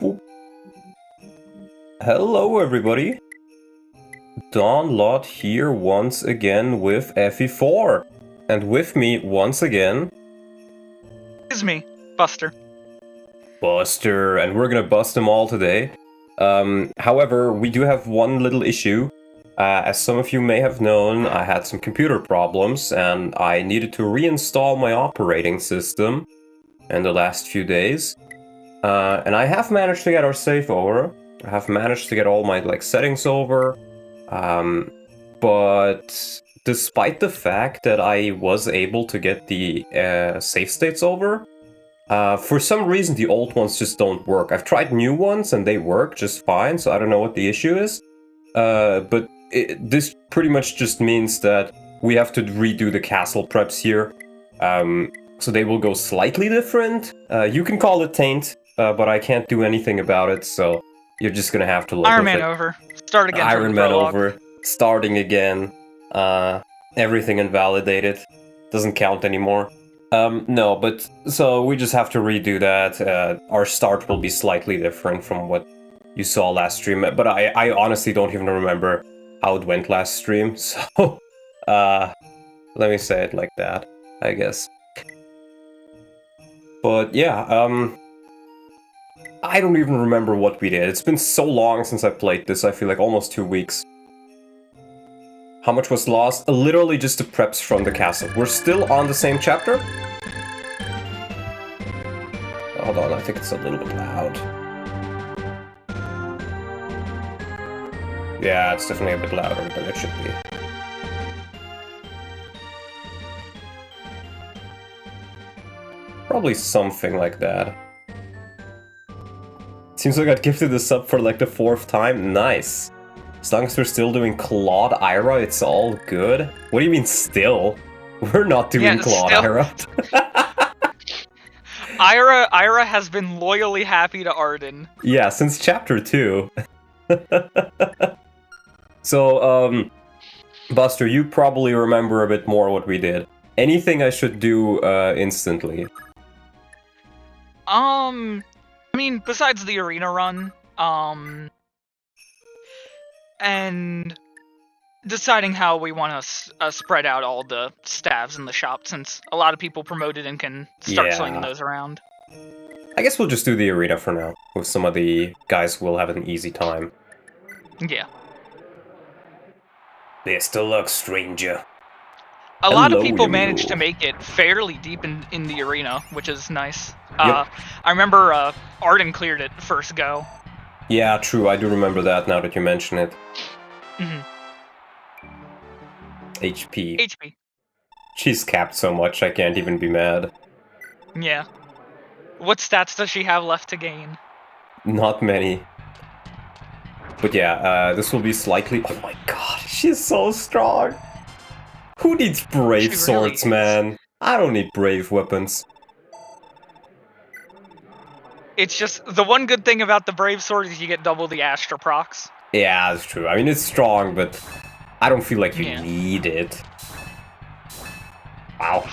Boop. Hello everybody, Don Lot here once again with FE4, and with me once again... It's me, Buster. Buster, and we're gonna bust them all today. However, we do have one little issue. As some of you may have known, I had some computer problems, and I needed to reinstall my operating system in the last few days. And I have managed to get our save over. I have managed to get all my settings over. But despite the fact that I was able to get the save states over, for some reason the old ones just don't work. I've tried new ones and they work just fine, so I don't know what the issue is. But this pretty much just means that we have to redo the castle preps here. So they will go slightly different. You can call it taint, but I can't do anything about it, so you're just gonna have to live with it. Ironman over. Start again. Ironman over. Starting again. Everything invalidated. Doesn't count anymore. No, but so we just have to redo that. Our start will be slightly different from what you saw last stream, but I honestly don't even remember how it went last stream, so let me say it like that, I guess. But yeah, I don't even remember what we did. It's been so long since I played this, I feel like almost 2 weeks. How much was lost? Literally just the preps from the castle. We're still on the same chapter? Hold on, I think it's a little bit loud. Yeah, it's definitely a bit louder than it should be. Probably something like that. Seems like I got gifted a sub for like the 4th time. Nice. As long as we're still doing Claude Ira, it's all good. What do you mean still? We're not doing Claude Ira. Ira has been loyally happy to Arden. Yeah, since chapter 2. So, Buster, you probably remember a bit more what we did. Anything I should do instantly? I mean, besides the arena run, and deciding how we want to spread out all the staves in the shop, since a lot of people promoted and can start slinging those around. I guess we'll just do the arena for now. With some of the guys who will have an easy time. Yeah. Best of luck, stranger. A lot of people managed to make it fairly deep in the arena, which is nice. Yep. I remember Arden cleared it first go. Yeah, true. I do remember that now that you mention it. HP. HP. She's capped so much, I can't even be mad. Yeah. What stats does she have left to gain? Not many. But yeah, this will be slightly... Oh my god, she's so strong! Who needs brave swords, man? I don't need brave weapons. It's just, the one good thing about the brave sword is you get double the Astra procs. Yeah, that's true. I mean, it's strong, but I don't feel like you need it. Wow.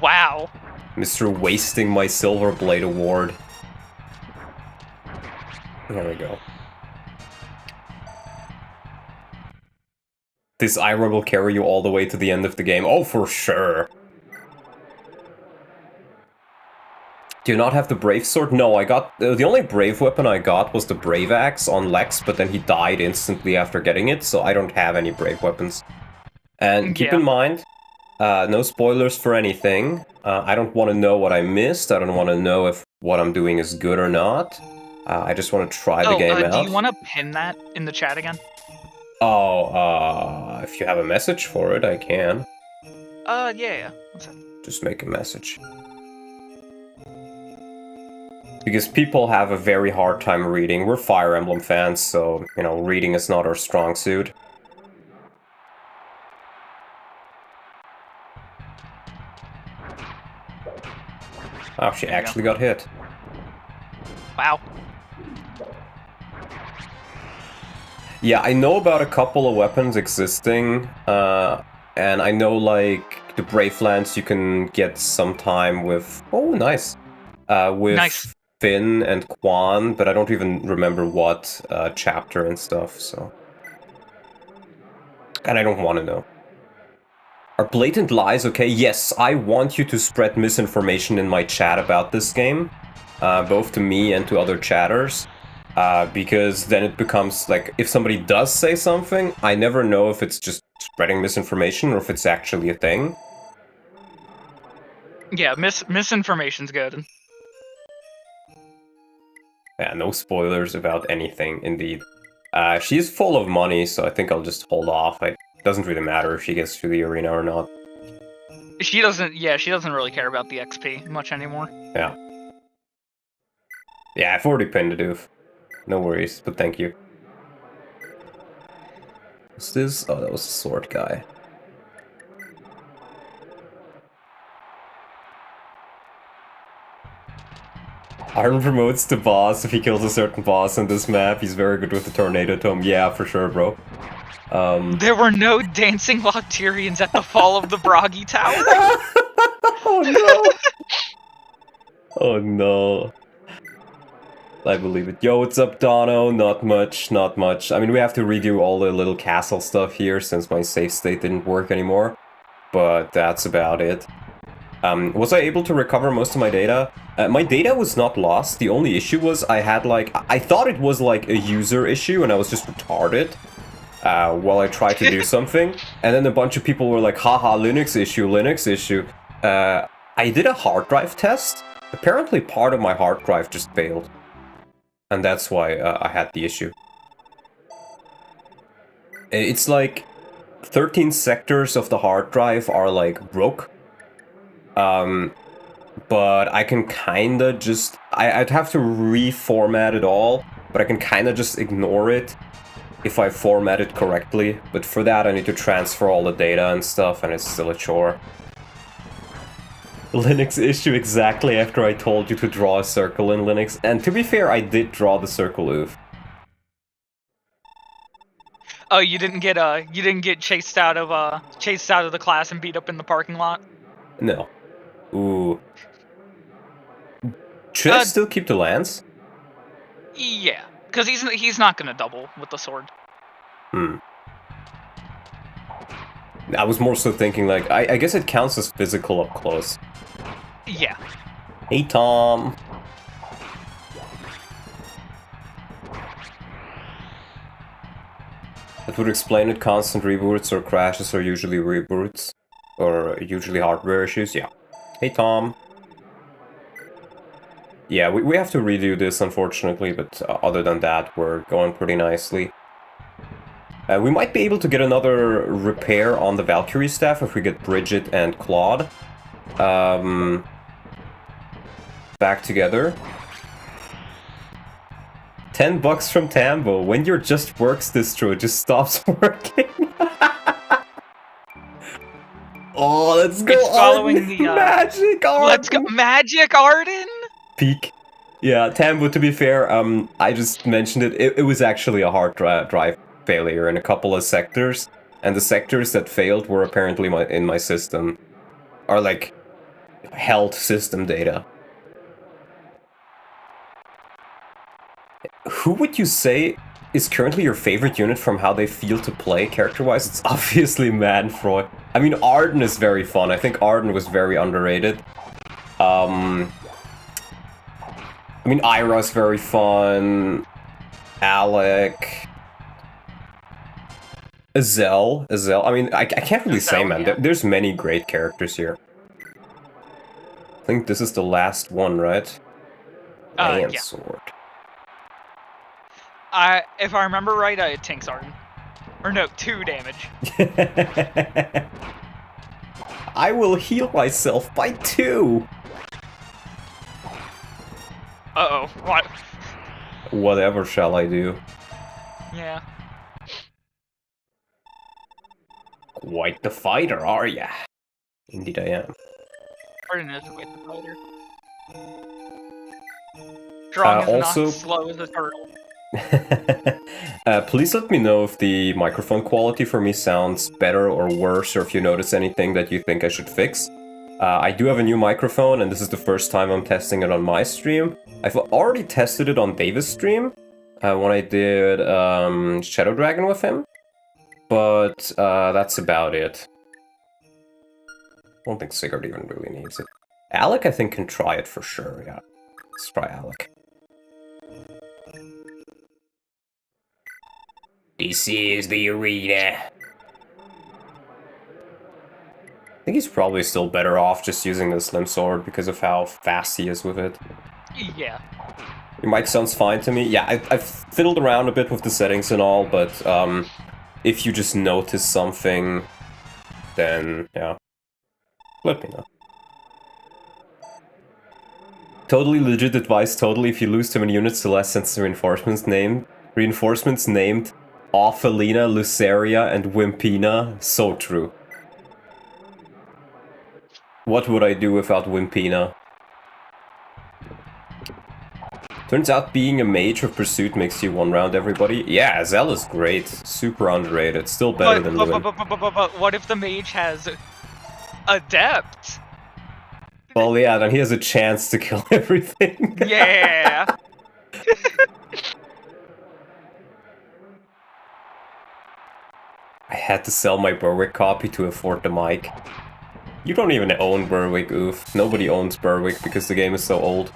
Wow. Mr. Wasting my Silver Blade award. There we go. This Ira will carry you all the way to the end of the game. Oh, for sure. Do you not have the Brave Sword? No, I got... the only Brave weapon I got was the Brave Axe on Lex, but then he died instantly after getting it, so I don't have any Brave weapons. And keep in mind, no spoilers for anything. I don't want to know what I missed. I don't want to know if what I'm doing is good or not. I just want to try the game out. Do you want to pin that in the chat again? Oh, if you have a message for it, I can. Yeah. Just make a message. Because people have a very hard time reading. We're Fire Emblem fans, so, you know, reading is not our strong suit. Oh, she actually got hit. Wow. Yeah, I know about a couple of weapons existing, and I know, like, the Brave Lance you can get sometime with... Oh, nice. With Finn and Quan, but I don't even remember what chapter and stuff, so... And I don't want to know. Are blatant lies okay? Yes, I want you to spread misinformation in my chat about this game, both to me and to other chatters, because then it becomes like, if somebody does say something, I never know if it's just spreading misinformation or if it's actually a thing. Yeah, misinformation's good. Yeah, no spoilers about anything, indeed. She's full of money, so I think I'll just hold off. It doesn't really matter if she gets to the arena or not. She doesn't really care about the XP much anymore. Yeah. Yeah, I've already pinned a doof. No worries, but thank you. What's this? Oh, that was a sword guy. Iron promotes the boss if he kills a certain boss on this map. He's very good with the tornado tome. Yeah, for sure, bro. There were no dancing Loptyrians at the fall of the Bragi Tower. Oh no! Oh no. I believe it. Yo, what's up, Dono? Not much, not much. I mean, we have to redo all the little castle stuff here since my save state didn't work anymore. But that's about it. Was I able to recover most of my data? My data was not lost. The only issue was I had like... I thought it was like a user issue and I was just retarded while I tried to do something. And then a bunch of people were like, haha, Linux issue, Linux issue. I did a hard drive test. Apparently part of my hard drive just failed. And that's why I had the issue. It's like 13 sectors of the hard drive are like broke. But I can kinda just... I'd have to reformat it all, but I can kinda just ignore it if I format it correctly. But for that I need to transfer all the data and stuff, and it's still a chore. Linux issue exactly after I told you to draw a circle in Linux. And to be fair, I did draw the circle, oof. Oh, you didn't get chased out of the class and beat up in the parking lot? No. Ooh. Should I still keep the lance? Yeah, because he's not gonna double with the sword. I was more so thinking like, I guess it counts as physical up close. Yeah. Hey, Tom. That would explain it. Constant reboots or crashes are usually reboots. Or usually hardware issues, yeah. Hey, Tom. Yeah, we have to redo this, unfortunately, but other than that, we're going pretty nicely. We might be able to get another repair on the Valkyrie staff if we get Bridget and Claude back together. $10 from Tambo. When your just works distro just stops working. Oh, let's go! It's following the Magic Arden. Let's go, Magic Arden. Peak. Yeah, Tambo. To be fair, I just mentioned it. It was actually a hard drive failure in a couple of sectors, and the sectors that failed were apparently in my system, are like held system data. Who would you say is currently your favorite unit from how they feel to play character-wise? It's obviously Manfroy. I mean, Arden is very fun. I think Arden was very underrated. I mean, Ira's very fun. Alec. Azel. I mean, I can't really say, man. Yeah. There's many great characters here. I think this is the last one, right? Yeah. Sword. If I remember right, it tanks Arden. Or no, 2 damage. I will heal myself by 2! Uh-oh, what? Whatever shall I do? Yeah. Quite the fighter, are ya? Indeed I am. Arden is quite the fighter. Strong as also, not slow as a turtle. Please let me know if the microphone quality for me sounds better or worse, or if you notice anything that you think I should fix. I do have a new microphone, and this is the first time I'm testing it on my stream. I've already tested it on Davis' stream when I did Shadow Dragon with him, but that's about it. I don't think Sigurd even really needs it. Alec, I think, can try it for sure, yeah. Let's try Alec. This is the arena. I think he's probably still better off just using the Slim Sword because of how fast he is with it. Yeah. Your mic sounds fine to me. Yeah, I've fiddled around a bit with the settings and all, but if you just notice something, then yeah, let me know. Totally legit advice, totally. If you lose too many units to less sense reinforcements named Ophelina, Luceria, and Wimpina. So true. What would I do without Wimpina? Turns out being a mage of pursuit makes you one round everybody. Yeah, Zell is great. Super underrated. Still better than Lewin. But what if the mage has Adept? Well, yeah, then he has a chance to kill everything. Yeah. I had to sell my Berwick copy to afford the mic. You don't even own Berwick, oof. Nobody owns Berwick because the game is so old.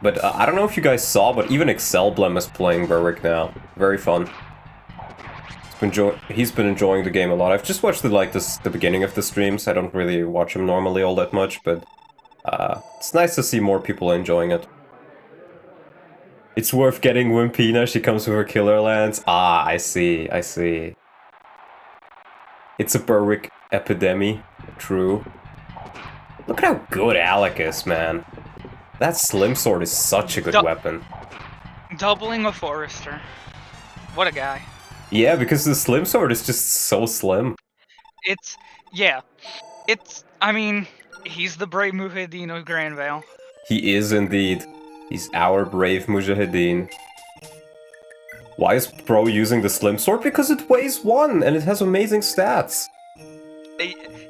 But I don't know if you guys saw, but even Excelblem is playing Berwick now. Very fun. He's been enjoying the game a lot. I've just watched the beginning of the streams. I don't really watch him normally all that much, but it's nice to see more people enjoying it. It's worth getting Wimpina, she comes with her killer lance. Ah, I see, I see. It's a Berwick epidemic. True. Look at how good Alec is, man. That Slim Sword is such a good weapon. Doubling a Forester. What a guy. Yeah, because the Slim Sword is just so slim. I mean, he's the brave Mujahideen of Grand Vale. He is indeed. He's our brave Mujahideen. Why is Pro using the Slim Sword? Because it weighs 1 and it has amazing stats.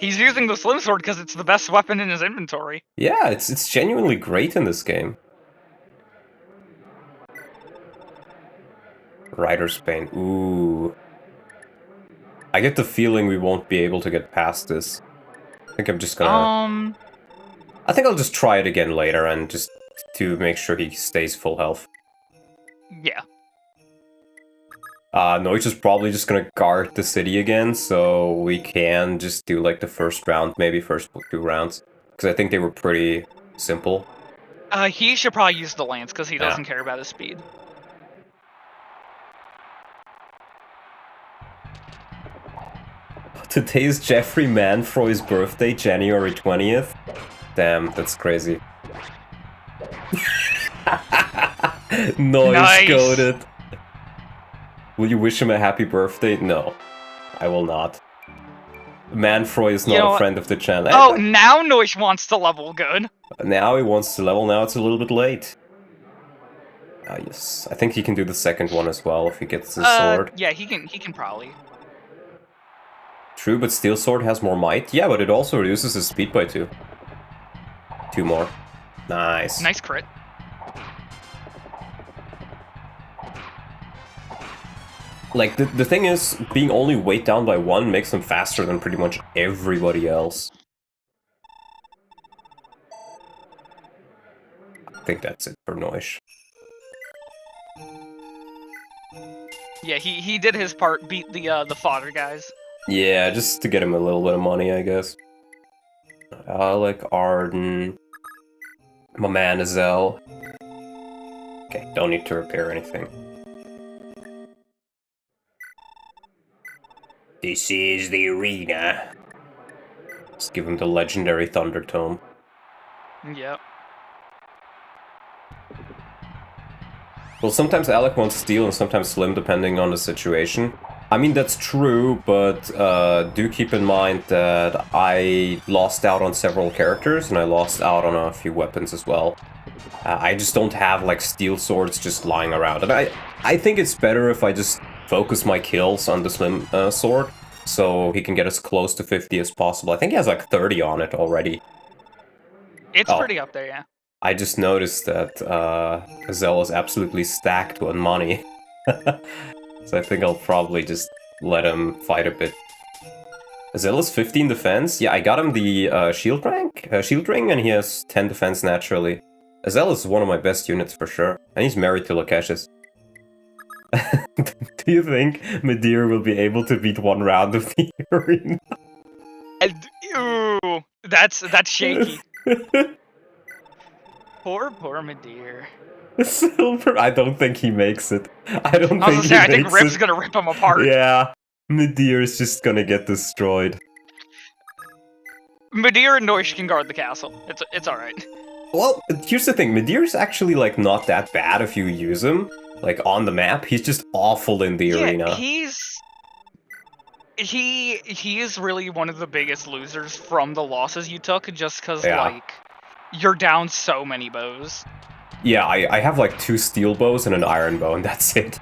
He's using the Slim Sword because it's the best weapon in his inventory. Yeah, it's genuinely great in this game. Rider's Bane. Ooh. I get the feeling we won't be able to get past this. I think I'm just gonna... I think I'll just try it again later and just to make sure he stays full health. Yeah. Noich is probably just gonna guard the city again, so we can just do like the first round, maybe first 2 rounds. Because I think they were pretty simple. He should probably use the lance because he doesn't care about his speed. Today's Jeffrey Manfroy's birthday, January 20th. Damn, that's crazy. Nice, goated. Will you wish him a happy birthday? No, I will not. Manfroy is not a friend of the channel. Oh, now Noish wants to level good. Now he wants to level, now it's a little bit late. Ah, yes. I think he can do the second one as well if he gets the sword. Yeah, he can probably. True, but Steel Sword has more might. Yeah, but it also reduces his speed by 2. 2 more. Nice. Nice crit. Like, the thing is, being only weight down by 1 makes him faster than pretty much everybody else. I think that's it for Noish. Yeah, he did his part, beat the fodder guys. Yeah, just to get him a little bit of money, I guess. Alec, Arden... My man, Azel. Okay, don't need to repair anything. This is the arena. Let's give him the legendary Thunder Tome. Yep. Well, sometimes Alec wants Steel and sometimes Slim, depending on the situation. I mean, that's true, but do keep in mind that I lost out on several characters, and I lost out on a few weapons as well. I just don't have, like, Steel Swords just lying around. And I think it's better if I just focus my kills on the Slim sword, so he can get as close to 50 as possible. I think he has like 30 on it already. It's pretty up there, yeah. I just noticed that Zell is absolutely stacked on money. So I think I'll probably just let him fight a bit. Zell is 15 defense. Yeah, I got him the shield ring, and he has 10 defense naturally. Zell is one of my best units for sure, and he's married to Lakesh's. Do you think Midir will be able to beat one round of the arena? Ooh, that's shaky. Poor Midir. Silver, I don't think he makes it. I think Rip's gonna rip him apart. Yeah, Midir is just gonna get destroyed. Midir and Noish can guard the castle. It's alright. Well, here's the thing, Midir's actually like not that bad if you use him. Like on the map, he's just awful in the arena. He is really one of the biggest losers from the losses you took, just because like you're down so many bows. Yeah, I have like 2 steel bows and an iron bow, and that's it.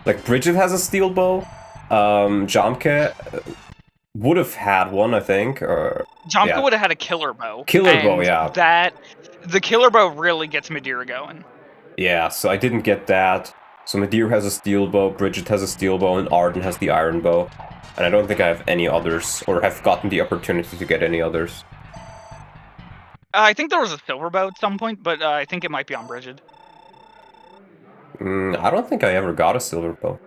Like Bridget has a steel bow. Jamke would have had one, I think. Or Jamke would have had a killer bow. Bow, yeah. The killer bow really gets Midir going. Yeah, so I didn't get that. So Midir has a steel bow, Bridget has a steel bow, and Arden has the iron bow. And I don't think I have any others, or have gotten the opportunity to get any others. I think there was a silver bow at some point, but I think it might be on Bridget. I don't think I ever got a silver bow.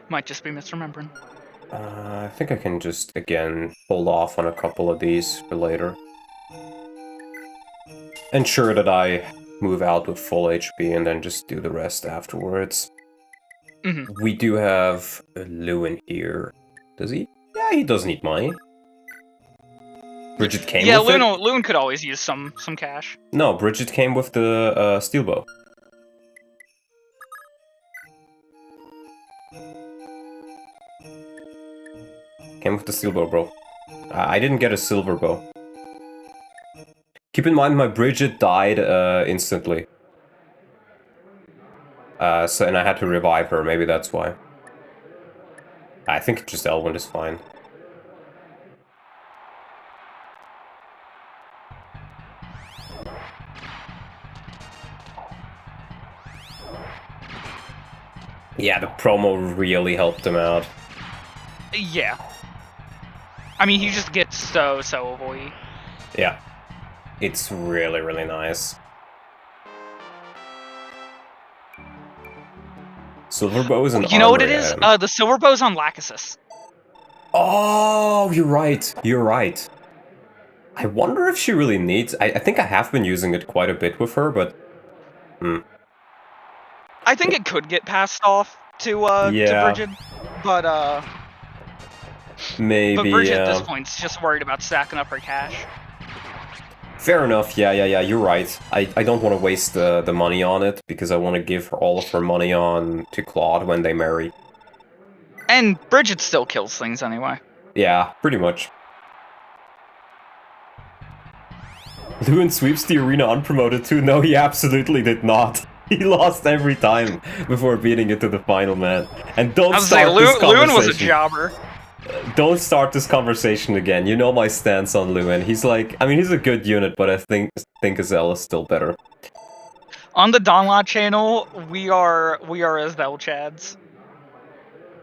Might just be misremembering. I think I can just, again, hold off on a couple of these for later. Ensure that I move out with full HP and then just do the rest afterwards. We do have Lewin here. Does he? Yeah, he does need money. Bridget came with it? Lewin could always use some cash. No, Bridget came with the steel bow. Came with the steel bow, bro. I didn't get a silver bow. Keep in mind, my Bridget died instantly. And I had to revive her, maybe that's why. I think just Elwyn is fine. Yeah, the promo really helped him out. Yeah. I mean, he just gets so avoidy. Yeah. It's really, really nice. Silver bows and you know what it is? The silver bow's on Lachesis. Oh, you're right. You're right. I wonder if she really needs... I think I have been using it quite a bit with her, but... I think it could get passed off to Bridget, but maybe, but Bridget at this point is just worried about stacking up her cash. Fair enough, yeah, you're right. I don't want to waste the money on it, because I want to give her all of her money on to Claude when they marry. And Bridget still kills things anyway. Yeah, pretty much. Lewin sweeps the arena unpromoted too? No, he absolutely did not. He lost every time before beating it to the final, man. And don't start this conversation. Lewin was a jobber. Don't start this conversation again. You know my stance on Lewin. He's like, I mean, he's a good unit, but I think Azelle is still better. On the Donlot channel, we are Azelle Chads.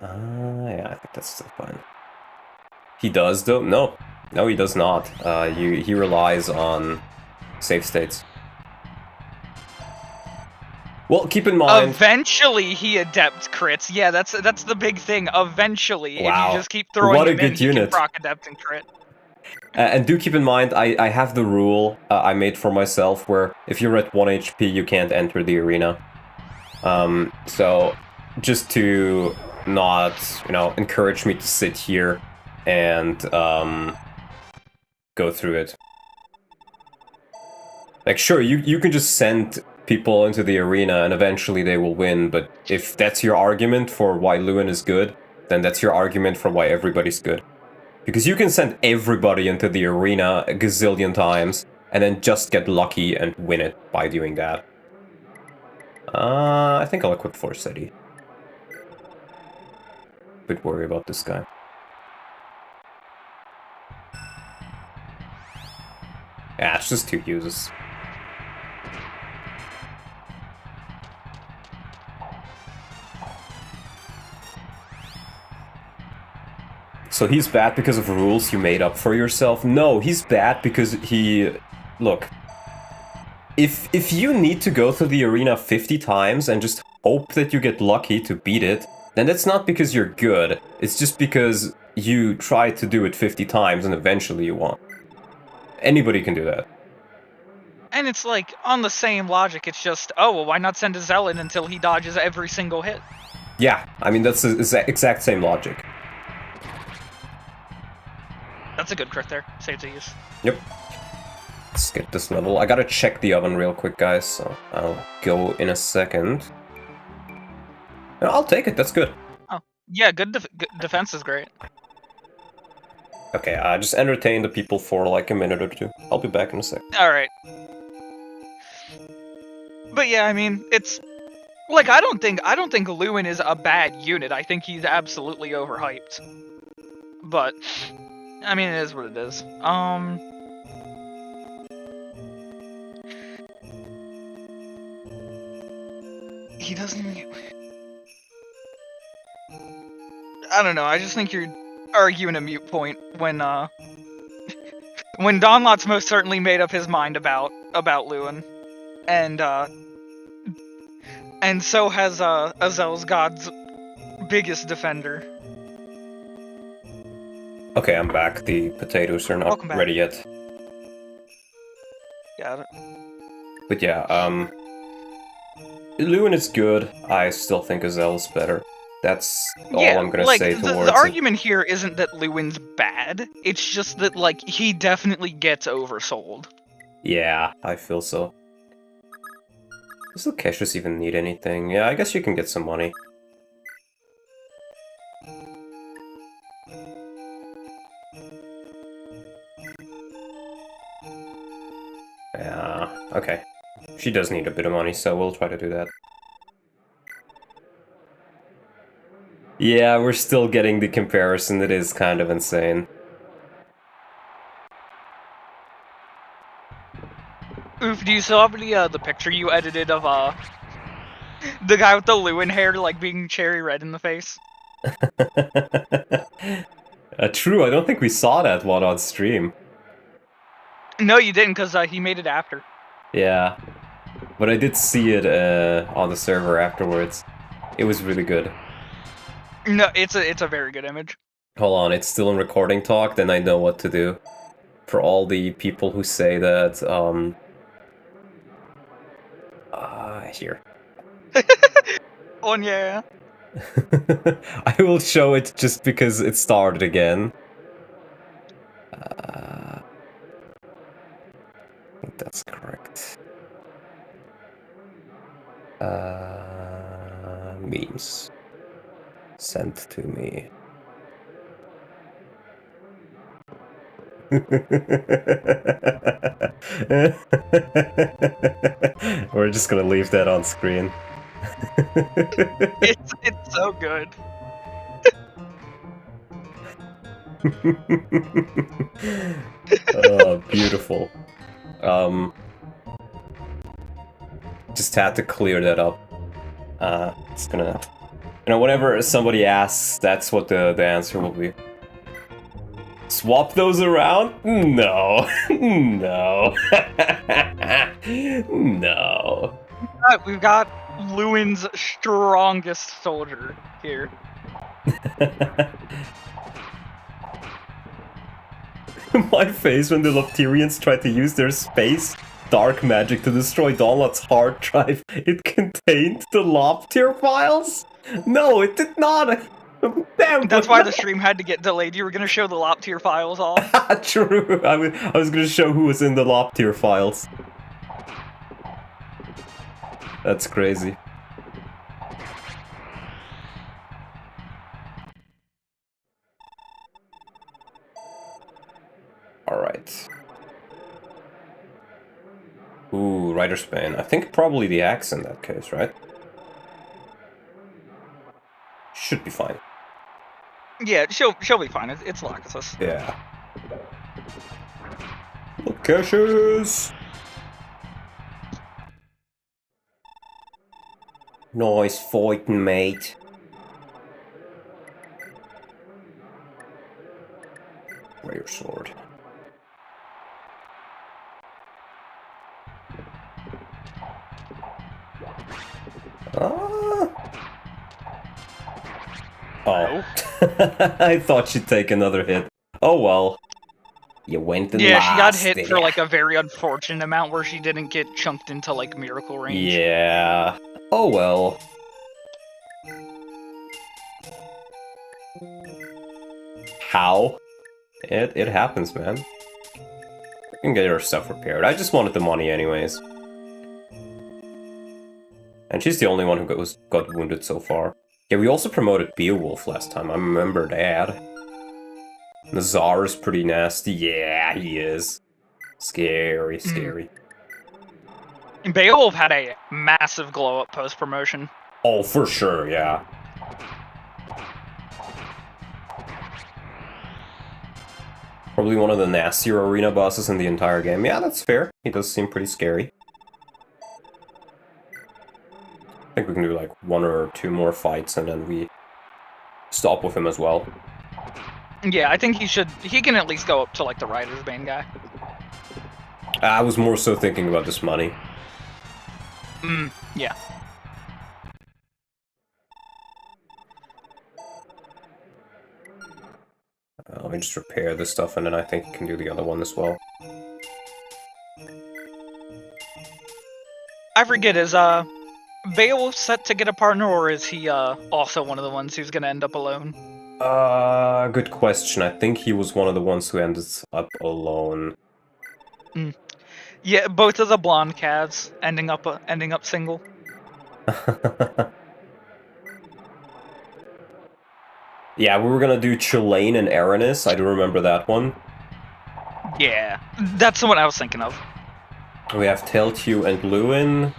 Yeah, I think that's still fine. He does, though? No, he does not. He relies on safe states. Well, keep in mind... Eventually he adept crits. Yeah, that's the big thing. Eventually. Wow. If you just keep throwing him in, unit. He can proc adept and crit. And do keep in mind, I have the rule I made for myself where if you're at 1 HP, you can't enter the arena. So, just to not, encourage me to sit here and go through it. Like, sure, you can just send people into the arena and eventually they will win, but if that's your argument for why Lewin is good, then that's your argument for why everybody's good. Because you can send everybody into the arena a gazillion times, and then just get lucky and win it by doing that. I think I'll equip Force City. Bit worry about this guy. Yeah, it's just 2 uses. So he's bad because of rules you made up for yourself? No, he's bad because he... Look. If you need to go through the arena 50 times and just hope that you get lucky to beat it, then that's not because you're good. It's just because you tried to do it 50 times and eventually you won. Anybody can do that. And it's like, on the same logic, it's just, oh, well, why not send a Zealot until he dodges every single hit? Yeah, I mean, that's the exact same logic. That's a good crit there. Saves a use. Yep. Let's get this level. I gotta check the oven real quick, guys, so I'll go in a second. No, I'll take it, that's good. Oh, yeah, good defense is great. Okay, just entertain the people for like a minute or two. I'll be back in a sec. Alright. But yeah, I mean, it's... Like, I don't think Lewin is a bad unit. I think he's absolutely overhyped. But, I mean, it is what it is. He doesn't even get... I don't know, I just think you're arguing a mute point when when Donlot's most certainly made up his mind about Lewin. And so has Azel's God's biggest defender. Okay, I'm back. The potatoes are not ready yet. Got it. But yeah, Lewin is good. I still think Azel's better. That's all I'm gonna say towards the argument here isn't that Lewin's bad. It's just that, like, he definitely gets oversold. Yeah, I feel so. Does Laqueous even need anything? Yeah, I guess you can get some money. Yeah, okay. She does need a bit of money, so we'll try to do that. Yeah, we're still getting the comparison. It is kind of insane. Oof, do you still have the picture you edited of, the guy with the Lewin hair, like, being cherry red in the face? True, I don't think we saw that one on stream. No, you didn't, because he made it after. Yeah, but I did see it on the server afterwards. It was really good. No, it's a very good image. Hold on, it's still in recording talk, then I know what to do. For all the people who say that, here. Oh, yeah. I will show it just because it started again. I think that's correct. Memes. Sent to me. We're just gonna leave that on screen. It's so good. Oh, beautiful. Just had to clear that up. It's gonna... You know, whenever somebody asks, that's what the answer will be. Swap those around? No. No. No. We've got Lewin's strongest soldier here. My face when the Loptyrians tried to use their space dark magic to destroy Donlot's hard drive. It contained the Loptyr files? No, it did not! Damn! That's why the stream had to get delayed. You were gonna show the Loptyr files off. True! I was gonna show who was in the Loptyr files. That's crazy. Alright. Ooh, Rider's Bane. I think probably the axe in that case, right? Should be fine. Yeah, she'll be fine. It's Lachesis. Yeah. Cassius! Nice fighting, mate. Rare sword. Ah. Oh. I thought she'd take another hit. Oh well. You went in Yeah, last, she got hit for like a very unfortunate amount where she didn't get chunked into like miracle range. Yeah. Oh well. How? It happens, man. We can get her stuff repaired. I just wanted the money anyways. And she's the only one who got wounded so far. Yeah, we also promoted Beowulf last time, I remember that. Nazar is pretty nasty. Yeah, he is. Scary, scary. And Beowulf had a massive glow up post promotion. Oh, for sure, yeah. Probably one of the nastier arena bosses in the entire game. Yeah, that's fair. He does seem pretty scary. I think we can do like 1 or 2 more fights and then we stop with him as well. Yeah, I think he can at least go up to like the Rider's Bane guy. I was more so thinking about this money. Yeah. Let me just repair this stuff and then I think I can do the other one as well. I forget, is Beowulf set to get a partner, or is he also one of the ones who's gonna end up alone? Good question. I think he was one of the ones who ended up alone. Yeah, both of the blonde calves ending up single. Yeah, we were gonna do Chilane and Aranis. I do remember that one. Yeah, that's the one I was thinking of. We have Teltew and Lewin.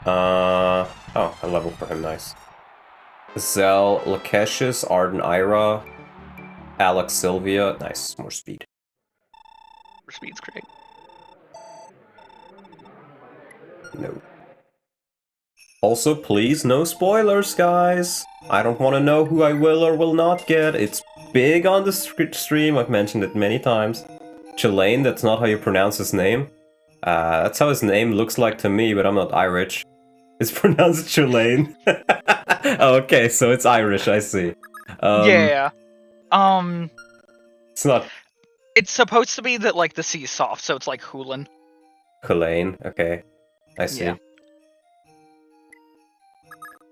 Oh, a level for him, nice. Zell, Lakeshis, Arden, Ira, Alex, Sylvia. Nice, more speed. More speed's great. No. Also, please, no spoilers, guys. I don't want to know who I will or will not get. It's big on the stream. I've mentioned it many times. Chilane, that's not how you pronounce his name. That's how his name looks like to me, but I'm not Irish. It's pronounced Chilane. Okay, so it's Irish, I see. Yeah. It's not... It's supposed to be that, like, the C is soft, so it's like Hulan. Chilane, okay. I see. Yeah.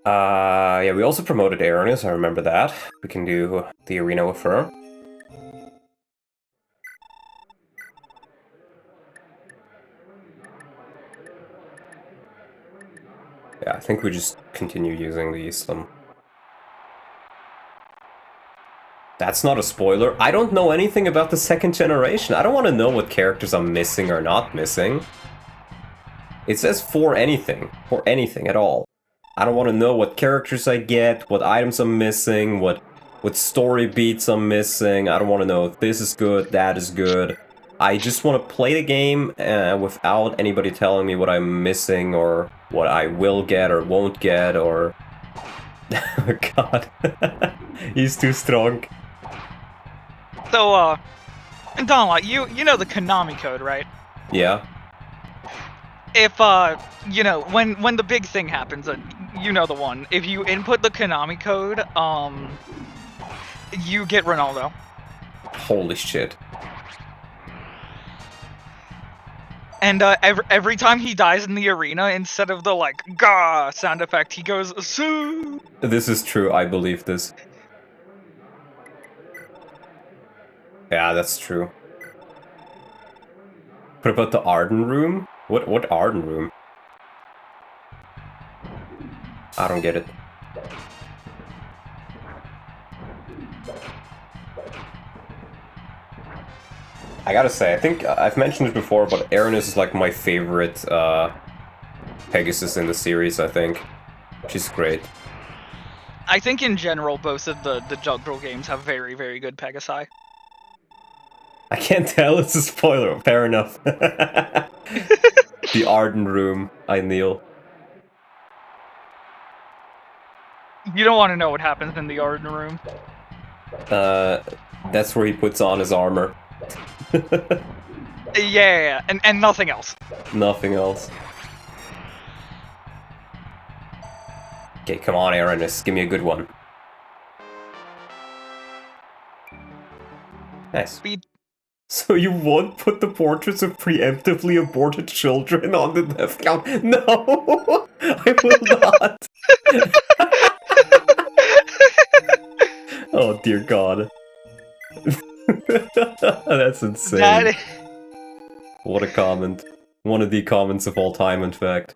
Yeah, we also promoted Aranis, I remember that. We can do the arena with her. Yeah, I think we just continue using the Islam. That's not a spoiler. I don't know anything about the second generation. I don't want to know what characters I'm missing or not missing. It says for anything at all. I don't want to know what characters I get, what items I'm missing, what story beats I'm missing. I don't want to know if this is good, that is good. I just want to play the game without anybody telling me what I'm missing or what I will get or won't get or... Oh god. He's too strong. So, Donald, you know the Konami code, right? Yeah. If, you know, when the big thing happens, you know the one. If you input the Konami code, you get Ronaldo. Holy shit. And every time he dies in the arena, instead of the, like, gah sound effect, he goes, Soo! This is true, I believe this. Yeah, that's true. What about the Arden room? What Arden room? I don't get it. I gotta say, I think I've mentioned it before, but Erinys is like my favorite Pegasus in the series, I think. She's great. I think in general, both of the Jugdral games have very, very good Pegasi. I can't tell, it's a spoiler, fair enough. The Arden Room, I kneel. You don't want to know what happens in the Arden Room. That's where he puts on his armor. Yeah, and nothing else. Nothing else. Okay, come on, Erinys, give me a good one. Nice. Speed. So you won't put the portraits of preemptively aborted children on the death count? No! I will not! Oh dear god. That's insane. What a comment. One of the comments of all time, in fact.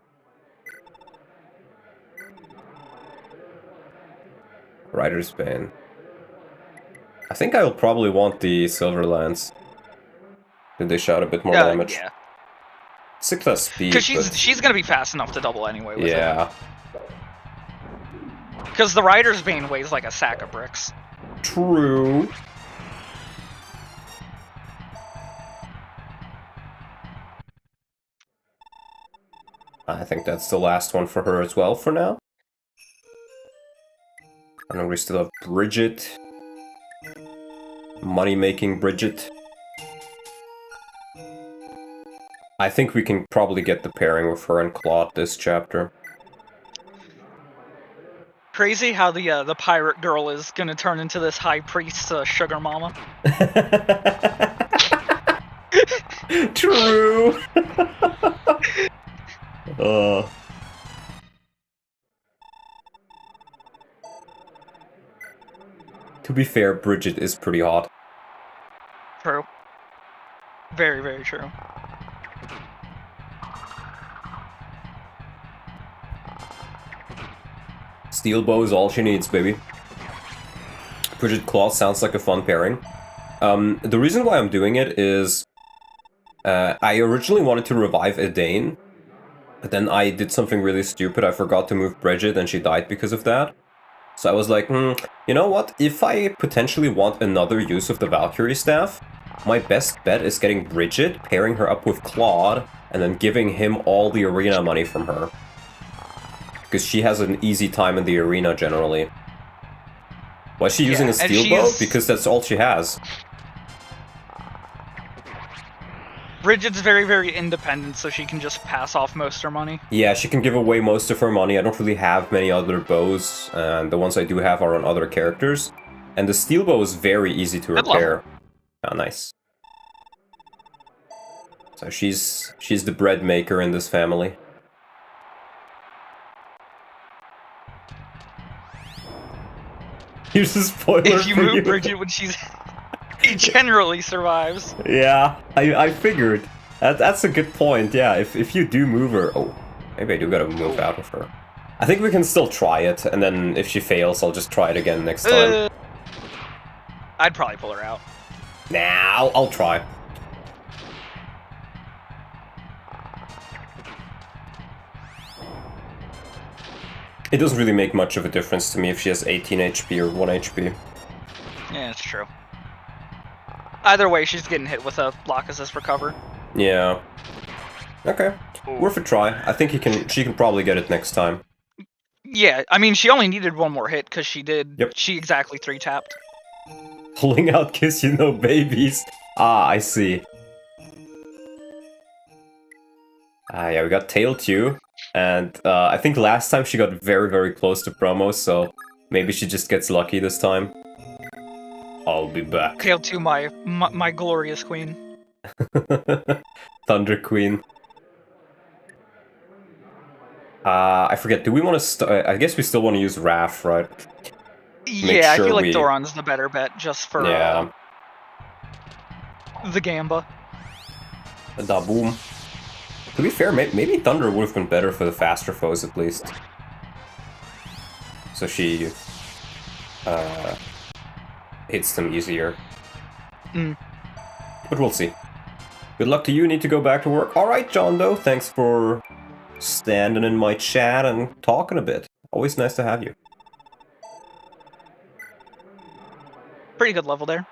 Rider's Bane. I think I'll probably want the Silver Lance. Did they shout a bit more damage? Yeah. 6 less speed. Because she's gonna be fast enough to double anyway with yeah. Because the Rider's Bane weighs like a sack of bricks. True. I think that's the last one for her as well for now. And then we still have Bridget. Money-making Bridget. I think we can probably get the pairing with her and Claude this chapter. Crazy how the pirate girl is gonna turn into this high priest sugar mama. True. To be fair, Bridget is pretty hot. True. Very, very true. Steel bow is all she needs, baby. Bridget Claw sounds like a fun pairing. The reason why I'm doing it is... I originally wanted to revive Edain, but then I did something really stupid. I forgot to move Bridget and she died because of that. So I was like, you know what? If I potentially want another use of the Valkyrie staff, my best bet is getting Bridget, pairing her up with Claude, and then giving him all the arena money from her. Because she has an easy time in the arena, generally. Why is she using a steel bow? Because that's all she has. Bridget's very, very independent, so she can just pass off most of her money. Yeah, she can give away most of her money. I don't really have many other bows, and the ones I do have are on other characters. And the steel bow is very easy to repair. Oh, nice. So she's the bread maker in this family. Here's a spoiler if you move Bridget when she's... He generally survives. Yeah, I figured. That's a good point, yeah. If you do move her... Oh, maybe I do gotta move out of her. I think we can still try it, and then if she fails, I'll just try it again next time. I'd probably pull her out. Nah, I'll try. It doesn't really make much of a difference to me if she has 18 HP or 1 HP. Yeah, it's true. Either way, she's getting hit with a block assist recover. Yeah. Okay. Ooh. Worth a try. I think she can probably get it next time. Yeah, I mean, she only needed one more hit because she did. Yep. She exactly 3-tapped. Pulling out Kiss You No Babies. Ah, I see. Yeah, we got Tail 2. And I think last time she got very, very close to promo, so maybe she just gets lucky this time. I'll be back. Tail 2, my glorious queen. Thunder Queen. I forget, do we want to... I guess we still want to use Raph, right? Yeah, I feel like Doran's the better bet, just for the Gamba. Da boom. To be fair, maybe Thunder would have been better for the faster foes, at least. So she... hits them easier. but we'll see. Good luck to you, need to go back to work. Alright, John Doe, thanks for standing in my chat and talking a bit. Always nice to have you. Pretty good level there.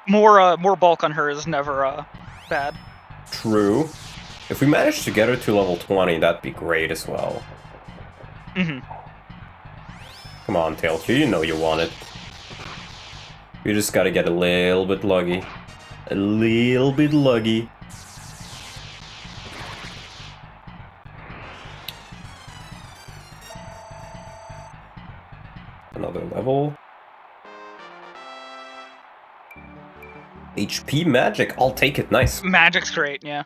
More bulk on her is never bad. True. If we manage to get her to level 20, that'd be great as well. Come on, Tailtear, you know you want it. You just gotta get a little bit lucky. A little bit lucky. Another level. HP magic, I'll take it, nice. Magic's great, yeah.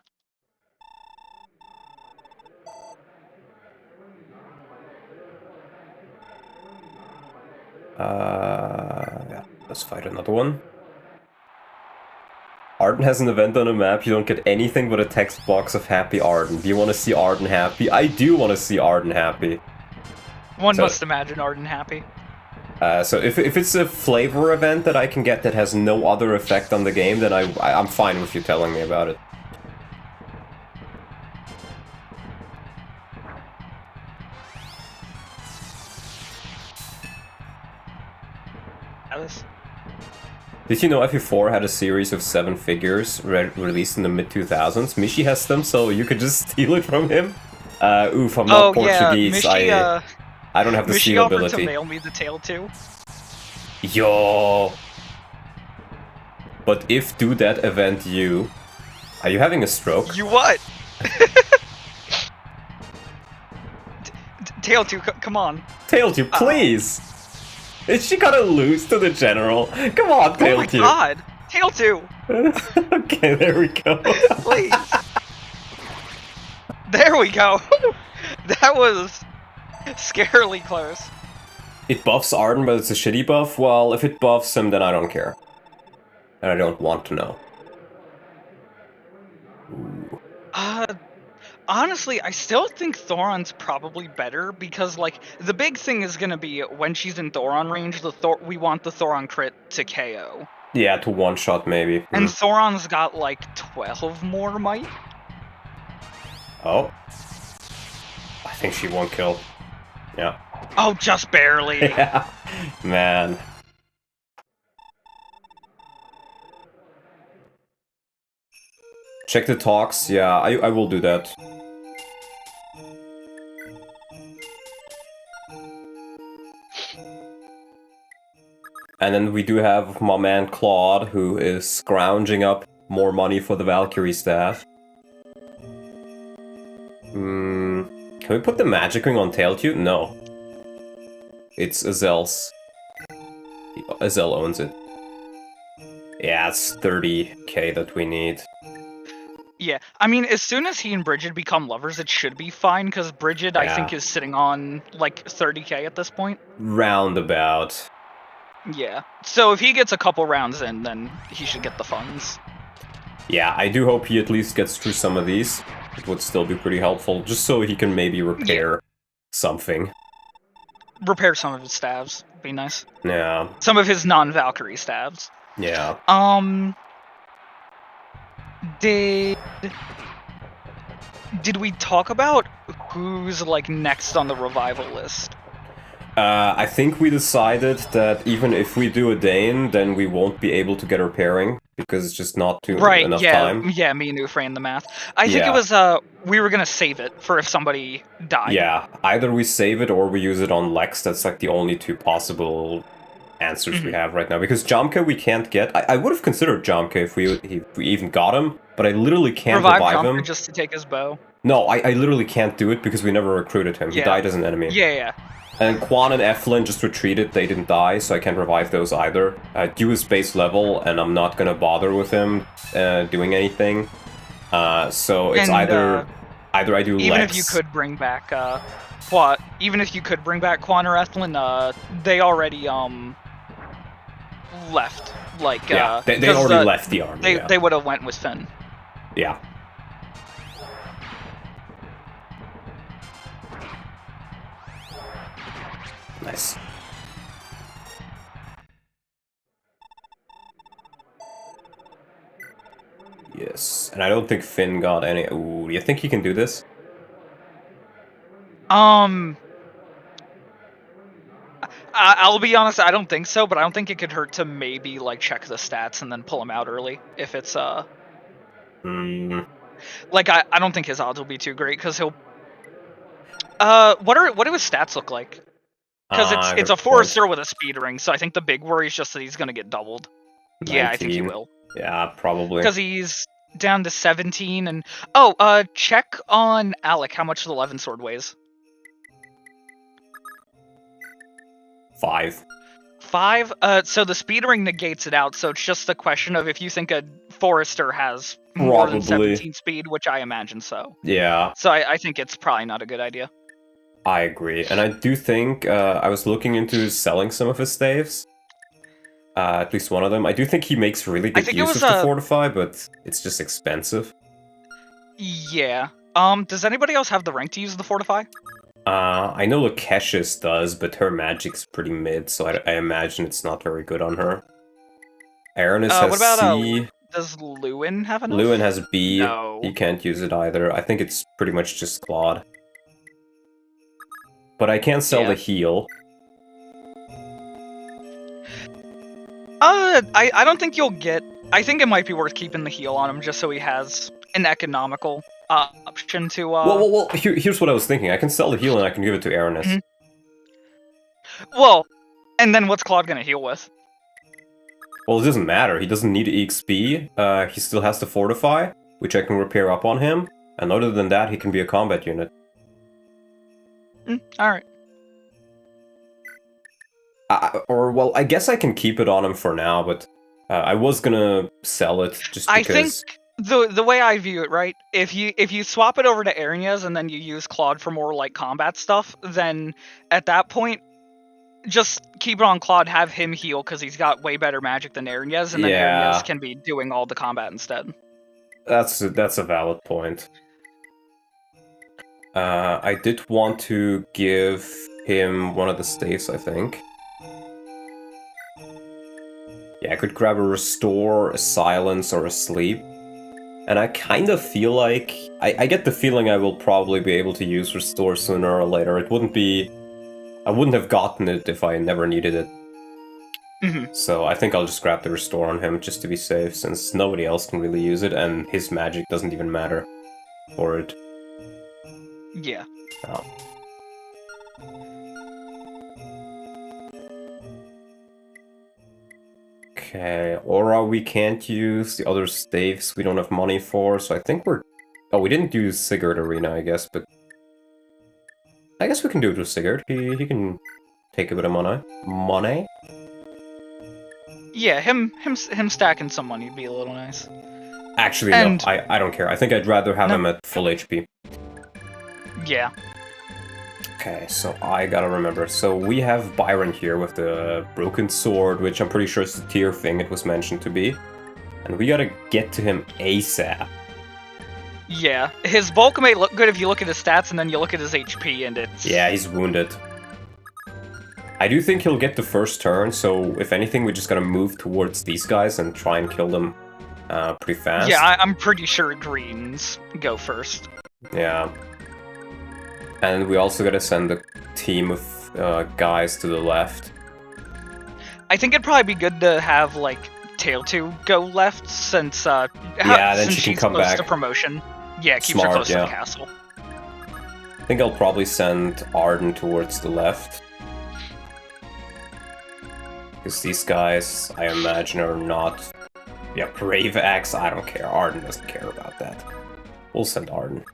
Yeah, let's fight another one. Arden has an event on a map, you don't get anything but a text box of happy Arden. Do you want to see Arden happy? I do want to see Arden happy. One must imagine Arden happy. So if it's a flavor event that I can get that has no other effect on the game, then I'm fine with you telling me about it. Alice. Did you know FE4 had a series of 7 figures released in the mid-2000s? Mishi has them, so you could just steal it from him? Oof, I'm not Portuguese, yeah. Mishi, I don't have the steal ability. Mishi offered to mail me the tail too. Yo! But if do that event you... Are you having a stroke? You what? Tail 2, come on. Tail 2, please! Is she gonna lose to the general? Come on, Tail 2. Oh my god! Tail 2! Okay, there we go. Please. There we go. That was scarily close. It buffs Arden, but it's a shitty buff? Well, if it buffs him, then I don't care. And I don't want to know. Ooh. Honestly, I still think Thoron's probably better, because, like, the big thing is gonna be, when she's in Thoron range, we want the Thoron crit to KO. Yeah, to one-shot, maybe. And Thoron's got, like, 12 more might? Oh. I think she won't kill. Yeah. Oh, just barely! Yeah. Man. Check the talks, yeah, I will do that. And then we do have my man Claude, who is scrounging up more money for the Valkyrie staff. Can we put the magic ring on Tailtube? No. It's Azel's. Azel owns it. Yeah, it's 30k that we need. Yeah, I mean, as soon as he and Bridget become lovers, it should be fine, because Bridget, I think, is sitting on, like, 30k at this point. Roundabout. Yeah. So if he gets a couple rounds in, then he should get the funds. Yeah, I do hope he at least gets through some of these. It would still be pretty helpful, just so he can maybe repair something. Repair some of his stabs. Be nice. Yeah. Some of his non-Valkyrie stabs. Yeah. Did we talk about who's, like, next on the revival list? I think we decided that even if we do a Dane, then we won't be able to get her pairing, because it's just not enough time. Yeah, me and Ufrain the math. I think it was, we were gonna save it for if somebody died. Yeah, either we save it or we use it on Lex. That's like the only two possible answers we have right now. Because Jamka we can't get. I would have considered Jamka if we even got him, but I literally can't revive him. Just to take his bow. No, I literally can't do it because we never recruited him. He died as an enemy. Yeah. And Quan and Eflin just retreated, they didn't die, so I can't revive those either. Dew is base level, and I'm not gonna bother with him doing anything. So it's either I do Lex... Even if you could bring back Quan or Eflin, they already left. Like yeah, they already left the army. They would have went with Finn. Yeah. Nice. Yes, and I don't think Finn got any. Ooh, do you think he can do this? I'll be honest, I don't think so, but I don't think it could hurt to maybe like check the stats and then pull him out early if it's like I don't think his odds will be too great because he'll what do his stats look like? Because it's a forester with a speed ring, so I think the big worry is just that he's gonna get doubled. 19. Yeah, I think he will. Yeah, probably. Because he's down to 17 and check on Alec how much the 11 sword weighs. 5. 5? So the speed ring negates it out, so it's just a question of if you think a forester has more than 17 speed, which I imagine so. Yeah. So I think it's probably not a good idea. I agree, and I do think I was looking into selling some of his staves. At least one of them. I do think he makes really good use of the Fortify, but it's just expensive. Yeah. Does anybody else have the rank to use the Fortify? I know Lakesh's does, but her magic's pretty mid, so I imagine it's not very good on her. Aranis has what about, C. Does Lewin have enough? Lewin has B. No. He can't use it either. I think it's pretty much just Claude. But I can't sell the heal. I don't think you'll get... I think it might be worth keeping the heal on him just so he has an economical option to... Well, here's what I was thinking. I can sell the heal and I can give it to Aranis. Mm-hmm. Well, and then what's Claude gonna heal with? Well, it doesn't matter. He doesn't need EXP. He still has to Fortify, which I can repair up on him. And other than that, he can be a combat unit. Alright. Well, I guess I can keep it on him for now, but I was gonna sell it just because... I think the way I view it, right, if you swap it over to Arias and then you use Claude for more like combat stuff, then at that point, just keep it on Claude, have him heal because he's got way better magic than Arias, and then Arias can be doing all the combat instead. That's a valid point. I did want to give him one of the staves, I think. Yeah, I could grab a Restore, a Silence, or a Sleep. And I kind of feel like... I get the feeling I will probably be able to use Restore sooner or later. It wouldn't be... I wouldn't have gotten it if I never needed it. Mm-hmm. So I think I'll just grab the Restore on him just to be safe, since nobody else can really use it, and his magic doesn't even matter for it. Yeah. Oh. Okay, Aura we can't use, the other staves we don't have money for, so I think we're... Oh, we didn't use Sigurd Arena, I guess, but... I guess we can do it with Sigurd. He can take a bit of money. Yeah, him stacking some money would be a little nice. Actually, no, I don't care. I think I'd rather have him at full HP. Yeah. Okay, so I gotta remember. So we have Byron here with the broken sword, which I'm pretty sure is the tier thing it was mentioned to be. And we gotta get to him ASAP. Yeah, his bulk may look good if you look at his stats and then you look at his HP and it's... Yeah, he's wounded. I do think he'll get the first turn, so if anything, we just gotta move towards these guys and try and kill them pretty fast. Yeah, I'm pretty sure greens go first. Yeah. And we also gotta send a team of guys to the left. I think it'd probably be good to have, like, Tail 2 go left, since, then since she can she's come close back. to promotion. Yeah, keeps her close to the castle. I think I'll probably send Arden towards the left. Because these guys, I imagine, are not... Yeah, Brave Axe, I don't care. Arden doesn't care about that. We'll send Arden.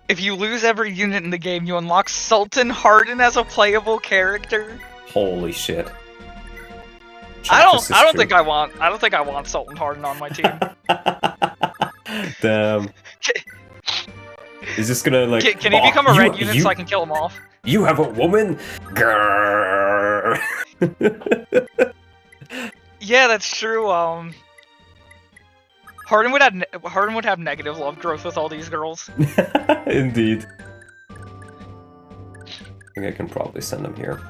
If you lose every unit in the game, you unlock Sultan Harden as a playable character. Holy shit. I don't think I want Sultan Harden on my team. Damn. Is this gonna like... Can he become a red unit so I can kill him off? You have a woman? Grrr. Yeah, that's true. Harden would have negative love growth with all these girls. Indeed. I think I can probably send them here.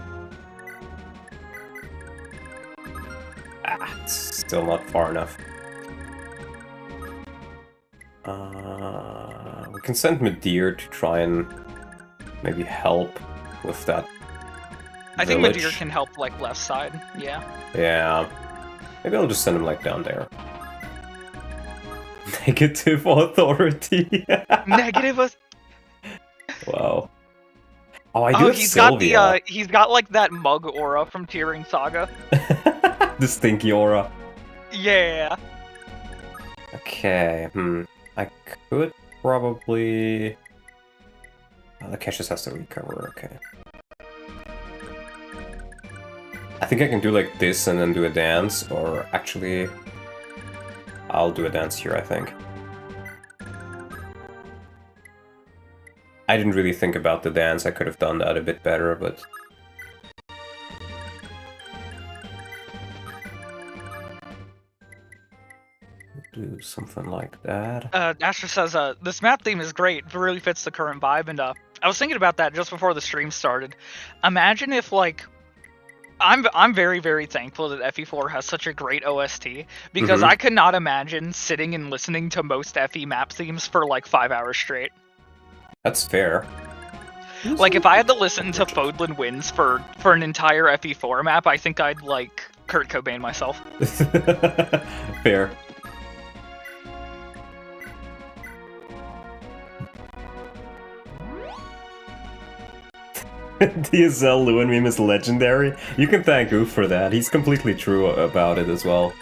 Ah, it's still not far enough. We can send Medir to try and maybe help with that. I think village. Medir can help, like, left side, yeah. Yeah. Maybe I'll just send him, like, down there. Negative authority. Negative. Wow. Oh, I do have he's Sylvia. got the he's got like that mug aura from Tearing Saga. The stinky aura. Yeah. Okay, I could probably... Oh, the Cassius has to recover, okay. I think I can do like this and then do a dance, or actually... I'll do a dance here, I think. I didn't really think about the dance, I could have done that a bit better, but... Do something like that. Asher says, this map theme is great, it really fits the current vibe, and I was thinking about that just before the stream started. Imagine if, like, I'm very, very thankful that FE4 has such a great OST, because I could not imagine sitting and listening to most FE map themes for like 5 hours straight. That's fair. Like, if I had to listen to Fodlan Winds for an entire FE4 map, I think I'd, like, Kurt Cobain myself. Fair. DSL Lewin meme is legendary. You can thank Oof for that. He's completely true about it as well.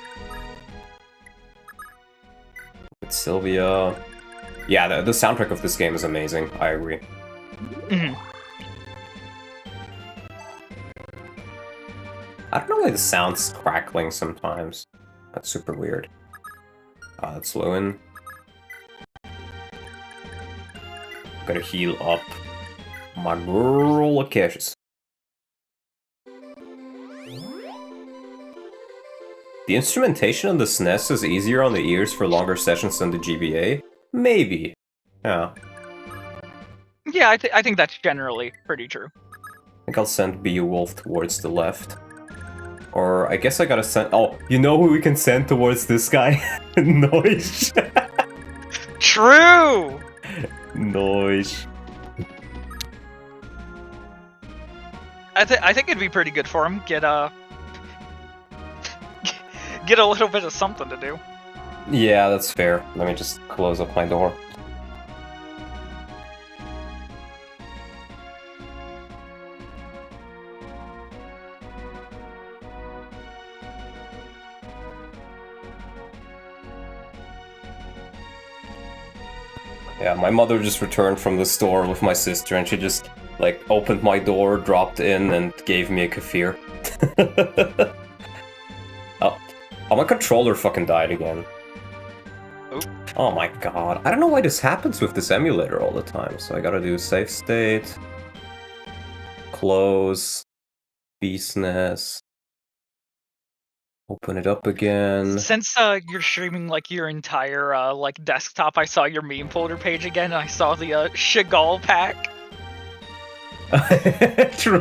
With Sylvia... Yeah, the soundtrack of this game is amazing. I agree. I don't know why the sound's crackling sometimes. That's super weird. That's Lewin. Gotta heal up my girl Cassius. The instrumentation on the SNES is easier on the ears for longer sessions than the GBA? Maybe. Yeah. Yeah, I think that's generally pretty true. I think I'll send Beowulf towards the left. Or I guess I gotta send... Oh, you know who we can send towards this guy? Noish. True! Noish. I think it'd be pretty good for him. Get a little bit of something to do. Yeah, that's fair. Let me just close up my door. Yeah, my mother just returned from the store with my sister and she just, like, opened my door, dropped in, and gave me a kefir. Oh, my controller fucking died again. Oop. Oh my god. I don't know why this happens with this emulator all the time. So I gotta do save state, close, BSNES, open it up again. Since you're streaming like your entire like desktop, I saw your meme folder page again, and I saw the Chagall pack. True.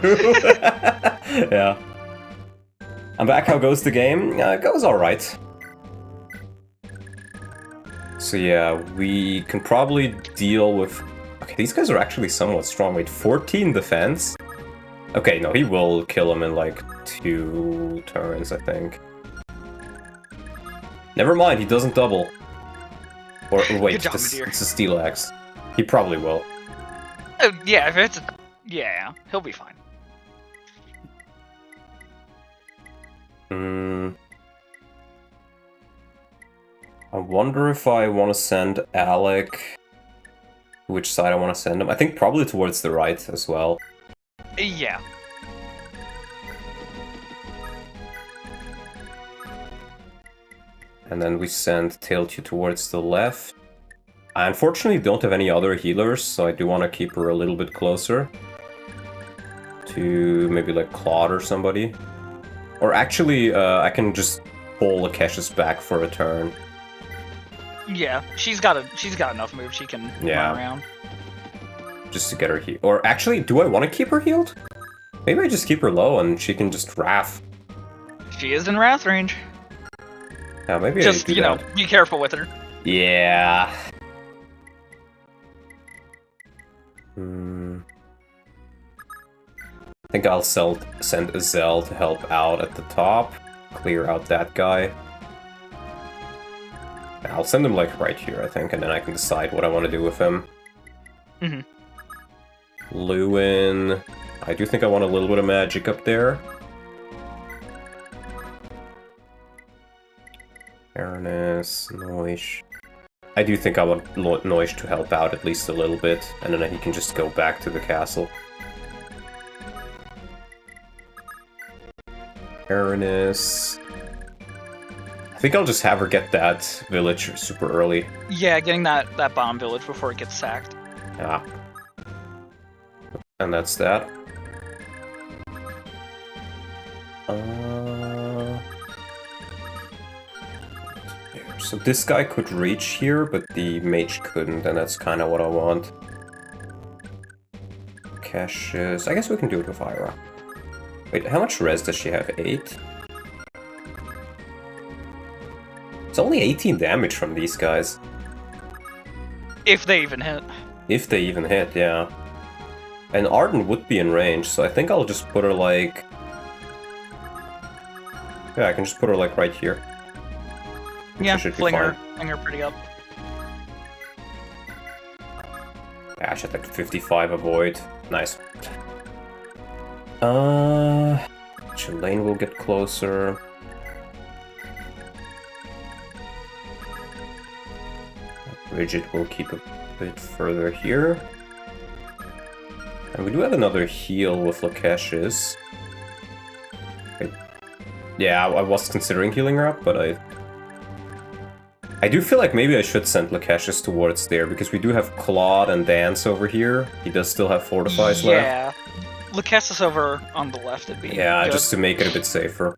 Yeah. I'm back. How goes the game? It goes alright. So yeah, we can probably deal with... Okay, these guys are actually somewhat strong. Wait, 14 defense? Okay, no, he will kill him in like 2 turns, I think. Never mind, he doesn't double. Or wait, Good job, it's dear. a steel axe. He probably will. Yeah, if it's... Yeah, he'll be fine. I wonder if I want to send Alec... Which side I want to send him? I think probably towards the right as well. Yeah. And then we send Tailtue towards the left. I unfortunately don't have any other healers, so I do want to keep her a little bit closer. To maybe like Claude or somebody. Or actually, I can just pull Akesh's back for a turn. Yeah, she's got enough moves she can run around. Just to get her healed. Or actually, do I want to keep her healed? Maybe I just keep her low and she can just wrath. She is in wrath range. Yeah, maybe Just, I do you know, that. be careful with her. Yeah. I think I'll send Azel to help out at the top. Clear out that guy. I'll send him like right here, I think, and then I can decide what I want to do with him. Lewin. I do think I want a little bit of magic up there. Fairness, Noish. I do think I want Noish to help out at least a little bit, and then he can just go back to the castle. Fairness. I think I'll just have her get that village super early. Yeah, getting that bomb village before it gets sacked. Yeah. And that's that. So this guy could reach here, but the mage couldn't, and that's kind of what I want. Caches. I guess we can do it with Ira. Wait, how much res does she have? 8? It's only 18 damage from these guys. If they even hit. If they even hit, yeah. And Arden would be in range, so I think I'll just put her like... Yeah, I can just put her like right here. Yeah, fling her pretty up. Ash at like 55 avoid. Nice. Chilane will get closer. Bridget will keep a bit further here. And we do have another heal with Lakesh's. Yeah, I was considering healing her up, but I do feel like maybe I should send Lakesh's towards there, because we do have Claude and Dance over here. He does still have Fortifies left. Yeah. Lakesh's over on the left would be good. Just to make it a bit safer.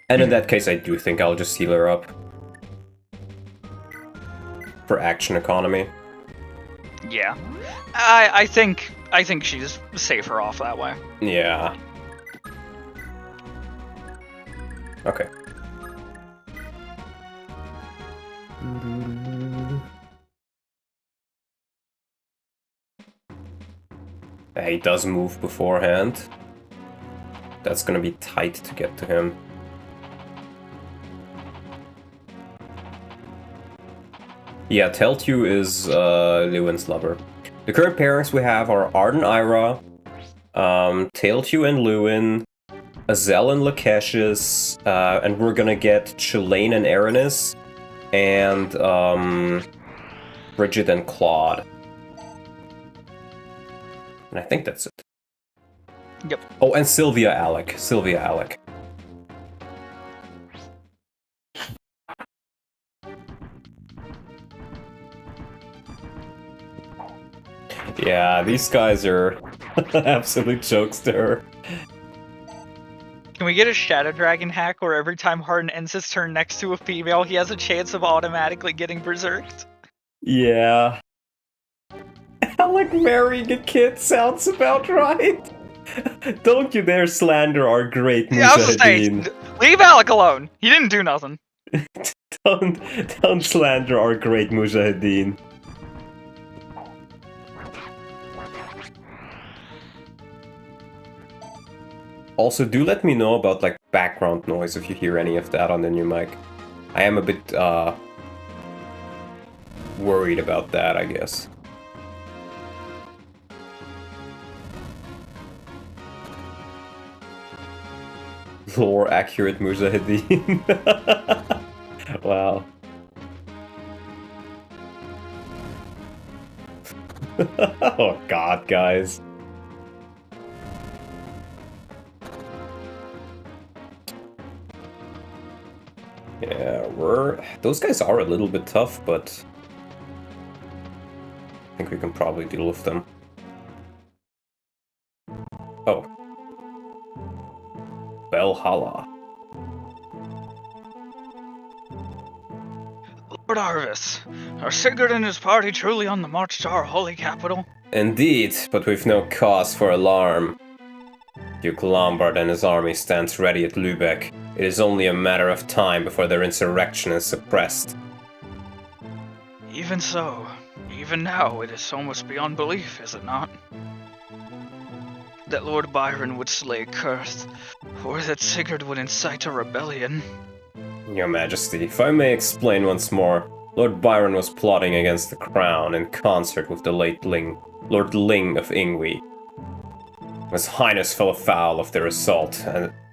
And in that case, I do think I'll just heal her up. For action economy. Yeah. I think she's safer off that way. Yeah. Okay. He does move beforehand. That's gonna be tight to get to him. Yeah, Teltu is Lewin's lover. The current pairings we have are Arden Ira, Teltu and Lewin, Azel and Lakesh's, and we're gonna get Chilane and Aranis, and Bridget and Claude. And I think that's it. Yep. Oh, and Sylvia Alec. Sylvia Alec. Yeah, these guys are absolute jokester. Can we get a Shadow Dragon hack where every time Harden ends his turn next to a female, he has a chance of automatically getting berserked? Yeah. Alec marrying a kid sounds about right. Don't you dare slander our great Mujahideen. Yeah, I was just saying, leave Alec alone. He didn't do nothing. Don't slander our great Mujahideen. Also, do let me know about like background noise if you hear any of that on the new mic. I am a bit worried about that, I guess. Lore accurate Mujahideen. Wow. Oh god, guys. Yeah, those guys are a little bit tough, but I think we can probably deal with them. Oh. Valhalla. Lord Arvis, are Sigurd and his party truly on the march to our holy capital? Indeed, but we've no cause for alarm. Duke Lombard and his army stands ready at Lübeck. It is only a matter of time before their insurrection is suppressed. Even so, Even now, it is almost beyond belief, is it not? That Lord Byron would slay Kurth, or that Sigurd would incite a rebellion. Your Majesty, if I may explain once more, Lord Byron was plotting against the crown in concert with the late Lord Ling of Ingwe. His Highness fell afoul of their assault,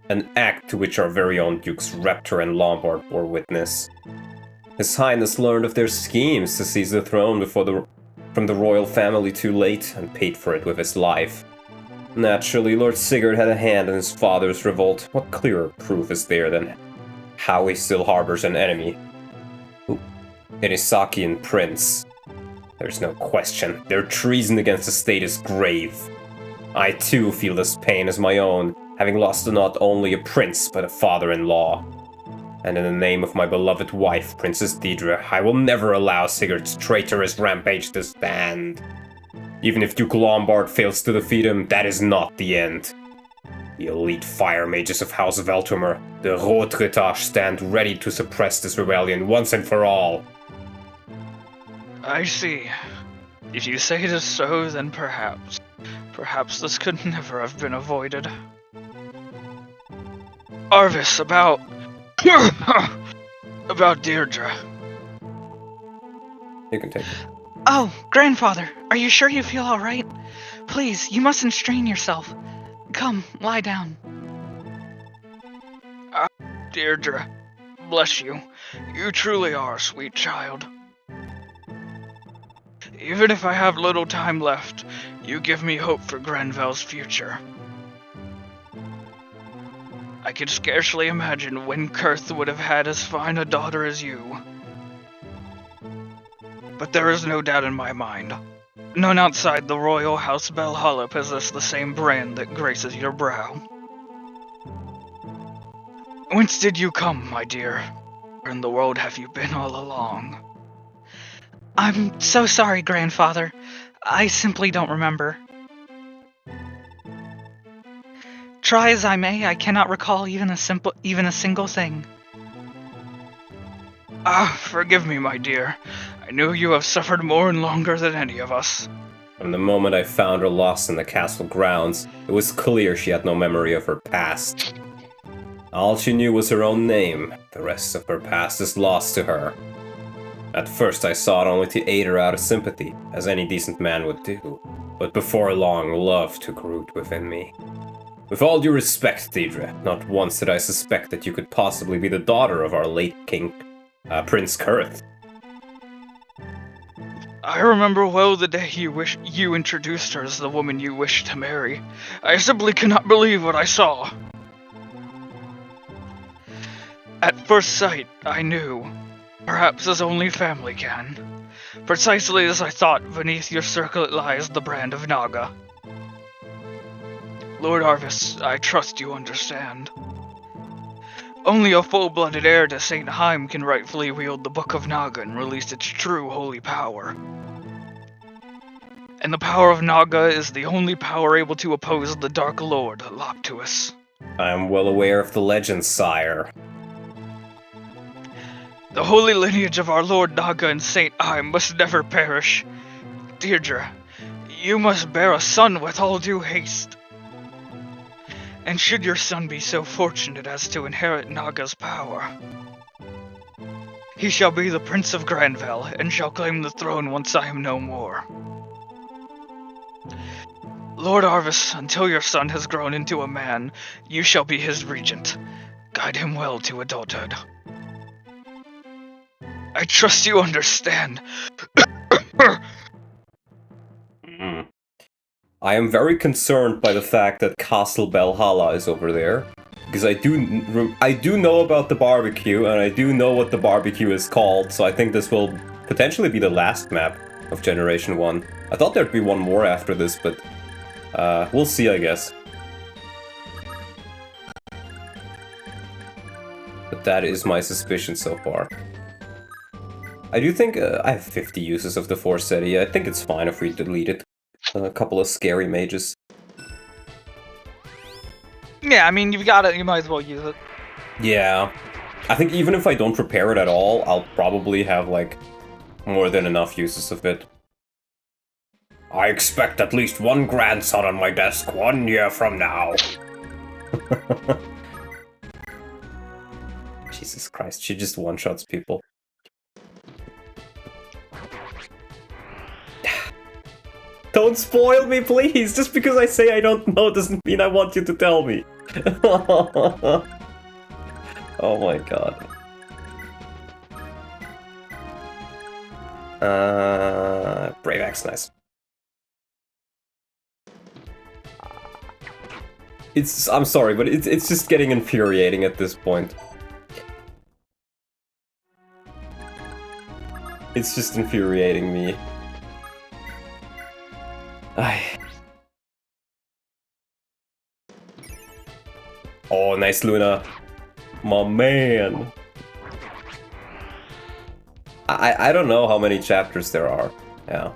an act to which our very own Dukes Raptor and Lombard bore witness. His Highness learned of their schemes to seize the throne from the royal family too late, and paid for it with his life. Naturally, Lord Sigurd had a hand in his father's revolt. What clearer proof is there than how he still harbors an enemy? Enisakian prince. There's no question. Their treason against the state is grave. I too feel this pain as my own, having lost not only a prince, but a father-in-law. And in the name of my beloved wife, Princess Deidre, I will never allow Sigurd's traitorous rampage to stand. Even if Duke Lombard fails to defeat him, that is not the end. The elite fire mages of House Veltumer, the Rotritage, stand ready to suppress this rebellion once and for all. I see. If you say it is so, then perhaps this could never have been avoided. Arvis, about Deirdre. You can take it. Oh, grandfather, are you sure you feel alright? Please, you mustn't strain yourself. Come, lie down. Deirdre, bless you. You truly are a sweet child. Even if I have little time left, you give me hope for Granvel's future. I can scarcely imagine when Kurth would have had as fine a daughter as you. But there is no doubt in my mind. None outside the royal house Valhalla possess the same brand that graces your brow. Whence did you come, my dear? Where in the world have you been all along? I'm so sorry, grandfather. I simply don't remember. Try as I may, I cannot recall even a single thing. Forgive me, my dear. I know you have suffered more and longer than any of us. From the moment I found her lost in the castle grounds, it was clear she had no memory of her past. All she knew was her own name. The rest of her past is lost to her. At first I sought only to aid her out of sympathy, as any decent man would do. But before long, love took root within me. With all due respect, Deidre, not once did I suspect that you could possibly be the daughter of our late king, Prince Kurth. I remember well the day you introduced her as the woman you wished to marry. I simply cannot believe what I saw. At first sight, I knew, perhaps as only family can. Precisely as I thought, beneath your circlet lies the brand of Naga. Lord Arvis, I trust you understand. Only a full-blooded heir to St. Heim can rightfully wield the Book of Naga and release its true holy power. And the power of Naga is the only power able to oppose the Dark Lord, Loptyr. I am well aware of the legend, sire. The holy lineage of our Lord Naga and St. Heim must never perish. Deirdre, you must bear a son with all due haste. And should your son be so fortunate as to inherit Naga's power, he shall be the Prince of Granvel, and shall claim the throne once I am no more. Lord Arvis, until your son has grown into a man, you shall be his regent. Guide him well to adulthood. I trust you understand. I am very concerned by the fact that Castle Valhalla is over there, because I do know about the barbecue, and I do know what the barbecue is called, so I think this will potentially be the last map of Generation 1. I thought there'd be one more after this, but we'll see, I guess. But that is my suspicion so far. I do think I have 50 uses of the Forseti. I think it's fine if we delete it. A couple of scary mages. Yeah, I mean, you've got it, you might as well use it. Yeah. I think even if I don't prepare it at all, I'll probably have, like, more than enough uses of it. I expect at least one grandson on my desk 1 year from now. Jesus Christ, she just one-shots people. Don't spoil me, please! Just because I say I don't know doesn't mean I want you to tell me. Oh my god. Brave Axe, nice. I'm sorry, but it's just getting infuriating at this point. It's just infuriating me. Oh, nice Luna. My man. I don't know how many chapters there are. Yeah.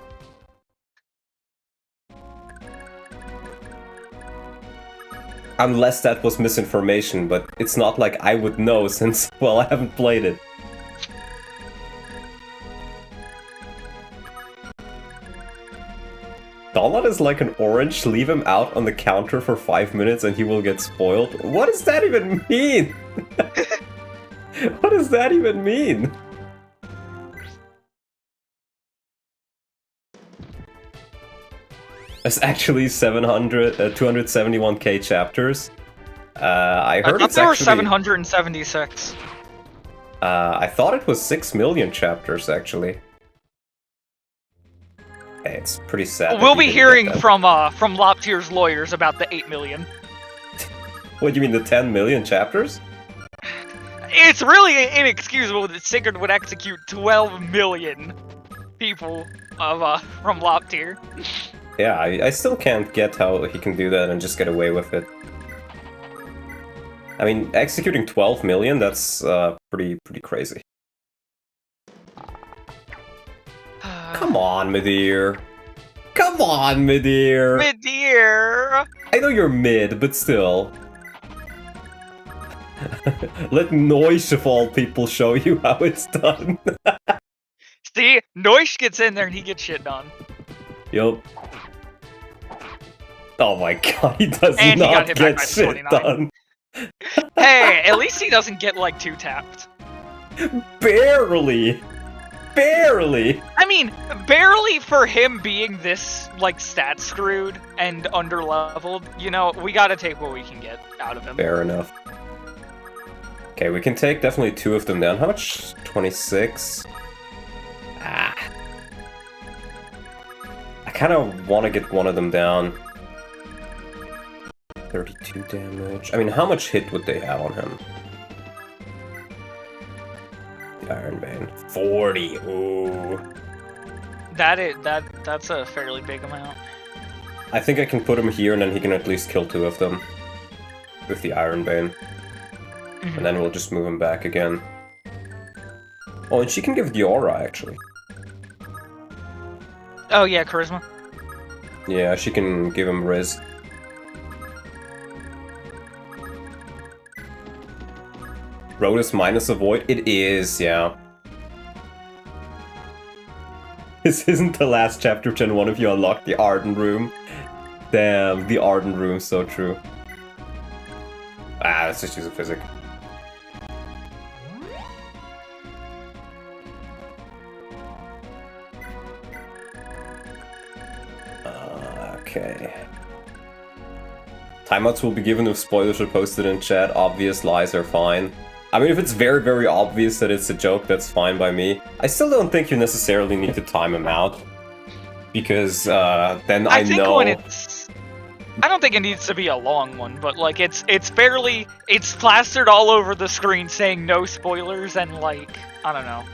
Unless that was misinformation, but it's not like I would know since, well, I haven't played it. Donald is like an orange, leave him out on the counter for 5 minutes and he will get spoiled. What does that even mean? What does that even mean? It's actually 271k chapters. I heard thought there were 776. I thought it was 6 million chapters, actually. Hey, it's pretty sad. We'll be hearing from Loptyr's lawyers about the 8 million. What, do you mean the 10 million chapters? It's really inexcusable that Sigurd would execute 12 million people from Loptyr. Yeah, I still can't get how he can do that and just get away with it. I mean, executing 12 million, that's pretty crazy. Come on, Midir. Come on, Midir. Midir! I know you're mid, but still. Let Noish of all people show you how it's done. See? Noish gets in there and he gets shit done. Yup. Oh my god, he does not get shit done. Hey, at least he doesn't get, like, 2-tapped. Barely! Barely! I mean, barely for him being this, like, stat screwed and underleveled. You know, we gotta take what we can get out of him. Fair enough. Okay, we can take definitely 2 of them down. How much? 26? Ah. I kind of want to get one of them down. 32 damage. I mean, how much hit would they have on him? The Ironman. 40. Ooh. That's a fairly big amount. I think I can put him here and then he can at least kill 2 of them. With the Ironbane. And then we'll just move him back again. Oh, and she can give the aura, actually. Oh yeah, charisma. Yeah, she can give him Riz. Rhodas minus avoid? It is, yeah. This isn't the last chapter, Gen 1 if you unlock the Arden Room. Damn, the Arden Room, so true. Ah, let's just use a physic. Okay. Timeouts will be given if spoilers are posted in chat. Obvious lies are fine. I mean, if it's very, very obvious that it's a joke, that's fine by me. I still don't think you necessarily need to time him out. Because, then I know... when it's... I don't think it needs to be a long one, but, like, it's plastered all over the screen saying no spoilers and, like, I don't know.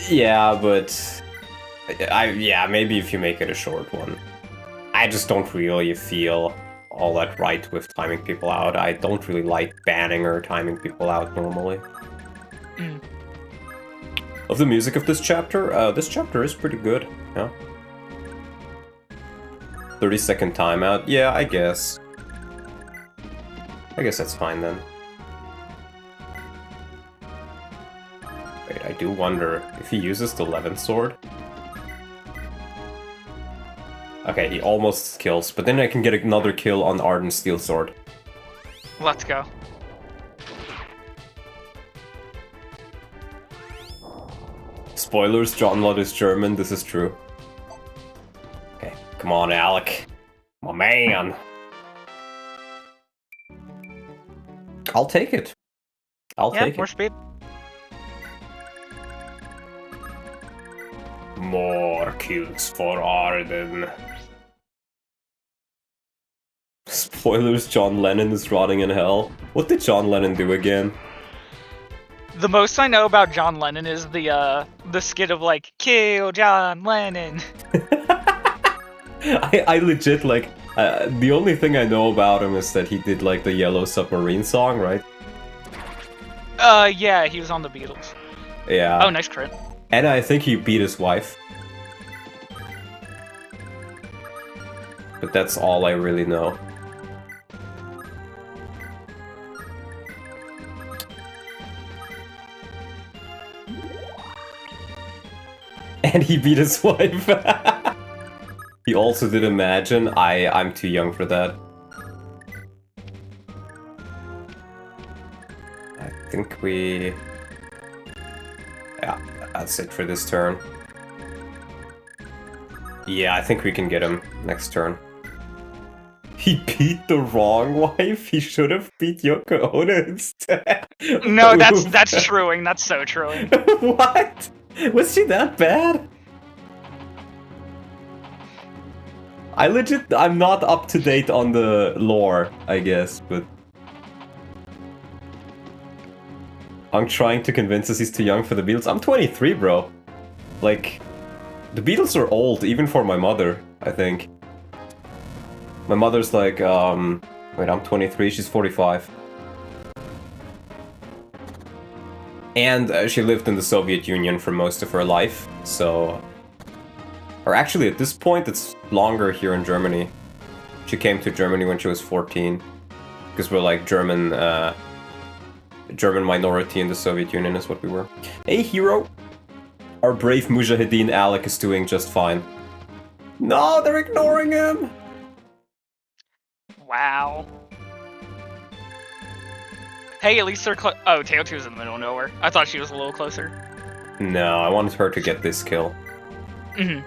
Yeah, but... yeah, maybe if you make it a short one. I just don't really feel all that right with timing people out. I don't really like banning or timing people out normally. Of the music of this chapter is pretty good, yeah. 30-second timeout, yeah, I guess. I guess that's fine then. Wait, I do wonder if he uses the 11th sword. Okay, he almost kills, but then I can get another kill on Ardent Steel Sword. Let's go. Spoilers, John Lott is German, this is true. Okay, come on, Alec. My man. I'll take it. I'll take more it. speed. More kills for Arden. Spoilers, John Lennon is rotting in hell. What did John Lennon do again? The most I know about John Lennon is the skit of like, kill John Lennon. I legit, like, the only thing I know about him is that he did, like, the Yellow Submarine song, right? Yeah, he was on the Beatles. Yeah. Oh, nice crit. And I think he beat his wife. But that's all I really know. And he beat his wife. He also did Imagine. I'm too young for that. I think we... Yeah, that's it for this turn. Yeah, I think we can get him next turn. He beat the wrong wife? He should have beat Yoko Ono instead. No, that's truing. That's so truing. What? Was she that bad? I'm not up to date on the lore, I guess, but... I'm trying to convince us he's too young for the Beatles. I'm 23, bro. Like, the Beatles are old, even for my mother, I think. My mother's like, wait, I'm 23, she's 45. And she lived in the Soviet Union for most of her life, so... Or actually, at this point, it's longer here in Germany. She came to Germany when she was 14. Because we're like German minority in the Soviet Union is what we were. Hey, hero! Our brave Mujahideen Alec is doing just fine. No, they're ignoring him! Wow. Hey, at least they're oh, Tail 2's in the middle of nowhere. I thought she was a little closer. No, I wanted her to get this kill. Mm-hmm.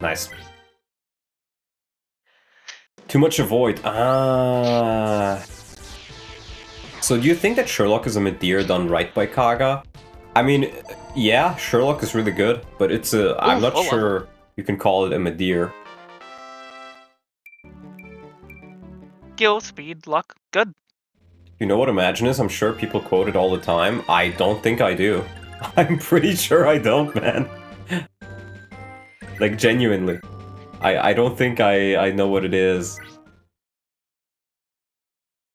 Nice. Too much avoid. Ah. So do you think that Sherlock is a Medeer done right by Kaga? I mean, yeah, Sherlock is really good, but it's a... I'm not sure you can call it a Medeer. Skill, speed, luck, good. You know what Imagine is? I'm sure people quote it all the time. I don't think I do. I'm pretty sure I don't, man. Like, genuinely. I don't think I know what it is.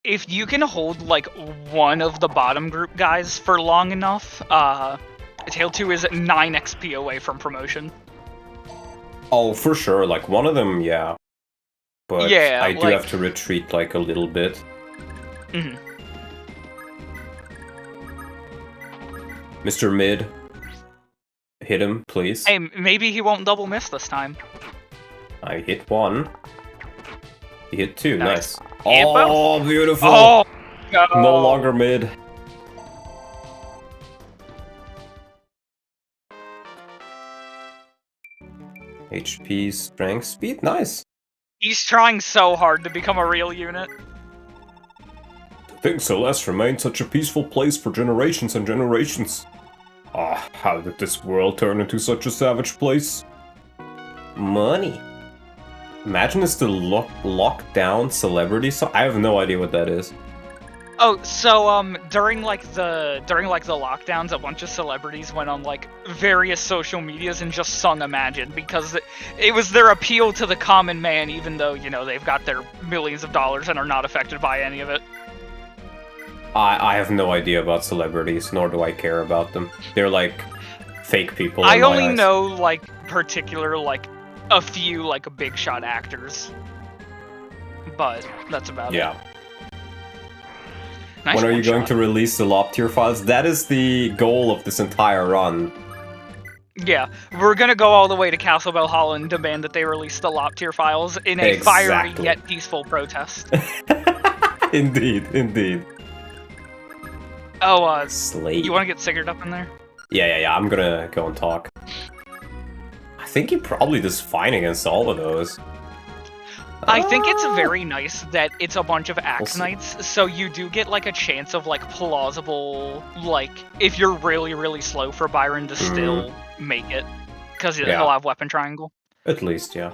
If you can hold, like, one of the bottom group guys for long enough, Tail 2 is 9 XP away from promotion. Oh, for sure. Like, one of them, yeah. But yeah, I do have to retreat, like, a little bit. Mm-hmm. Mr. Mid. Hit him, please. Hey, maybe he won't double miss this time. I hit one. He hit two, nice. Hit Oh, beautiful! Oh, no. No longer mid. HP, strength, speed, nice. He's trying so hard to become a real unit. To think Celeste remained such a peaceful place for generations and generations. Ah, how did this world turn into such a savage place? Money. Imagine it's the lockdown celebrity song. I have no idea what that is. Oh, so during the lockdowns, a bunch of celebrities went on like various social medias and just sung Imagine because it was their appeal to the common man, even though, you know, they've got their millions of dollars and are not affected by any of it. I have no idea about celebrities, nor do I care about them. They're like fake people. I only know like particular like a few like big shot actors, but that's about it. Nice. When are you going to release the Loptyr files? That is the goal of this entire run. Yeah, we're gonna go all the way to Castle Valhalla and demand that they release the Loptyr files in a fiery yet peaceful protest. Indeed, indeed. Oh, Slade. You want to get Sigurd up in there? Yeah, I'm gonna go and talk. I think he probably does fine against all of those. I think it's very nice that it's a bunch of Axe Knights, so you do get, like, a chance of, like, plausible, like, if you're really, really slow for Byron to still make it, because he'll have Weapon Triangle. At least, yeah.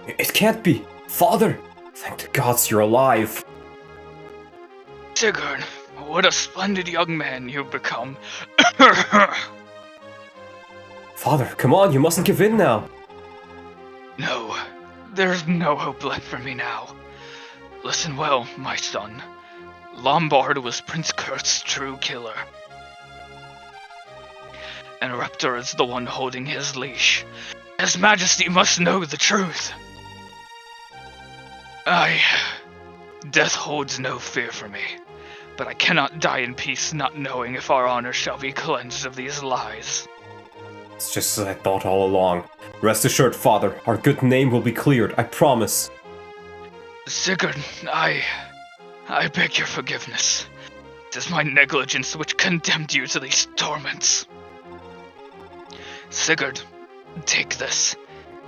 It can't be! Father! Thank the gods you're alive! Sigurd, what a splendid young man you've become. Father, come on, you mustn't give in now! No. There's no hope left for me now. Listen well, my son. Lombard was Prince Kurt's true killer. And Raptor is the one holding his leash. His Majesty must know the truth. Death holds no fear for me, but I cannot die in peace not knowing if our honor shall be cleansed of these lies. It's just as I thought all along. Rest assured, Father, our good name will be cleared, I promise. Sigurd, I beg your forgiveness. It is my negligence which condemned you to these torments. Sigurd, take this.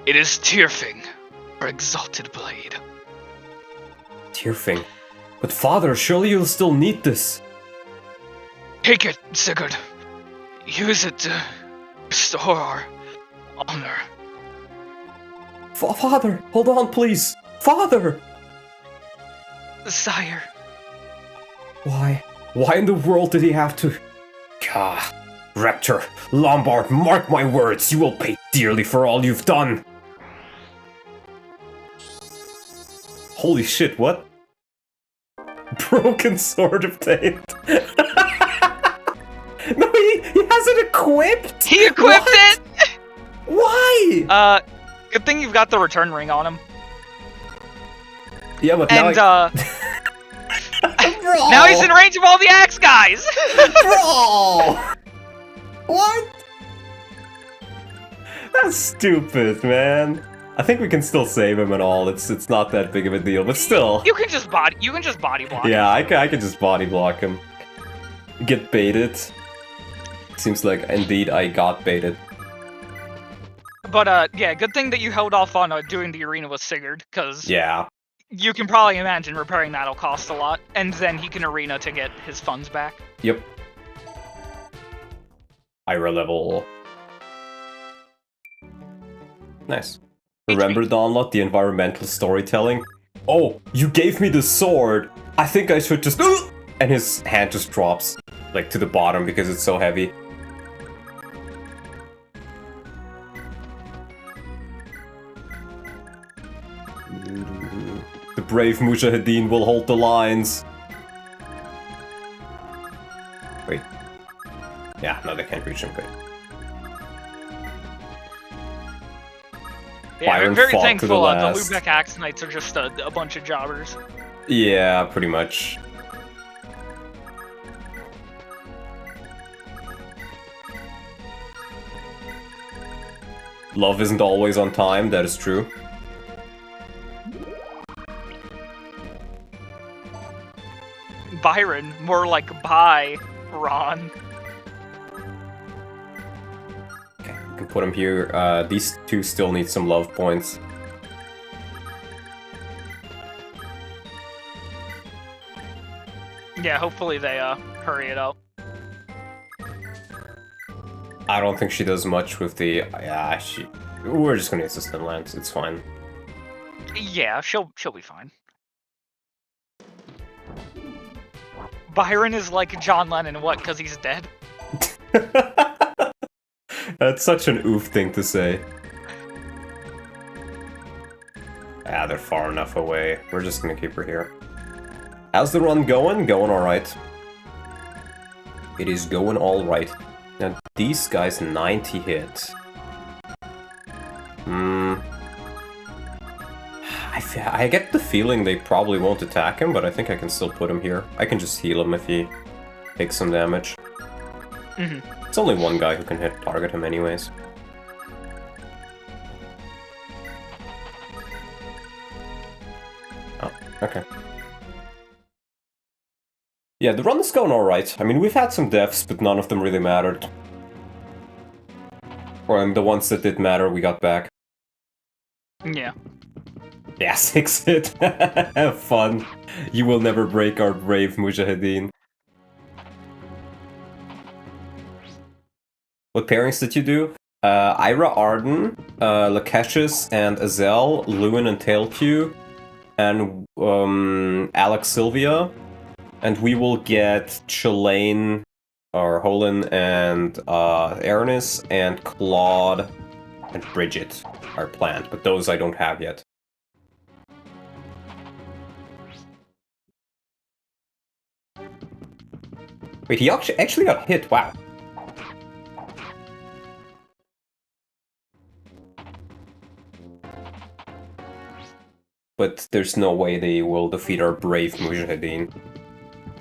It is Tyrfing, our exalted blade. Tyrfing? But Father, surely you'll still need this. Take it, Sigurd. Use it to restore our honor. Father, hold on, please. Father! Sire. Why? Why in the world did he have to... Gah. Raptor, Lombard, mark my words, you will pay dearly for all you've done. Holy shit, what? Broken Sword of Taint. No, he has it equipped! He equipped it! Why? Good thing you've got the return ring on him. Yeah, but now Bro. Now he's in range of all the axe guys! Bro! What? That's stupid, man. I think we can still save him and all. It's not that big of a deal, but still. You can just body block him. Yeah, I can just body block him. Get baited. Seems like indeed I got baited. But yeah, good thing that you held off on doing the arena with Sigurd, because you can probably imagine repairing that'll cost a lot, and then he can arena to get his funds back. Yep. Ira level. Nice. Remember, Donlot, the environmental storytelling? Oh, you gave me the sword! I think I should just... And his hand just drops, like, to the bottom because it's so heavy. The brave Mujahideen will hold the lines. Wait. Yeah, no, they can't reach him. Good. Yeah, Byron I'm very fought thankful to the the last. Lubeck Axe Knights are just a bunch of jobbers. Yeah, pretty much. Love isn't always on time, that is true. Byron, more like bye, Ron. Okay, we can put him here. These two still need some love points. Yeah, hopefully they hurry it up. I don't think she does much with the... Yeah, we're just gonna use the Stun Lance, it's fine. Yeah, she'll be fine. Byron is like John Lennon, what, because he's dead? That's such an oof thing to say. Yeah, they're far enough away. We're just gonna keep her here. How's the run going? Going alright. It is going alright. Now, these guys 90 hit. I get the feeling they probably won't attack him, but I think I can still put him here. I can just heal him if he takes some damage. It's only one guy who can target him anyways. Okay. Yeah, the run is going alright. I mean, we've had some deaths, but none of them really mattered. Or the ones that did matter, we got back. Yeah. Yeah, 6 hit. Have fun. You will never break our brave Mujahideen. What pairings did you do? Ira Arden, Lakeshus and Azel, Lewin and Tailpew, and Alex Sylvia. And we will get Chalane, or Holin, and Aranis, and Claude, and Bridget are planned, but those I don't have yet. Wait, he actually got hit, wow. But there's no way they will defeat our brave Mujahideen.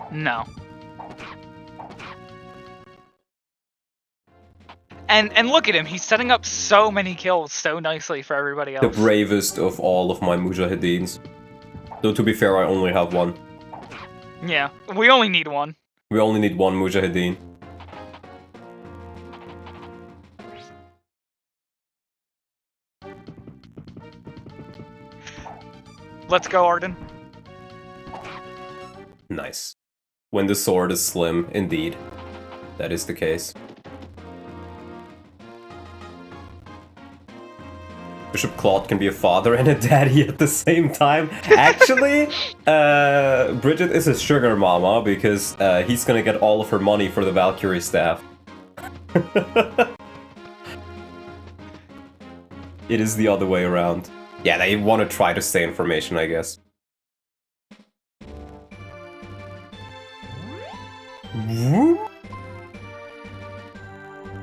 No. And look at him, he's setting up so many kills so nicely for everybody else. The bravest of all of my Mujahideens. Though to be fair, I only have one. Yeah, we only need one. We only need one Mujahideen. Let's go, Arden. Nice. When the sword is slim, indeed. That is the case. Bishop Claude can be a father and a daddy at the same time. Actually, Bridget is a sugar mama because he's gonna get all of her money for the Valkyrie staff. It is the other way around. Yeah, they want to try to stay in formation, I guess.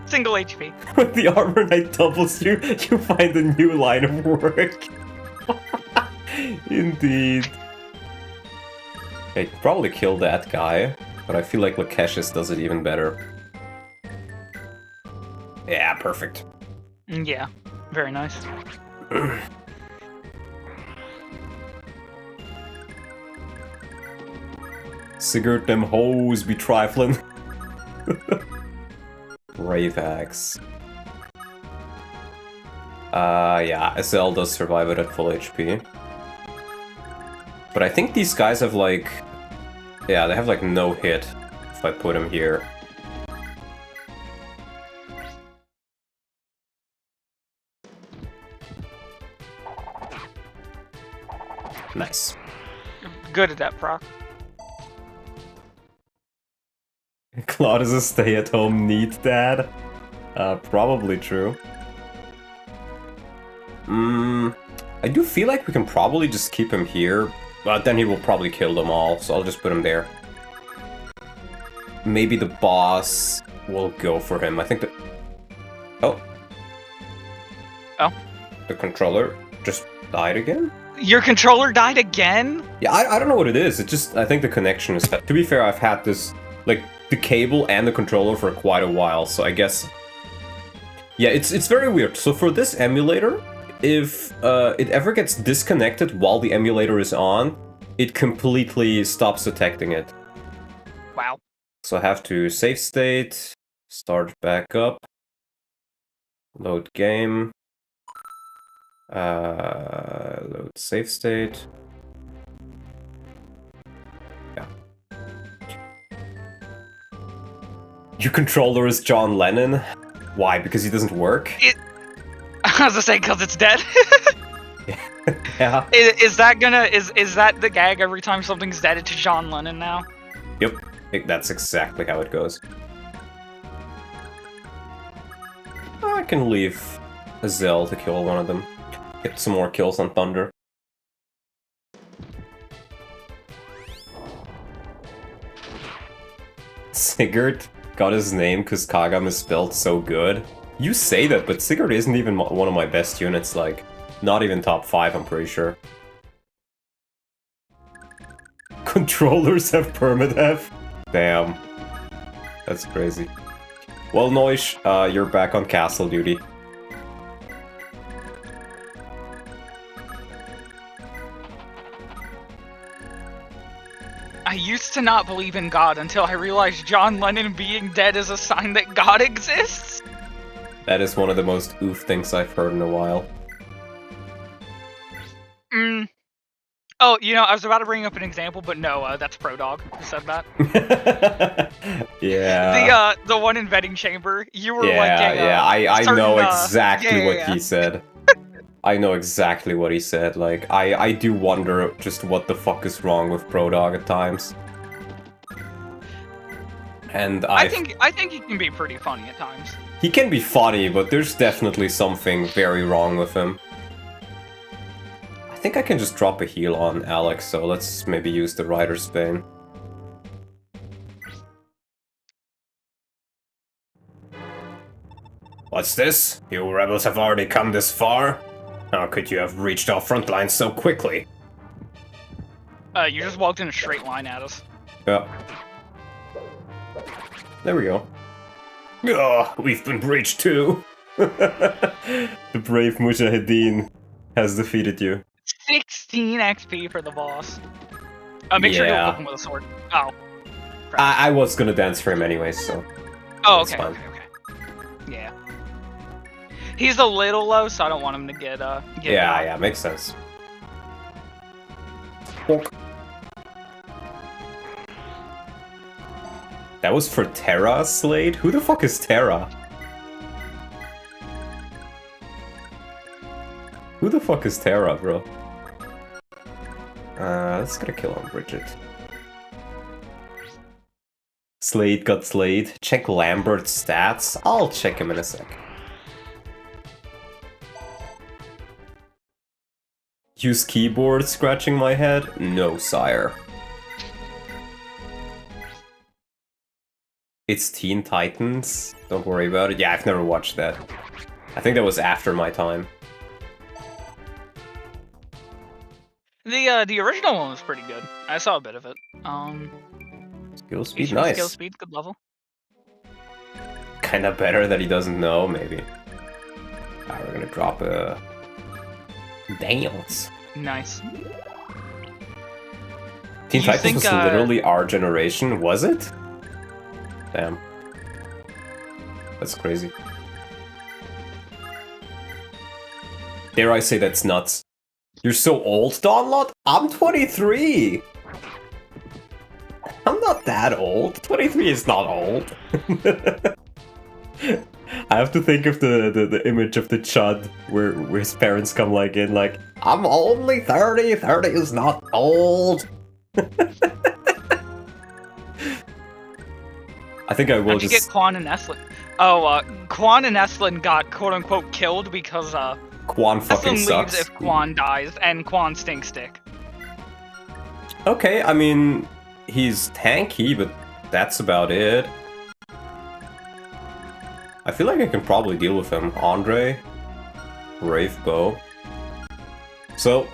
Single HP. When the Armor Knight doubles you, you find a new line of work. Indeed. I could probably kill that guy, but I feel like Lakeshus does it even better. Yeah, perfect. Yeah, very nice. Sigurd, them hoes be trifling. Brave Axe. Yeah, SL does survive it at full HP. But I think these guys have like... Yeah, they have like no hit if I put him here. Nice. Good at that proc. Claude is a stay-at-home neat dad? Probably true. I do feel like we can probably just keep him here, but then he will probably kill them all, so I'll just put him there. Maybe the boss will go for him. I think the... Oh. Oh. The controller just died again? Your controller died again? Yeah, I don't know what it is. It just... I think the connection is... To be fair, I've had this... Like, the cable and the controller for quite a while, so I guess... Yeah, it's very weird. So for this emulator, if it ever gets disconnected while the emulator is on, it completely stops detecting it. Wow. So I have to save state, start back up, load game, load save state. Yeah. Your controller is John Lennon? Why? Because he doesn't work? I was gonna say, because it's dead. Yeah. Is that gonna... Is that the gag every time something's dead? It's John Lennon now? Yep. That's exactly how it goes. I can leave Azel to kill one of them. Get some more kills on Thunder. Sigurd got his name because Kagam is spelled so good. You say that, but Sigurd isn't even one of my best units, like, not even top 5, I'm pretty sure. Controllers have permadeath? Damn. That's crazy. Well, Noish, you're back on castle duty. used to not believe in God until I realized John Lennon being dead is a sign that God exists. That is one of the most oof things I've heard in a while. Oh, you know, I was about to bring up an example, but no, that's ProDog who said that. Yeah. The one in Vetting Chamber, you were I certain, know exactly what yeah. he said. I know exactly what he said. Like, I do wonder just what the fuck is wrong with ProDog at times. And I think he can be pretty funny at times. He can be funny, but there's definitely something very wrong with him. I think I can just drop a heal on Alex, so let's maybe use the Rider's Bane. What's this? You rebels have already come this far? How could you have reached our front lines so quickly? You just walked in a straight line at us. Yeah. There we go. Oh, we've been breached too. The brave Mujahideen has defeated you. 16 XP for the boss. Make sure you don't hook him with a sword. Oh. I was gonna dance for him anyways, so. Oh, okay, okay. Yeah. He's a little low, so I don't want him to get yeah, makes sense. Bonk. That was for Terra, Slade? Who the fuck is Terra? Who the fuck is Terra, bro? Let's get a kill on Bridget. Slade got slayed. Check Lambert's stats. I'll check him in a sec. Use keyboard scratching my head? No, sire. It's Teen Titans. Don't worry about it. Yeah, I've never watched that. I think that was after my time. The original one was pretty good. I saw a bit of it. Skill speed, nice. Skill speed, good level. Kinda better that he doesn't know, maybe. Alright, we're gonna drop a dance. Nice. Teen Titans was literally our generation, was it? Damn. That's crazy. Dare I say that's nuts? You're so old, Donlot? I'm 23! I'm not that old. 23 is not old. I have to think of the image of the Chud where his parents come like in like, I'm only 30, 30 is not old. I think I will How'd you get Quan and Estlin? Oh, Quan and Estlin got quote-unquote killed because, Quan fucking Estlin sucks. leaves if Quan dies, and Quan stinks dick. Okay, I mean, he's tanky, but that's about it. I feel like I can probably deal with him. Andre, Wraith Bow. So,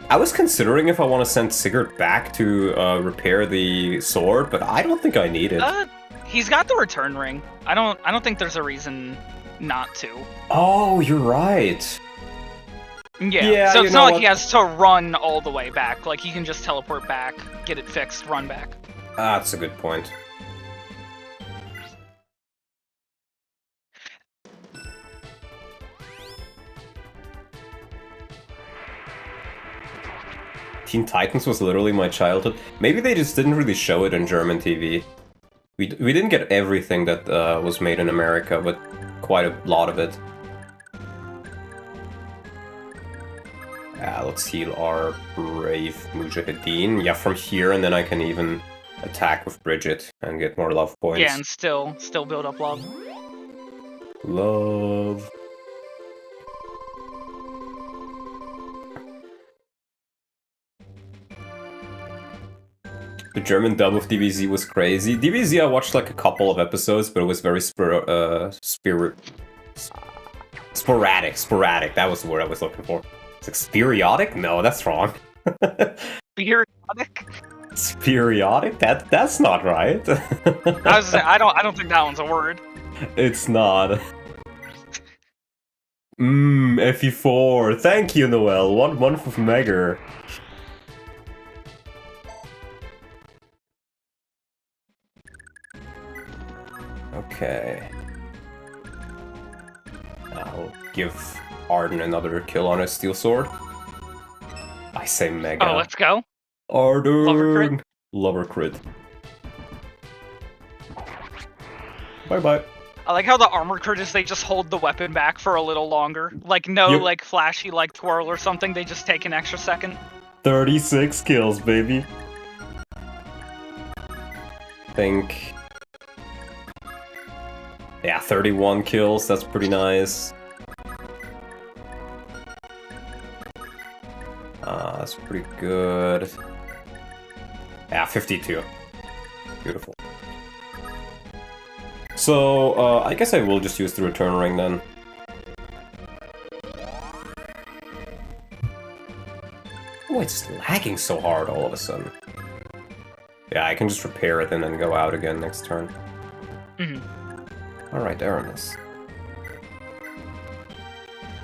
I was considering if I want to send Sigurd back to repair the sword, but I don't think I need it. He's got the return ring. I don't think there's a reason not to. Oh, you're right. Yeah, so it's not like he has to run all the way back. Like, he can just teleport back, get it fixed, run back. That's a good point. Teen Titans was literally my childhood. Maybe they just didn't really show it on German TV. We didn't get everything that was made in America, but quite a lot of it. Let's heal our brave Mujahideen. Yeah, from here, and then I can even attack with Bridget and get more love points. Yeah, and still build up love. Love. The German dub of DBZ was crazy. DBZ I watched like a couple of episodes, but it was very sporadic. That was the word I was looking for. It's like spiriodic? No, that's wrong. Periodic? Spiriodic? That's not right. I was I don't think that one's a word. It's not. FE4. Thank you, Noel. 1 month of Megger. Okay. I'll give Arden another kill on his steel sword. I say mega. Oh, let's go. Arden! Lover crit? Lover crit. Bye-bye. I like how the armor crit is they just hold the weapon back for a little longer. Like, no, Yep. like, flashy, like, twirl or something, they just take an extra second. 36 kills, baby. Think... Yeah, 31 kills, that's pretty nice. That's pretty good. Yeah, 52. Beautiful. So, I guess I will just use the return ring then. Oh, it's lagging so hard all of a sudden. Yeah, I can just repair it and then go out again next turn. Alright, Aramis.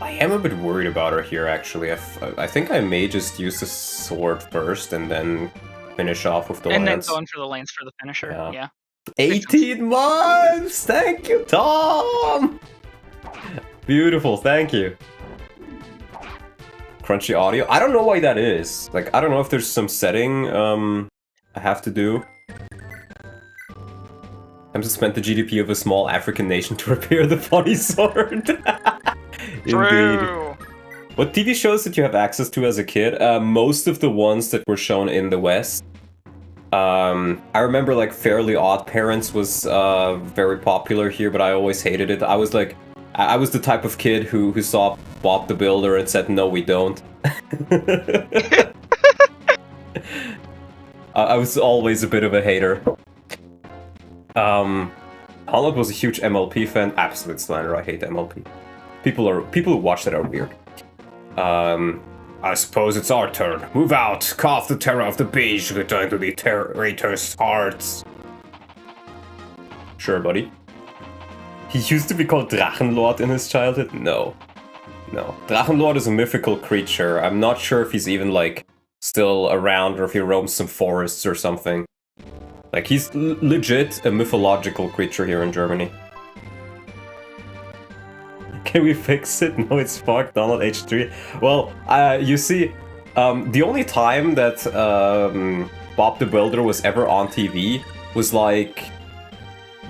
I am a bit worried about her here, actually. I think I may just use the sword first and then finish off with the lance. And then going for the lance for the finisher, yeah. 18 months! Thank you, Tom! Beautiful, thank you. Crunchy audio. I don't know why that is. Like, I don't know if there's some setting I have to do. I'm to spend the GDP of a small African nation to repair the funny sword. True. Indeed. What TV shows did you have access to as a kid? Most of the ones that were shown in the West. I remember like Fairly Odd Parents was very popular here, but I always hated it. I was the type of kid who saw Bob the Builder and said, no, we don't. I was always a bit of a hater. Holland was a huge MLP fan. Absolute slander, I hate MLP. People who watch that are weird. I suppose it's our turn. Move out, cough the terror of the beach, return to the terrator's hearts. Sure, buddy. He used to be called Drachenlord in his childhood? No. No. Drachenlord is a mythical creature. I'm not sure if he's even, like, still around or if he roams some forests or something. Like, he's legit a mythological creature here in Germany. Can we fix it? No, it's fucked. Donald H3. Well, you see, the only time that Bob the Builder was ever on TV was, like,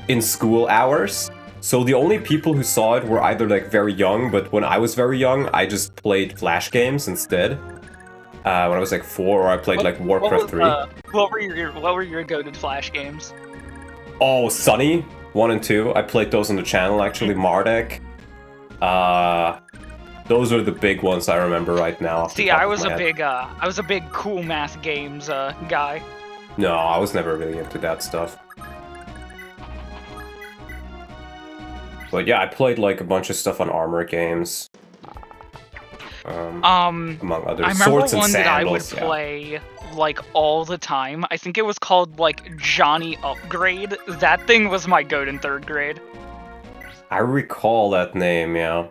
in school hours. So the only people who saw it were either, like, very young, but when I was very young, I just played Flash games instead. When I was, like, 4, or I played, like, Warcraft 3. What were your go-to Flash games? Oh, Sunny 1 and 2. I played those on the channel, actually. Mardek. Those are the big ones I remember right now. See, I was a big Cool Math Games guy. No, I was never really into that stuff. But yeah, I played like a bunch of stuff on Armor games. Among others. I remember Swords and one that I would Sandals, play like all the time. I think it was called like Johnny Upgrade. That thing was my goat in 3rd grade. I recall that name, yeah.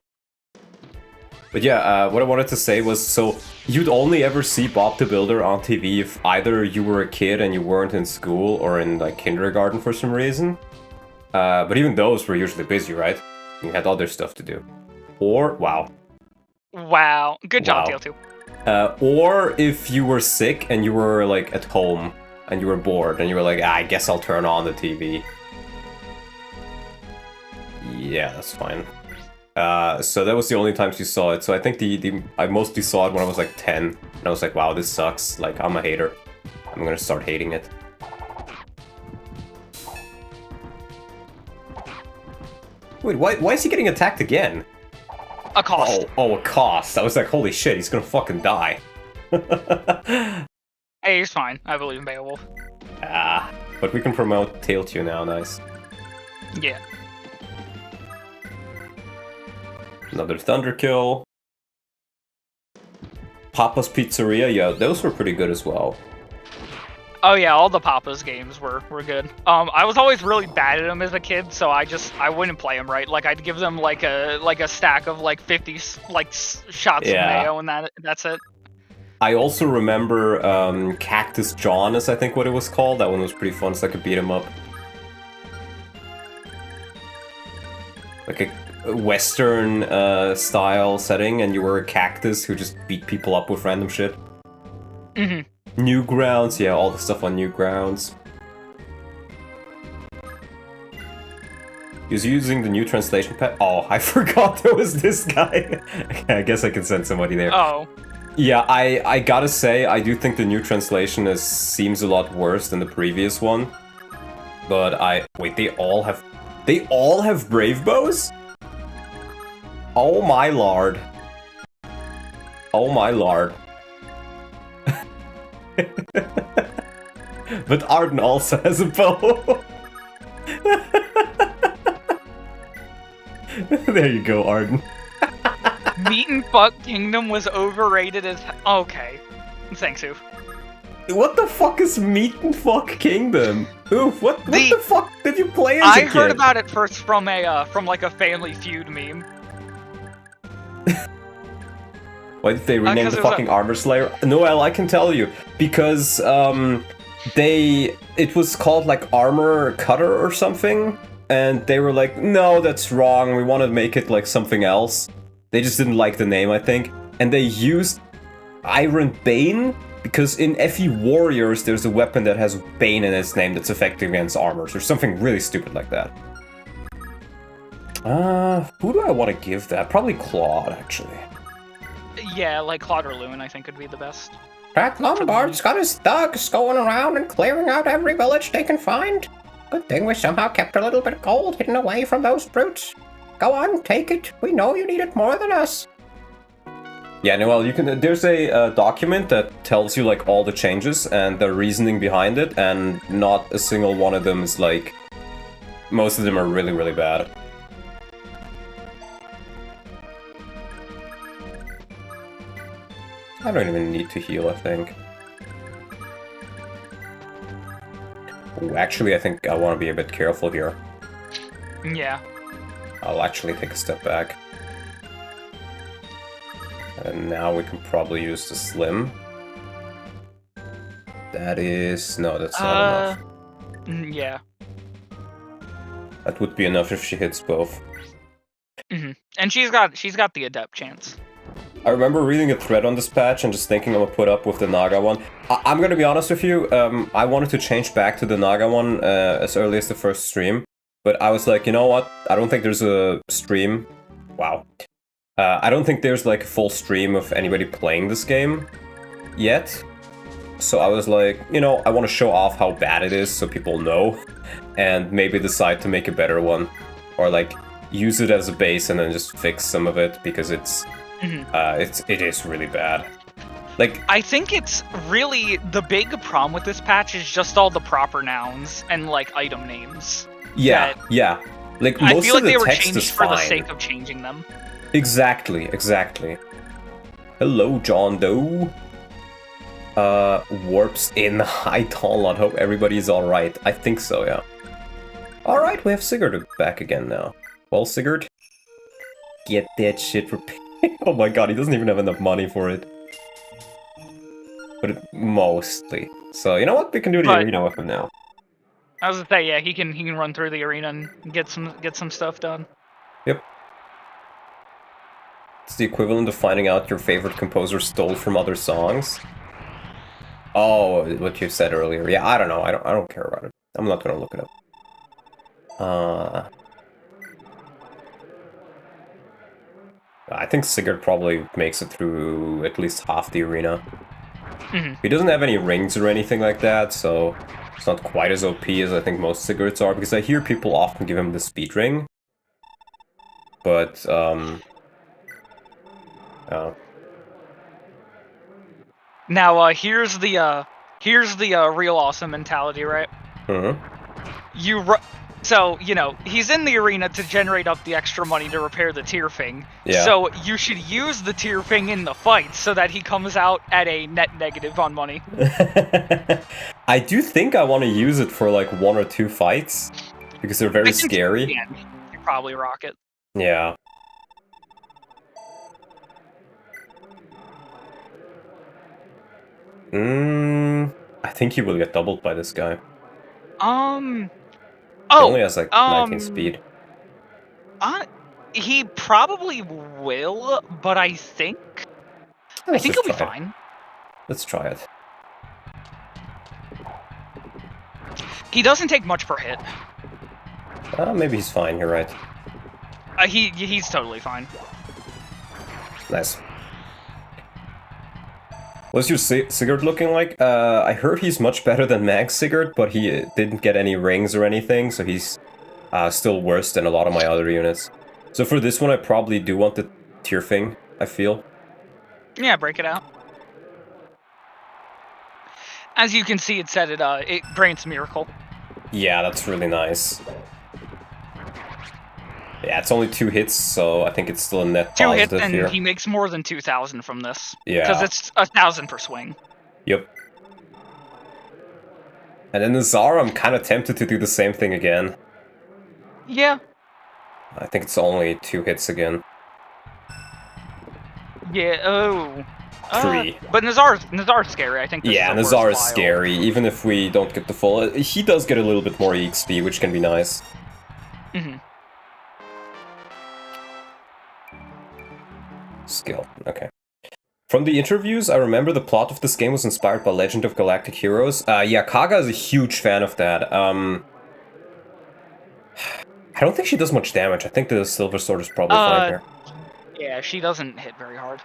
But yeah, what I wanted to say was, so you'd only ever see Bob the Builder on TV if either you were a kid and you weren't in school or in like kindergarten for some reason. But even those were usually busy, right? You had other stuff to do. Or, wow. Wow. Good job, Wow. TL2. Or if you were sick and you were like at home and you were bored and you were like, I guess I'll turn on the TV. Yeah, that's fine. So that was the only times you saw it. So I think I mostly saw it when I was like 10. And I was like, wow, this sucks. Like, I'm a hater. I'm gonna start hating it. Wait, why is he getting attacked again? A cost. Oh, a cost. I was like, holy shit, he's gonna fucking die. Hey, he's fine. I believe in Beowulf. But we can promote Tailtune now, nice. Yeah. Another Thunder Kill. Papa's Pizzeria, yeah, those were pretty good as well. Oh yeah, all the Papa's games were good. I was always really bad at them as a kid, so I wouldn't play them right. Like I'd give them like a stack of like 50 shots of mayo, and that's it. I also remember Cactus John is I think what it was called. That one was pretty fun. It's like a beat 'em up. like a Western style setting, and you were a cactus who just beat people up with random shit. Newgrounds, yeah, all the stuff on Newgrounds. He was using the new translation pad. Oh, I forgot there was this guy. I guess I can send somebody there. Oh. Yeah, I gotta say, I do think the new translation seems a lot worse than the previous one. But wait, they all have brave bows? Oh my lord. Oh my lord. But Arden also has a bow. There you go, Arden. Meat and Fuck Kingdom was overrated as... Okay. Thanks, Oof. What the fuck is Meat and Fuck Kingdom? Oof, what the fuck did you play as a kid? I heard about it first from like a Family Feud meme. Why did they rename the fucking Armor Slayer? Noel, I can tell you. Because, it was called, like, Armor Cutter or something. And they were like, no, that's wrong, we want to make it, like, something else. They just didn't like the name, I think. And they used Iron Bane, because in FE Warriors, there's a weapon that has Bane in its name that's effective against armors, or something really stupid like that. Who do I want to give that? Probably Claude, actually. Yeah, like Claude or Lumen, I think would be the best. That Lombard's got his thugs going around and clearing out every village they can find. Good thing we somehow kept a little bit of gold hidden away from those brutes. Go on, take it. We know you need it more than us. Yeah, Noel, you can. There's a document that tells you like all the changes and the reasoning behind it, and not a single one of them is like. Most of them are really, really bad. I don't even need to heal, I think. Ooh, actually, I think I want to be a bit careful here. Yeah. I'll actually take a step back. And now we can probably use the Slim. That is... no, that's not enough. Yeah. That would be enough if she hits both. And she's got the Adept chance. I remember reading a thread on this patch and just thinking I'm gonna put up with the Naga one. I'm gonna be honest with you, I wanted to change back to the Naga one as early as the first stream. But I was like, you know what? I don't think there's a stream. Wow. I don't think there's like a full stream of anybody playing this game yet. So I was like, you know, I want to show off how bad it is so people know. And maybe decide to make a better one. Or like, use it as a base and then just fix some of it because it is really bad. Like, I think it's really the big problem with this patch is just all the proper nouns and like item names. Yeah, yeah. Like most I feel like of the they were text changed is for fine. the sake of changing them. Exactly, exactly. Hello, John Doe. Warps in. Hi, Donlot. Hope everybody's alright. I think so, yeah. Alright, we have Sigurd back again now. Well, Sigurd, get that shit repaired. Oh my god, he doesn't even have enough money for it. But mostly. So, you know what? We can do the arena with him now. I was gonna say, yeah, he can run through the arena and get some stuff done. Yep. It's the equivalent of finding out your favorite composer stole from other songs. Oh, what you said earlier. Yeah, I don't know. I don't care about it. I'm not gonna look it up. I think Sigurd probably makes it through at least half the arena. He doesn't have any rings or anything like that, so it's not quite as OP as I think most Sigurds are, because I hear people often give him the speed ring. But, Now, here's the real awesome mentality, right? So, you know, he's in the arena to generate up the extra money to repair the tier thing. Yeah. So you should use the tier thing in the fight so that he comes out at a net negative on money. I do think I want to use it for like 1 or 2 fights, because they're very scary. You probably rock it. Yeah. I think he will get doubled by this guy. He only has like 19 speed. He probably will, but I think he'll be fine. Let's try it. He doesn't take much per hit. Maybe he's fine, you're right. He's totally fine. Nice. What's your Sigurd looking like? I heard he's much better than Mag Sigurd, but he didn't get any rings or anything, so he's still worse than a lot of my other units. So for this one, I probably do want the tier thing, I feel. Yeah, break it out. As you can see, it said it grants Miracle. Yeah, that's really nice. Yeah, it's only 2 hits, so I think it's still a net 2 positive hits, and here. he makes more than 2,000 from this. Yeah. Because it's 1,000 per swing. Yep. And then the Zara, I'm kind of tempted to do the same thing again. Yeah. I think it's only 2 hits again. Yeah, oh. 3. But Nazar's scary, I think. Yeah, Nazar is scary, even if we don't get the full... He does get a little bit more EXP, which can be nice. Mm-hmm. Skill, okay. From the interviews, I remember the plot of this game was inspired by Legend of Galactic Heroes. Yeah, Kaga is a huge fan of that. I don't think she does much damage. I think the Silver Sword is probably fine here. Yeah, she doesn't hit very hard.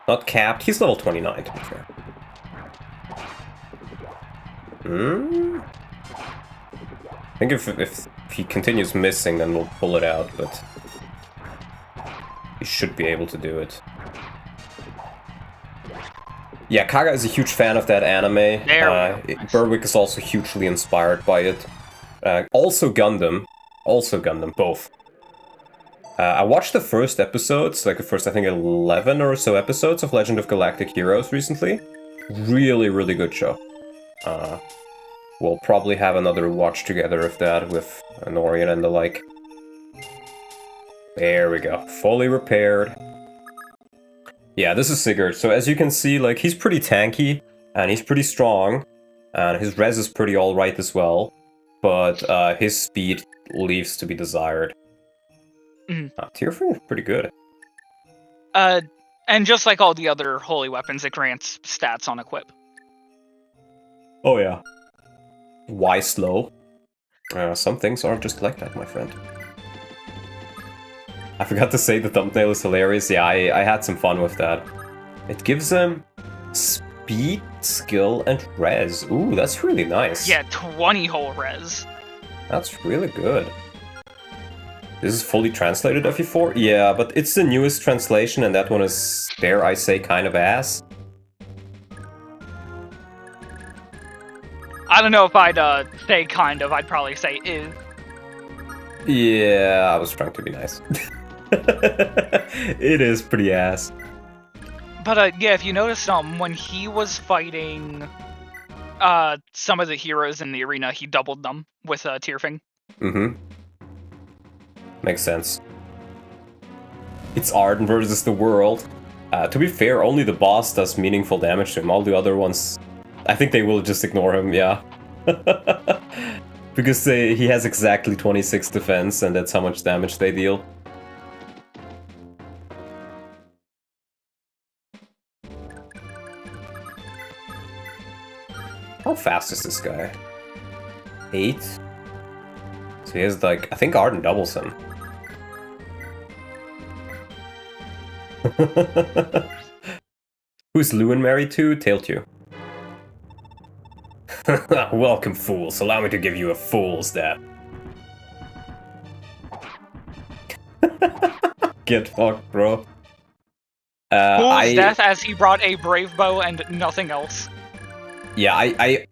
Not capped. He's level 29, to be fair. I think if he continues missing, then we'll pull it out, but... he should be able to do it. Yeah, Kaga is a huge fan of that anime. Nice. Berwick is also hugely inspired by it. Also Gundam, both. I watched the first episodes, like the first, I think, 11 or so episodes of Legend of Galactic Heroes recently. Really, really good show. We'll probably have another watch together of that with Norian and the like. There we go. Fully repaired. Yeah, this is Sigurd. So as you can see, like, he's pretty tanky, and he's pretty strong, and his res is pretty alright as well, but his speed leaves to be desired. Tier 3 is pretty good. And just like all the other holy weapons, it grants stats on equip. Oh yeah. Why slow? Some things are just like that, my friend. I forgot to say the thumbnail is hilarious. Yeah, I had some fun with that. It gives them speed, skill, and res. Ooh, that's really nice. Yeah, 20 whole res. That's really good. This is fully translated FE4? Yeah, but it's the newest translation, and that one is, dare I say, kind of ass. I don't know if I'd say kind of, I'd probably say is. Yeah, I was trying to be nice. It is pretty ass. But yeah, if you notice, when he was fighting some of the heroes in the arena, he doubled them with Tierfing. Mm-hmm. Makes sense. It's Arden versus the world. To be fair, only the boss does meaningful damage to him. All the other ones, I think they will just ignore him, yeah. Because he has exactly 26 defense, and that's how much damage they deal. How fast is this guy? 8? So he has, like, I think Arden doubles him. Who's Lewin married to? Tailtew. Welcome, fools. Allow me to give you a fool's death. Get fucked, bro. Fool's death, as he brought a brave bow and nothing else. Yeah, I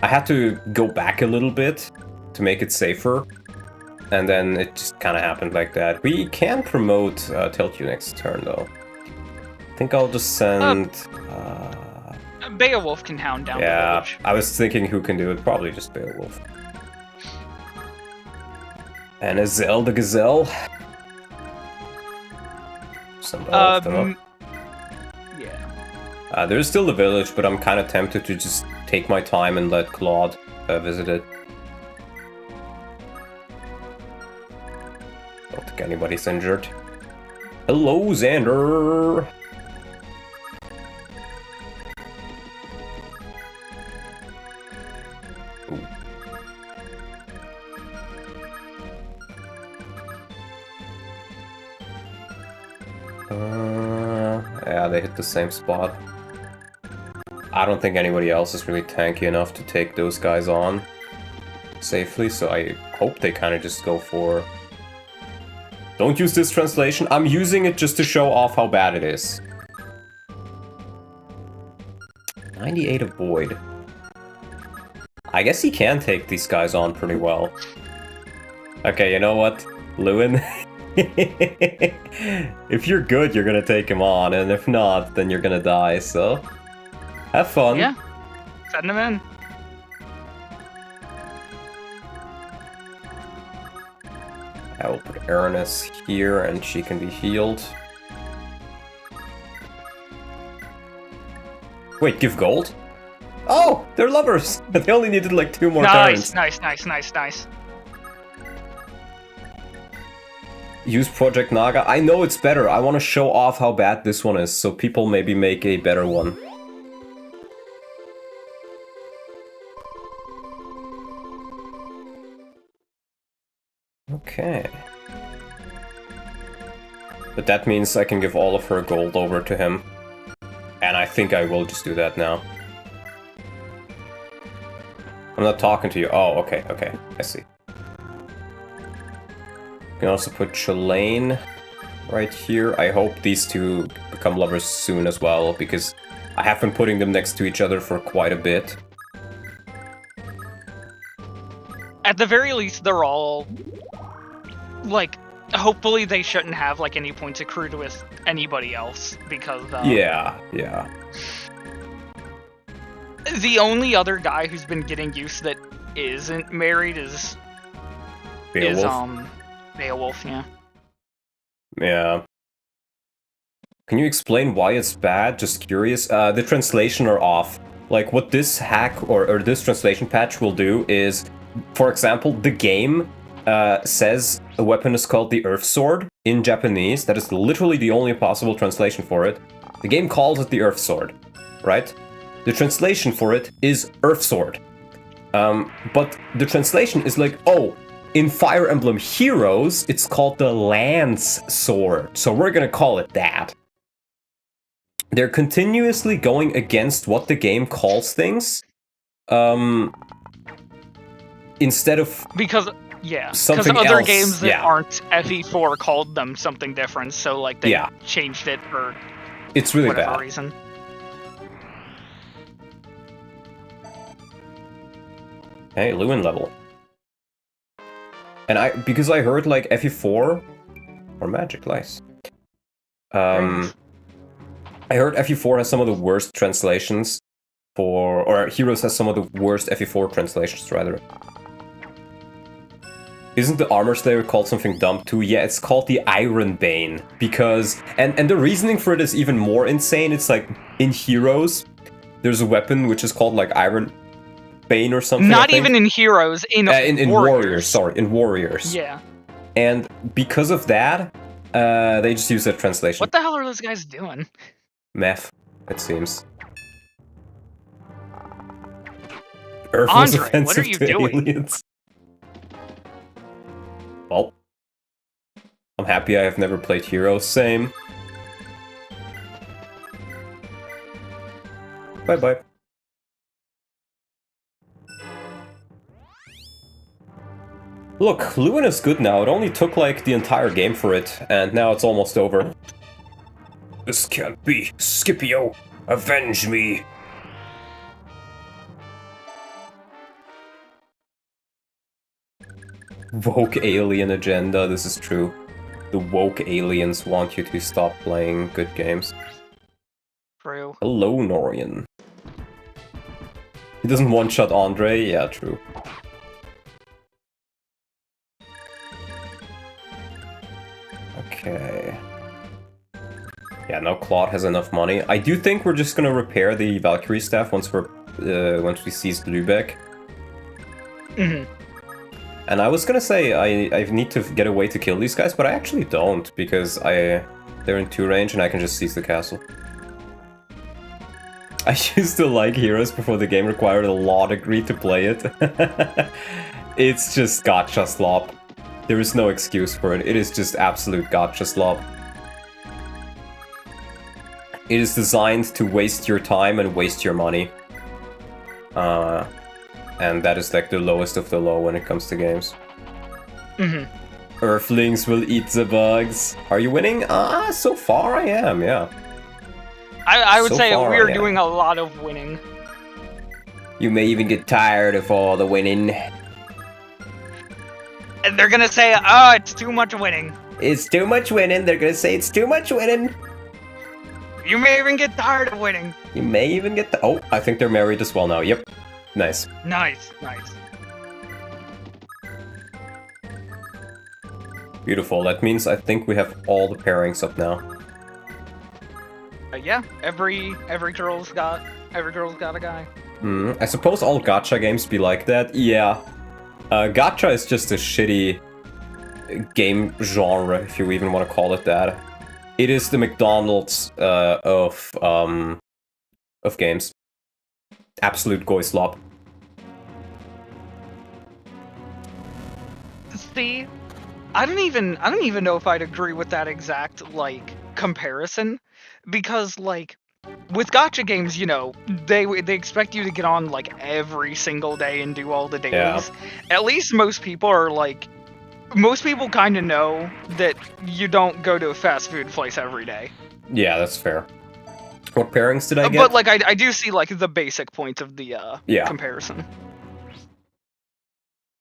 had to go back a little bit to make it safer, and then it just kind of happened like that. We can promote Tailtew next turn, though. I think I'll just send... Beowulf can hound down the village. I was thinking who can do it. Probably just Beowulf. And a Zelda Gazelle. Send all of them up. Yeah. There's still the village, but I'm kind of tempted to just take my time and let Claude visit it. Don't think anybody's injured. Hello, Xander! Ooh. Yeah, they hit the same spot. I don't think anybody else is really tanky enough to take those guys on safely, so I hope they kind of just go for... Don't use this translation. I'm using it just to show off how bad it is. 98 avoid. I guess he can take these guys on pretty well. Okay, you know what, Lewin? If you're good, you're gonna take him on, and if not, then you're gonna die, so... Have fun. Yeah. Send him in. I will put Aranis here, and she can be healed. Wait, give gold? Oh, they're lovers! They only needed like 2 more turns. Nice. Use Project Naga. I know it's better. I want to show off how bad this one is, so people maybe make a better one. Okay. But that means I can give all of her gold over to him. And I think I will just do that now. I'm not talking to you. Oh, okay, I see. You can also put Chalain right here. I hope these two become lovers soon as well, because I have been putting them next to each other for quite a bit. At the very least, they're all... like, hopefully they shouldn't have, like, any points accrued with anybody else, because, Yeah. The only other guy who's been getting use that isn't married is... Beowulf. Beowulf, yeah. Yeah. Can you explain why it's bad? Just curious. The translation are off. Like, what this hack or this translation patch will do is, for example, the game says a weapon is called the Earth Sword in Japanese. That is literally the only possible translation for it. The game calls it the Earth Sword, right? The translation for it is Earth Sword. But the translation is like, oh, in Fire Emblem Heroes, it's called the Lance Sword. So we're gonna call it that. They're continuously going against what the game calls things. Instead of... Because... Yeah, because other else, games that aren't FE4 called them something different, so like they changed it for it's really whatever bad. reason. Hey, Lewin level. And because I heard like FE4 or Magic Lice. I heard FE4 has some of the worst translations or Heroes has some of the worst FE4 translations rather. Isn't the Armor Slayer called something dumb too? Yeah, it's called the Iron Bane. Because... And the reasoning for it is even more insane. It's like, in Heroes, there's a weapon which is called like Iron Bane or something. Not even in Heroes, in Warriors. Sorry, in Warriors. Yeah. And because of that, they just use that translation. What the hell are those guys doing? Meth, it seems. Earth Andre, was offensive what are you to doing? aliens. Well, I'm happy I have never played Heroes. Same. Bye-bye. Look, Lewin is good now. It only took like the entire game for it, and now it's almost over. This can't be. Scipio, avenge me. Woke alien agenda, this is true. The woke aliens want you to stop playing good games. True. Hello, Norian. He doesn't one-shot Andre? Yeah, true. Okay. Yeah, now Claude has enough money. I do think we're just gonna repair the Valkyrie staff once we seize Lübeck. Mm-hmm. And I was gonna say I need to get a way to kill these guys, but I actually don't, because they're in 2 range and I can just seize the castle. I used to like Heroes before the game required a law degree to play it. It's just gacha slop. There is no excuse for it. It is just absolute gacha slop. It is designed to waste your time and waste your money. And that is like the lowest of the low when it comes to games. Earthlings will eat the bugs. Are you winning? So far I am, yeah. I would So say far, we're yeah. doing a lot of winning. You may even get tired of all the winning. And they're gonna say, oh, it's too much winning. It's too much winning. They're gonna say it's too much winning. You may even get tired of winning. You may even get oh, I think they're married as well now. Yep. Nice. Nice, nice. Beautiful. That means I think we have all the pairings up now. Yeah, every girl's got a guy. I suppose all gacha games be like that. Yeah. Gacha is just a shitty game genre, if you even want to call it that. It is the McDonald's of games. Absolute goy slop. See, I don't even know if I'd agree with that exact like comparison, because like with gacha games, you know, they expect you to get on like every single day and do all the dailies. Yeah. At least most people kind of know that you don't go to a fast food place every day. Yeah, that's fair. What pairings did I get? But like I do see like the basic points of the comparison.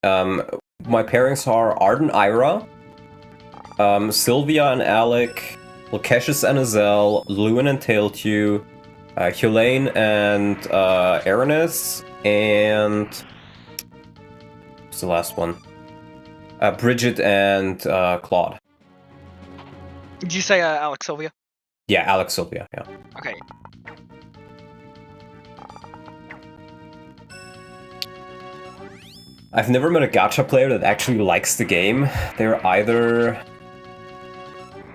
My pairings are Arden Ira, Sylvia and Alec, Lakeshus and Azel, Lewin and Tailtew, Hulain and Aranis, and what's the last one? Bridget and Claude. Did you say Alex Sylvia? Yeah, Alex Sylvia, yeah. Okay. I've never met a gacha player that actually likes the game. They're either...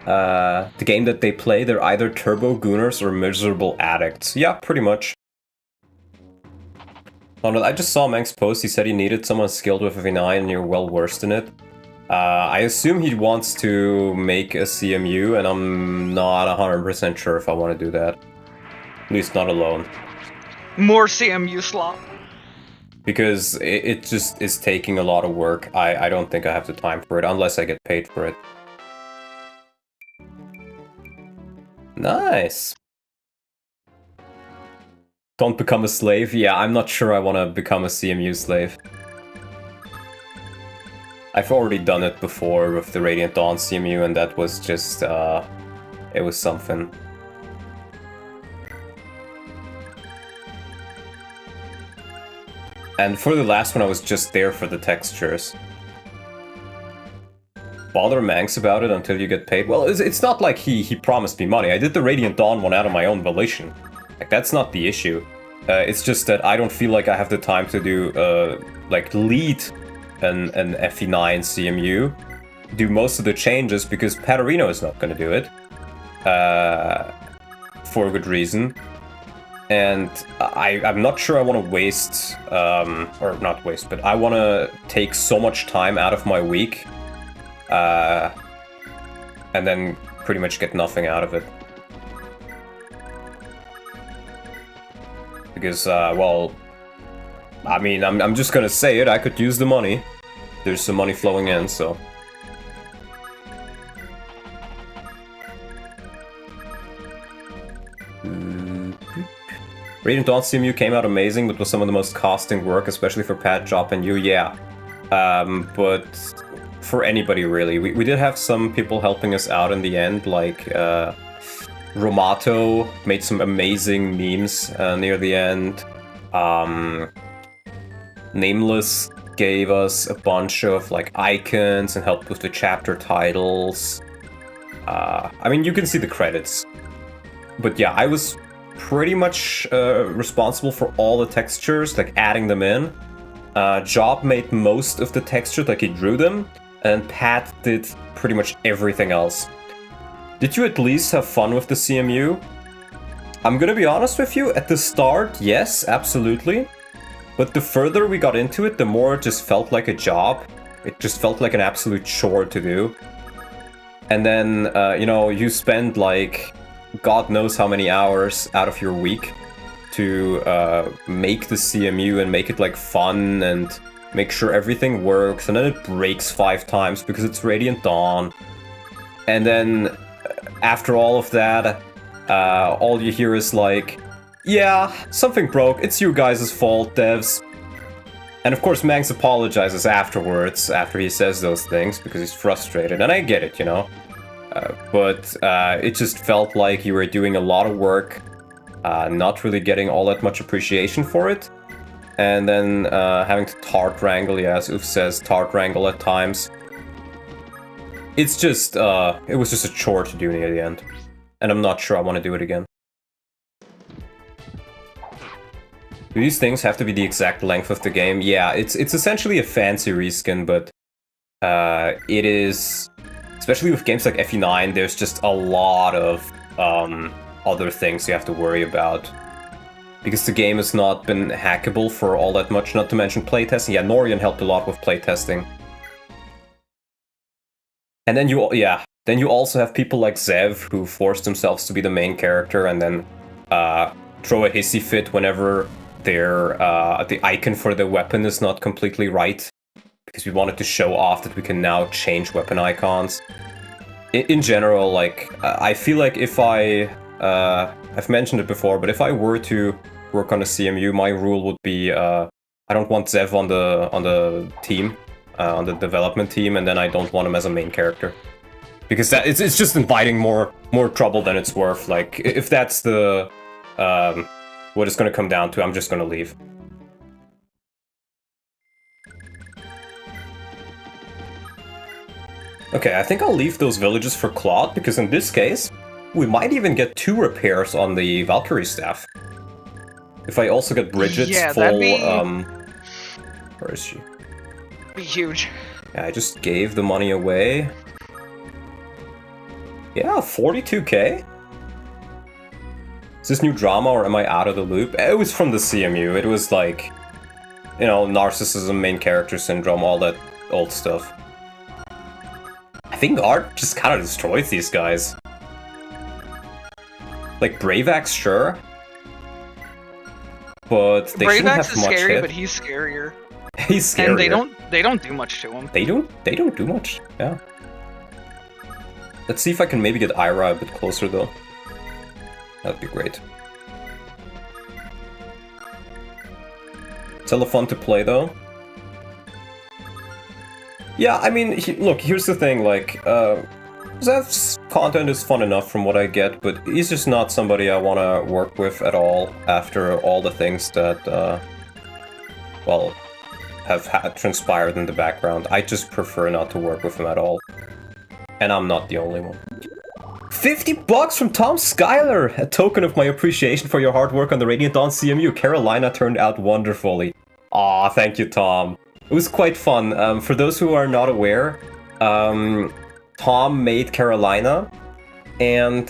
the game that they play, they're either turbo gooners or miserable addicts. Yeah, pretty much. I just saw Mank's post. He said he needed someone skilled with FE9 and you're well versed in it. I assume he wants to make a CMU, and I'm not 100% sure if I want to do that. At least not alone. More CMU slot. Because it just is taking a lot of work. I don't think I have the time for it, unless I get paid for it. Nice. Don't become a slave? Yeah, I'm not sure I want to become a CMU slave. I've already done it before with the Radiant Dawn CMU, and that was just, it was something. And for the last one, I was just there for the textures. Bother Manx about it until you get paid? Well, it's not like he promised me money. I did the Radiant Dawn one out of my own volition. Like, that's not the issue. It's just that I don't feel like I have the time to do, like, lead an FE9 CMU. Do most of the changes because Paterino is not going to do it. For a good reason. And I'm not sure I want to waste, or not waste, but I want to take so much time out of my week, and then pretty much get nothing out of it. Because, well, I mean, I'm just gonna say it, I could use the money. There's some money flowing in, so... Radiant Dawn CMU came out amazing, but was some of the most costing work, especially for Pat, Jop, and you, yeah. But for anybody, really. We did have some people helping us out in the end, like Romato made some amazing memes near the end. Nameless gave us a bunch of like icons and helped with the chapter titles. I mean, you can see the credits. But yeah, I was pretty much responsible for all the textures, like adding them in. Job made most of the textures, like he drew them, and Pat did pretty much everything else. Did you at least have fun with the CMU? I'm gonna be honest with you, at the start, yes, absolutely. But the further we got into it, the more it just felt like a job. It just felt like an absolute chore to do. And then, you spend like God knows how many hours out of your week to make the CMU and make it like fun and make sure everything works. And then it breaks 5 times because it's Radiant Dawn. And then after all of that, all you hear is like, yeah, something broke, it's you guys' fault, devs. And of course Mangs apologizes afterwards, after he says those things, because he's frustrated, and I get it, but it just felt like you were doing a lot of work, not really getting all that much appreciation for it, and then having to tart wrangle, yeah, as Oof says, tart wrangle at times. It's just, it was just a chore to do near the end, and I'm not sure I want to do it again. Do these things have to be the exact length of the game? Yeah, it's essentially a fancy reskin, but it is, especially with games like FE9, there's just a lot of other things you have to worry about. Because the game has not been hackable for all that much, not to mention playtesting. Yeah, Norian helped a lot with playtesting. And then you also have people like Zev, who force themselves to be the main character and then throw a hissy fit whenever the icon for the weapon is not completely right, because we wanted to show off that we can now change weapon icons. In general, like, I feel like if I've mentioned it before, but if I were to work on a CMU, my rule would be, I don't want Zev on the team, on the development team, and then I don't want him as a main character. Because it's just inviting more trouble than it's worth. Like, if that's the, what it's gonna come down to, I'm just gonna leave. Okay, I think I'll leave those villages for Claude, because in this case, we might even get 2 repairs on the Valkyrie staff. If I also get Bridget's full, that'd be... where is she? Be huge. Yeah, I just gave the money away. Yeah, 42k? Is this new drama, or am I out of the loop? It was from the CMU. It was like, narcissism, main character syndrome, all that old stuff. I think art just kind of destroys these guys. Like, Bravax, sure. But they shouldn't have much hit. Bravax is scary, but he's scarier. He's scarier. And they don't do much to him. They don't do much, yeah. Let's see if I can maybe get Ira a bit closer, though. That'd be great. It's hella fun to play, though. Yeah, I mean, look, here's the thing, like, Zev's content is fun enough from what I get, but he's just not somebody I want to work with at all after all the things that, have transpired in the background. I just prefer not to work with him at all. And I'm not the only one. 50 bucks from Tom Schuyler! A token of my appreciation for your hard work on the Radiant Dawn CMU. Carolina turned out wonderfully. Aw, thank you, Tom. It was quite fun. For those who are not aware, Tom made Carolina, and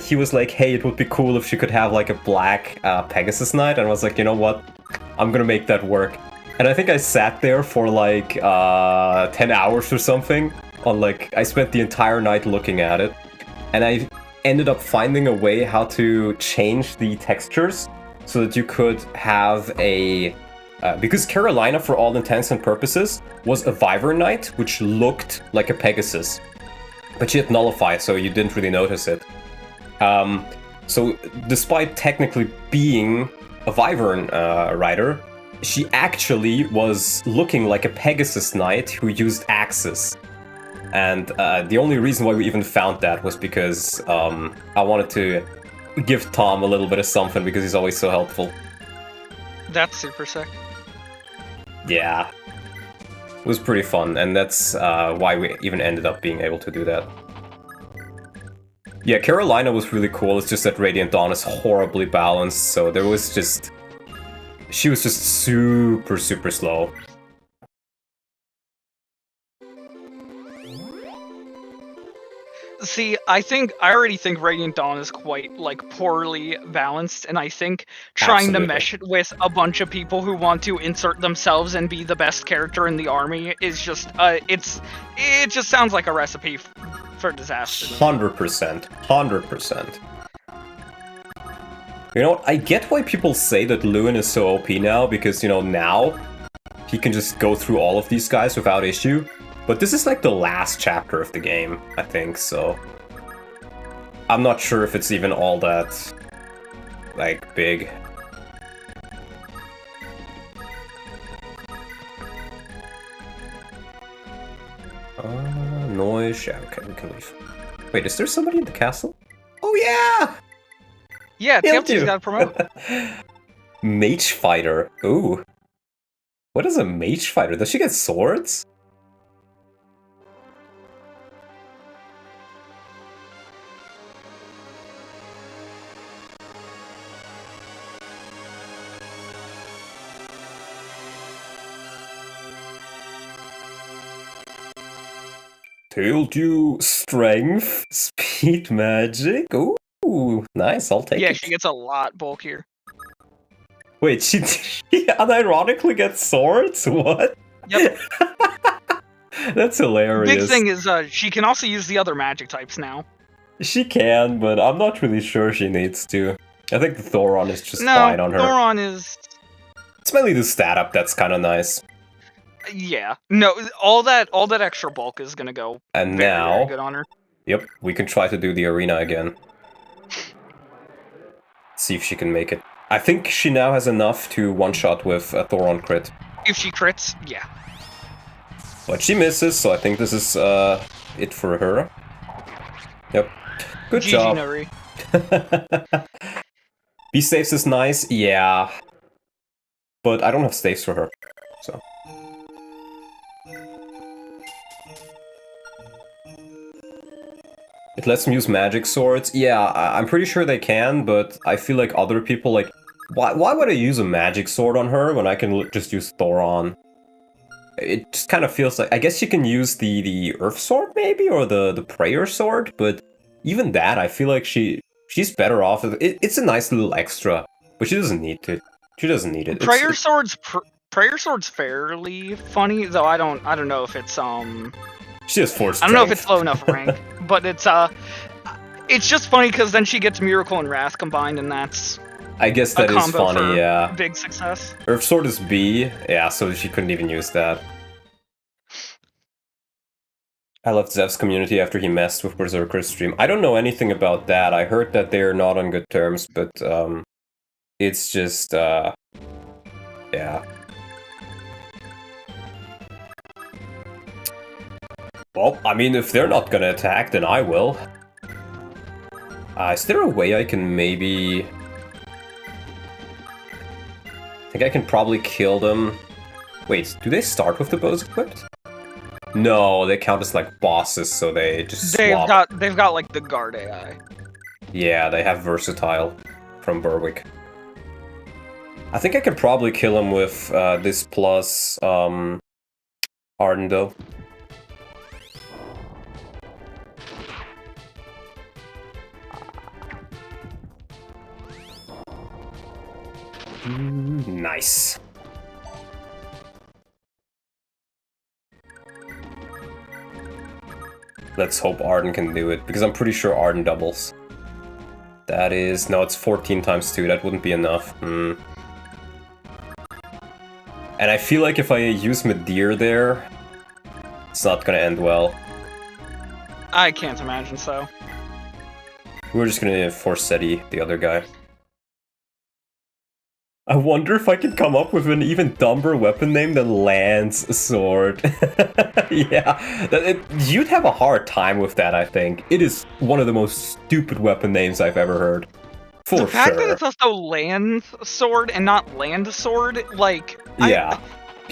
he was like, hey, it would be cool if she could have like a black Pegasus Knight, and I was like, you know what? I'm gonna make that work. And I think I sat there for like 10 hours or something. I spent the entire night looking at it. And I ended up finding a way how to change the textures so that you could have a... because Carolina, for all intents and purposes, was a Wyvern Knight, which looked like a Pegasus. But she had Nullify, so you didn't really notice it. So despite technically being a Wyvern rider, she actually was looking like a Pegasus Knight who used axes. And the only reason why we even found that was because I wanted to give Tom a little bit of something because he's always so helpful. That's super sick. Yeah. It was pretty fun, and that's why we even ended up being able to do that. Yeah, Carolina was really cool, it's just that Radiant Dawn is horribly balanced, so there was just... She was just super slow. See, I already think Radiant Dawn is quite, like, poorly balanced, and I think trying to mesh it with a bunch of people who want to insert themselves and be the best character in the army is just, it just sounds like a recipe for disaster. 100%. 100%. You know, I get why people say that Lewin is so OP now, because, you know, now he can just go through all of these guys without issue. But this is like the last chapter of the game, I think, so... I'm not sure if it's even all that, like, big. Noise, yeah, okay, we can leave. Wait, is there somebody in the castle? Oh yeah! Yeah, Tilty's got to promote. Mage fighter, ooh. What is a mage fighter? Does she get swords? Told you, strength, speed, magic. Ooh, nice. I'll take it. Yeah, she gets a lot bulkier. Wait, she unironically gets swords? What? Yep. That's hilarious. Big thing is, she can also use the other magic types now. She can, but I'm not really sure she needs to. I think the Thoron is just fine on her. Thoron is... It's mainly the stat up that's kind of nice. Yeah. No, all that extra bulk is gonna go and very good on her. Yep, we can try to do the arena again. See if she can make it. I think she now has enough to one-shot with a Thoron crit. If she crits, yeah. But she misses, so I think this is it for her. Yep. Good job. Nuri. B saves is nice, yeah. But I don't have staves for her, so... It lets them use magic swords. Yeah, I'm pretty sure they can, but I feel like other people, like... Why would I use a magic sword on her when I can just use Thoron? It just kind of feels like... I guess you can use the Earth Sword, maybe? Or the Prayer Sword? But even that, I feel like she's better off. It's a nice little extra, but she doesn't need to. She doesn't need it. Prayer Sword's fairly funny, though I don't know if it's She has 4 strength. I don't know if it's low enough rank, but it's just funny because then she gets Miracle and Wrath combined, and that's I guess that is funny, yeah. Big success. Earth Sword is B, yeah, so she couldn't even use that. I left Zev's community after he messed with Berserker's stream. I don't know anything about that. I heard that they're not on good terms, but it's just yeah. Well, I mean, if they're not gonna attack, then I will. Is there a way I can maybe... I think I can probably kill them. Wait, do they start with the bows equipped? No, they count as like bosses, so they just swap. They've got like the guard AI. Yeah, they have versatile from Berwick. I think I can probably kill him with this plus Arden though. Nice. Let's hope Arden can do it, because I'm pretty sure Arden doubles. That is... no, it's 14 times 2, that wouldn't be enough. And I feel like if I use Medir there, it's not gonna end well. I can't imagine so. We're just gonna force Seti, the other guy. I wonder if I can come up with an even dumber weapon name than Lance Sword. Yeah, you'd have a hard time with that, I think. It is one of the most stupid weapon names I've ever heard. For sure. The fact that it's also Land Sword and not Land Sword, like... yeah,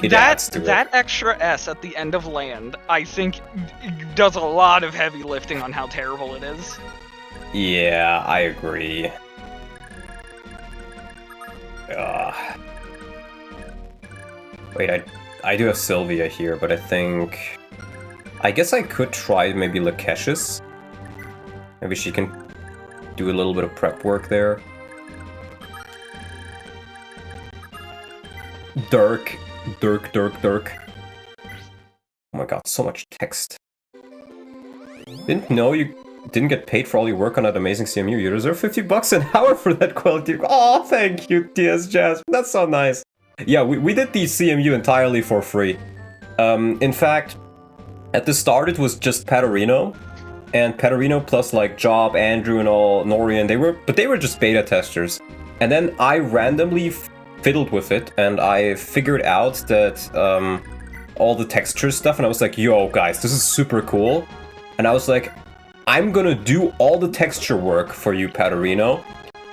that extra S at the end of Land, I think, does a lot of heavy lifting on how terrible it is. Yeah, I agree. Wait, I do have Sylvia here, but I guess I could try maybe Lakesh's. Maybe she can do a little bit of prep work there. Dirk. Oh my god, so much text. Didn't know you didn't get paid for all your work on that amazing CMU. You deserve 50 bucks an hour for that quality. Oh, thank you, TS Jazz. That's so nice. Yeah, we did the CMU entirely for free. In fact, at the start it was just Paterino. And Paterino plus like Job, Andrew and all, Norian, they were just beta testers. And then I randomly fiddled with it and I figured out that all the texture stuff, and I was like, yo guys, this is super cool. And I was like, I'm gonna do all the texture work for you, Paterino.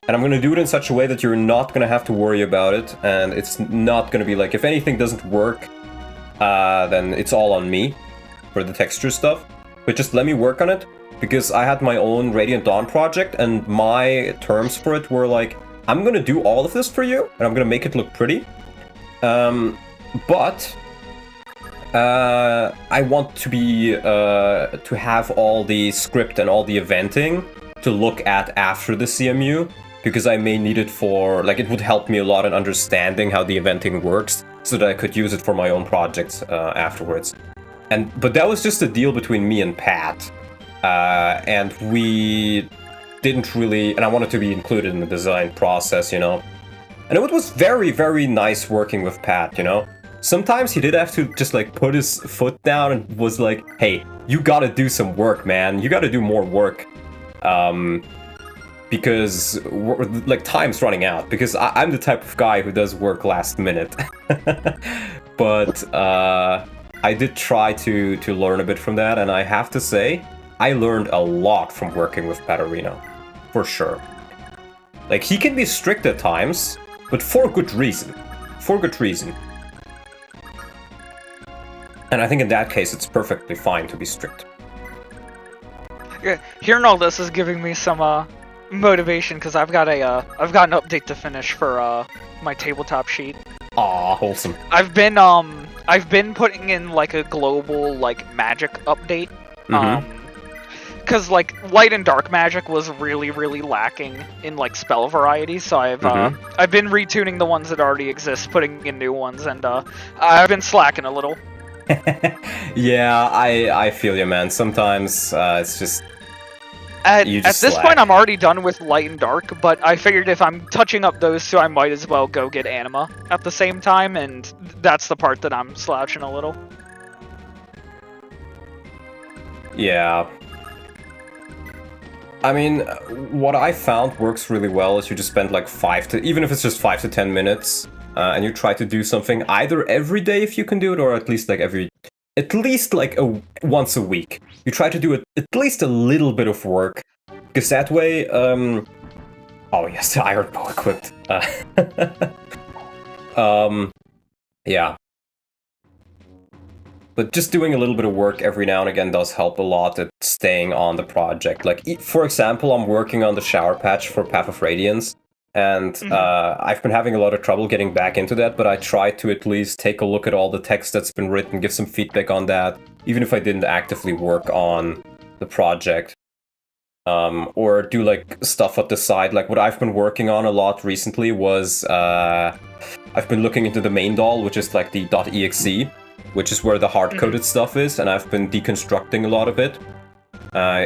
And I'm gonna do it in such a way that you're not gonna have to worry about it. And it's not gonna be like, if anything doesn't work, then it's all on me for the texture stuff. But just let me work on it, because I had my own Radiant Dawn project, and my terms for it were like, I'm gonna do all of this for you, and I'm gonna make it look pretty. But I want to be to have all the script and all the eventing to look at after the CMU, because I may need it for, like, it would help me a lot in understanding how the eventing works, so that I could use it for my own projects afterwards. But that was just a deal between me and Pat, and we didn't really, and I wanted to be included in the design process, you know. And it was very, very nice working with Pat, you know. Sometimes he did have to just like put his foot down and was like, hey, you gotta do some work, man. You gotta do more work. Because like time's running out, because I'm the type of guy who does work last minute. But I did try to learn a bit from that, and I have to say, I learned a lot from working with Paterino, for sure. Like, he can be strict at times, but for good reason. For good reason. And I think in that case, it's perfectly fine to be strict. Yeah, hearing all this is giving me some motivation, because I've got an update to finish for my tabletop sheet. Aw, wholesome. I've been putting in like a global like magic update. Because like light and dark magic was really, really lacking in like spell variety, so I've been retuning the ones that already exist, putting in new ones, and I've been slacking a little. Yeah, I feel you, man. Sometimes it's just at this point, I'm already done with light and dark, but I figured if I'm touching up those two, I might as well go get anima at the same time, and that's the part that I'm slouching a little. Yeah. I mean, what I found works really well is you just spend like even if it's just 5 to 10 minutes, and you try to do something either every day if you can do it, or at least like once a week. You try to do at least a little bit of work, because that way, oh yes, the iron bow equipped. Yeah. But just doing a little bit of work every now and again does help a lot at staying on the project. Like, for example, I'm working on the shower patch for Path of Radiance, and I've been having a lot of trouble getting back into that, but I try to at least take a look at all the text that's been written, give some feedback on that, even if I didn't actively work on the project. Or do like stuff at the side. Like what I've been working on a lot recently was I've been looking into the main doll, which is like the .exe, which is where the hard-coded stuff is, and I've been deconstructing a lot of it.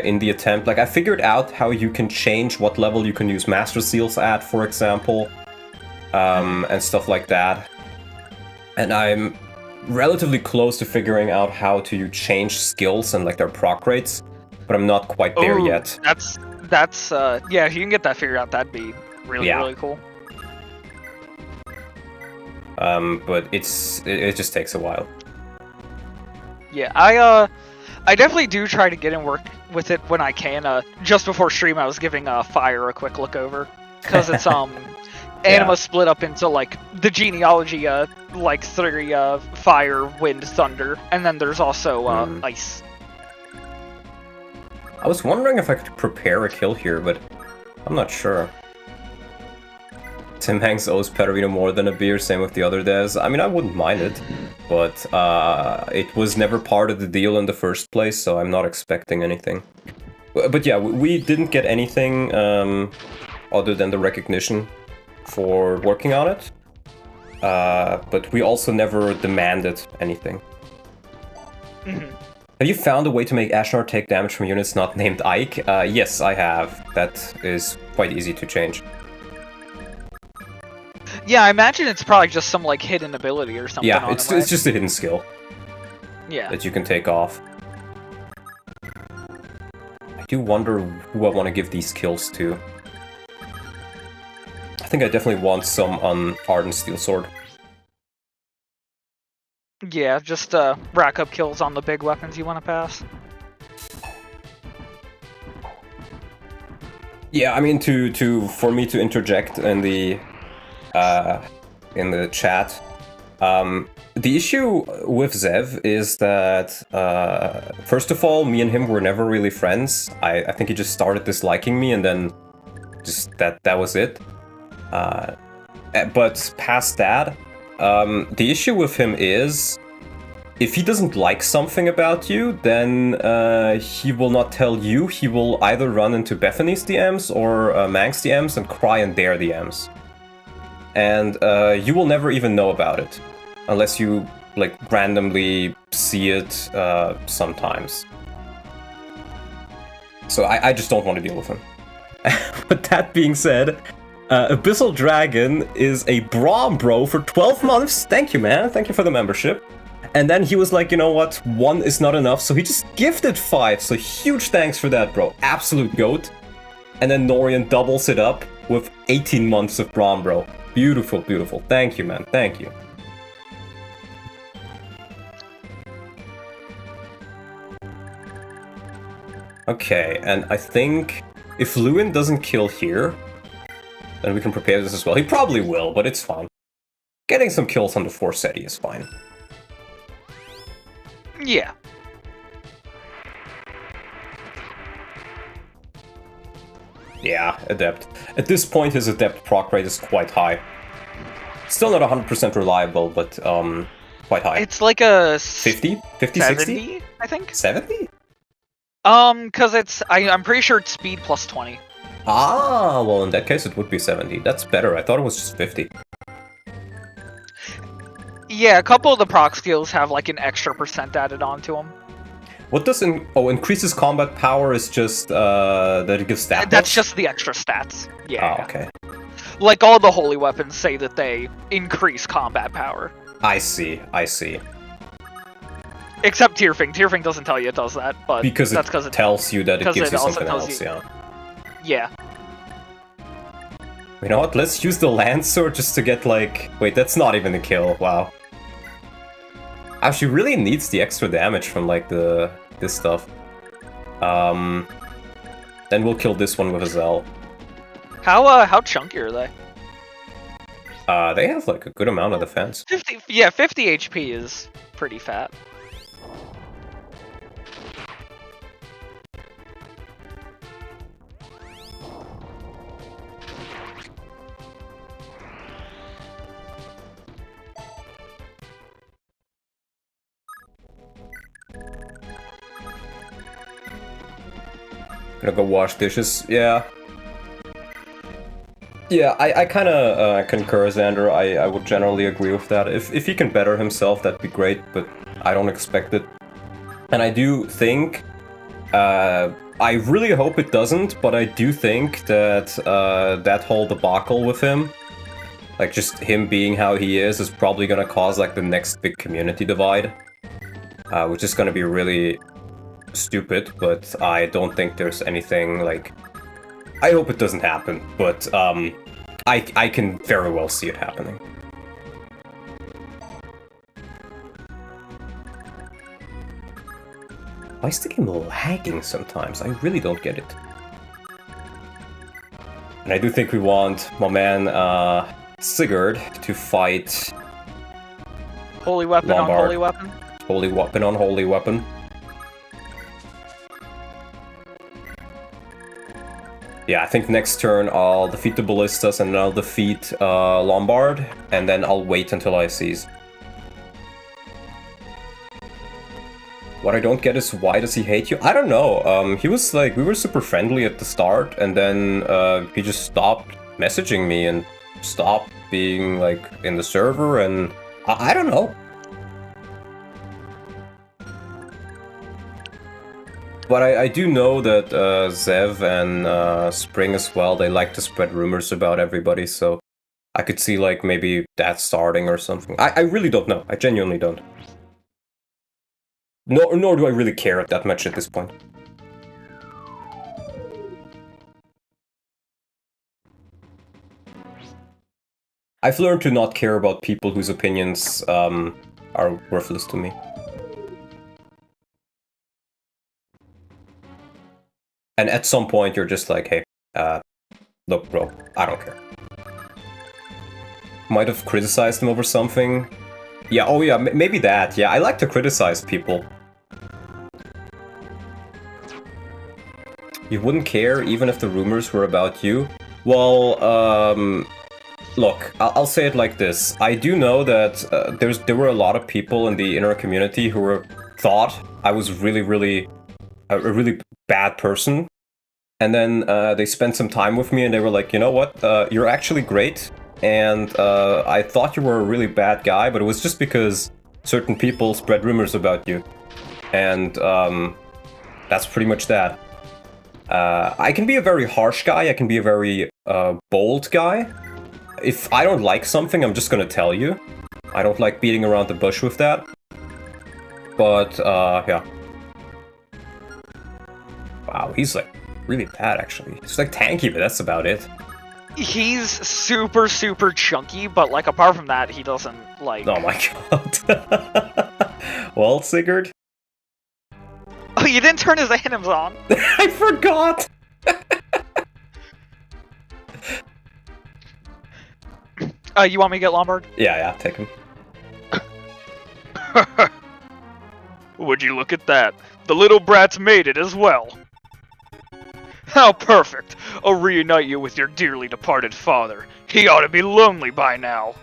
In the attempt, like I figured out how you can change what level you can use Master Seals at, for example, and stuff like that. And I'm relatively close to figuring out how to change skills and like their proc rates, but I'm not quite there yet. That's yeah, if you can get that figured out, that'd be really cool. But it just takes a while. Yeah, I definitely do try to get in work with it when I can. Just before stream, I was giving Fire a quick look over, because it's anima split up into like the genealogy, like 3 fire, wind, thunder, and then there's also ice. I was wondering if I could prepare a kill here, but I'm not sure. Tim Hanks owes Perino more than a beer, same with the other devs. I mean, I wouldn't mind it, but it was never part of the deal in the first place, so I'm not expecting anything. But yeah, we didn't get anything other than the recognition for working on it. But we also never demanded anything. Mm-hmm. Have you found a way to make Ashnar take damage from units not named Ike? Yes, I have. That is quite easy to change. Yeah, I imagine it's probably just some like hidden ability or something. Yeah, it's just a hidden skill. Yeah. That you can take off. I do wonder who I want to give these kills to. I think I definitely want some on Ardent Steel Sword. Yeah, just rack up kills on the big weapons you want to pass. Yeah, I mean for me to interject in the chat. The issue with Zev is that first of all, me and him were never really friends. I think he just started disliking me, and then just that was it. But past that, the issue with him is, if he doesn't like something about you, then he will not tell you. He will either run into Bethany's DMs or Mang's DMs and cry in their DMs. And you will never even know about it, unless you like randomly see it sometimes. So I just don't want to deal with him. But that being said, Abyssal Dragon is a Braum bro for 12 months. Thank you, man. Thank you for the membership. And then he was like, you know what? 1 is not enough, so he just gifted 5. So huge thanks for that, bro. Absolute goat. And then Norian doubles it up with 18 months of Braum bro. Beautiful, beautiful. Thank you, man. Thank you. Okay, and I think if Lewin doesn't kill here, then we can prepare this as well. He probably will, but it's fine. Getting some kills on the Forseti is fine. Yeah. Yeah, Adept. At this point, his Adept proc rate is quite high. Still not 100% reliable, but quite high. It's like a 50? 50, 70, 60? I think. 70? Cause it's I'm pretty sure it's speed plus 20. Ah, well in that case it would be 70. That's better. I thought it was just 50. Yeah, a couple of the proc skills have like an extra % added onto them. What does increases combat power is just that it gives stat That's buffs? just the extra stats. Yeah. Oh, okay. Like all the holy weapons say that they increase combat power. I see, I see. Except Tyrfing. Tyrfing doesn't tell you it does that, but Because that's because it tells you that it gives you also something tells else, you- yeah. Yeah. You know what, let's use the Lancer just to get like... Wait, that's not even a kill, wow. She really needs the extra damage from like this stuff. Then we'll kill this one with a Zell. How chunky are they? They have like a good amount of defense. 50 HP is pretty fat. Gonna go wash dishes, yeah. Yeah, I kinda concur, Xander. I would generally agree with that. If he can better himself, that'd be great, but I don't expect it. And I do think... I really hope it doesn't, but I do think that that whole debacle with him, like just him being how he is probably gonna cause like the next big community divide. Which is gonna be really stupid, but I don't think there's anything like... I hope it doesn't happen, but I can very well see it happening. Why is the game lagging sometimes? I really don't get it. And I do think we want my man Sigurd to fight Holy weapon Lombard. on holy weapon? Holy weapon on holy weapon. Yeah, I think next turn I'll defeat the Ballistas and then I'll defeat Lombard, and then I'll wait until I seize. What I don't get is, why does he hate you? I don't know. He was like, we were super friendly at the start, and then he just stopped messaging me and stopped being like in the server, and I don't know. But I do know that Zev and Spring as well, they like to spread rumors about everybody, so I could see like maybe that starting or something. I really don't know. I genuinely don't. Nor do I really care that much at this point. I've learned to not care about people whose opinions are worthless to me. And at some point you're just like, hey, look bro, I don't care. Might have criticized him over something. Yeah, oh yeah, maybe that. Yeah, I like to criticize people. You wouldn't care even if the rumors were about you? Well, look, I'll say it like this. I do know that there were a lot of people in the inner community who thought I was really a really bad person. And then they spent some time with me and they were like, you know what, you're actually great. And I thought you were a really bad guy, but it was just because certain people spread rumors about you. And that's pretty much that. I can be a very harsh guy, I can be a very bold guy. If I don't like something, I'm just gonna tell you. I don't like beating around the bush with that. But, yeah. Wow, he's like really bad actually. He's like tanky, but that's about it. He's super chunky, but like apart from that, he doesn't like... Oh my god. Well, Sigurd? Oh, you didn't turn his items on. I forgot! You want me to get Lombard? Yeah, take him. Would you look at that? The little brat's made it as well. How perfect! I'll reunite you with your dearly departed father. He ought to be lonely by now.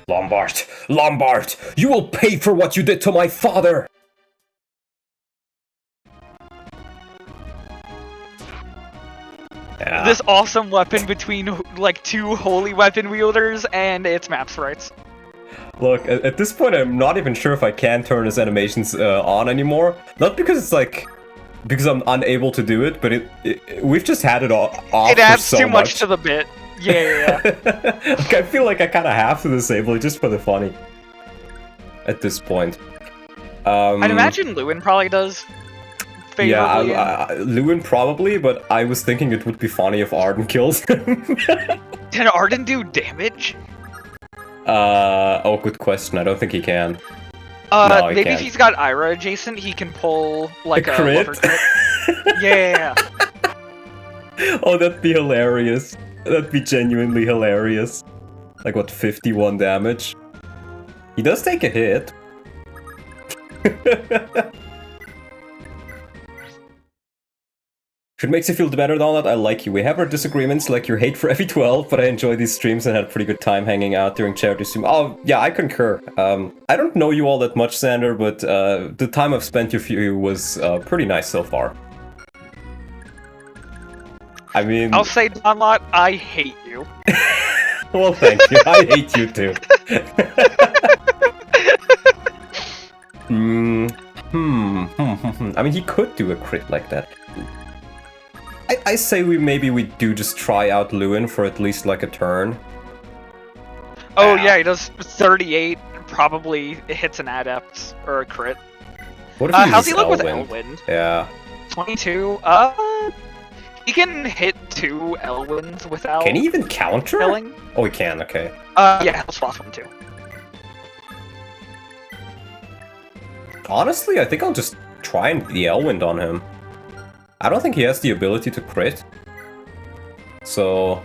Lombard! Lombard! You will pay for what you did to my father! Yeah. This awesome weapon between, like, two holy weapon wielders, and it's map sprites. Look, at this point I'm not even sure if I can turn his animations on anymore. Not because it's like... because I'm unable to do it, but we've just had it off. It adds too much to the bit. Yeah. Like, I feel like I kind of have to disable it just for the funny. At this point. I'd imagine Lewin probably does. Yeah, Lewin probably, but I was thinking it would be funny if Arden kills him. Can Arden do damage? Oh, good question. I don't think he can. No, maybe if he's got Ira adjacent, he can pull like a crit? lover crit. Yeah. Oh, that'd be hilarious. That'd be genuinely hilarious. Like what, 51 damage? He does take a hit. If it makes you feel better than all that, I like you. We have our disagreements, like your hate for FE12, but I enjoy these streams and had a pretty good time hanging out during charity stream. Oh, yeah, I concur. I don't know you all that much, Sander, but the time I've spent with you was pretty nice so far. I mean... I'll say, Donlot, I hate you. Well, thank you. I hate you too. I mean, he could do a crit like that. I say we do just try out Lewin for at least like a turn. Oh yeah, he does 38, probably hits an adept or a crit. What if he how's he look with Elwind? Elwind? Yeah. 22, he can hit 2 Elwinds without... Can he even counter? killing? Oh, he can, okay. Yeah, he'll swap him too. Honestly, I think I'll just try and the Elwind on him. I don't think he has the ability to crit. So...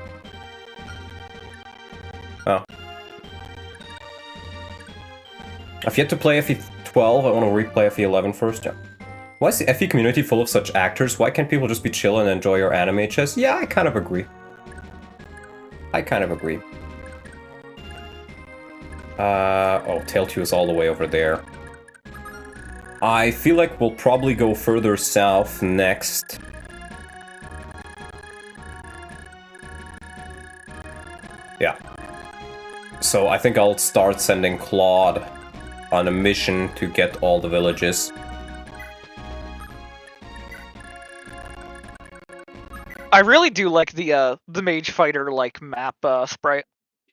Oh. I've yet to play FE12, I want to replay FE11 first, yeah. Why is the FE community full of such actors? Why can't people just be chill and enjoy your anime chess? Yeah, I kind of agree. Oh, Tail 2 is all the way over there. I feel like we'll probably go further south next. Yeah. So I think I'll start sending Claude on a mission to get all the villages. I really do like the mage fighter like map sprite.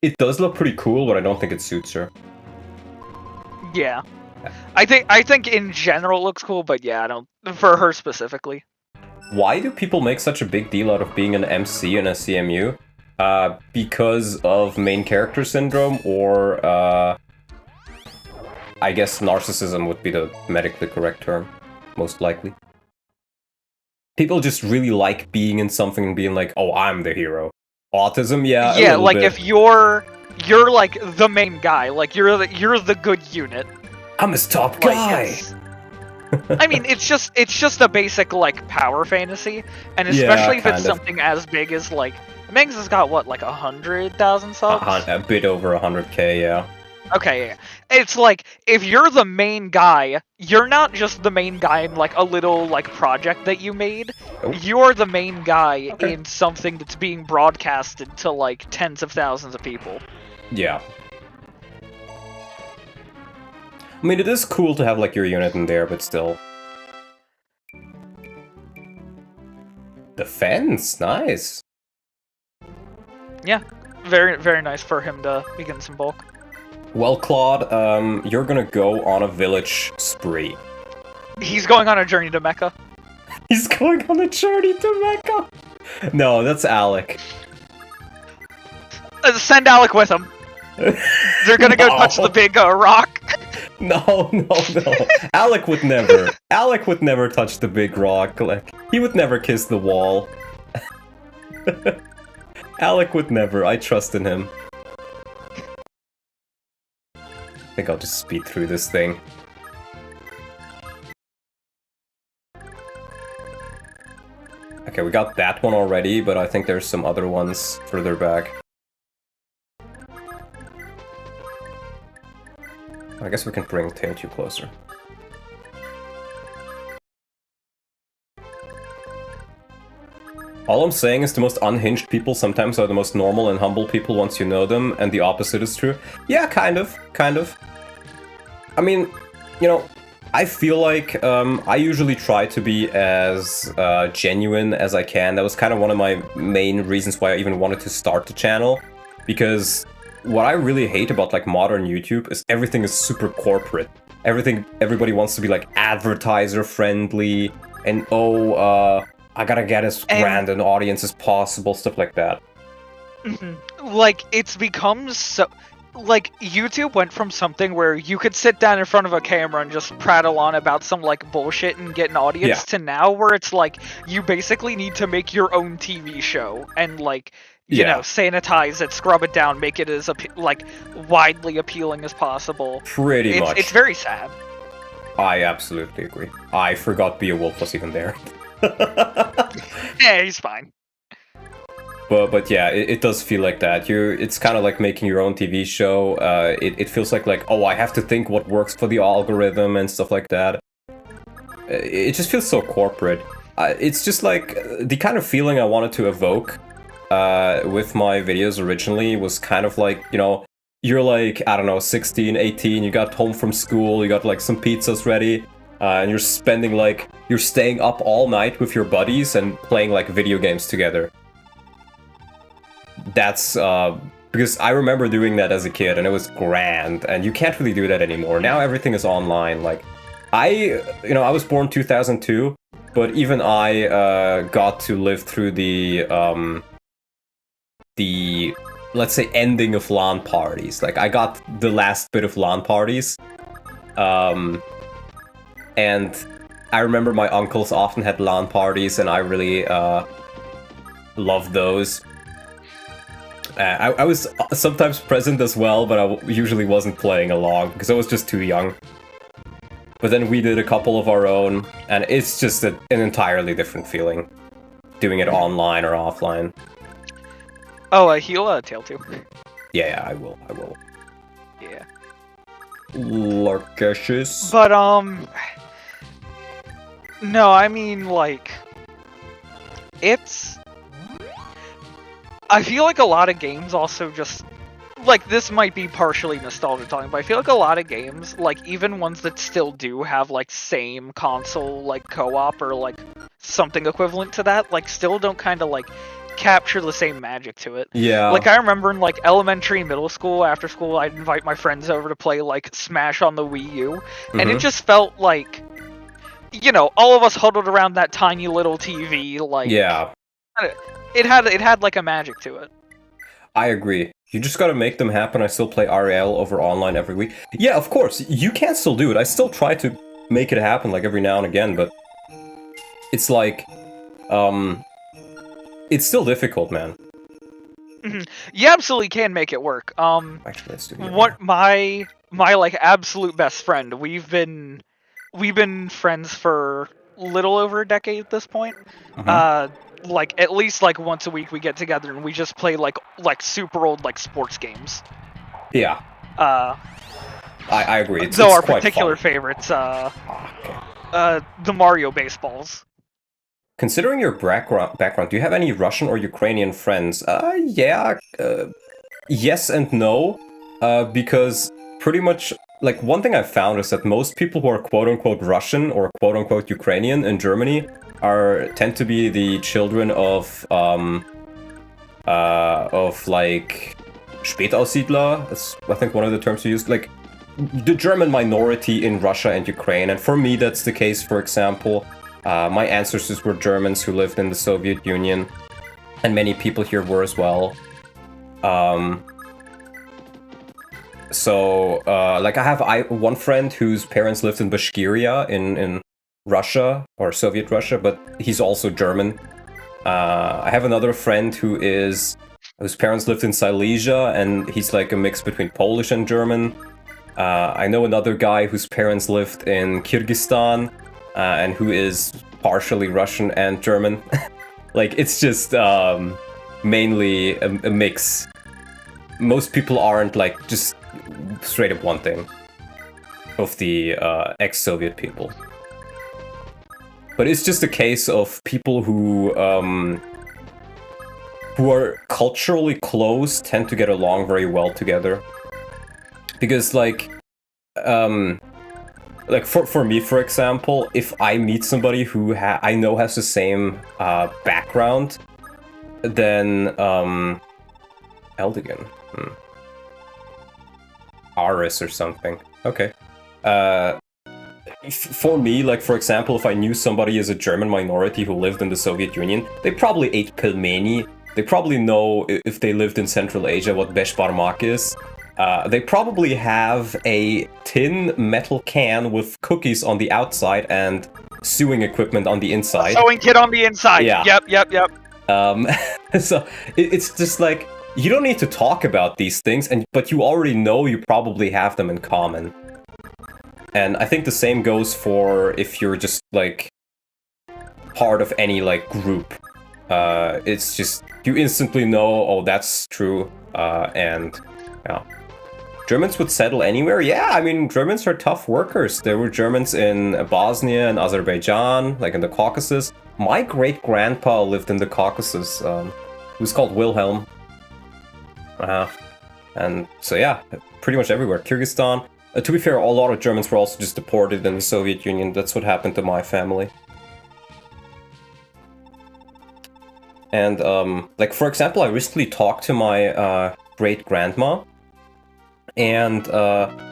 It does look pretty cool, but I don't think it suits her. Yeah. I think in general it looks cool, but yeah, I don't for her specifically. Why do people make such a big deal out of being an MC in a CMU? Because of main character syndrome, or I guess narcissism would be the medically correct term, most likely. People just really like being in something and being like, oh, I'm the hero. Autism, yeah. Yeah, like if you're like the main guy, like you're the good unit. I'm his top guy. I mean, it's just a basic like power fantasy, and especially if it's something as big as like Mengs has got what, like 100,000 subs? A bit over 100k, yeah. Okay, yeah. It's like, if you're the main guy, you're not just the main guy in like a little like project that you made. You're the main guy in something that's being broadcasted to like tens of thousands of people. Yeah. I mean, it is cool to have like your unit in there, but still. Defense, nice. Yeah, very, very nice for him to be getting some bulk. Well, Claude, you're gonna go on a village spree. He's going on a journey to Mecca. He's going on a journey to Mecca! No, that's Alec. Send Alec with him. They're gonna go touch the big rock. No. Alec would never. Alec would never touch the big rock. Like, he would never kiss the wall. Alec would never. I trust in him. I think I'll just speed through this thing. Okay, we got that one already, but I think there's some other ones further back. I guess we can bring Tail 2 closer. All I'm saying is the most unhinged people sometimes are the most normal and humble people once you know them, and the opposite is true. Yeah, kind of. I mean, you know, I feel like I usually try to be as genuine as I can. That was kind of one of my main reasons why I even wanted to start the channel, because what I really hate about like modern YouTube is everything is super corporate. Everybody wants to be like advertiser friendly, and I gotta get as grand an audience as possible, stuff like that. Like, it's become so... Like, YouTube went from something where you could sit down in front of a camera and just prattle on about some, like, bullshit and get an audience, to now where it's like, you basically need to make your own TV show and, like, you know, sanitize it, scrub it down, make it as, widely appealing as possible. Pretty much. It's very sad. I absolutely agree. I forgot Beowulf was even there. Yeah, he's fine. But yeah, it does feel like that. It's kind of like making your own TV show. It feels like, oh, I have to think what works for the algorithm and stuff like that. It just feels so corporate. It's just like the kind of feeling I wanted to evoke with my videos originally was kind of like, you know, you're like, I don't know, 16, 18, you got home from school, you got like some pizzas ready, and you're staying up all night with your buddies and playing like video games together. That's because I remember doing that as a kid and it was grand, and you can't really do that anymore. Now everything is online. Like, I was born 2002, but even I got to live through the let's say ending of LAN parties. Like, I got the last bit of LAN parties, and I remember my uncles often had LAN parties, and I really loved those. I was sometimes present as well, but I usually wasn't playing along because I was just too young. But then we did a couple of our own, and it's just an entirely different feeling. Doing it online or offline. Oh, heal tail too. Yeah, I will. Yeah. Larkeshes. But no, I mean like, it's. I feel like a lot of games also just. Like, this might be partially nostalgia talking, but I feel like a lot of games, like, even ones that still do have, like, same console, like, co-op or, like, something equivalent to that, like, still don't kind of, like, capture the same magic to it. Yeah. Like, I remember in, like, elementary and middle school, after school, I'd invite my friends over to play, like, Smash on the Wii U, and it just felt like, you know, all of us huddled around that tiny little TV, like... Yeah. It had, like, a magic to it. I agree. You just gotta make them happen. I still play RL over online every week. Yeah, of course, you can still do it. I still try to make it happen, like, every now and again, but... It's like... It's still difficult, man. You absolutely can make it work. Actually, let's do it. What my like absolute best friend. We've been friends for a little over a decade at this point. Like at least like once a week we get together and we just play like super old like sports games. Yeah. I agree. Though our quite particular fun. favorites, the Mario baseballs. Considering your background, do you have any Russian or Ukrainian friends? Yeah. Yes and no. Because pretty much, like, one thing I've found is that most people who are quote-unquote Russian or quote-unquote Ukrainian in Germany tend to be the children of like Spätaussiedler. That's, I think, one of the terms you used. Like, the German minority in Russia and Ukraine. And for me, that's the case, for example. My ancestors were Germans who lived in the Soviet Union. And many people here were as well. Like, I have one friend whose parents lived in Bashkiria in Russia, or Soviet Russia, but he's also German. I have another friend whose parents lived in Silesia, and he's like a mix between Polish and German. I know another guy whose parents lived in Kyrgyzstan, and who is partially Russian and German. Like, it's just mainly a mix. Most people aren't, like, just straight up one thing of the ex-Soviet people. But it's just a case of people who are culturally close tend to get along very well together. Because, like for me, for example, if I meet somebody who I know has the same background, then Eldigan. Aris or something. Okay. For me, like, for example, if I knew somebody as a German minority who lived in the Soviet Union, they probably ate pelmeni. They probably know, if they lived in Central Asia, what beshbarmak is. They probably have a tin metal can with cookies on the outside and sewing equipment on the inside. Sewing kit on the inside. Yeah. Yep. So it's just like, you don't need to talk about these things, but you already know you probably have them in common. And I think the same goes for if you're just, like, part of any, like, group. It's just, you instantly know, oh, that's true, and, yeah. Germans would settle anywhere? Yeah, I mean, Germans are tough workers. There were Germans in Bosnia and Azerbaijan, like in the Caucasus. My great-grandpa lived in the Caucasus. He was called Wilhelm. And so, yeah, pretty much everywhere. Kyrgyzstan. To be fair, a lot of Germans were also just deported in the Soviet Union. That's what happened to my family. And, like, for example, I recently talked to my great-grandma. And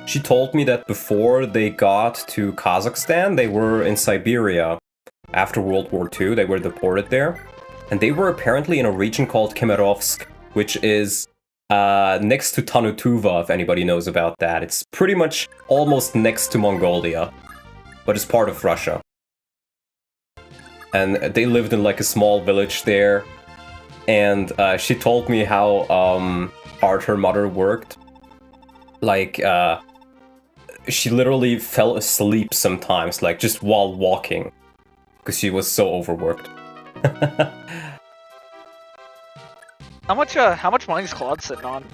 she told me that before they got to Kazakhstan, they were in Siberia. After World War II, they were deported there. And they were apparently in a region called Kemerovsk, which is next to Tanutuva, if anybody knows about that. It's pretty much almost next to Mongolia, but it's part of Russia. And they lived in, like, a small village there. And she told me how hard her mother worked. Like, she literally fell asleep sometimes, like just while walking, because she was so overworked. How much money is Claude sitting on?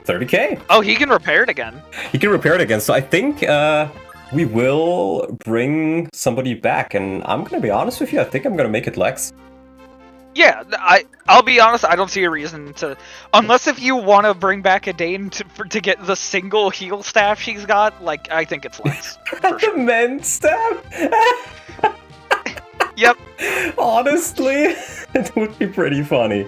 30k. Oh, he can repair it again. He can repair it again, so I think we will bring somebody back, and I'm gonna be honest with you, I think I'm gonna make it Lex. Yeah, I'll be honest, I don't see a reason to... Unless if you want to bring back a Dane to get the single heal staff she's got, like, I think it's Lex. For sure. The men's staff? Yep. Honestly, it would be pretty funny.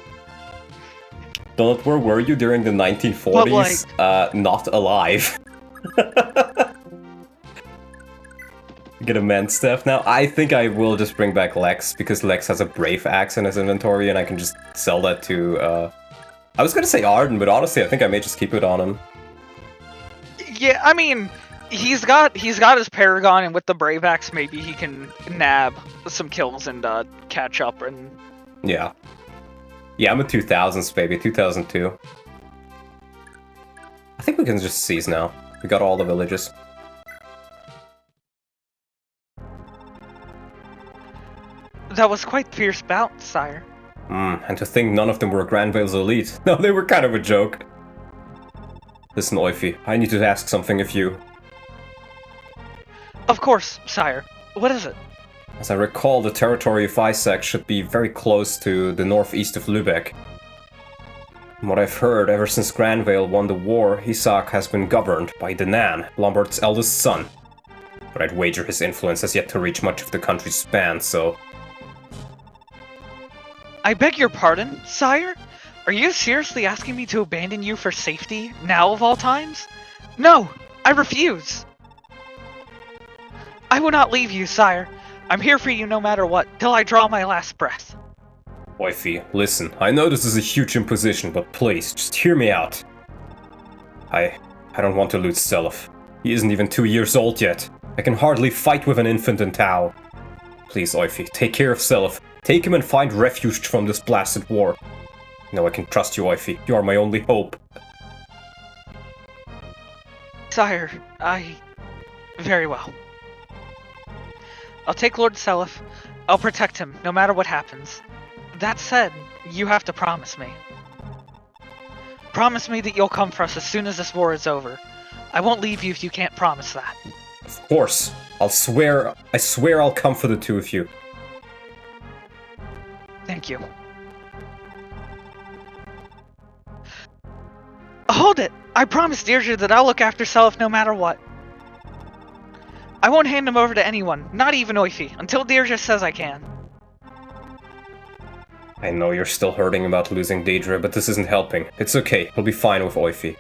Donald, where were you during the 1940s? Not alive. Get a men's staff now? I think I will just bring back Lex, because Lex has a Brave Axe in his inventory, and I can just sell that to, I was gonna say Arden, but honestly, I think I may just keep it on him. Yeah, I mean, he's got his Paragon, and with the Brave Axe, maybe he can nab some kills and catch up. And yeah, I'm a 2000s baby, 2002. I think we can just seize now. We got all the villages. That was quite fierce bout, sire. And to think none of them were Granvale's elite. No, they were kind of a joke. Listen, Oifi, I need to ask something of you. Of course, sire. What is it? As I recall, the territory of Isaac should be very close to the northeast of Lübeck. From what I've heard, ever since Granvale won the war, Isaac has been governed by Danan, Lombard's eldest son. But I'd wager his influence has yet to reach much of the country's span, so... I beg your pardon, sire? Are you seriously asking me to abandon you for safety, now of all times? No! I refuse! I will not leave you, sire. I'm here for you no matter what, till I draw my last breath. Oifi, listen, I know this is a huge imposition, but please, just hear me out. I don't want to lose Selef. He isn't even 2 years old yet. I can hardly fight with an infant in Tau. Please, Oifi, take care of Selef. Take him and find refuge from this blasted war. You know I can trust you, Oifi. You are my only hope. Sire, very well. I'll take Lord Selef. I'll protect him, no matter what happens. That said, you have to promise me. Promise me that you'll come for us as soon as this war is over. I won't leave you if you can't promise that. Of course. I swear I'll come for the two of you. Thank you. Hold it! I promised Deirdre that I'll look after Selef no matter what. I won't hand him over to anyone, not even Oifi, until Deirdre says I can. I know you're still hurting about losing Deirdre, but this isn't helping. It's okay, we'll be fine with Oifi.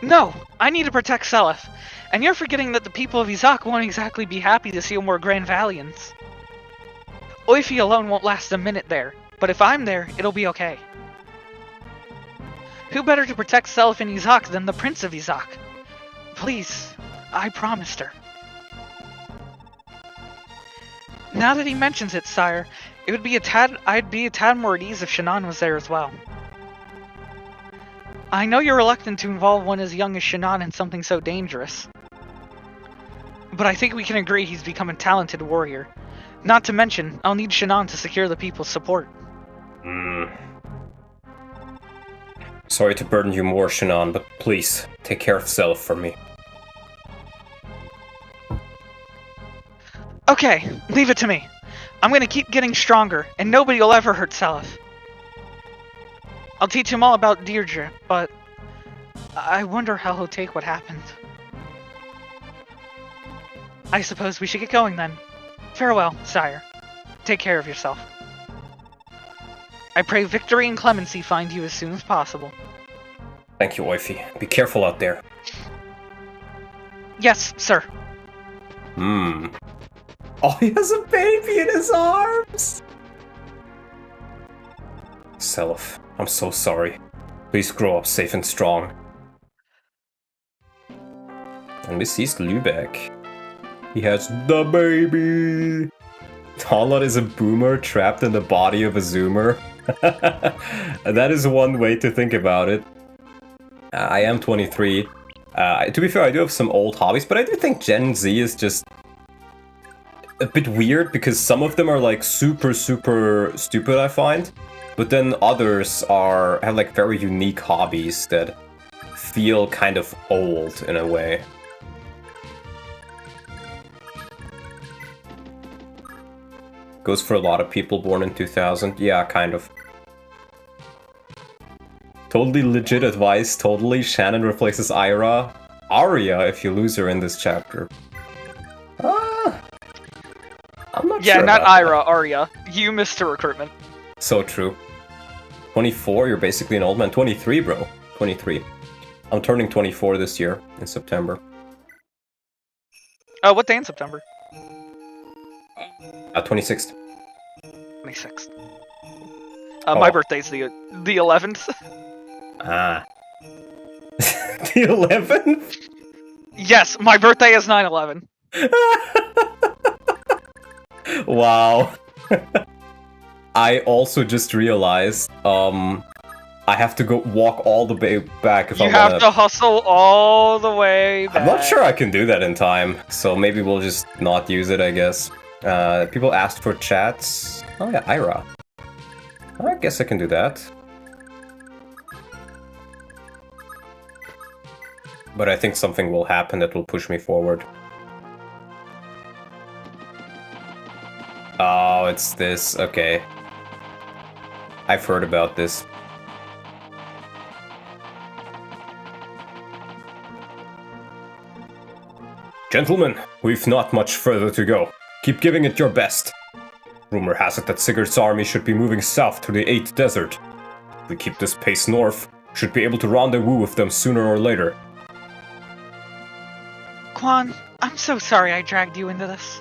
No! I need to protect Selef. And you're forgetting that the people of Izak won't exactly be happy to see more Grand Valiants. Oifi alone won't last a minute there, but if I'm there, it'll be okay. Who better to protect Selef in Izak than the Prince of Izak? Please, I promised her. Now that he mentions it, sire, I'd be a tad more at ease if Shannon was there as well. I know you're reluctant to involve one as young as Shannon in something so dangerous. But I think we can agree he's become a talented warrior. Not to mention, I'll need Shannon to secure the people's support. Sorry to burden you more, Shannon, but please, take care of Selef for me. Okay, leave it to me. I'm gonna keep getting stronger, and nobody will ever hurt Selef. I'll teach him all about Deirdre, but I wonder how he'll take what happened. I suppose we should get going then. Farewell, sire. Take care of yourself. I pray victory and clemency find you as soon as possible. Thank you, Oifi. Be careful out there. Yes, sir. Oh, he has a baby in his arms! Selef, I'm so sorry. Please grow up safe and strong. And we seized Lübeck. He has the baby! Talot is a boomer trapped in the body of a zoomer. That is one way to think about it. I am 23. To be fair, I do have some old hobbies, but I do think Gen Z is just a bit weird because some of them are like super stupid, I find, but then others have like very unique hobbies that feel kind of old in a way. Goes for a lot of people born in 2000. Yeah, kind of. Totally legit advice, totally. Shannon replaces Aria if you lose her in this chapter. I'm not sure. Yeah, not about Aria. You missed her recruitment. So true. 24, you're basically an old man. 23, bro. 23. I'm turning 24 this year, in September. What day in September? 26th. 26th. My birthday's the 11th. Ah. The 11th? Yes, my birthday is 9/11. Wow. I also just realized, I have to go walk all the way back if I You wanna... have to hustle all the way back. I'm not sure I can do that in time, so maybe we'll just not use it, I guess. People asked for chats. Oh yeah, Ira. I guess I can do that. But I think something will happen that will push me forward. Oh, it's this. Okay. I've heard about this. Gentlemen, we've not much further to go. Keep giving it your best. Rumor has it that Sigurd's army should be moving south to the 8th Desert. If we keep this pace north, should be able to rendezvous with them sooner or later. Quan, I'm so sorry I dragged you into this.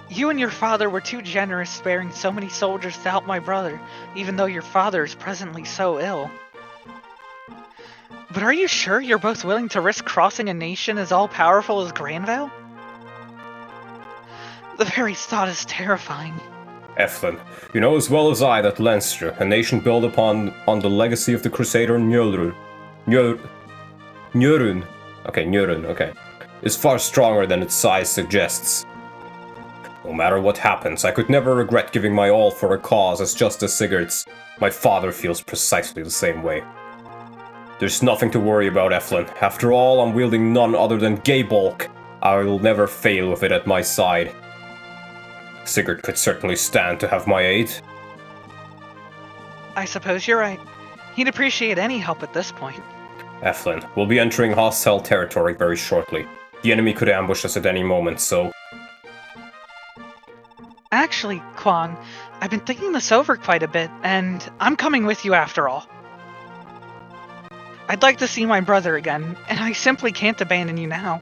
You and your father were too generous sparing so many soldiers to help my brother, even though your father is presently so ill. But are you sure you're both willing to risk crossing a nation as all-powerful as Granvale? The very thought is terrifying. Eflin, you know as well as I that Leinster, a nation built on the legacy of the Crusader Njörun, is far stronger than its size suggests. No matter what happens, I could never regret giving my all for a cause as just as Sigurd's. My father feels precisely the same way. There's nothing to worry about, Eflin. After all, I'm wielding none other than Gaybolk. I will never fail with it at my side. Sigurd could certainly stand to have my aid. I suppose you're right. He'd appreciate any help at this point. Eflin, we'll be entering hostile territory very shortly. The enemy could ambush us at any moment, so... Actually, Quan, I've been thinking this over quite a bit, and I'm coming with you after all. I'd like to see my brother again, and I simply can't abandon you now.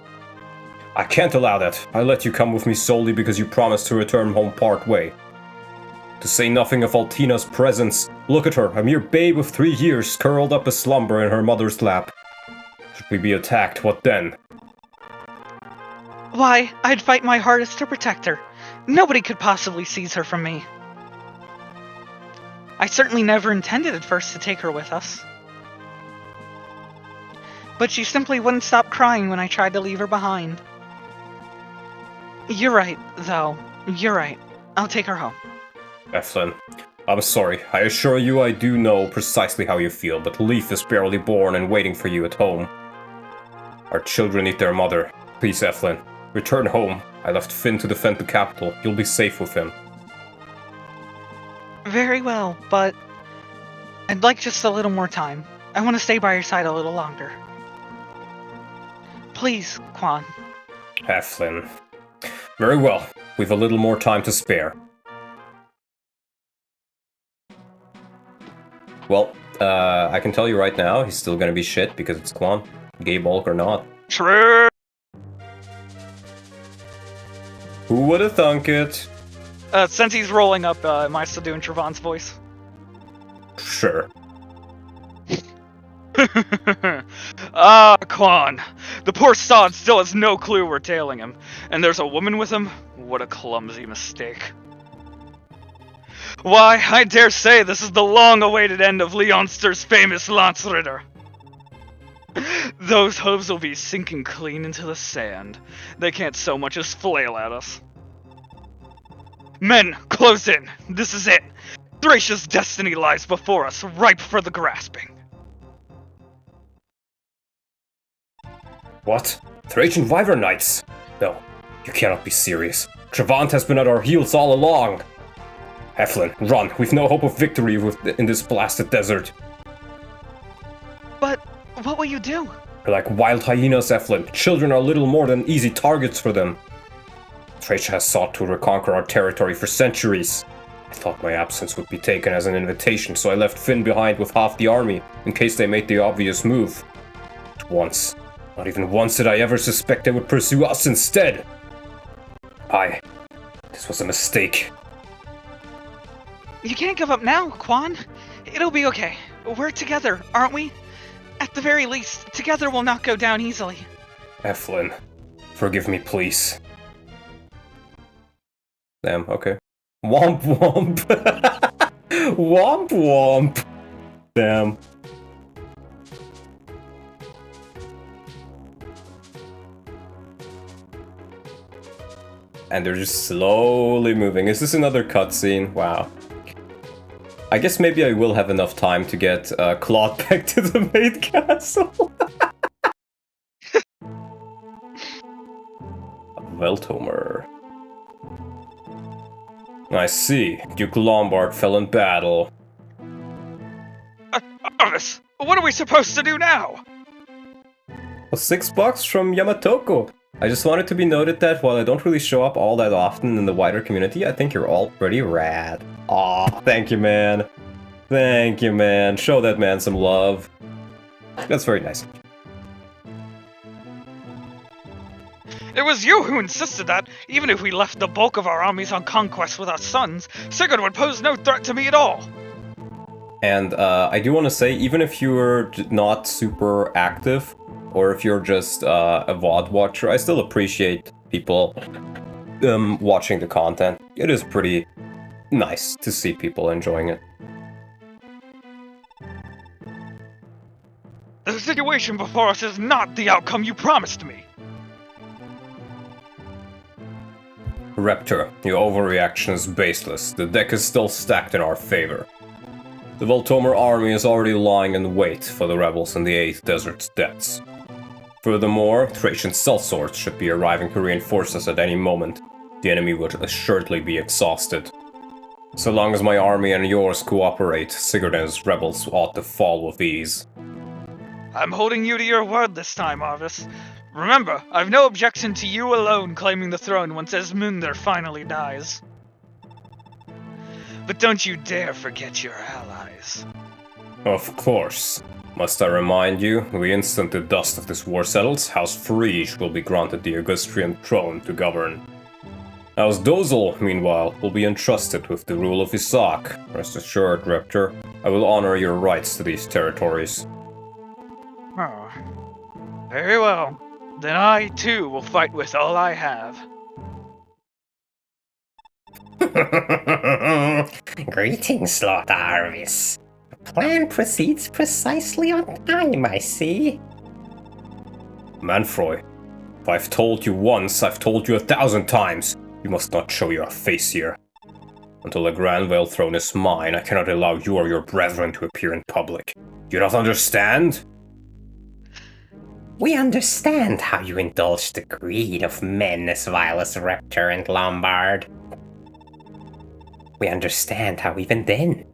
I can't allow that. I let you come with me solely because you promised to return home part way. To say nothing of Altina's presence. Look at her, a mere babe of 3 years, curled up a slumber in her mother's lap. Should we be attacked, what then? Why, I'd fight my hardest to protect her. Nobody could possibly seize her from me. I certainly never intended at first to take her with us. But she simply wouldn't stop crying when I tried to leave her behind. You're right, though. You're right. I'll take her home. Eflin, I'm sorry. I assure you I do know precisely how you feel, but Leif is barely born and waiting for you at home. Our children need their mother. Please, Eflin, return home. I left Finn to defend the capital. You'll be safe with him. Very well, but I'd like just a little more time. I want to stay by your side a little longer. Please, Quan. Eflin. Very well. We've a little more time to spare. Well, I can tell you right now, he's still gonna be shit because it's Quan. Gaybolk or not. True. Who would have thunk it? Since he's rolling up, am I still doing Trevon's voice? Sure. Quan. The poor sod still has no clue we're tailing him. And there's a woman with him? What a clumsy mistake. Why, I dare say this is the long-awaited end of Leonster's famous Lance Ritter. Those hooves will be sinking clean into the sand. They can't so much as flail at us. Men, close in. This is it. Thracia's destiny lies before us, ripe for the grasping. What? Thracian Wyvern Knights? No, you cannot be serious. Trevant has been at our heels all along. Heflin, run. We've no hope of victory in this blasted desert. But what will you do? They're like wild hyenas, Heflin. Children are little more than easy targets for them. Thracia has sought to reconquer our territory for centuries. I thought my absence would be taken as an invitation, so I left Finn behind with half the army, in case they made the obvious move. Not once, not even once did I ever suspect they would pursue us instead. This was a mistake. You can't give up now, Quan. It'll be okay. We're together, aren't we? At the very least, together we'll not go down easily. Heflin, forgive me, please. Damn, okay. Womp womp. Womp womp. Damn. And they're just slowly moving. Is this another cutscene? Wow. I guess maybe I will have enough time to get Claude back to the maid castle. Veltomer. I see. Duke Lombard fell in battle. Arvis, what are we supposed to do now? Well, $6 from Yamatoko. I just wanted to be noted that while I don't really show up all that often in the wider community, I think you're all pretty rad. Aw, thank you, man. Thank you, man. Show that man some love. That's very nice. It was you who insisted that, even if we left the bulk of our armies on conquest with our sons, Sigurd would pose no threat to me at all. And I do want to say, even if you're not super active, or if you're just a VOD watcher, I still appreciate people watching the content. It is pretty nice to see people enjoying it. The situation before us is not the outcome you promised me. Raptor, your overreaction is baseless. The deck is still stacked in our favor. The Veltomer army is already lying in wait for the rebels in the 8th Desert's depths. Furthermore, Thracian sellswords should be arriving to reinforce us at any moment. The enemy would assuredly be exhausted. So long as my army and yours cooperate, Sigurd and his rebels ought to fall with ease. I'm holding you to your word this time, Arvis. Remember, I've no objection to you alone claiming the throne once Esmundr finally dies. But don't you dare forget your allies. Of course. Must I remind you, the instant the dust of this war settles, House Frege will be granted the Augustrian throne to govern. House Dozel, meanwhile, will be entrusted with the rule of Isak. Rest assured, Raptor, I will honor your rights to these territories. Oh. Very well. Then I, too, will fight with all I have. Greetings, Lord Arvis. The plan proceeds precisely on time, I see. Manfroy, if I've told you once, I've told you 1,000 times. You must not show your face here. Until the Granvale throne is mine, I cannot allow you or your brethren to appear in public. Do you not understand? We understand how you indulge the greed of men as vile as Raptor and Lombard. We understand how even then,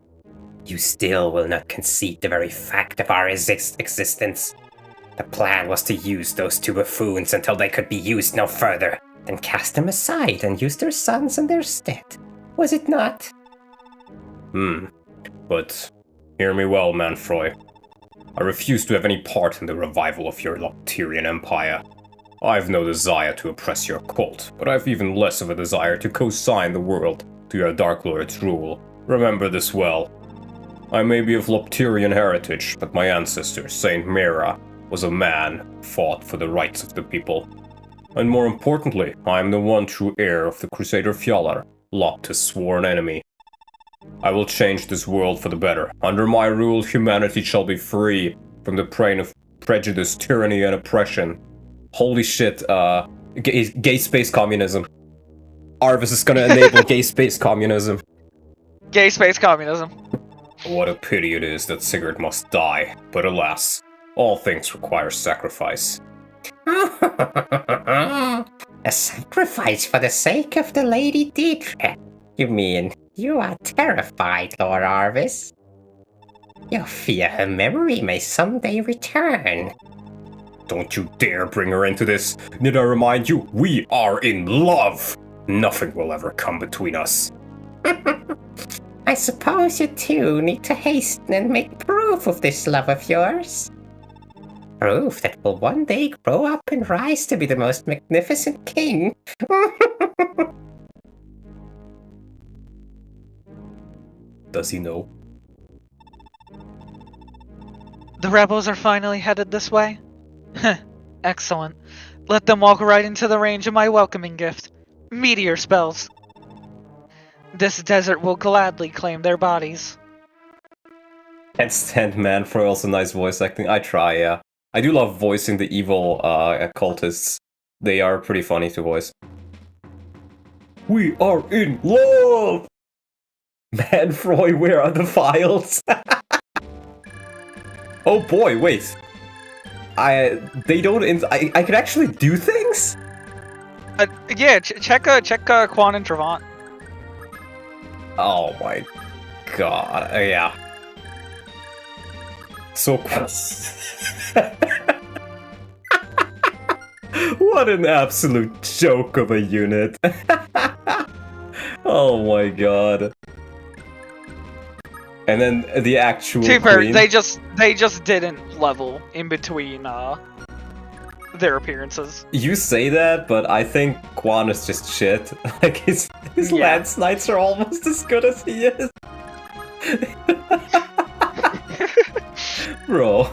you still will not concede the very fact of our existence. The plan was to use those two buffoons until they could be used no further, then cast them aside and use their sons in their stead. Was it not? But hear me well, Manfroy. I refuse to have any part in the revival of your Loptyrian empire. I have no desire to oppress your cult, but I have even less of a desire to co-sign the world to your Dark Lord's rule. Remember this well. I may be of Loptyrian heritage, but my ancestor, Saint Mera, was a man who fought for the rights of the people. And more importantly, I am the one true heir of the Crusader Fjalar, Loptyr's sworn enemy. I will change this world for the better. Under my rule, humanity shall be free from the prejudice, tyranny, and oppression. Holy shit, gay space communism. Arvis is gonna enable gay space communism. Gay space communism. What a pity it is that Sigurd must die, but alas, all things require sacrifice. A sacrifice for the sake of the Lady Deirdre. You mean you are terrified, Lord Arvis? You fear her memory may someday return. Don't you dare bring her into this. Need I remind you, we are in love. Nothing will ever come between us. I suppose you two need to hasten and make proof of this love of yours. Proof that will one day grow up and rise to be the most magnificent king. Does he know? The rebels are finally headed this way? Excellent. Let them walk right into the range of my welcoming gift. Meteor spells. This desert will gladly claim their bodies. Can't stand Manfroy, also nice voice acting. I try, yeah. I do love voicing the evil cultists. They are pretty funny to voice. We are in love! Manfroy, where are the files? Oh boy, wait. They don't. I can actually do things. Yeah, check Quan and Trevant. Oh my god, yeah. So what an absolute joke of a unit. Oh my god. And then the actual queen. They just didn't level in between their appearances. You say that, but I think Quan is just shit. Like his Lance Knights are almost as good as he is. Bro.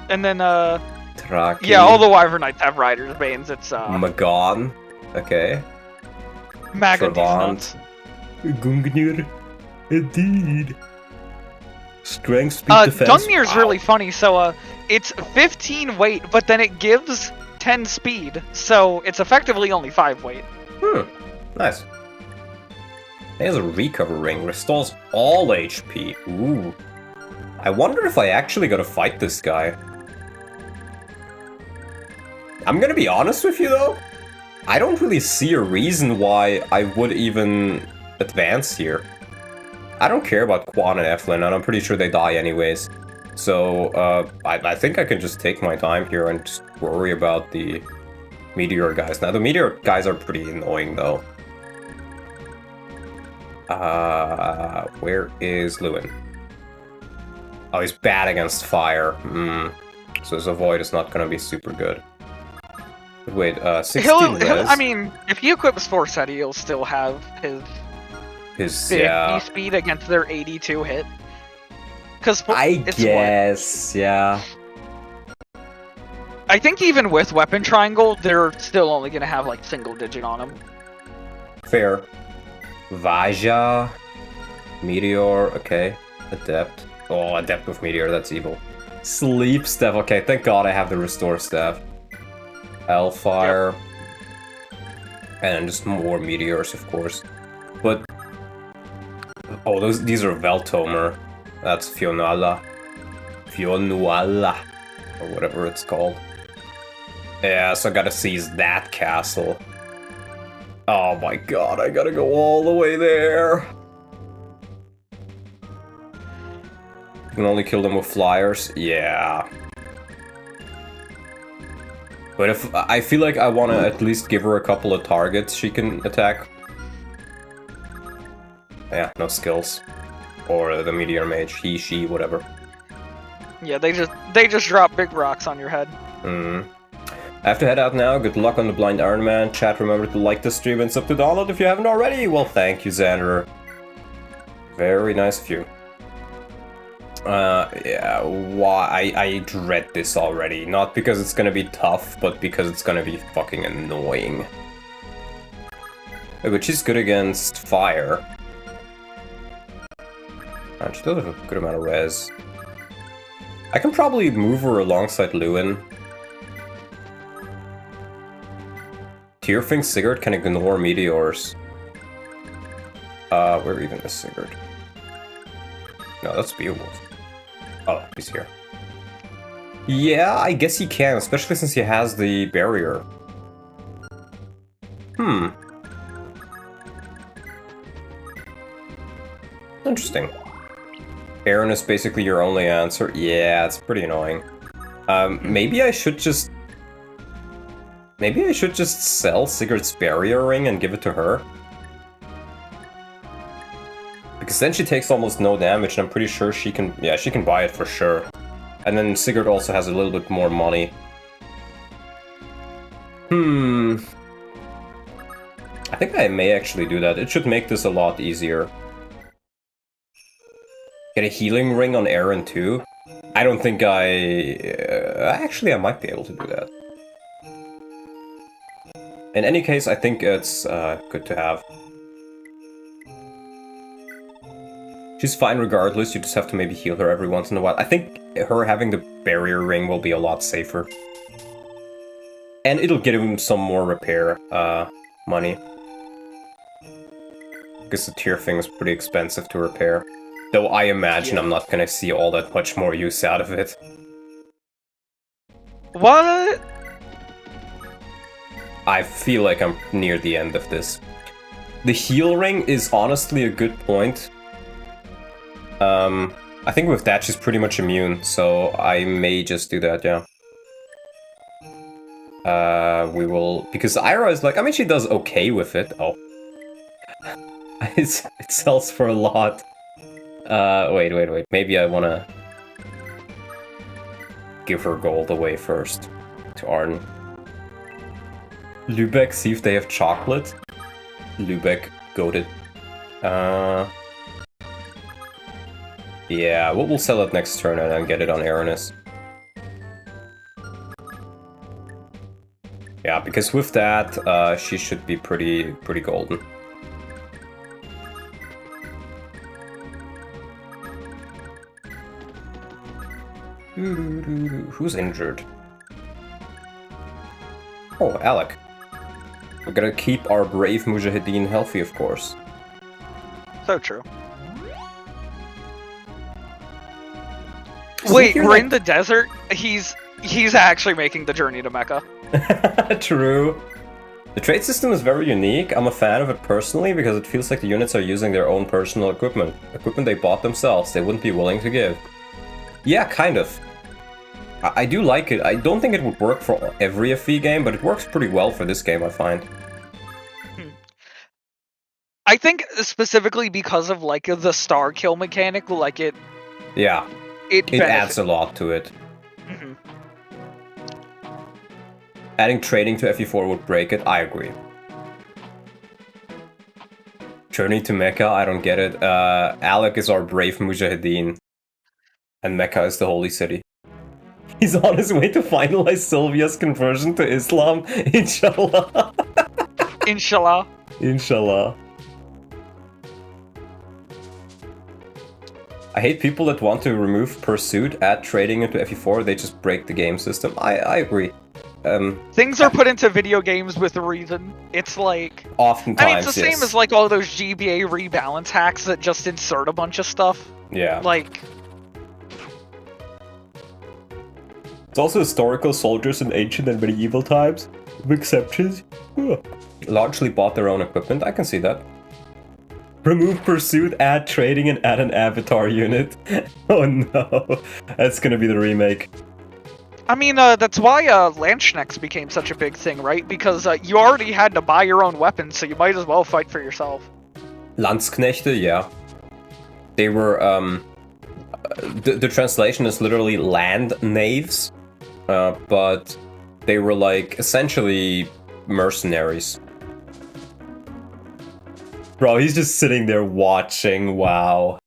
And then Traki. yeah, all the Wyvern Knights have Rider's Banes. It's Magon. Okay. Magadis. Gungnir. Indeed. Strength, speed, defense. Gungnir's really funny. So it's 15 weight, but then it gives 10 speed. So it's effectively only 5 weight. Nice. It has a recover ring. Restores all HP. Ooh. I wonder if I actually gotta fight this guy. I'm gonna be honest with you though. I don't really see a reason why I would even advance here. I don't care about Quan and Eflin, and I'm pretty sure they die anyways. So, I think I can just take my time here and just worry about the Meteor guys. Now, the Meteor guys are pretty annoying, though. Where is Lewin? Oh, he's bad against fire. So his avoid is not gonna be super good. But wait, 16 res. I mean, if he equips Foresight, he'll still have his 50 speed against their 82 hit. Because I guess, yeah. I think even with Weapon Triangle, they're still only gonna have like single digit on them. Fair. Vaja. Meteor, okay. Adept. Oh, Adept with Meteor, that's evil. Sleep Staff, okay, thank god I have the Restore Staff. Hellfire. Yep. And then just more Meteors, of course. But... oh, these are Veltomer. That's Fionnuala. Fionnuala. Or whatever it's called. Yeah, so I gotta seize that castle. Oh my god, I gotta go all the way there. You can only kill them with flyers? Yeah. But if I feel like I wanna at least give her a couple of targets she can attack. Yeah, no skills. Or the Meteor Mage, he, she, whatever. Yeah, they just drop big rocks on your head. I have to head out now. Good luck on the Blind Ironman. Chat, remember to like the stream and sub to download if you haven't already. Well, thank you, Xander. Very nice of you. Yeah, why? I dread this already. Not because it's gonna be tough, but because it's gonna be fucking annoying. But she's good against fire. And she does have a good amount of res. I can probably move her alongside Lewin. Tearfing Sigurd can ignore meteors. Where even is Sigurd? No, that's Beowulf. Oh, he's here. Yeah, I guess he can, especially since he has the barrier. Interesting. Aaron is basically your only answer. Yeah, it's pretty annoying. Maybe I should just sell Sigurd's barrier ring and give it to her. Because then she takes almost no damage, and I'm pretty sure she can buy it for sure. And then Sigurd also has a little bit more money. I think I may actually do that. It should make this a lot easier. Get a healing ring on Aaron too? I don't think actually, I might be able to do that. In any case, I think it's good to have. She's fine regardless, you just have to maybe heal her every once in a while. I think her having the barrier ring will be a lot safer. And it'll get him some more repair money. Because the tier thing is pretty expensive to repair. Though I imagine I'm not gonna see all that much more use out of it. What? I feel like I'm near the end of this. The heal ring is honestly a good point. I think with that she's pretty much immune, so I may just do that, yeah. We will... Because Ira is like... I mean, she does okay with it. Oh. It sells for a lot. Wait. Maybe I wanna... give her gold away first. To Arden. Lübeck, see if they have chocolate. Lübeck, goated. Yeah, we'll sell it next turn and then get it on Aranis. Yeah, because with that, she should be pretty golden. Who's injured? Oh, Alec. We're gonna keep our brave Mujahideen healthy, of course. So true. Wait, we're in the desert? He's actually making the journey to Mecca. True. The trade system is very unique. I'm a fan of it personally because it feels like the units are using their own personal equipment. Equipment they bought themselves, they wouldn't be willing to give. Yeah, kind of. I do like it. I don't think it would work for every FE game, but it works pretty well for this game, I find. I think specifically because of like the star kill mechanic, like it... Yeah. It adds a lot to it. Mm-hmm. Adding trading to FE4 would break it, I agree. Journey to Mecca, I don't get it. Alec is our brave Mujahideen. And Mecca is the holy city. He's on his way to finalize Sylvia's conversion to Islam, inshallah. Inshallah. Inshallah. I hate people that want to remove Pursuit, add trading into FE4, they just break the game system. I agree. Things are put into video games with a reason. It's like... Oftentimes, I mean, it's the same as like all those GBA rebalance hacks that just insert a bunch of stuff. Yeah. Like... It's also historical soldiers in ancient and medieval times. With exceptions. Largely bought their own equipment, I can see that. Remove Pursuit, add trading, and add an avatar unit. Oh no, that's gonna be the remake. I mean, that's why Landsknechts became such a big thing, right? Because you already had to buy your own weapons, so you might as well fight for yourself. Landsknechte, yeah. They were, the translation is literally land knaves, but they were like, essentially, mercenaries. Bro, he's just sitting there watching, wow.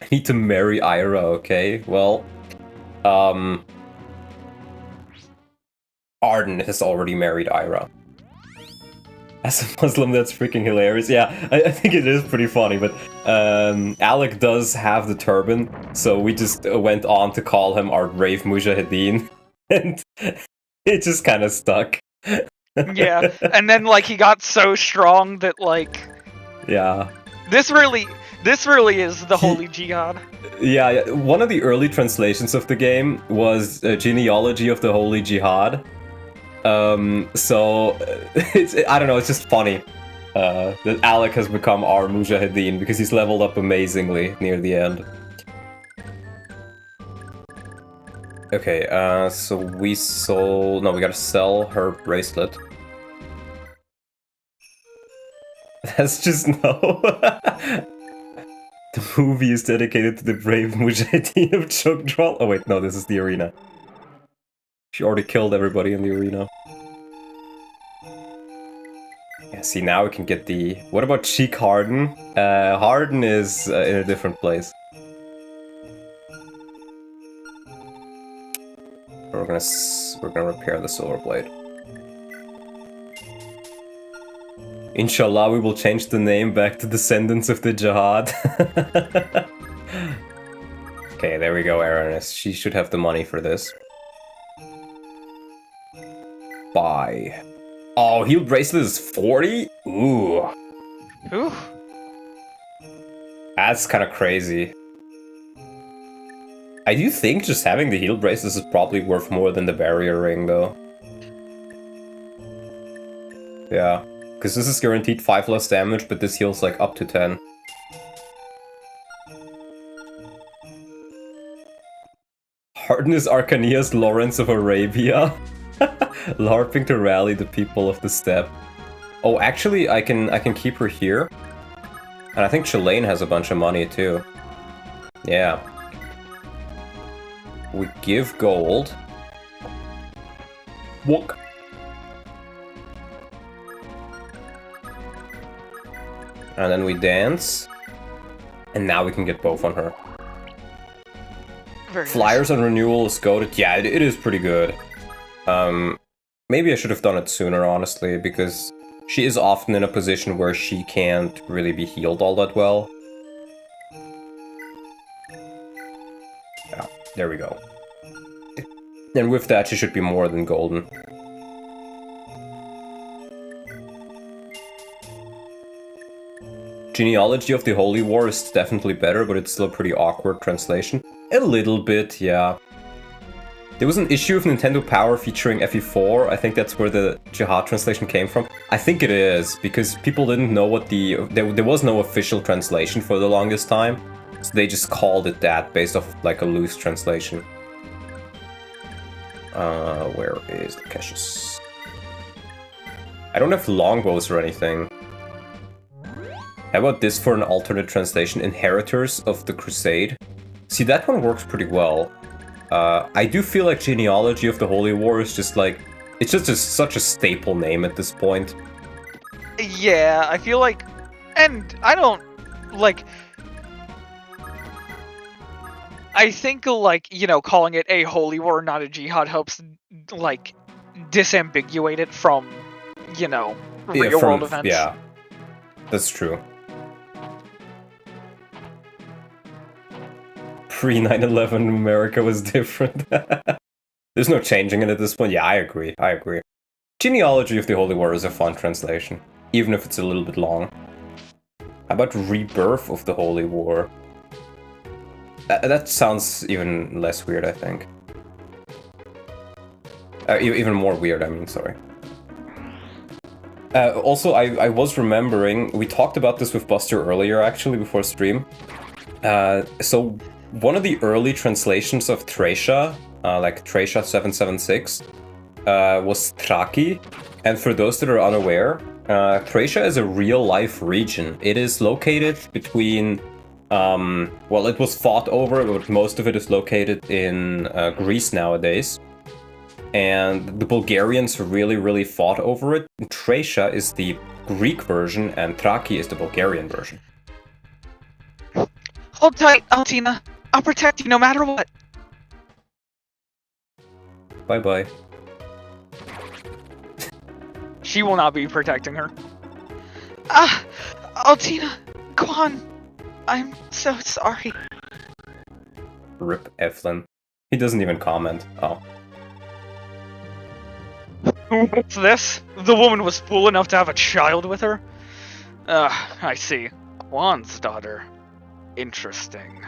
I need to marry Ira, okay? Well, Arden has already married Ira. As a Muslim, that's freaking hilarious. Yeah, I think it is pretty funny, but Alec does have the turban, so we just went on to call him our brave Mujahideen, and it just kind of stuck. Yeah, and then like he got so strong that like Yeah. this really is the holy jihad. Yeah, one of the early translations of the game was a genealogy of the Holy Jihad. So I don't know, it's just funny that Alec has become our Mujahideen because he's leveled up amazingly near the end. Okay, so we gotta sell her bracelet. That's just no. The movie is dedicated to the brave Mujahideen of Chugdral. Oh wait, no, this is the arena. She already killed everybody in the arena. Yeah, see, now we can get the... What about Cheek Harden? Harden is in a different place. We're gonna repair the Silver Blade. Inshallah, we will change the name back to Descendants of the Jihad. Okay, there we go, Aranis. She should have the money for this. Buy. Oh, healed bracelet is 40? Ooh. Ooh. That's kind of crazy. I do think just having the healed bracelet is probably worth more than the barrier ring, though. Yeah. Because this is guaranteed 5 less damage, but this heals like up to 10. Harden is Arcania's Lawrence of Arabia. LARPing to rally the people of the steppe. Oh, actually, I can keep her here. And I think Chalain has a bunch of money, too. Yeah. We give gold. Walk. And then we dance. And now we can get both on her. Very Flyers on renewal is goated. Yeah, it is pretty good. Maybe I should have done it sooner, honestly, because she is often in a position where she can't really be healed all that well. Yeah, there we go. And with that, she should be more than golden. Genealogy of the Holy War is definitely better, but it's still a pretty awkward translation. A little bit, yeah. There was an issue of Nintendo Power featuring FE4. I think that's where the Jihad translation came from. I think it is, because people didn't know what the... There was no official translation for the longest time. So they just called it that, based off like a loose translation. Where is the caches? I don't have longbows or anything. How about this for an alternate translation? Inheritors of the Crusade. See, that one works pretty well. I do feel like Genealogy of the Holy War is just like... It's just such a staple name at this point. Yeah, I feel like... And I don't... Like... I think, like, you know, calling it a holy war, not a jihad, helps, like, disambiguate it from, you know, real-world events. Yeah, that's true. Pre-9/11 America was different. There's no changing it at this point. Yeah, I agree. Genealogy of the Holy War is a fun translation, even if it's a little bit long. How about Rebirth of the Holy War? That sounds even less weird, I think. Even more weird, I mean, sorry. Also, I was remembering, we talked about this with Buster earlier, actually, before stream. So, one of the early translations of Thracia, like Thracia 776, was Thraki. And for those that are unaware, Thracia is a real-life region. It is located between... well, it was fought over, but most of it is located in Greece nowadays. And the Bulgarians really fought over it. Thracia is the Greek version, and Thraki is the Bulgarian version. Hold tight, Altina. I'll protect you no matter what. Bye-bye. She will not be protecting her. Altina, Quan, I'm so sorry. Rip Eflin. He doesn't even comment. Oh. What's this? The woman was fool enough to have a child with her? I see. Quan's daughter. Interesting.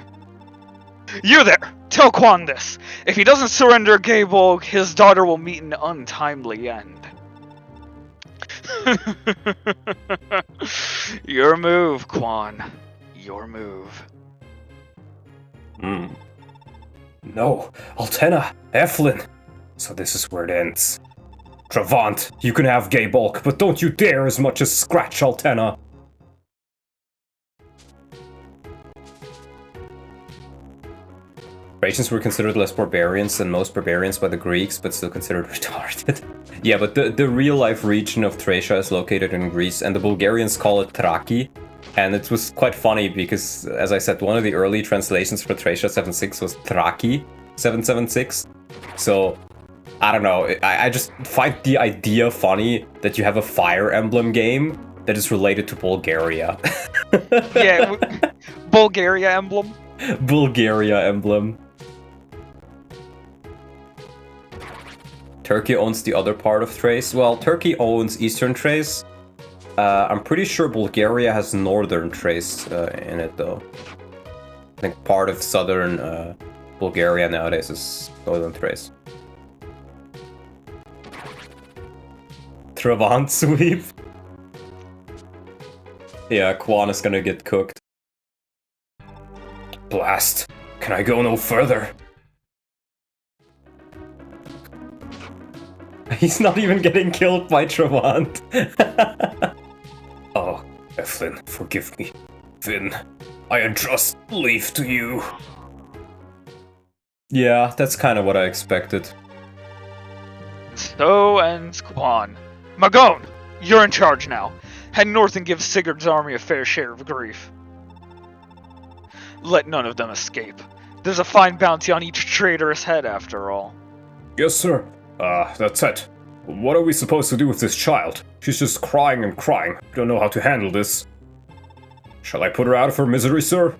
You there! Tell Quan this! If he doesn't surrender Gabog, his daughter will meet an untimely end. Your move, Quan. Your move. No, Altena, Eflin. So this is where it ends. Travant, you can have gay bulk, but don't you dare as much as scratch Altena. Thracians were considered less barbarians than most barbarians by the Greeks, but still considered retarded. Yeah, but the real-life region of Thracia is located in Greece, and the Bulgarians call it Traki. And it was quite funny because, as I said, one of the early translations for Thracia 7.6 was Traki 7.7.6. So, I don't know, I just find the idea funny that you have a Fire Emblem game that is related to Bulgaria. Yeah, Bulgaria emblem. Bulgaria emblem. Turkey owns the other part of Thrace. Well, Turkey owns Eastern Thrace. I'm pretty sure Bulgaria has Northern Thrace in it, though. I think part of Southern Bulgaria nowadays is Northern Thrace. Travant sweep. Yeah, Quan is gonna get cooked. Blast! Can I go no further? He's not even getting killed by Travant. Oh, Eflin, forgive me. Finn, I entrust Leaf to you. Yeah, that's kind of what I expected. So ends Quan. Magone, you're in charge now. Head north and give Sigurd's army a fair share of grief. Let none of them escape. There's a fine bounty on each traitorous head, after all. Yes, sir. That's it. What are we supposed to do with this child? She's just crying and crying. We don't know how to handle this. Shall I put her out of her misery, sir?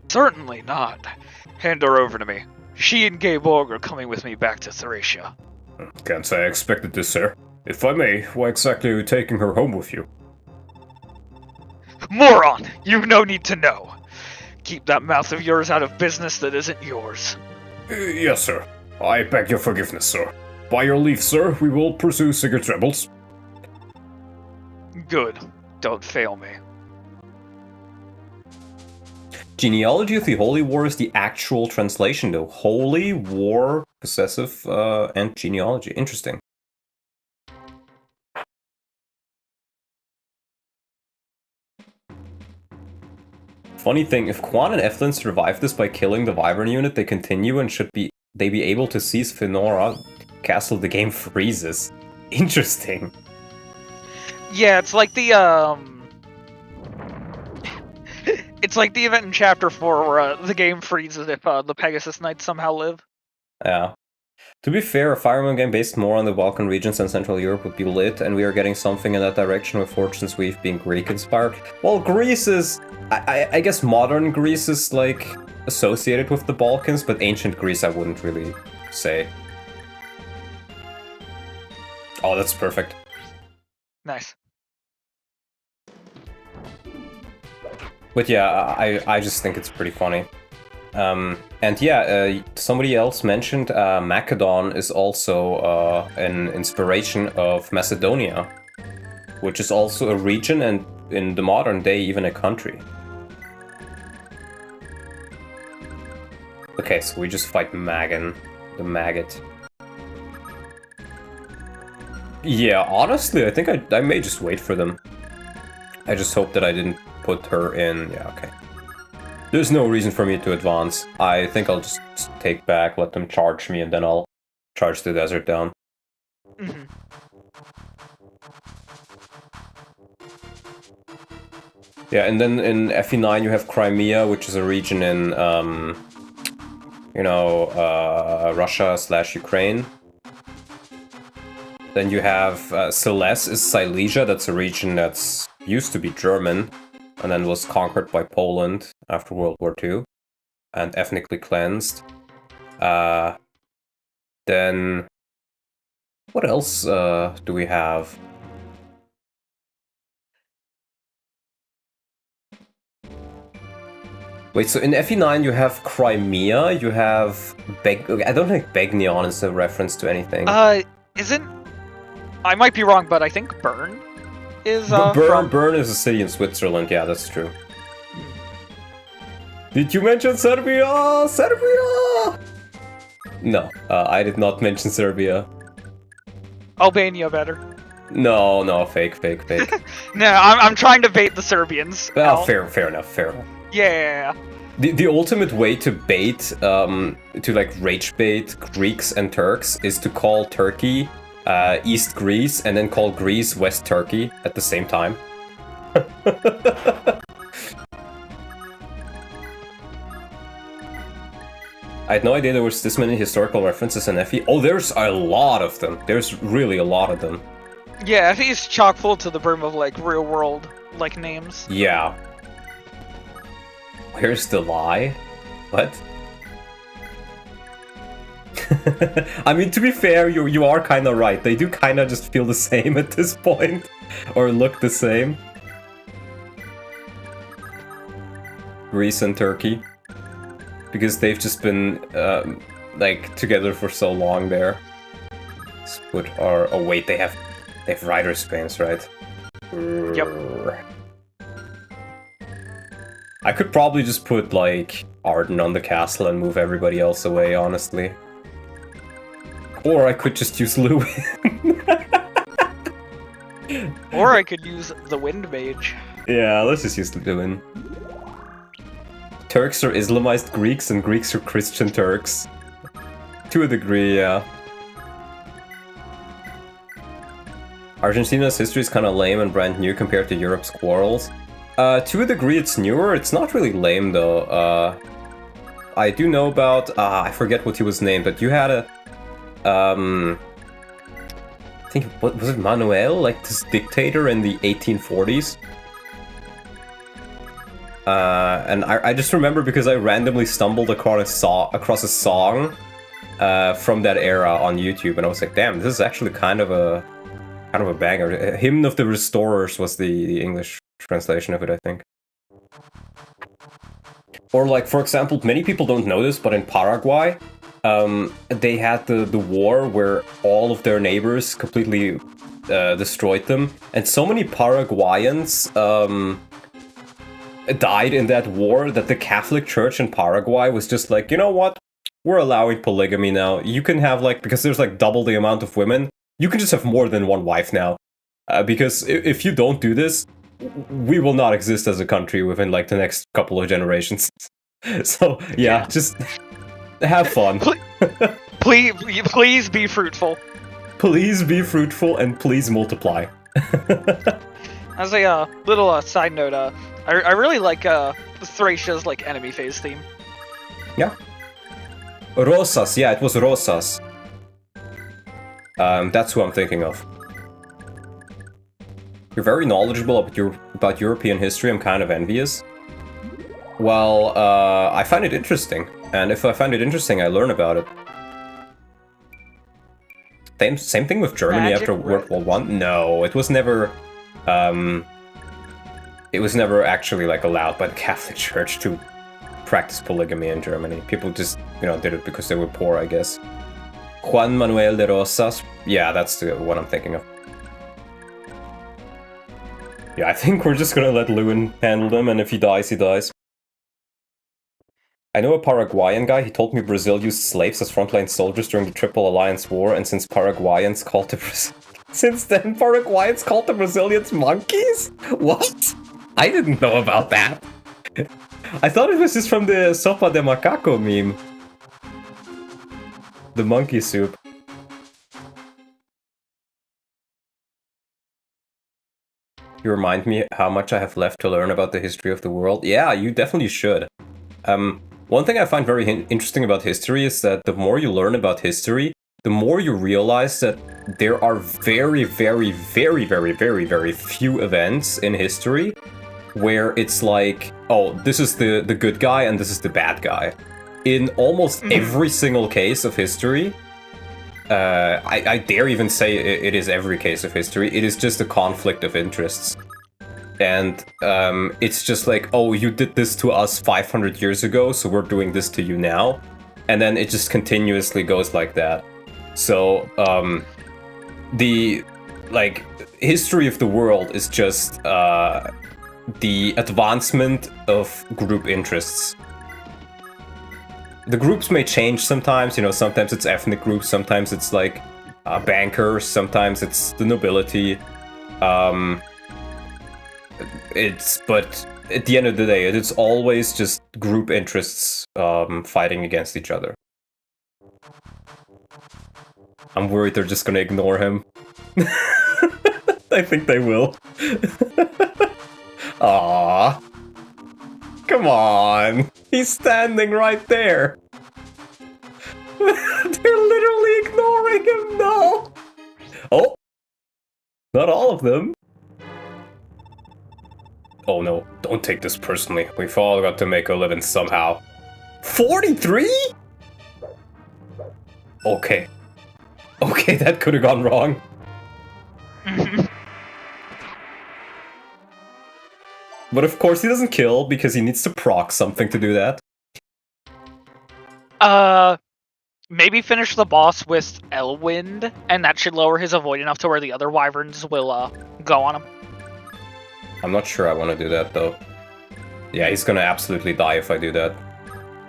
Certainly not. Hand her over to me. She and Gayborg are coming with me back to Thracia. Can't say I expected this, sir. If I may, why exactly are you taking her home with you? Moron! You've no need to know. Keep that mouth of yours out of business that isn't yours. Yes, sir. I beg your forgiveness, sir. By your leave, sir, we will pursue Sigurd's rebels. Good. Don't fail me. Genealogy of the Holy War is the actual translation, though. Holy War, possessive, and genealogy. Interesting. Funny thing, if Quan and Eflin survive this by killing the Wyvern unit, they continue and should be able to seize Fenora Castle. The game freezes. Interesting. Yeah, it's like the it's like the event in Chapter 4 where the game freezes if the Pegasus Knights somehow live. Yeah. To be fair, a Fire Emblem game based more on the Balkan regions and Central Europe would be lit, and we are getting something in that direction with Fortune's Weave being Greek-inspired. Well, Greece is... I guess modern Greece is, like, associated with the Balkans, but ancient Greece I wouldn't really say. Oh, that's perfect. Nice. But yeah, I just think it's pretty funny. And yeah, somebody else mentioned Macedon is also an inspiration of Macedonia, which is also a region and in the modern day even a country. Okay, so we just fight Magan, the maggot. Yeah, honestly, I think I may just wait for them. I just hope that I didn't put her in. Yeah, okay. There's no reason for me to advance. I think I'll just take back, let them charge me, and then I'll charge the desert down. Mm-hmm. Yeah, and then in FE9 you have Crimea, which is a region in, Russia/Ukraine. Then you have Celeste is Silesia. That's a region that's used to be German, and then was conquered by Poland after World War II, and ethnically cleansed. Then what else do we have? Wait, so in FE9 you have Crimea, you have I don't think Begnion is a reference to anything. Isn't... I might be wrong, but I think Bern is, Bern is a city in Switzerland, yeah, that's true. Did you mention Serbia? Serbia! No, I did not mention Serbia. Albania better. No, fake. No, I'm trying to bait the Serbians. Well, fair enough. Yeah. The ultimate way to bait, to like rage bait Greeks and Turks is to call Turkey East Greece and then call Greece West Turkey at the same time. I had no idea there was this many historical references in FE. Oh, there's a lot of them. There's really a lot of them. Yeah, FE is chock full to the brim of like real world like names. Yeah. Where's the lie? What? I mean, to be fair, you are kind of right. They do kind of just feel the same at this point, or look the same. Greece and Turkey, because they've just been like together for so long there. Let's put our... Oh wait, they have rider spans, right? Yep. I could probably just put like Arden on the castle and move everybody else away, honestly. Or I could just use Lewin. Or I could use the Wind Mage. Yeah, let's just use the Lewin. Turks are Islamized Greeks and Greeks are Christian Turks. To a degree, yeah. Argentina's history is kind of lame and brand new compared to Europe's quarrels. To a degree it's newer, it's not really lame though. I do know about, I forget what he was named, but you had a, I think, what was it, Manuel? Like this dictator in the 1840s? And I just remember because I randomly stumbled across a song from that era on YouTube, and I was like, damn, this is actually kind of a banger. Hymn of the Restorers was the English translation of it, I think. Or like, for example, many people don't know this, but in Paraguay, they had the war where all of their neighbors completely destroyed them, and so many Paraguayans died in that war that the Catholic Church in Paraguay was just like, you know what? We're allowing polygamy now. You can have like, because there's like double the amount of women, you can just have more than one wife now. Because if you don't do this, we will not exist as a country within like the next couple of generations. So yeah, just have fun. Please be fruitful. Please be fruitful and please multiply. As a little side note, I really like Thracia's like enemy phase theme. Yeah. Rosas, yeah, it was Rosas. That's who I'm thinking of. You're very knowledgeable about European history. I'm kind of envious. Well, I find it interesting, and if I find it interesting, I learn about it. Same thing with Germany after World War I. No, it was never. It was never actually like allowed by the Catholic Church to practice polygamy in Germany. People just, did it because they were poor, I guess. Juan Manuel de Rosas. Yeah, that's the one I'm thinking of. Yeah, I think we're just gonna let Lewin handle them, and if he dies, he dies. I know a Paraguayan guy, he told me Brazil used slaves as frontline soldiers during the Triple Alliance War, and since then Paraguayans called the Brazilians monkeys? What? I didn't know about that. I thought it was just from the Sopa de Macaco meme. The monkey soup. You remind me how much I have left to learn about the history of the world. Yeah, you definitely should. One thing I find very interesting about history is that the more you learn about history, the more you realize that there are very, very, very, very, very, very few events in history where it's like, oh, this is the good guy and this is the bad guy. In almost every single case of history, I dare even say it is every case of history, it is just a conflict of interests. And it's just like, oh, you did this to us 500 years ago, so we're doing this to you now. And then it just continuously goes like that. So, the, like, history of the world is just the advancement of group interests. The groups may change sometimes, you know, sometimes it's ethnic groups, sometimes it's like bankers, sometimes it's the nobility. But at the end of the day, it's always just group interests fighting against each other. I'm worried they're just gonna ignore him. I think they will. Aww. Come on. He's standing right there. They're literally ignoring him, no! Oh! Not all of them. Oh no, don't take this personally. We've all got to make a living somehow. 43? Okay. Okay, that could have gone wrong. But of course he doesn't kill, because he needs to proc something to do that. Maybe finish the boss with Elwind, and that should lower his avoid enough to where the other wyverns will, go on him. I'm not sure I want to do that, though. Yeah, he's gonna absolutely die if I do that.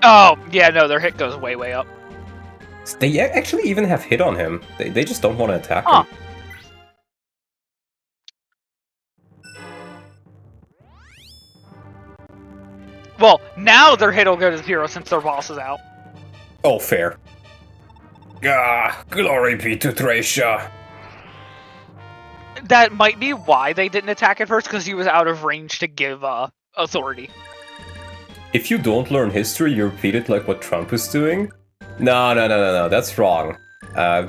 Oh, yeah, no, their hit goes way, way up. They actually even have hit on him. They just don't want to attack him. Well, now their hit will go to 0 since their boss is out. Oh, fair. Ah, glory be to Thracia. That might be why they didn't attack at first, because he was out of range to give authority. If you don't learn history, you repeat it like what Trump is doing? No, that's wrong.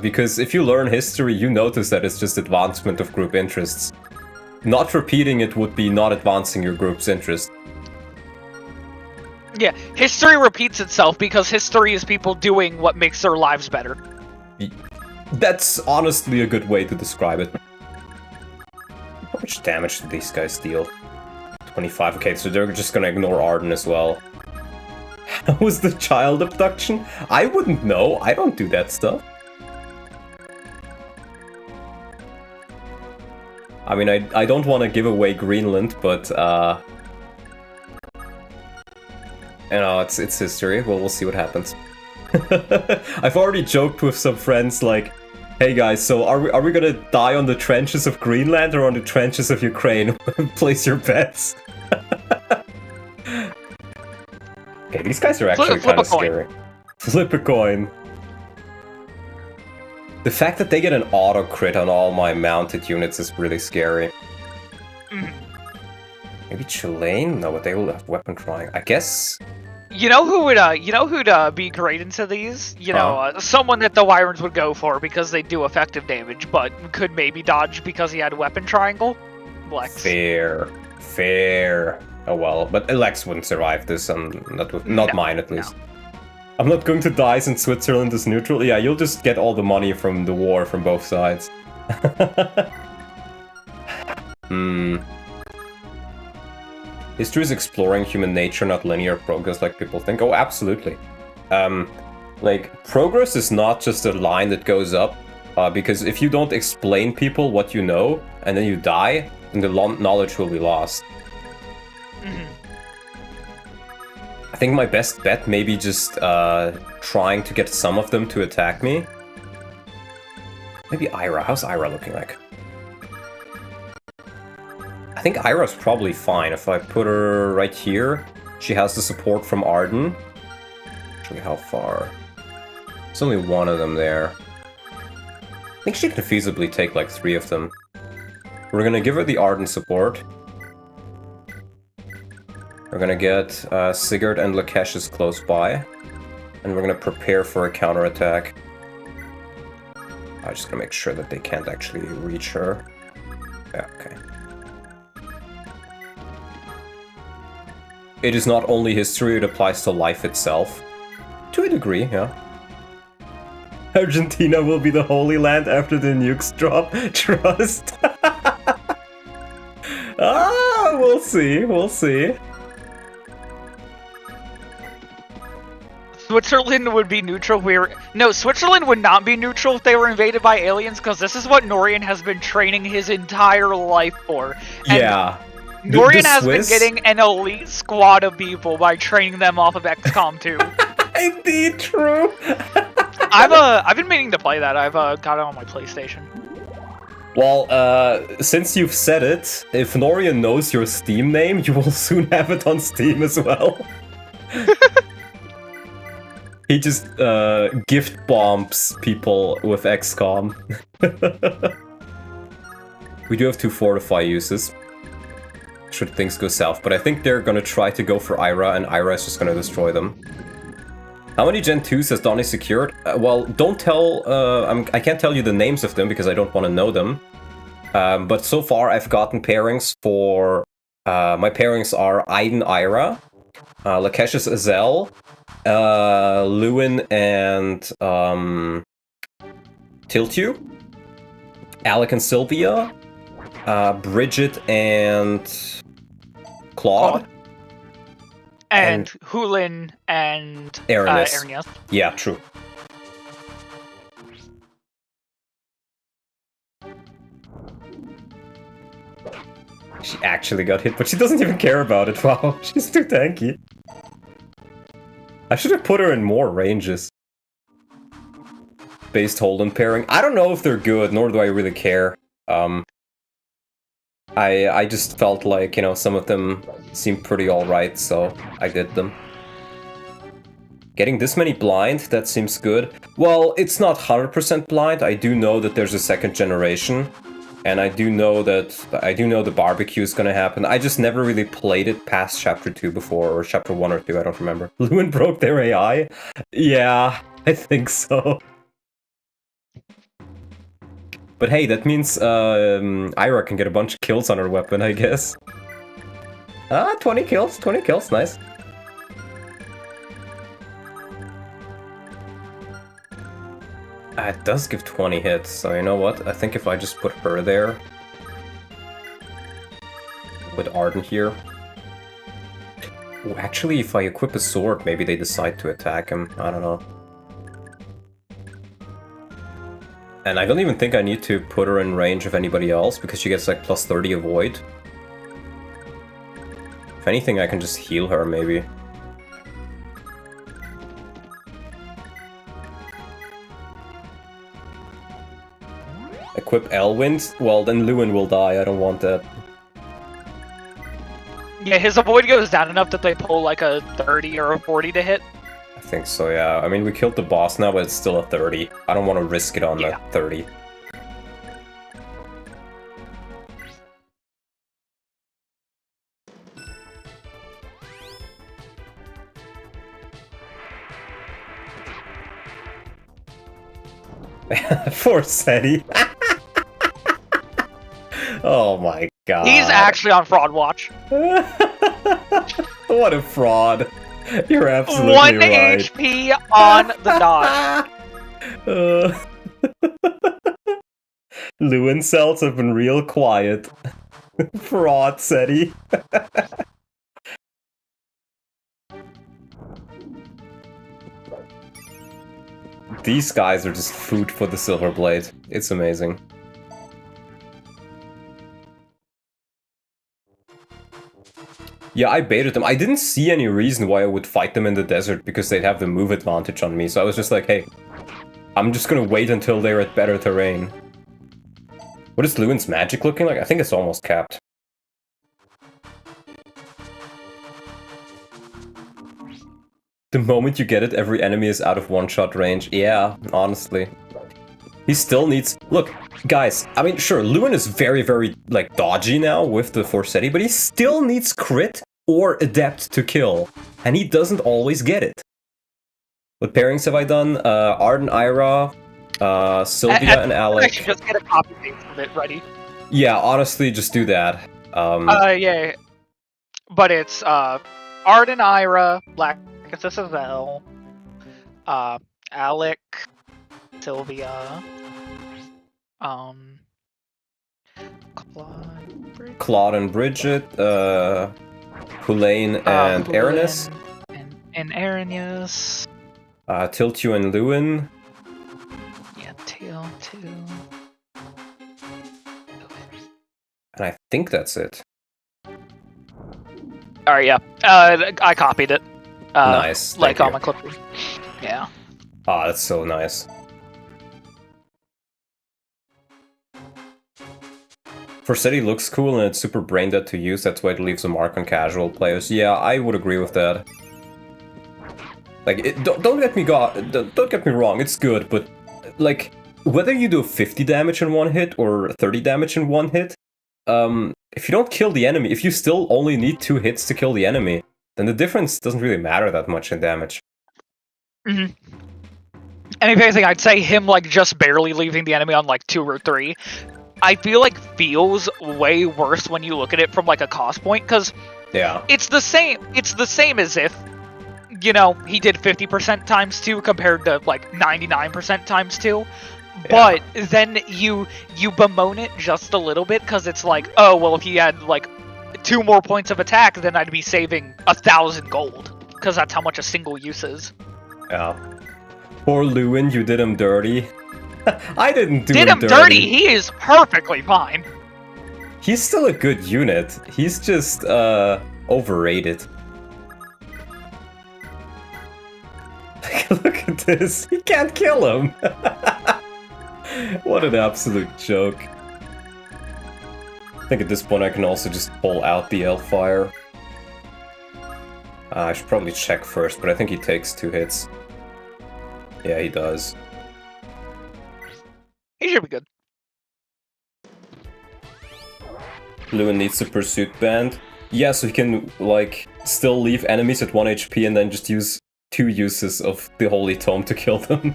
Because if you learn history, you notice that it's just advancement of group interests. Not repeating it would be not advancing your group's interest. Yeah, history repeats itself because history is people doing what makes their lives better. That's honestly a good way to describe it. How much damage did these guys deal? 25, okay, so they're just gonna ignore Arden as well. How was the child abduction? I wouldn't know, I don't do that stuff. I mean, I don't want to give away Greenland, but, you know, it's history. Well, we'll see what happens. I've already joked with some friends, like, hey guys, so are we gonna die on the trenches of Greenland or on the trenches of Ukraine? Place your bets. Okay, these guys are actually kind of scary. Flip a coin. The fact that they get an auto crit on all my mounted units is really scary. Maybe Chilean? No, but they will have weapon trying. I guess. You know who'd be great into these? You know, someone that the Wyverns would go for because they do effective damage, but could maybe dodge because he had weapon triangle? Lex. Fair. Oh well, but Lex wouldn't survive this, and not mine at least. No. I'm not going to die since Switzerland is neutral. Yeah, you'll just get all the money from the war from both sides. History is exploring human nature, not linear progress like people think. Oh, absolutely. Like, progress is not just a line that goes up, because if you don't explain people what you know, and then you die, then the knowledge will be lost. I think my best bet may be just trying to get some of them to attack me. Maybe Ira. How's Ira looking like? I think Ira's probably fine. If I put her right here, she has the support from Arden. Actually, how far? There's only one of them there. I think she can feasibly take like 3 of them. We're gonna give her the Arden support. We're gonna get Sigurd and Lakesh's close by. And we're gonna prepare for a counterattack. I'm just gonna make sure that they can't actually reach her. Yeah, okay. It is not only history, it applies to life itself. To a degree, yeah. Argentina will be the Holy Land after the nukes drop. Trust. We'll see, we'll see. Switzerland would be neutral. No, Switzerland would not be neutral if they were invaded by aliens, because this is what Norian has been training his entire life for. And yeah. Norian has been getting an elite squad of people by training them off of XCOM 2. Indeed, true. I've been meaning to play that. I've got it on my PlayStation. Well, since you've said it, if Norian knows your Steam name, you will soon have it on Steam as well. He just gift bombs people with XCOM. We do have 2 fortify uses, should things go south, but I think they're gonna try to go for Ira, and Ira is just gonna destroy them. How many Gen 2s has Donnie secured? Well, don't tell, I can't tell you the names of them because I don't want to know them. But so far I've gotten pairings for, my pairings are Aiden Ira, Lakesh's Azel, Lewin and Tiltu, Alec and Sylvia, Bridget and Claude. And Hulin and Aaron. Yeah, true. She actually got hit, but she doesn't even care about it. Wow, she's too tanky. I should have put her in more ranges. Based hold and pairing. I don't know if they're good, nor do I really care. I just felt like, you know, some of them seemed pretty alright, so I did them. Getting this many blind, that seems good. Well, it's not 100% blind. I do know that there's a second generation. And I do know the barbecue is gonna happen. I just never really played it past Chapter 2 before, or Chapter 1 or 2, I don't remember. Lewin broke their AI? Yeah, I think so. But hey, that means Ira can get a bunch of kills on her weapon, I guess. 20 kills, nice. It does give 20 hits, so you know what? I think if I just put her there... with Arden here... Ooh, actually, if I equip a sword, maybe they decide to attack him. I don't know. And I don't even think I need to put her in range of anybody else, because she gets like plus 30 avoid. If anything, I can just heal her, maybe. Equip Elwind? Well, then Lewin will die, I don't want that. Yeah, his avoid goes down enough that they pull like a 30 or a 40 to hit. I think so, yeah. I mean, we killed the boss now, but it's still a 30. I don't want to risk it on the 30. Poor Seti. Oh my god. He's actually on fraud watch. What a fraud. You're absolutely 1 right. HP on the dot. Lewin cells have been real quiet. Fraud, Seti. These guys are just food for the Silverblade. It's amazing. Yeah, I baited them. I didn't see any reason why I would fight them in the desert because they'd have the move advantage on me. So I was just like, hey, I'm just gonna wait until they're at better terrain. What is Lewin's magic looking like? I think it's almost capped. The moment you get it, every enemy is out of one-shot range. Yeah, honestly. He still needs... Look, guys, I mean, sure, Lewin is very, very, like, dodgy now with the Forseti, but he still needs crit or adept to kill. And he doesn't always get it. What pairings have I done? Arden Ira, Sylvia and I Alec. should just get a copy paste of it ready. Yeah, honestly, just do that. Yeah. But it's Art and Ira, Black SSL, Alec, Sylvia, Claude and Bridget, Hulain and Aranis. And Aranis. Tiltu and Lewin. Yeah, Tiltu. And I think that's it. Alright, yeah. I copied it. Nice. Like thank on you. my clipper. Yeah. Ah, that's so nice. Forseti looks cool and it's super brain dead to use, that's why it leaves a mark on casual players. Yeah, I would agree with that. Like, don't get me wrong, it's good, but like, whether you do 50 damage in one hit or 30 damage in one hit, if you don't kill the enemy, if you still only need 2 hits to kill the enemy, then the difference doesn't really matter that much in damage. Mm-hmm. And if anything, I'd say him like just barely leaving the enemy on like 2 or 3. I feel like feels way worse when you look at it from like a cost point, because yeah, it's the same as if, you know, he did 50% times 2 compared to like 99% times 2. But then you bemoan it just a little bit because it's like, oh well, if he had like 2 more points of attack, then I'd be saving 1,000 gold, because that's how much a single use is. Yeah. Poor Lewin, you did him dirty. I didn't do him dirty. He is perfectly fine. He's still a good unit. He's just overrated. Look at this. He can't kill him. What an absolute joke. I think at this point I can also just pull out the Elfire. I should probably check first, but I think he takes 2 hits. Yeah, he does. He should be good. Lewin needs a pursuit band. Yeah, so he can, like, still leave enemies at 1 HP and then just use 2 uses of the Holy Tome to kill them.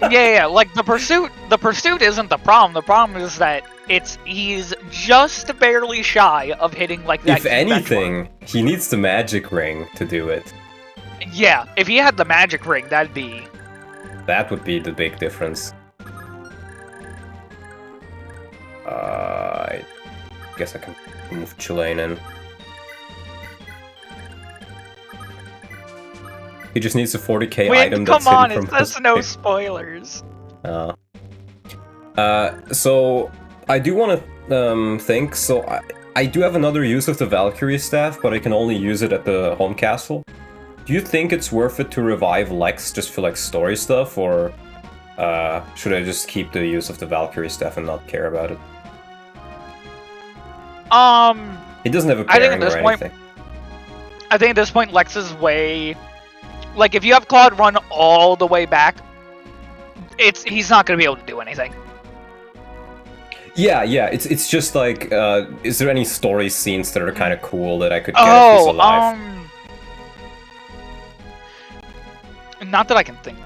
yeah. Like, the pursuit isn't the problem. The problem is that he's just barely shy of hitting, like, that. If anything, he needs the magic ring to do it. Yeah, if he had the magic ring, that would be the big difference. I guess I can move Chilane in. He just needs a 40k item that's come on, hidden from that's no spoilers. So I do want to think. So I do have another use of the Valkyrie staff, but I can only use it at the home castle. Do you think it's worth it to revive Lex just for like story stuff, or should I just keep the use of the Valkyrie staff and not care about it? He doesn't have a pairing or anything. I think at this point Lex is way... Like, if you have Claude run all the way back, he's not going to be able to do anything. Yeah, it's just like, is there any story scenes that are kind of cool that I could get if he's alive? Not that I can think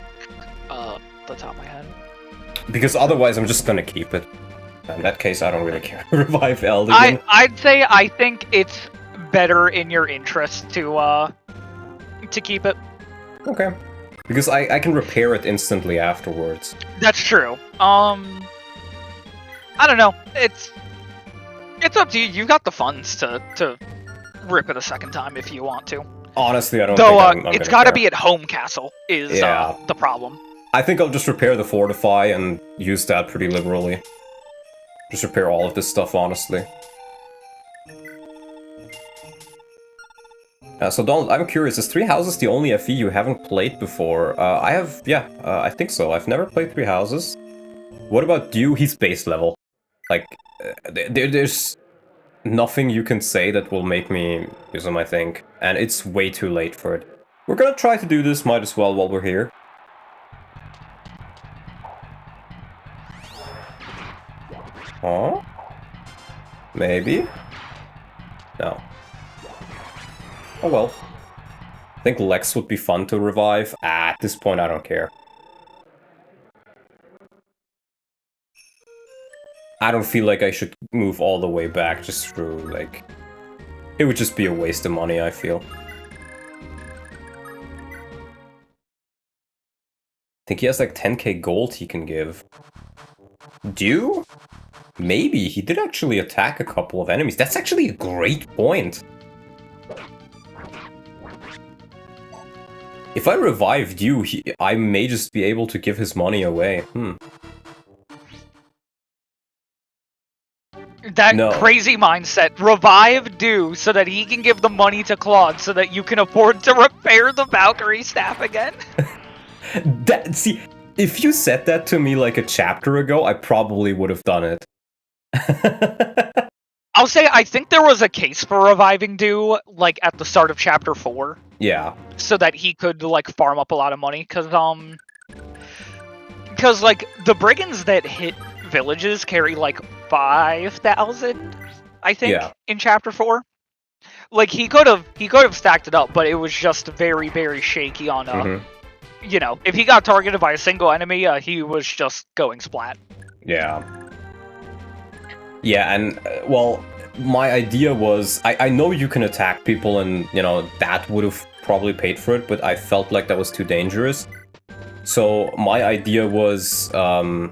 the top of my head. Because otherwise I'm just gonna keep it. In that case, I don't really care. Revive Eldigan. I'd say I think it's better in your interest to keep it. Okay. Because I can repair it instantly afterwards. That's true. I don't know. It's up to you. You've got the funds to rip it a second time if you want to. Honestly, I don't think I'm it's got to be at home castle is the problem. I think I'll just repair the Fortify and use that pretty liberally. Just repair all of this stuff, honestly. So Donald, I'm curious, is 3 Houses the only FE you haven't played before? I think so. I've never played 3 Houses. What about you? He's base level. Like, there's nothing you can say that will make me use him, I think. And it's way too late for it. We're gonna try to do this, might as well while we're here. Huh? Maybe? No. Oh well. I think Lex would be fun to revive. At this point I don't care. I don't feel like I should move all the way back just through, like... It would just be a waste of money, I feel. I think he has like 10k gold he can give. Dew? Maybe. He did actually attack a couple of enemies. That's actually a great point. If I revived you, I may just be able to give his money away. That crazy mindset. Revive Dew so that he can give the money to Claude so that you can afford to repair the Valkyrie staff again. See, if you said that to me like a chapter ago, I probably would have done it. I'll say I think there was a case for reviving Dew, like, at the start of chapter 4. Yeah. So that he could, like, farm up a lot of money, because, like, the brigands that hit villages carry, like, 5,000, I think, in chapter 4. Like, he could have stacked it up, but it was just very, very shaky on, you know, if he got targeted by a single enemy, he was just going splat. Yeah. Yeah, and, well, my idea was, I know you can attack people and, you know, that would have probably paid for it, but I felt like that was too dangerous. So my idea was, I'm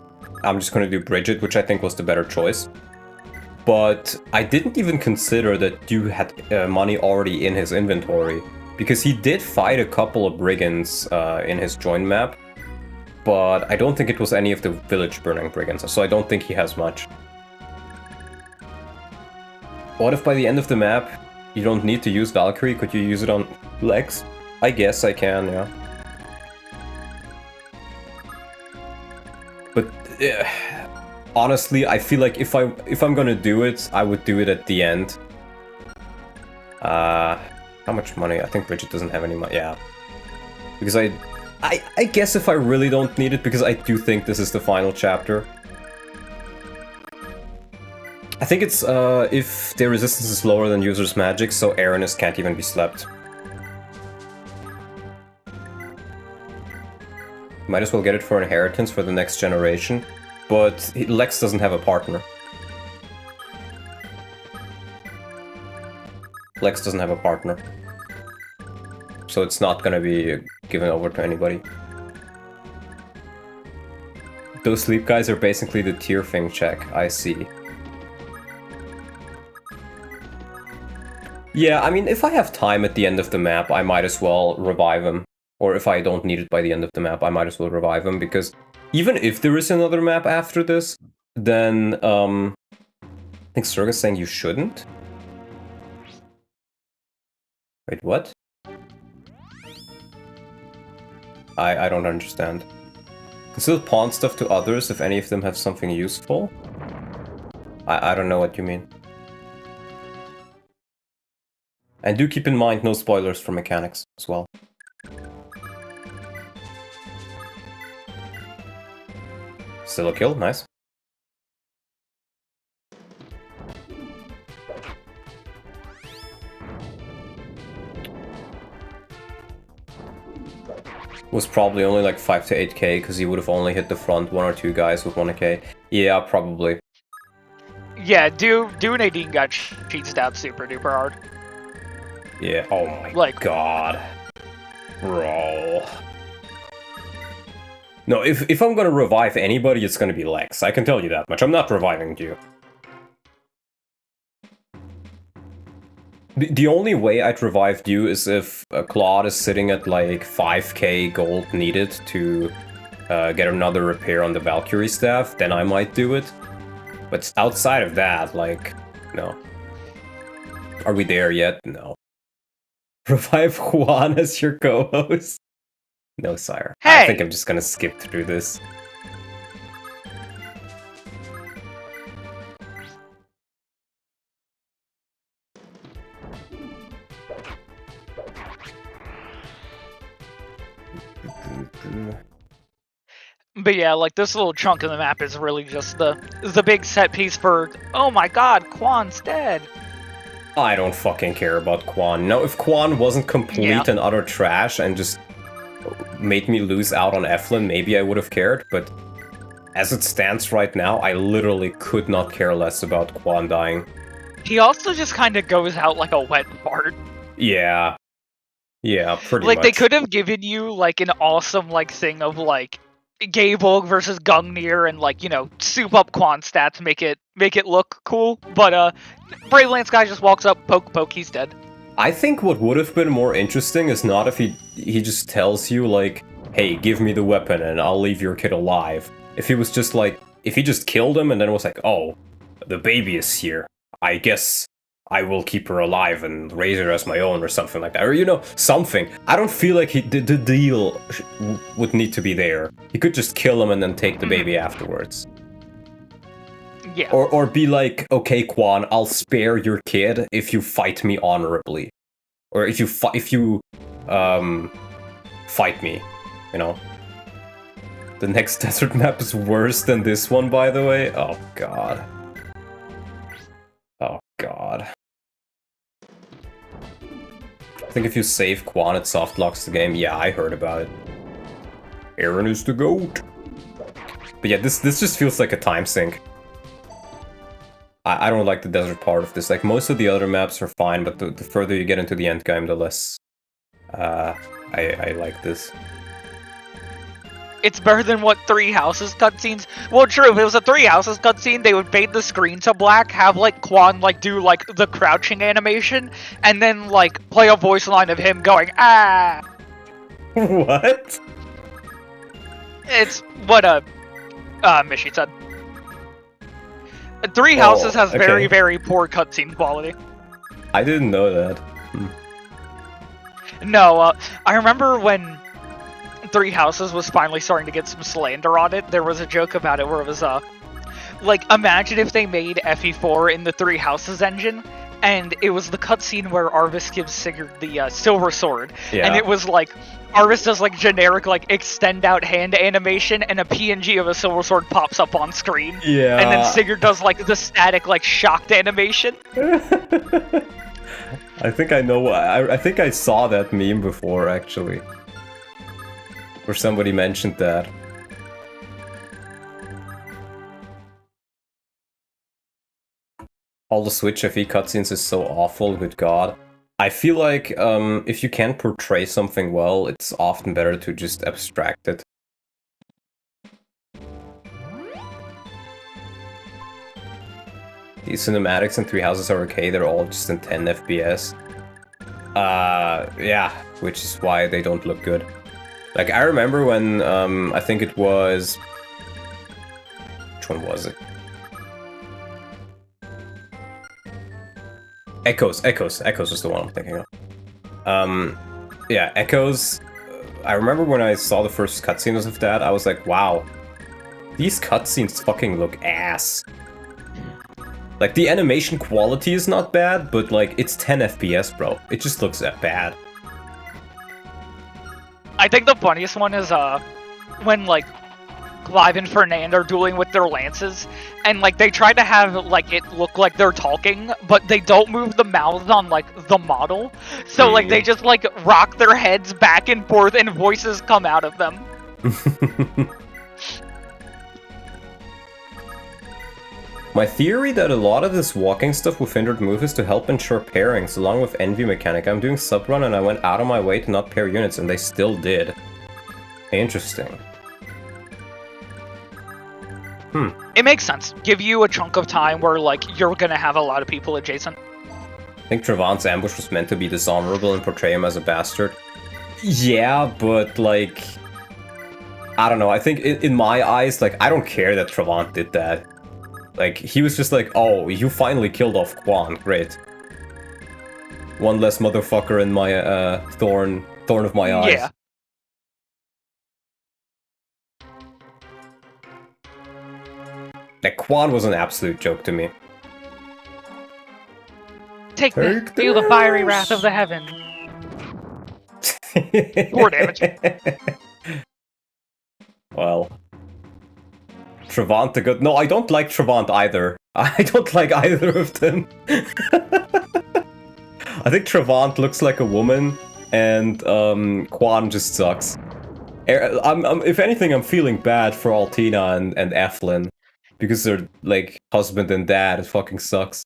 just going to do Bridget, which I think was the better choice. But I didn't even consider that Dew had money already in his inventory, because he did fight a couple of brigands in his join map, but I don't think it was any of the village burning brigands, so I don't think he has much. What if by the end of the map you don't need to use Valkyrie? Could you use it on Lex? I guess I can, yeah. But honestly, I feel like if I'm gonna do it, I would do it at the end. How much money? I think Bridget doesn't have any money. Yeah, because I guess if I really don't need it, because I do think this is the final chapter. I think it's if their resistance is lower than user's magic, so Aranus can't even be slept. Might as well get it for inheritance for the next generation, but Lex doesn't have a partner. Lex doesn't have a partner. So it's not gonna be given over to anybody. Those sleep guys are basically the tier thing check, I see. Yeah, I mean, if I have time at the end of the map, I might as well revive him. Or if I don't need it by the end of the map, I might as well revive him, because even if there is another map after this, then, I think Serga's saying you shouldn't? Wait, what? I don't understand. Can still pawn stuff to others if any of them have something useful? I don't know what you mean. And do keep in mind, no spoilers for mechanics as well. Still a kill, nice. Was probably only like 5 to 8k, because he would have only hit the front 1 or 2 guys with 1k. Yeah, probably. Yeah, Dew Nadine got cheats down super duper hard. Yeah, oh my god. Bro. No, if I'm gonna revive anybody, it's gonna be Lex. I can tell you that much. I'm not reviving you. The only way I'd revive you is if Claude is sitting at like 5k gold needed to get another repair on the Valkyrie staff, then I might do it. But outside of that, like, no. Are we there yet? No. Revive Juan as your co-host? No, sire. Hey! I think I'm just gonna skip through this. But yeah, like, this little chunk of the map is really just the big set piece for, oh my god, Quan's dead. I don't fucking care about Quan. No, if Quan wasn't complete and utter trash and just made me lose out on Eflin, maybe I would have cared, but as it stands right now, I literally could not care less about Quan dying. He also just kind of goes out like a wet fart. Yeah. Yeah, pretty Like, much. they could have given you, like, an awesome, like, thing of, like, Gable versus Gungnir and, like, you know, soup up Quan stats, make it look cool. But, Brave Lance guy just walks up, poke, he's dead. I think what would have been more interesting is not if he just tells you, like, hey, give me the weapon and I'll leave your kid alive. If he was just like, if he just killed him and then was like, oh, the baby is here, I guess I will keep her alive and raise her as my own or something like that. Or, you know, something. I don't feel like the deal would need to be there. He could just kill him and then take the baby afterwards. Yeah. Or be like, okay, Quan, I'll spare your kid if you fight me honorably. Or if you fight me, you know? The next desert map is worse than this one, by the way. Oh, God. Oh, God. I think if you save Quan, it soft locks the game. Yeah, I heard about it. Aaron is the GOAT. But yeah, this just feels like a time sink. I don't like the desert part of this. Like, most of the other maps are fine, but the further you get into the end game, the less I like this. It's better than what Three Houses cutscenes. Well, true, if it was a Three Houses cutscene, they would fade the screen to black, have, like, Quan, like, do, like, the crouching animation, and then, like, play a voice line of him going, ah! What? It's what, Mishi said. Three Houses has very, very poor cutscene quality. I didn't know that. No, I remember when Three Houses was finally starting to get some slander on it. There was a joke about it where it was, like, imagine if they made FE4 in the Three Houses engine, and it was the cutscene where Arvis gives Sigurd the silver sword, and it was like, Arvis does, like, generic, like, extend out hand animation, and a PNG of a silver sword pops up on screen. Yeah. And then Sigurd does, like, the static, like, shocked animation. I think I know. I think I saw that meme before, actually. Where somebody mentioned that. All the Switch FE cutscenes is so awful, good god. I feel like if you can't portray something well, it's often better to just abstract it. The cinematics in Three Houses are okay, they're all just in 10 FPS. Yeah, which is why they don't look good. Like, I remember when, I think it was... Which one was it? Echoes was the one I'm thinking of. Yeah, Echoes. I remember when I saw the first cutscenes of that, I was like, wow, these cutscenes fucking look ass. Like, the animation quality is not bad, but, like, it's 10 FPS, bro. It just looks that bad. I think the funniest one is, when, like, Clive and Fernand are dueling with their lances, and, like, they try to have, like, it look like they're talking, but they don't move the mouths on, like, the model. So, like, they just, like, rock their heads back and forth, and voices come out of them. My theory that a lot of this walking stuff with hindered move is to help ensure pairings, along with envy mechanic. I'm doing subrun and I went out of my way to not pair units, and they still did. Interesting. It makes sense. Give you a chunk of time where, like, you're gonna have a lot of people adjacent. I think Travant's ambush was meant to be dishonorable and portray him as a bastard. Yeah, but, like... I don't know, I think in my eyes, like, I don't care that Travant did that. Like, he was just like, oh, you finally killed off Quan, great. One less motherfucker in my, thorn of my eyes. Yeah. Like, Quan was an absolute joke to me. Take this. Feel the fiery wrath of the heaven. 4 damage. Well. Travant the good... No, I don't like Travant either. I don't like either of them. I think Travant looks like a woman, and Quan just sucks. If anything, I'm feeling bad for Altina and Eflin. Because they're, like, husband and dad. It fucking sucks.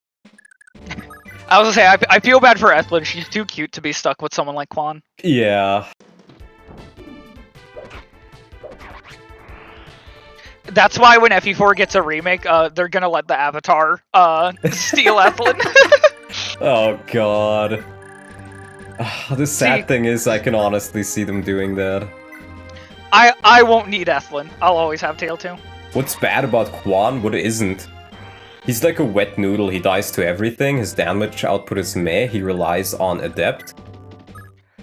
I was gonna say, I feel bad for Ethlyn. She's too cute to be stuck with someone like Quan. Yeah. That's why when FE4 gets a remake, they're gonna let the Avatar, steal Ethlyn. Oh god. The sad thing is, I can honestly see them doing that. I won't need Ethlyn. I'll always have Tail 2. What's bad about Quan? What isn't? He's like a wet noodle, he dies to everything, his damage output is meh, he relies on Adept.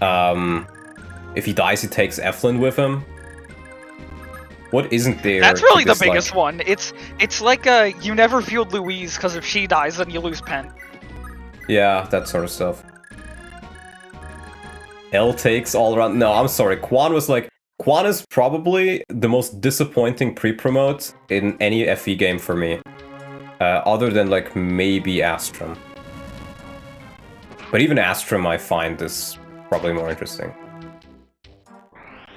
If he dies, he takes Eflin with him. What isn't there? That's really the biggest one. It's like you never field Louise, because if she dies, then you lose Pen. Yeah, that sort of stuff. L takes all around. No, I'm sorry, Quan was like... Quan is probably the most disappointing pre-promote in any FE game for me. Other than, like, maybe Astrum. But even Astrum I find is probably more interesting.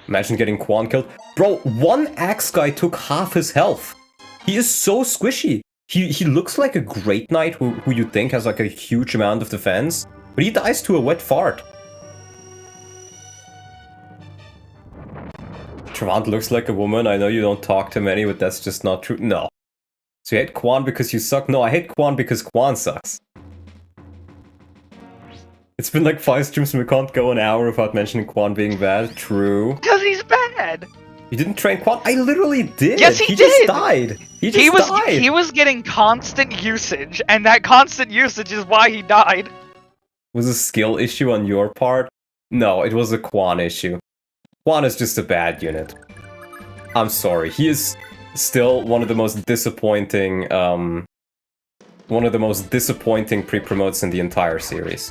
Imagine getting Quan killed. Bro, one axe guy took half his health. He is so squishy. He looks like a Great Knight who you think has, like, a huge amount of defense. But he dies to a wet fart. Travant looks like a woman. I know you don't talk to many, but that's just not true. No. So you hate Quan because you suck? No, I hate Quan because Quan sucks. It's been like 5 streams and we can't go an hour without mentioning Quan being bad. True. Because he's bad! You didn't train Quan? I literally did! Yes, he did! Just died! He just died! He was getting constant usage, and that constant usage is why he died. Was a skill issue on your part? No, it was a Quan issue. Quan is just a bad unit. I'm sorry, he is still one of the most disappointing, pre-promotes in the entire series.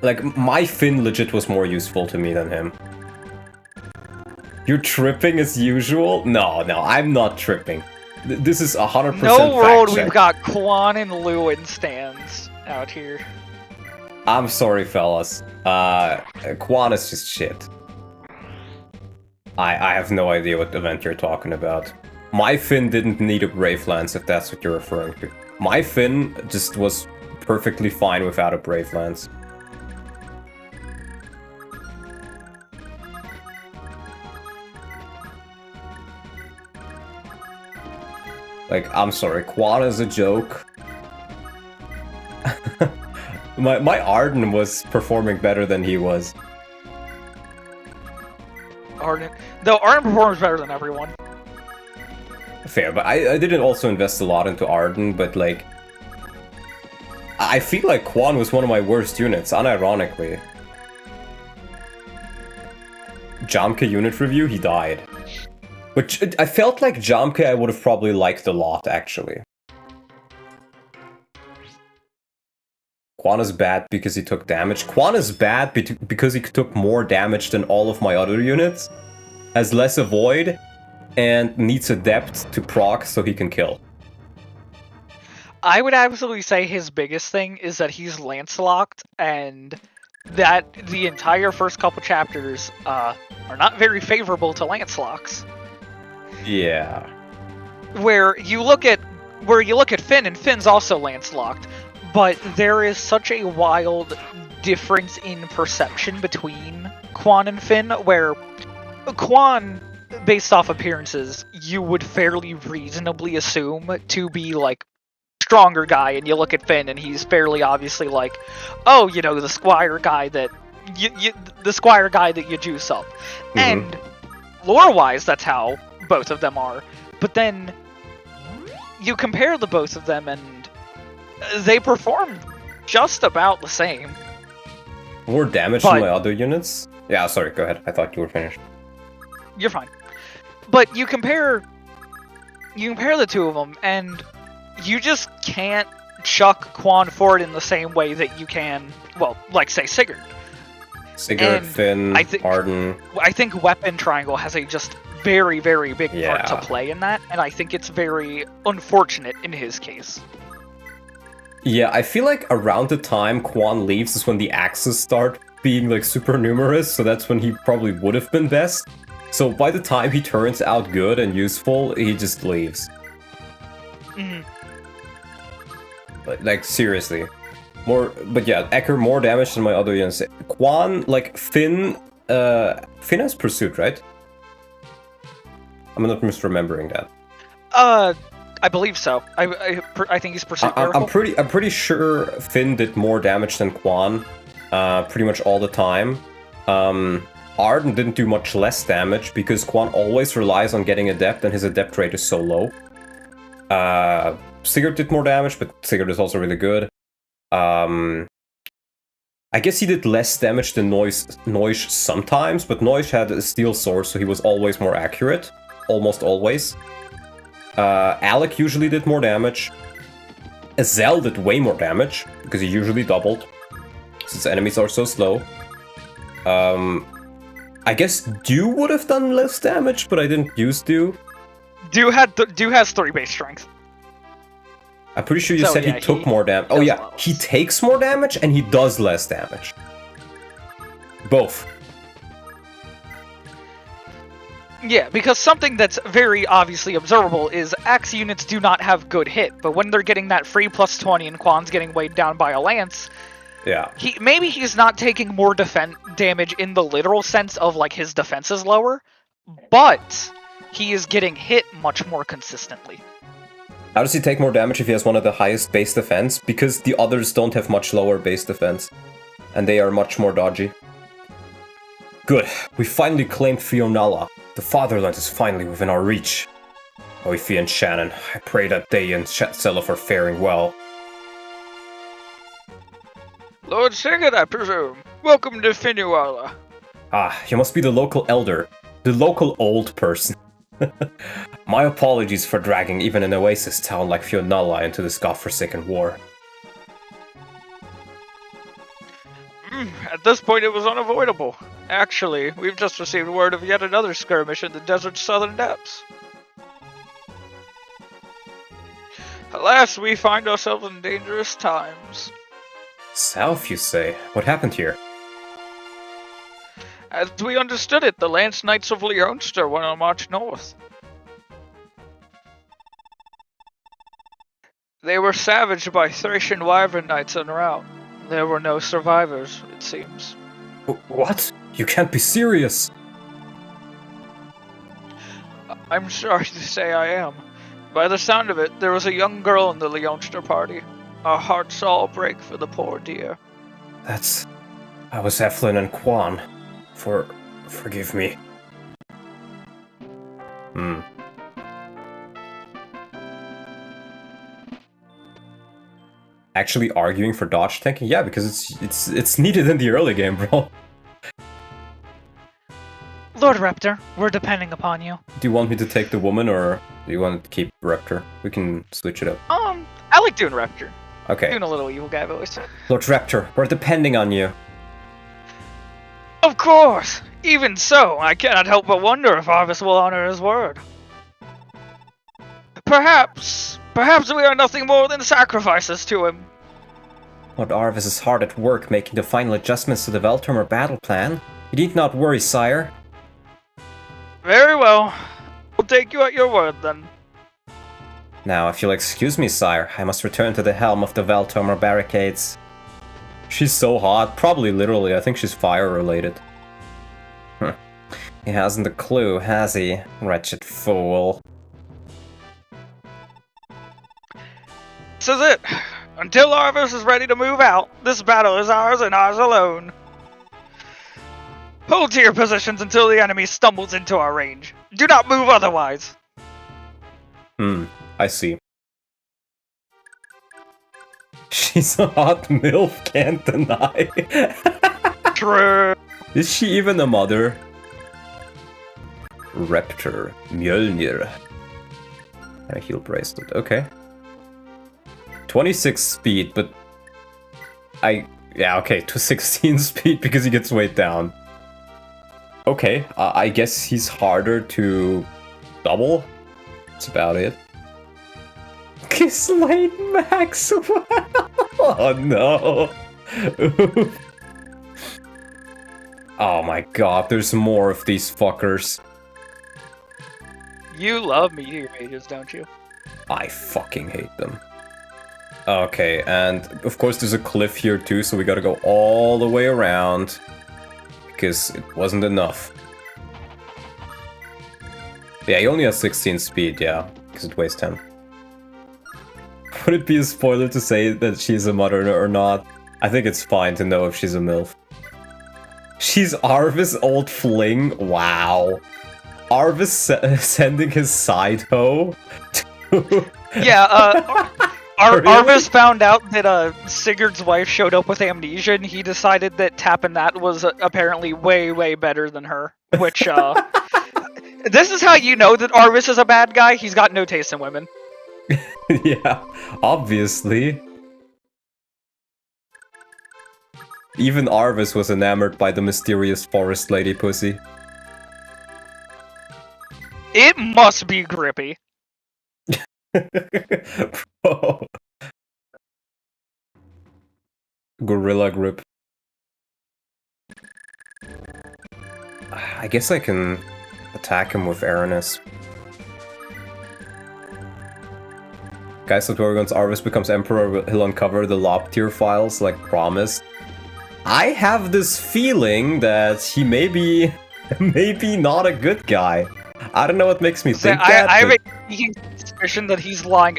Like, my Finn legit was more useful to me than him. You're tripping as usual? No, I'm not tripping. This is 100% No world fact check. we've got Quan and Lewin stands out here. I'm sorry, fellas. Quan is just shit. I have no idea what event you're talking about. My Finn didn't need a Brave Lance, if that's what you're referring to. My Finn just was perfectly fine without a Brave Lance. Like, I'm sorry, Quan is a joke. My Arden was performing better than he was. Arden. Though Arden performs better than everyone. Fair, but I didn't also invest a lot into Arden, but like... I feel like Quan was one of my worst units, unironically. Jamke unit review, he died. Which, I felt like Jamke I would have probably liked a lot, actually. Quan is bad because he took damage. Quan is bad because he took more damage than all of my other units, has less avoid, and needs Adept to proc so he can kill. I would absolutely say his biggest thing is that he's lance-locked, and that the entire first couple chapters are not very favorable to lance-locks. Yeah. Where you look at Finn, and Finn's also lance-locked, but there is such a wild difference in perception between Quan and Finn, where Quan, based off appearances, you would fairly reasonably assume to be, like, stronger guy, and you look at Finn and he's fairly obviously like, oh, you know, the squire guy that you juice up. Mm-hmm. And lore-wise, that's how both of them are. But then you compare the both of them and they perform just about the same. More damage than my other units? Yeah, sorry, go ahead. I thought you were finished. You're fine. But you compare the two of them, and you just can't chuck Quan forward in the same way that you can, well, like, say, Sigurd. Sigurd, Finn, Arden. I think Weapon Triangle has a just very, very big part to play in that, and I think it's very unfortunate in his case. Yeah, I feel like around the time Quan leaves is when the axes start being like super numerous, so that's when he probably would have been best. So by the time he turns out good and useful, he just leaves. Mhm. Like seriously. But yeah, Ecker more damage than my other units. Quan, like Finn has Pursuit, right? I'm not misremembering that. I believe so. I think he's Pursuit I'm Miracle. pretty sure Finn did more damage than Quan, pretty much all the time. Arden didn't do much less damage because Quan always relies on getting Adept and his Adept rate is so low. Sigurd did more damage, but Sigurd is also really good. I guess he did less damage than Noish sometimes, but Noish had a steel sword, so he was always more accurate. Almost always. Alec usually did more damage. Azel did way more damage, because he usually doubled, since enemies are so slow. I guess Dew would have done less damage, but I didn't use Dew. Dew has 3 base strength. I'm pretty sure you So, said yeah, he took more damage. Oh does yeah, less. he takes more damage and he does less damage. Both. Yeah, because something that's very obviously observable is Axe units do not have good hit, but when they're getting that free plus 20 and Quan's getting weighed down by a lance, Yeah. maybe he's not taking more damage in the literal sense of like his defense is lower, but he is getting hit much more consistently. How does he take more damage if he has one of the highest base defense? Because the others don't have much lower base defense. And they are much more dodgy. Good. We finally claimed Fionala. The fatherland is finally within our reach. Oifi and Shannon, I pray that they and Selef are faring well. Lord Sigurd, I presume. Welcome to Finuala. Ah, you must be the local elder. The local old person. My apologies for dragging even an oasis town like Fionala into this godforsaken war. At this point, it was unavoidable. Actually, we've just received word of yet another skirmish in the desert's southern depths. Alas, we find ourselves in dangerous times. South, you say? What happened here? As we understood it, the Lance Knights of Leonster went on march north. They were savaged by Thracian Wyvern Knights en route. There were no survivors, it seems. What? You can't be serious! I'm sorry to say I am. By the sound of it, there was a young girl in the Leonster party. Our hearts all break for the poor dear. I was Eflin and Quan. Forgive me. Actually arguing for dodge tanking? Yeah, because it's needed in the early game, bro. Lord Raptor, we're depending upon you. Do you want me to take the woman, or do you want to keep Raptor? We can switch it up. I like doing Raptor. Okay. Doing a little evil guy voice. Lord Raptor, we're depending on you. Of course! Even so, I cannot help but wonder if Arvis will honor his word. Perhaps we are nothing more than sacrifices to him. Lord Arvis is hard at work making the final adjustments to the Veltormer battle plan. You need not worry, sire. Very well. We'll take you at your word, then. Now, if you'll excuse me, sire, I must return to the helm of the Veltormer barricades. She's so hot, probably literally, I think she's fire-related. He hasn't a clue, has he? Wretched fool. This is it. Until Arvis is ready to move out, this battle is ours and ours alone. Hold to your positions until the enemy stumbles into our range. Do not move otherwise. I see. She's a hot MILF, can't deny. True. Is she even a mother? Raptor, Mjolnir. And a heal bracelet, okay. 26 speed, but yeah, okay, to 16 speed because he gets weighed down. Okay, I guess he's harder to double. That's about it. Slate Maxwell. Oh no! Oh my god, there's more of these fuckers. You love meteor mages, don't you? I fucking hate them. Okay, and of course there's a cliff here too, so we gotta go all the way around. Because it wasn't enough. Yeah, he only has 16 speed, yeah, because it weighs 10. Would it be a spoiler to say that she's a mother or not? I think it's fine to know if she's a MILF. She's Arvis' old fling? Wow. Arvis sending his side hoe? Yeah, Really? Arvis found out that Sigurd's wife showed up with amnesia, and he decided that tapping that was apparently way, way better than her. Which, this is how you know that Arvis is a bad guy. He's got no taste in women. Yeah, obviously. Even Arvis was enamored by the mysterious forest lady pussy. It must be grippy. Bro. Gorilla grip. I guess I can attack him with Aranus. Guys, so once Arvis becomes Emperor, he'll uncover the Loptyr files like promised. I have this feeling that he may be not a good guy. I don't know what makes me think that. I have a suspicion that he's lying.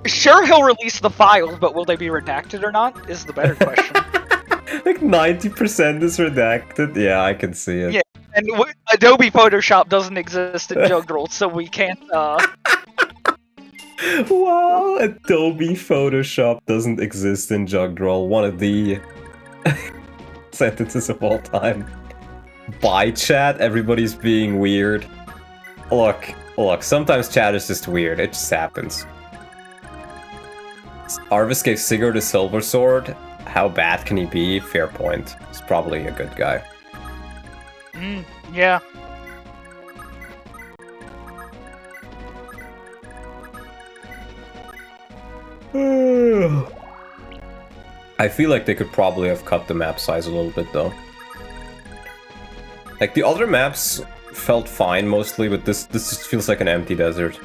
Sure, he'll release the files, but will they be redacted or not? Is the better question. Like 90% is redacted. Yeah, I can see it. Yeah, and Adobe Photoshop doesn't exist in Jugdrol, so we can't. Wow, Adobe Photoshop doesn't exist in Jugdrol. One of the sentences of all time. Bye, chat. Everybody's being weird. Look, sometimes chat is just weird. It just happens. Arvis gave Sigurd a silver sword. How bad can he be? Fair point. He's probably a good guy. Yeah. I feel like they could probably have cut the map size a little bit, though. Like, the other maps felt fine mostly, but this just feels like an empty desert.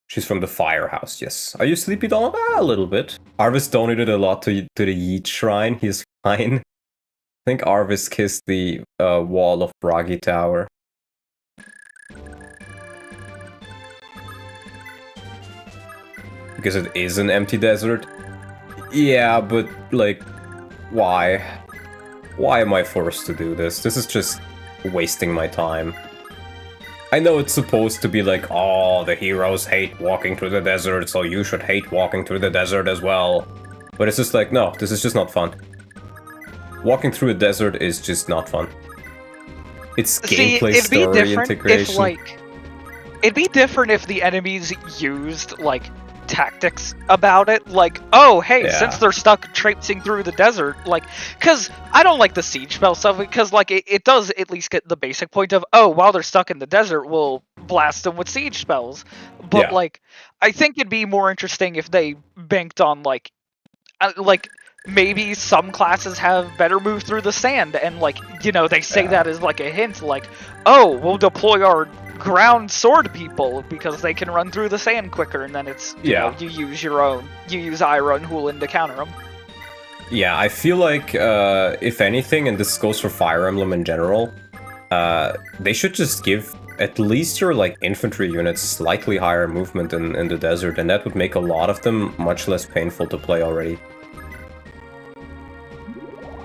She's from the firehouse, yes. Are you sleepy, Donald? A little bit. Arvis donated a lot to the Yeet Shrine. He's fine. I think Arvis kissed the wall of Bragi Tower. Because it is an empty desert? Yeah, but, like, why? Why am I forced to do this? This is just wasting my time. I know it's supposed to be like, oh, the heroes hate walking through the desert, so you should hate walking through the desert as well. But it's just like, no, this is just not fun. Walking through a desert is just not fun. It's gameplay story integration. It'd be different if the enemies used, like, tactics about it, like, oh, hey, since they're stuck traipsing through the desert, like, because I don't like the siege spell stuff, because, like, it does at least get the basic point of, oh, while they're stuck in the desert, we'll blast them with siege spells. But, like, I think it'd be more interesting if they banked on, like, maybe some classes have better move through the sand, and, like, you know, they say that as, like, a hint, like, oh, we'll deploy our ground sword people because they can run through the sand quicker, and then it's you know, you use Iron Hulin to counter them. Yeah, I feel like if anything, and this goes for Fire Emblem in general, they should just give at least your like infantry units slightly higher movement in the desert, and that would make a lot of them much less painful to play already.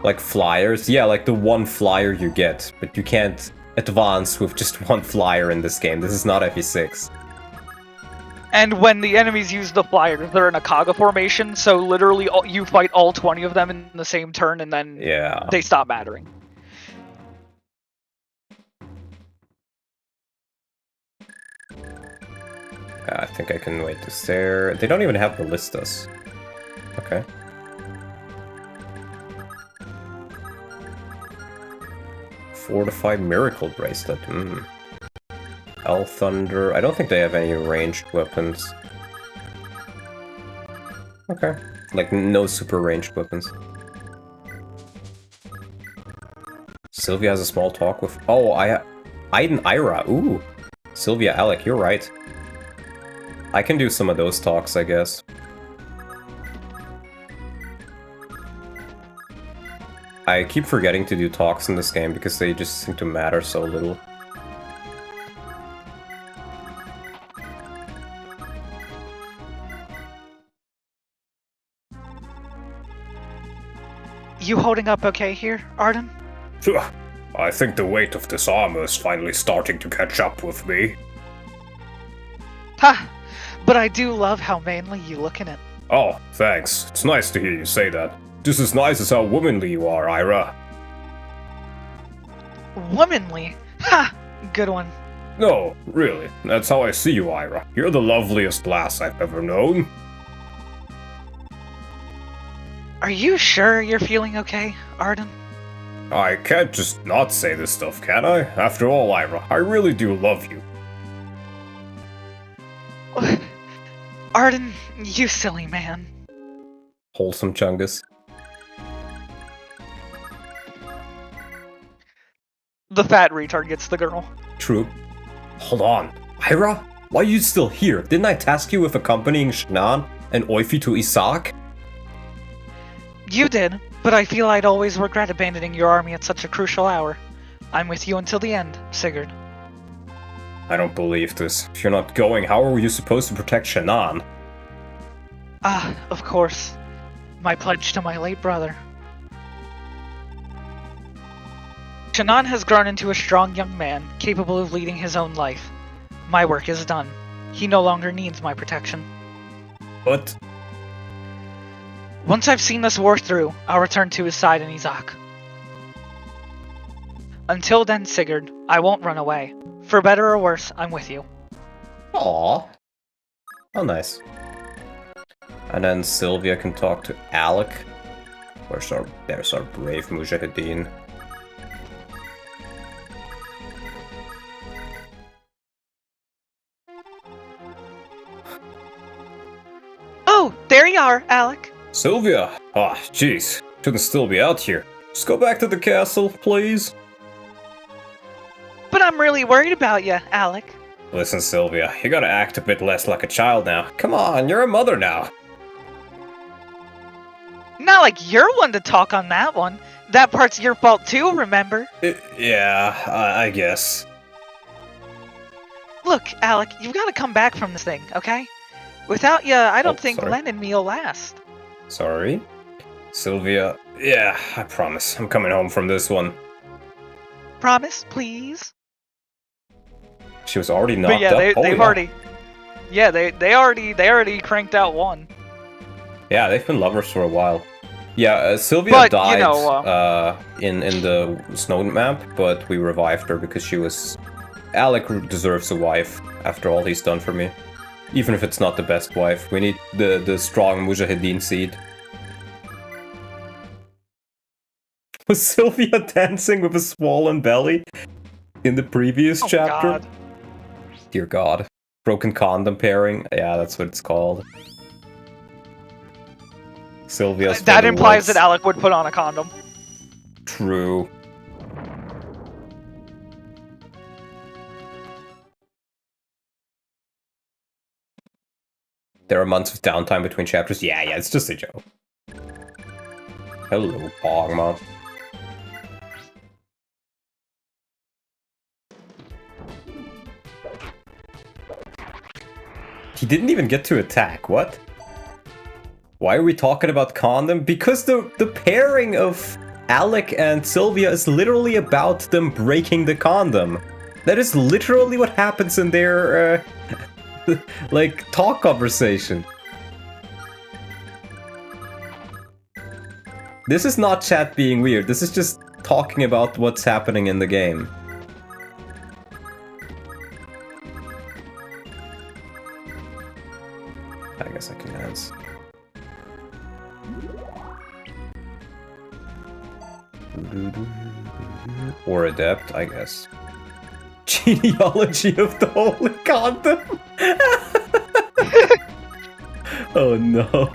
Like flyers, yeah, like the one flyer you get, but you can't advance with just one flyer in this game. This is not FE6. And when the enemies use the flyers, they're in a Kaga formation, so literally you fight all 20 of them in the same turn, and then they stop mattering. I think I can wait to stare. They don't even have ballistas. Okay. Fortified Miracle Bracelet. L Thunder. I don't think they have any ranged weapons. Okay. Like, no super ranged weapons. Sylvia has a small talk with... Oh, Aiden Ira. Ooh. Sylvia, Alec, you're right. I can do some of those talks, I guess. I keep forgetting to do talks in this game because they just seem to matter so little. You holding up okay here, Arden? I think the weight of this armor is finally starting to catch up with me. Ha! But I do love how manly you look in it. Oh, thanks. It's nice to hear you say that. Just as nice as how womanly you are, Ira. Womanly? Ha! Good one. No, really. That's how I see you, Ira. You're the loveliest lass I've ever known. Are you sure you're feeling okay, Arden? I can't just not say this stuff, can I? After all, Ira, I really do love you. Arden, you silly man. Wholesome Chungus. The fat retard gets the girl. True. Hold on. Ira? Why are you still here? Didn't I task you with accompanying Shannon and Oifi to Isaac? You did, but I feel I'd always regret abandoning your army at such a crucial hour. I'm with you until the end, Sigurd. I don't believe this. If you're not going, how are you supposed to protect Shannon? Ah, of course. My pledge to my late brother. Shannon has grown into a strong young man, capable of leading his own life. My work is done. He no longer needs my protection. But... Once I've seen this war through, I'll return to his side in Isaac. Until then, Sigurd, I won't run away. For better or worse, I'm with you. Aww. Oh, nice. And then Sylvia can talk to Alec. There's our brave Mujahideen. Oh, there you are, Alec. Sylvia! Ah, jeez. Shouldn't still be out here. Just go back to the castle, please. But I'm really worried about you, Alec. Listen, Sylvia, you gotta act a bit less like a child now. Come on, you're a mother now. Not like you're one to talk on that one. That part's your fault too, remember? Yeah, I guess. Look, Alec, you've got to come back from this thing, okay? Without you, I don't think sorry. Len and me'll last. Sorry? Sylvia, yeah, I promise. I'm coming home from this one. Promise, please? She was already knocked But yeah, up. they've already... Yeah, they already cranked out one. Yeah, they've been lovers for a while. Yeah, Sylvia But, died you know, in the Snowden map, but we revived her because she was... Alec deserves a wife, after all he's done for me. Even if it's not the best wife, we need the strong Mujahideen seed. Was Sylvia dancing with a swollen belly in the previous chapter? God. Dear God. Broken condom pairing? Yeah, that's what it's called. Sylvia's That implies woods. that Alec would put on a condom. True. There are months of downtime between chapters. Yeah, it's just a joke. Hello, Pogma. He didn't even get to attack, what? Why are we talking about condom? Because the pairing of Alec and Sylvia is literally about them breaking the condom. That is literally what happens in their, like, talk conversation. This is not chat being weird, this is just talking about what's happening in the game. I guess I can dance. Or adept, I guess. Genealogy of the Holy Condom. Oh no.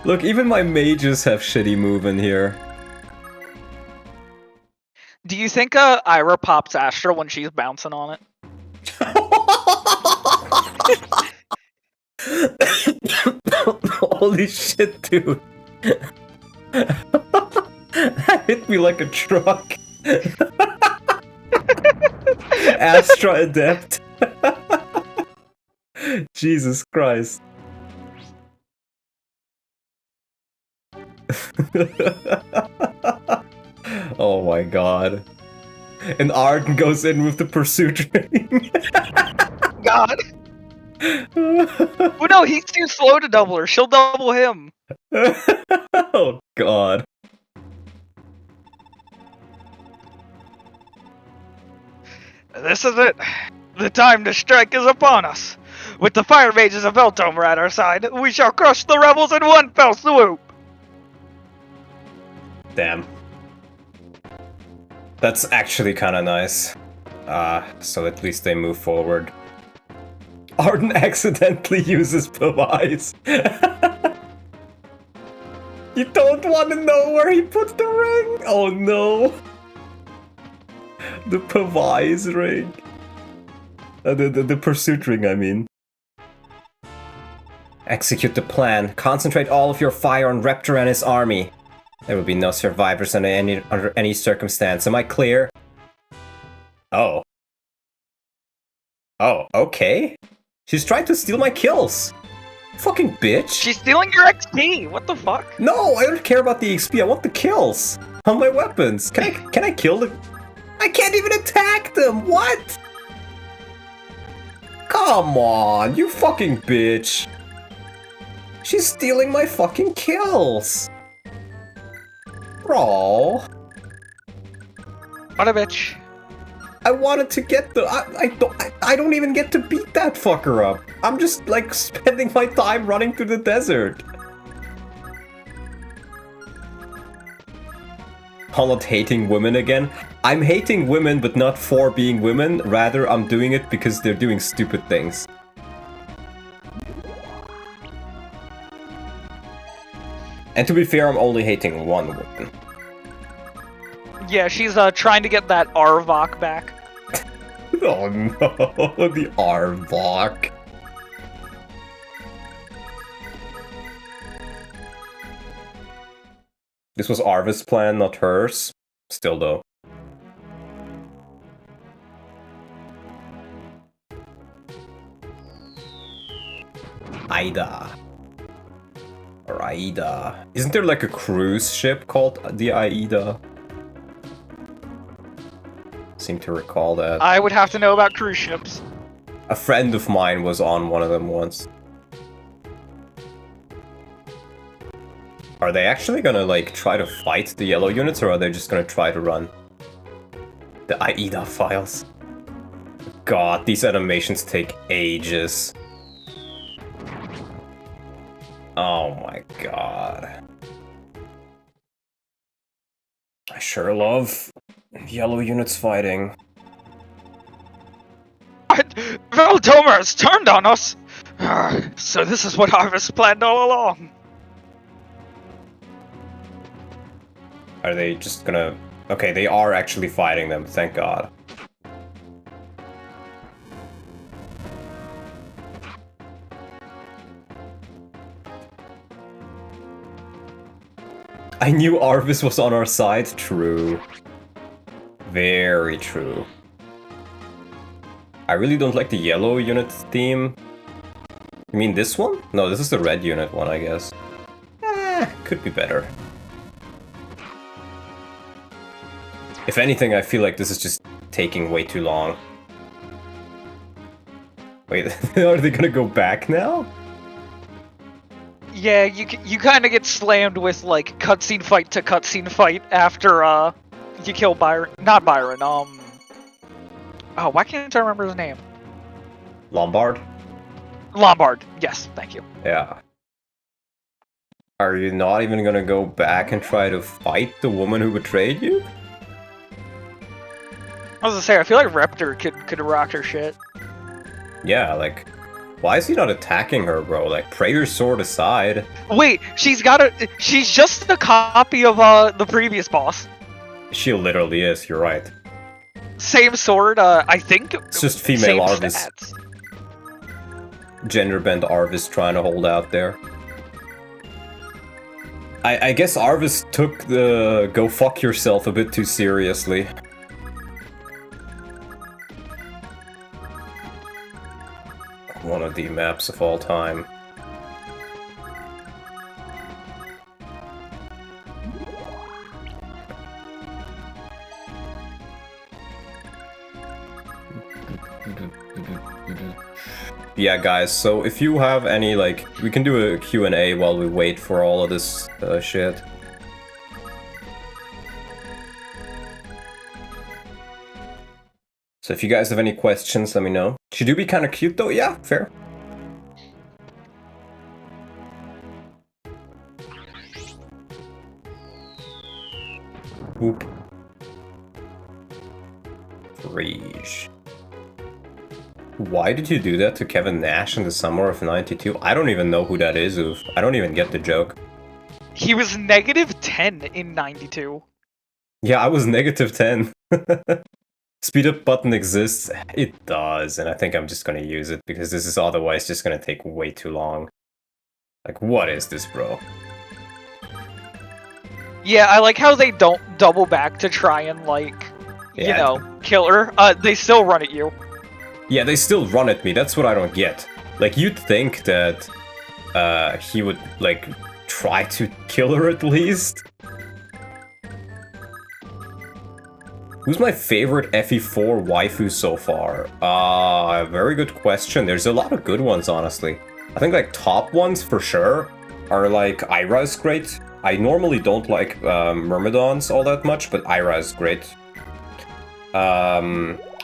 Look, even my mages have shitty move in here. Do you think Ira pops Astra when she's bouncing on it? Holy shit, dude. That hit me like a truck. Astra Adept. Jesus Christ. Oh my god. And Arden goes in with the pursuit ring. God. Oh no, he's too slow to double her. She'll double him. Oh god. This is it. The time to strike is upon us. With the fire mages of Veltomer at our side, we shall crush the rebels in one fell swoop. Damn. That's actually kinda nice. So at least they move forward. Arden accidentally uses Pavise. You don't want to know where he put the ring? Oh no. The Pavise ring. The pursuit ring, I mean. Execute the plan. Concentrate all of your fire on Raptor and his army. There will be no survivors under any circumstance. Am I clear? Oh. Oh, okay. She's trying to steal my kills. Fucking bitch. She's stealing your XP. What the fuck? No, I don't care about the XP. I want the kills on my weapons. Can I kill them? I can't even attack them. What? Come on, you fucking bitch. She's stealing my fucking kills. Bro. What a bitch. I wanted to get the... I don't even get to beat that fucker up. I'm just, like, spending my time running through the desert. I'm not hating women again. I'm hating women, but not for being women. Rather, I'm doing it because they're doing stupid things. And to be fair, I'm only hating one woman. Yeah, she's trying to get that Arvok back. Oh no, the Arvok. This was Arva's plan, not hers. Still though. Aida. Or Aida. Isn't there like a cruise ship called the Aida? Seem to recall that. I would have to know about cruise ships. A friend of mine was on one of them once. Are they actually gonna like try to fight the yellow units, or are they just gonna try to run the AIDA files? God, these animations take ages. Oh my god. I sure love yellow units fighting. Veltomer has turned on us! So this is what Harvest planned all along. Are they just gonna... Okay, they are actually fighting them, thank god. I knew Arvis was on our side. True. Very true. I really don't like the yellow unit theme. You mean this one? No, this is the red unit one, I guess. Could be better. If anything, I feel like this is just taking way too long. Wait, are they gonna go back now? Yeah, you kind of get slammed with, like, cutscene fight to cutscene fight after, you kill Byron. Not Byron, oh, why can't I remember his name? Lombard? Lombard, yes, thank you. Yeah. Are you not even gonna go back and try to fight the woman who betrayed you? I was gonna say, I feel like Raptor could rock her shit. Yeah, like, why is he not attacking her, bro? Like, pray your sword aside. Wait, she's just a copy of the previous boss. She literally is, you're right. Same sword, I think. It's just female same Arvis. stats. Gender bent Arvis trying to hold out there. I guess Arvis took the go fuck yourself a bit too seriously. One of the maps of all time. Yeah, guys, so if you have any, like, we can do a Q&A while we wait for all of this shit. So if you guys have any questions, let me know. She do be kind of cute, though. Yeah, fair. Oop. Rage. Why did you do that to Kevin Nash in the summer of '92? I don't even know who that is, Oof. I don't even get the joke. He was -10 in '92. Yeah, I was -10. Speed up button exists. It does, and I think I'm just gonna use it because this is otherwise just gonna take way too long. Like, what is this, bro? Yeah, I like how they don't double back to try and, like, you Yeah. know, kill her. They still run at you. Yeah, they still run at me, that's what I don't get. Like, you'd think that he would, like, try to kill her at least. Who's my favorite FE4 waifu so far? Very good question. There's a lot of good ones, honestly. I think, like, top ones, for sure, are, like, Ira is great. I normally don't like Myrmidons all that much, but Ira is great.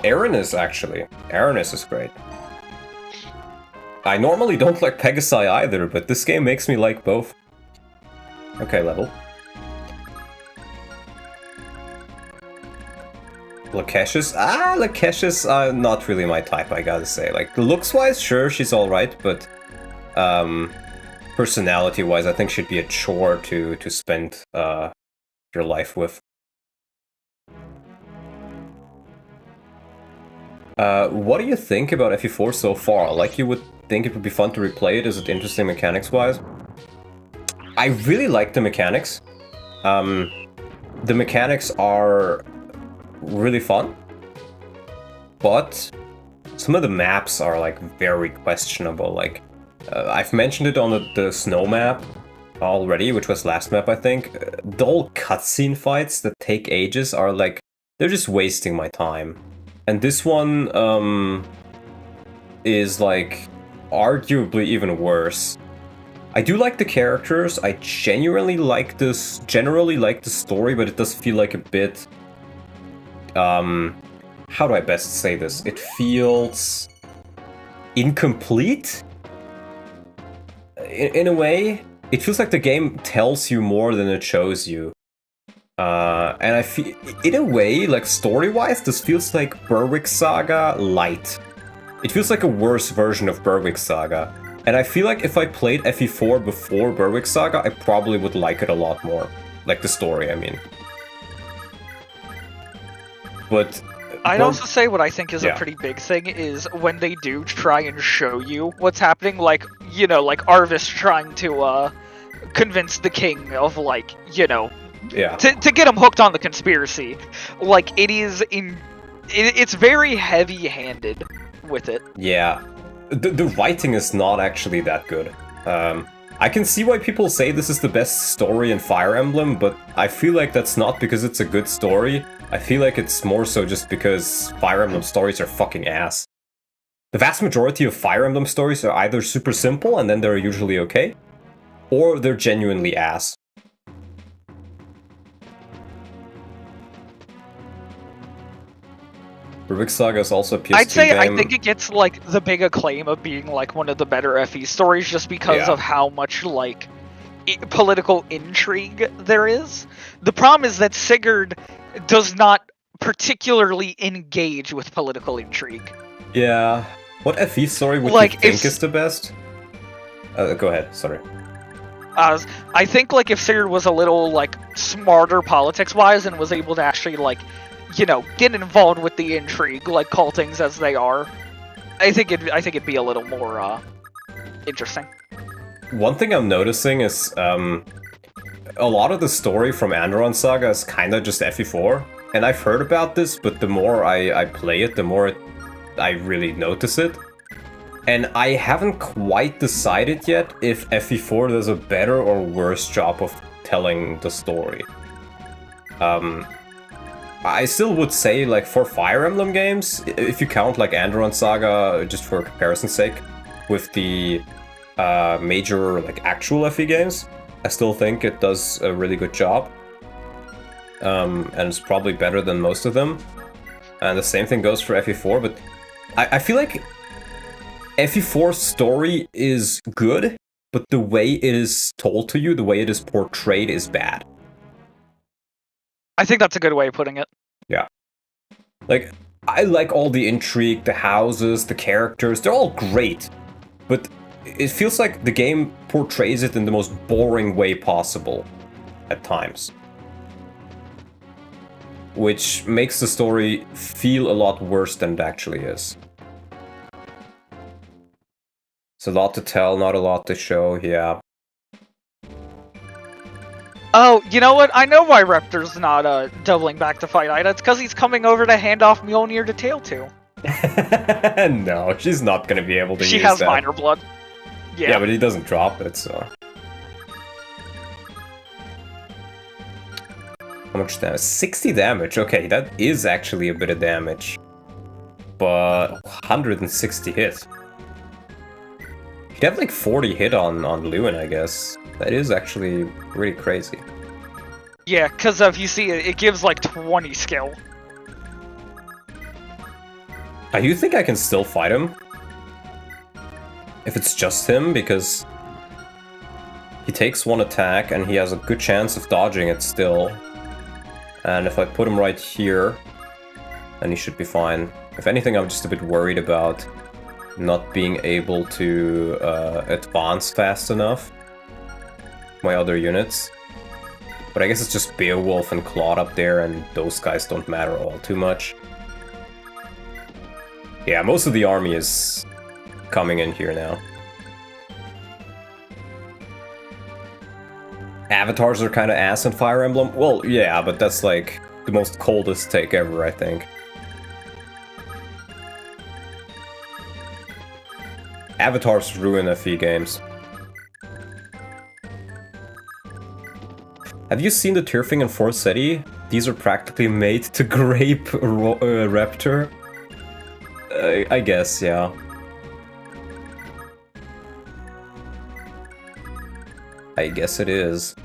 Aranus, actually. Aranus is great. I normally don't like Pegasi either, but this game makes me like both. Okay, level. Lakesh's? Lakesh's not really my type, I gotta say. Like, looks-wise, sure, she's alright, but personality-wise, I think she'd be a chore to spend your life with. What do you think about FE4 so far? Like, you would think it would be fun to replay it? Is it interesting mechanics-wise? I really like the mechanics. The mechanics are really fun, but some of the maps are, like, very questionable. Like, I've mentioned it on the snow map already, which was last map, I think. The whole cutscene fights that take ages are, like, they're just wasting my time. And this one is, like, arguably even worse. I do like the characters. I generally like the story, but it does feel like a bit... how do I best say this? It feels... incomplete? In a way, it feels like the game tells you more than it shows you. And I feel, in a way, like, story-wise, this feels like Berwick Saga light. It feels like a worse version of Berwick Saga. And I feel like if I played FE4 before Berwick Saga, I probably would like it a lot more. Like, the story, I mean. But... I'd also say what I think is Yeah. a pretty big thing is when they do try and show you what's happening, like, you know, like Arvis trying to, convince the king of, like, you know, yeah. to get him hooked on the conspiracy. Like, it's very heavy-handed with it. Yeah. The writing is not actually that good. I can see why people say this is the best story in Fire Emblem, but I feel like that's not because it's a good story. I feel like it's more so just because Fire Emblem stories are fucking ass. The vast majority of Fire Emblem stories are either super simple and then they're usually okay, or they're genuinely ass. Berwick Saga is also a PS2 I'd say game. I think it gets, like, the big acclaim of being, like, one of the better FE stories just because Yeah. of how much, like, political intrigue there is. The problem is that Sigurd does not particularly engage with political intrigue. Yeah. What FE story would Like, you think if- is the best? Go ahead, sorry. I think like if Sigurd was a little like smarter politics-wise and was able to actually like, you know, get involved with the intrigue, like call things as they are, I think it'd be a little more interesting. One thing I'm noticing is a lot of the story from Andron Saga is kind of just FE4, and I've heard about this, but the more I play it, the more I really notice it. And I haven't quite decided yet if FE4 does a better or worse job of telling the story. I still would say, like, for Fire Emblem games, if you count, like, Andron Saga, just for comparison's sake, with the major, like, actual FE games, I still think it does a really good job. And it's probably better than most of them. And the same thing goes for FE4, but I feel like FE4's story is good, but the way it is told to you, the way it is portrayed is bad. I think that's a good way of putting it. Yeah. Like, I like all the intrigue, the houses, the characters, they're all great. But it feels like the game portrays it in the most boring way possible at times. Which makes the story feel a lot worse than it actually is. It's a lot to tell, not a lot to show, yeah. Oh, you know what? I know why Reptor's not doubling back to fight Ida. It's because he's coming over to hand off Mjolnir to Tail to. No, she's not gonna be able to She use has that. minor blood. Yeah, but he doesn't drop it, so... How much damage? 60 damage, okay, that is actually a bit of damage. But 160 hit. He'd have like 40 hit on Lewin, I guess. That is actually really crazy. Yeah, because if you see it gives like 20 skill. You think I can still fight him? If it's just him, because he takes one attack and he has a good chance of dodging it still. And if I put him right here, then he should be fine. If anything, I'm just a bit worried about not being able to advance fast enough. My other units. But I guess it's just Beowulf and Claude up there, and those guys don't matter all too much. Yeah, most of the army is coming in here now. Avatars are kind of ass in Fire Emblem. Well, yeah, but that's like the most coldest take ever, I think. Avatars ruin FE games. Have you seen the Tyrfing and Forseti? These are practically made to grape Raptor. I guess, yeah. I guess it is.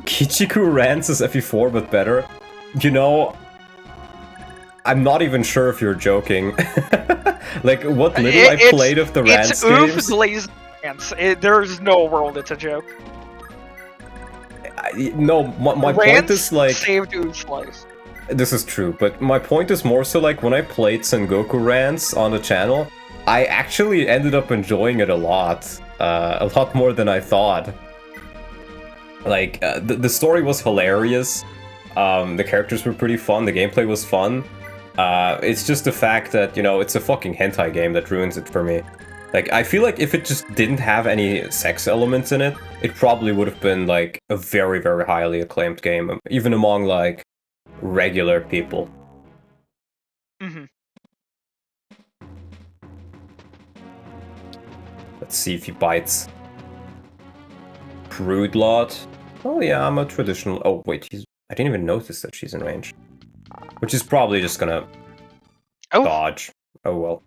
Kichiku rants is FE4 but better. You know, I'm not even sure if you're joking. Like, what little I played of the Rants games... It's Lazy Rants. There's no world it's a joke. No, my point is like... saved Oof's life. This is true, but my point is more so like when I played Sengoku Rants on the channel, I actually ended up enjoying it a lot more than I thought. Like, the story was hilarious, the characters were pretty fun, the gameplay was fun. It's just the fact that, you know, it's a fucking hentai game that ruins it for me. Like, I feel like if it just didn't have any sex elements in it, it probably would have been, like, a very, very highly acclaimed game, even among, like, regular people. Mm-hmm. Let's see if he bites. Prude Lot. Oh yeah, I'm a traditional... Oh wait, I didn't even notice that she's in range. Which is probably just gonna... dodge. Oh well.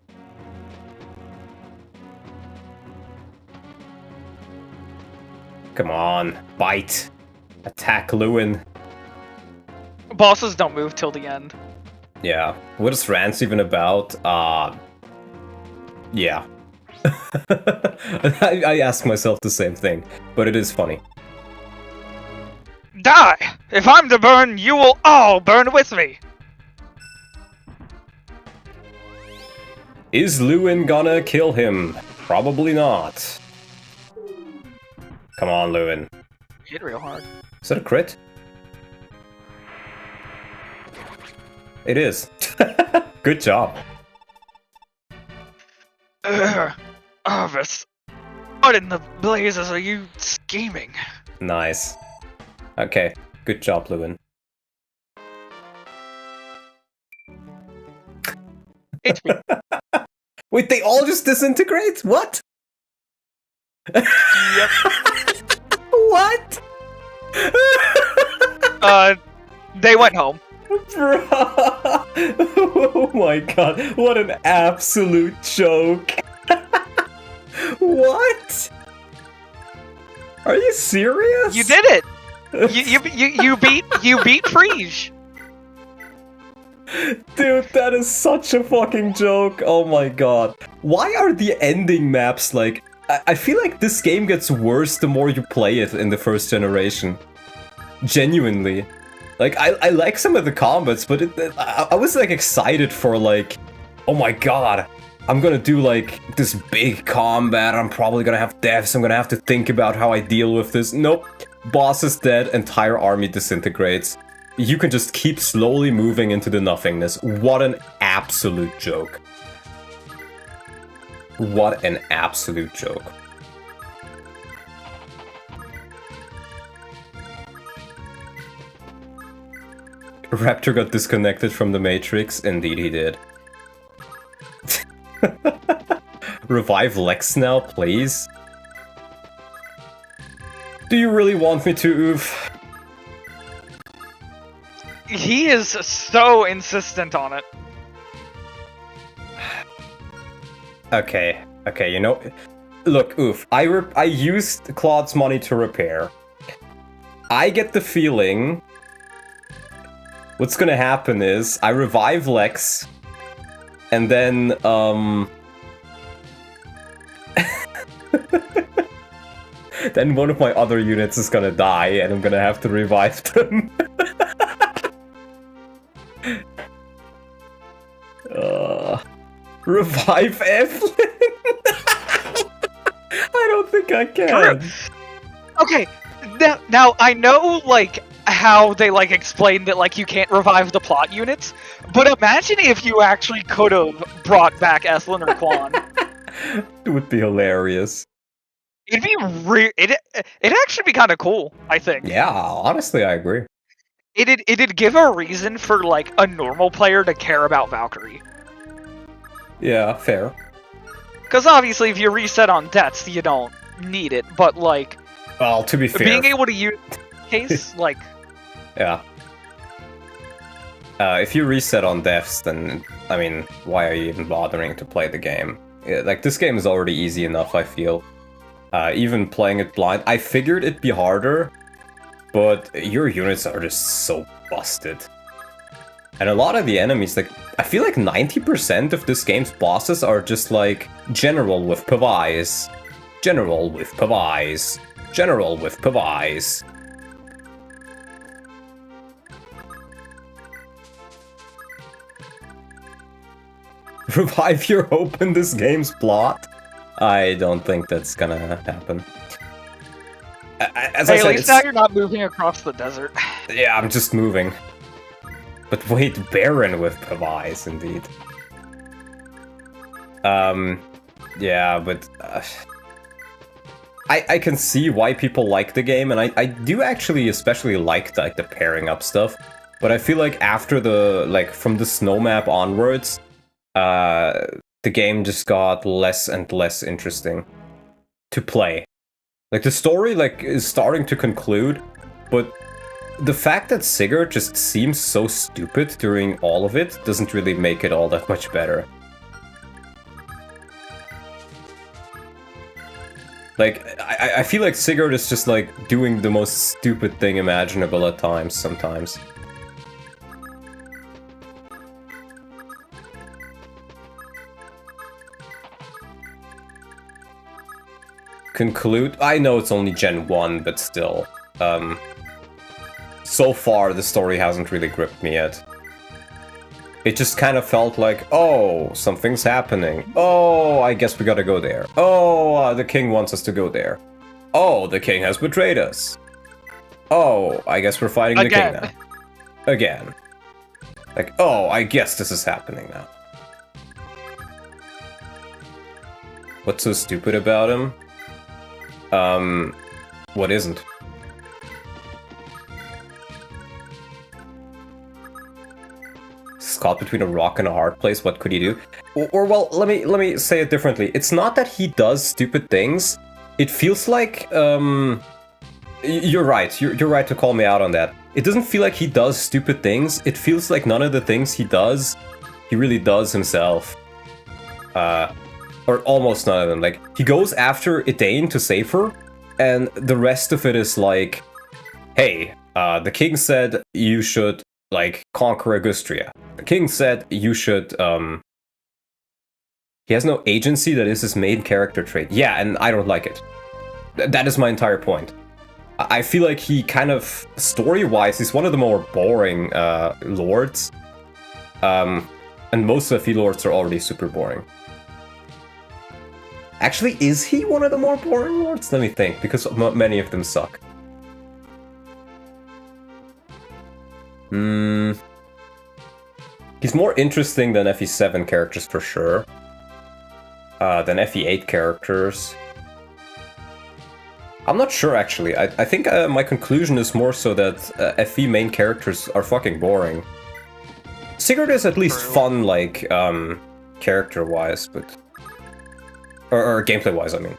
Come on, bite. Attack Lewin. Bosses don't move till the end. Yeah. What is Rants even about? Yeah. I ask myself the same thing, but it is funny. Die! If I'm to burn, you will all burn with me! Is Lewin gonna kill him? Probably not. Come on, Lewin. Hit real hard. Is that a crit? It is. Good job. Arvis, what in the blazes are you scheming? Nice. Okay, good job, Lewin. HP. Wait, they all just disintegrate? What? Yep. What? They went home. Bro. Oh my god, what an absolute joke. What? Are you serious? You did it. You beat Frege. Dude, that is such a fucking joke. Oh my god. Why are the ending maps like... I feel like this game gets worse the more you play it in the first generation. Genuinely. Like, I like some of the combats, but I was like excited for like... Oh my god. I'm gonna do like this big combat, I'm probably gonna have deaths, I'm gonna have to think about how I deal with this. Nope. Boss is dead, entire army disintegrates. You can just keep slowly moving into the nothingness. What an absolute joke. What an absolute joke. Raptor got disconnected from the Matrix. Indeed he did. Revive Lex now, please? Do you really want me to, Oof? He is so insistent on it. Okay, you know... Look, Oof, I used Claude's money to repair. I get the feeling... What's gonna happen is, I revive Lex, and then, then one of my other units is gonna die, and I'm gonna have to revive them. Revive Evelyn? I don't think I can. Okay, now I know, like, how they, like, explained that, like, you can't revive the plot units, but imagine if you actually could have brought back Ethlin or Quan. It would be hilarious. It'd be it'd actually be kind of cool, I think. Yeah, honestly, I agree. It'd give a reason for, like, a normal player to care about Valkyrie. Yeah, fair. Because obviously, if you reset on deaths, you don't need it, but, like... Well, to be fair... Being able to use case, like... Yeah. If you reset on deaths, then, I mean, why are you even bothering to play the game? Yeah, like, this game is already easy enough, I feel. Even playing it blind, I figured it'd be harder, but your units are just so busted. And a lot of the enemies, like, I feel like 90% of this game's bosses are just like, General with Pavise, General with Pavise, General with Pavise. Revive your hope in this game's plot? I don't think that's gonna happen. As I Hey, said, at least now you're not moving across the desert. Yeah, I'm just moving. But wait, Byron with Pavise, indeed. Yeah, but... I can see why people like the game, and I do actually especially like the pairing up stuff. But I feel like after the, like, from the snow map onwards, the game just got less and less interesting to play. Like, the story, like, is starting to conclude, but the fact that Sigurd just seems so stupid during all of it doesn't really make it all that much better. Like, I feel like Sigurd is just, like, doing the most stupid thing imaginable at times, sometimes. Conclude? I know it's only Gen 1, but still. so far the story hasn't really gripped me yet. It just kind of felt like, oh, something's happening. Oh, I guess we gotta go there. Oh, the king wants us to go there. Oh, the king has betrayed us. Oh, I guess we're fighting the king now. Again. Like, oh, I guess this is happening now. What's so stupid about him? What isn't? Caught between a rock and a hard place, what could he do? Or well, let me say it differently. It's not that he does stupid things. It feels like you're right. You're right to call me out on that. It doesn't feel like he does stupid things. It feels like none of the things he does, he really does himself. Or almost none of them. Like, he goes after Edain to save her, and the rest of it is like, hey, the king said you should, like, conquer Augustria. The king said you should, he has no agency, that is his main character trait. Yeah, and I don't like it. That is my entire point. I feel like he kind of, story-wise, he's one of the more boring lords. And most of the FE lords are already super boring. Actually, is he one of the more boring lords? Let me think, because many of them suck. He's more interesting than FE7 characters for sure. Than FE8 characters. I'm not sure actually. I think my conclusion is more so that FE main characters are fucking boring. Sigurd is at least fun, like, character-wise, but... Or gameplay-wise, I mean.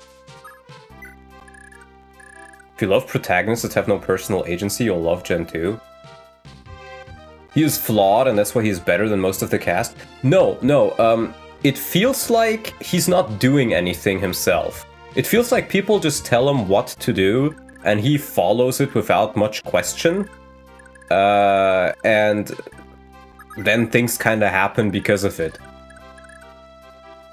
If you love protagonists that have no personal agency, you'll love Gen 2. He is flawed, and that's why he's better than most of the cast. No, it feels like he's not doing anything himself. It feels like people just tell him what to do, and he follows it without much question. And then things kinda happen because of it.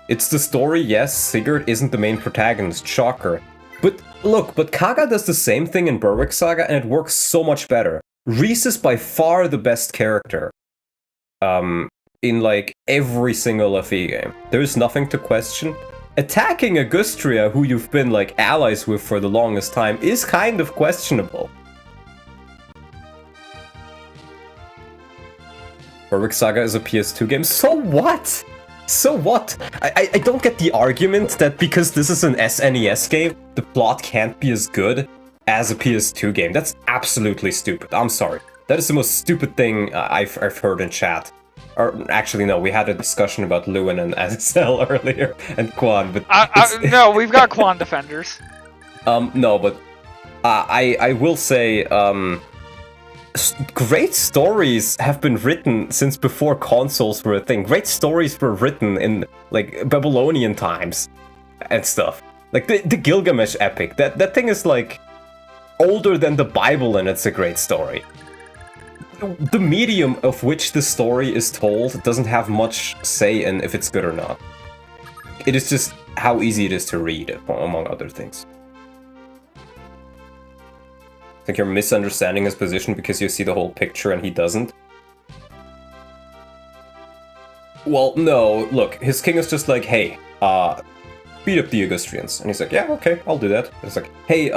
It's the story, yes, Sigurd isn't the main protagonist, shocker. But look, Kaga does the same thing in Berwick Saga, and it works so much better. Rhys is by far the best character. In like every single FE game. There's nothing to question. Attacking Augustria, who you've been like allies with for the longest time, is kind of questionable. Berwick Saga is a PS2 game, so what? So what? I don't get the argument that because this is an SNES game, the plot can't be as good as a PS2 game. That's absolutely stupid. I'm sorry. That is the most stupid thing I've heard in chat. Or actually, no, we had a discussion about Lewin and Azazel earlier, and Quan, but... no, we've got Quan defenders. No, but I will say, great stories have been written since before consoles were a thing. Great stories were written in, like, Babylonian times and stuff. Like, the Gilgamesh epic, that thing is, like, older than the Bible, and it's a great story. The medium of which the story is told doesn't have much say in if it's good or not. It is just how easy it is to read, among other things. I think you're misunderstanding his position because you see the whole picture and he doesn't. Well, no, look, his king is just like, hey, beat up the Augustrians. And he's like, yeah, okay, I'll do that. And it's like, hey,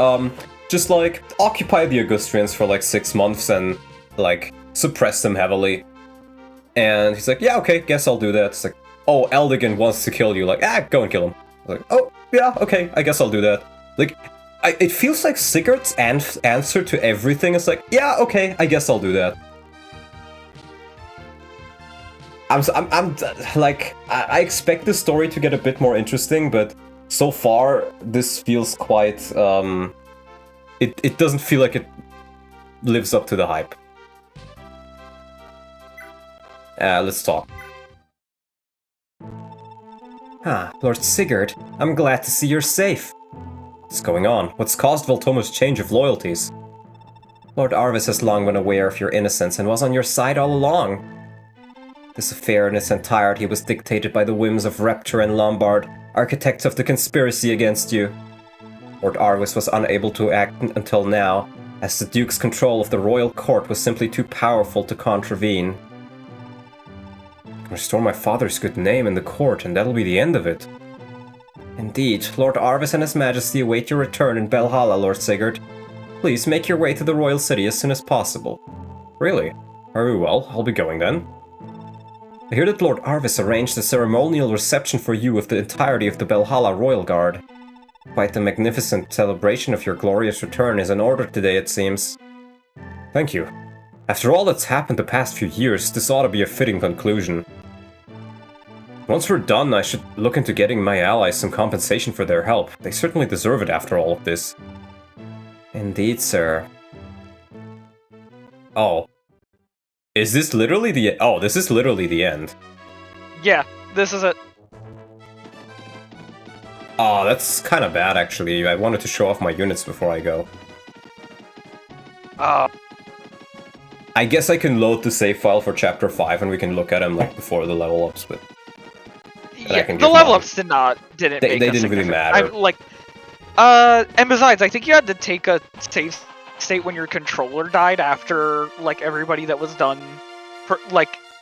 just like, occupy the Augustrians for like 6 months and like, suppress them heavily. And he's like, yeah, okay, guess I'll do that. It's like, oh, Eldigan wants to kill you. Like, go and kill him. I was like, oh, yeah, okay, I guess I'll do that. Like, it feels like Sigurd's answer to everything is like, yeah, okay, I guess I'll do that. I'm like, I expect the story to get a bit more interesting, but so far, this feels quite, it doesn't feel like it lives up to the hype. Let's talk. Lord Sigurd, I'm glad to see you're safe. What's going on? What's caused Voltoma's change of loyalties? Lord Arvis has long been aware of your innocence and was on your side all along. This affair in its entirety was dictated by the whims of Raptor and Lombard, architects of the conspiracy against you. Lord Arvis was unable to act until now, as the Duke's control of the royal court was simply too powerful to contravene. Restore my father's good name in the court, and that'll be the end of it. Indeed, Lord Arvis and His Majesty await your return in Belhalla, Lord Sigurd. Please make your way to the royal city as soon as possible. Really? Very well, I'll be going then. I hear that Lord Arvis arranged a ceremonial reception for you with the entirety of the Belhalla Royal Guard. Quite a magnificent celebration of your glorious return is in order today, it seems. Thank you. After all that's happened the past few years, this ought to be a fitting conclusion. Once we're done, I should look into getting my allies some compensation for their help. They certainly deserve it after all of this. Indeed, sir. Oh. Is this literally the... Oh, this is literally the end. Yeah, this is it. Oh, that's kind of bad, actually. I wanted to show off my units before I go. I guess I can load the save file for Chapter 5 and we can look at them like before the level ups, but... Yeah, the level ups didn't They didn't really matter. And besides, I think you had to take a save state when your controller died after, like, everybody that was done,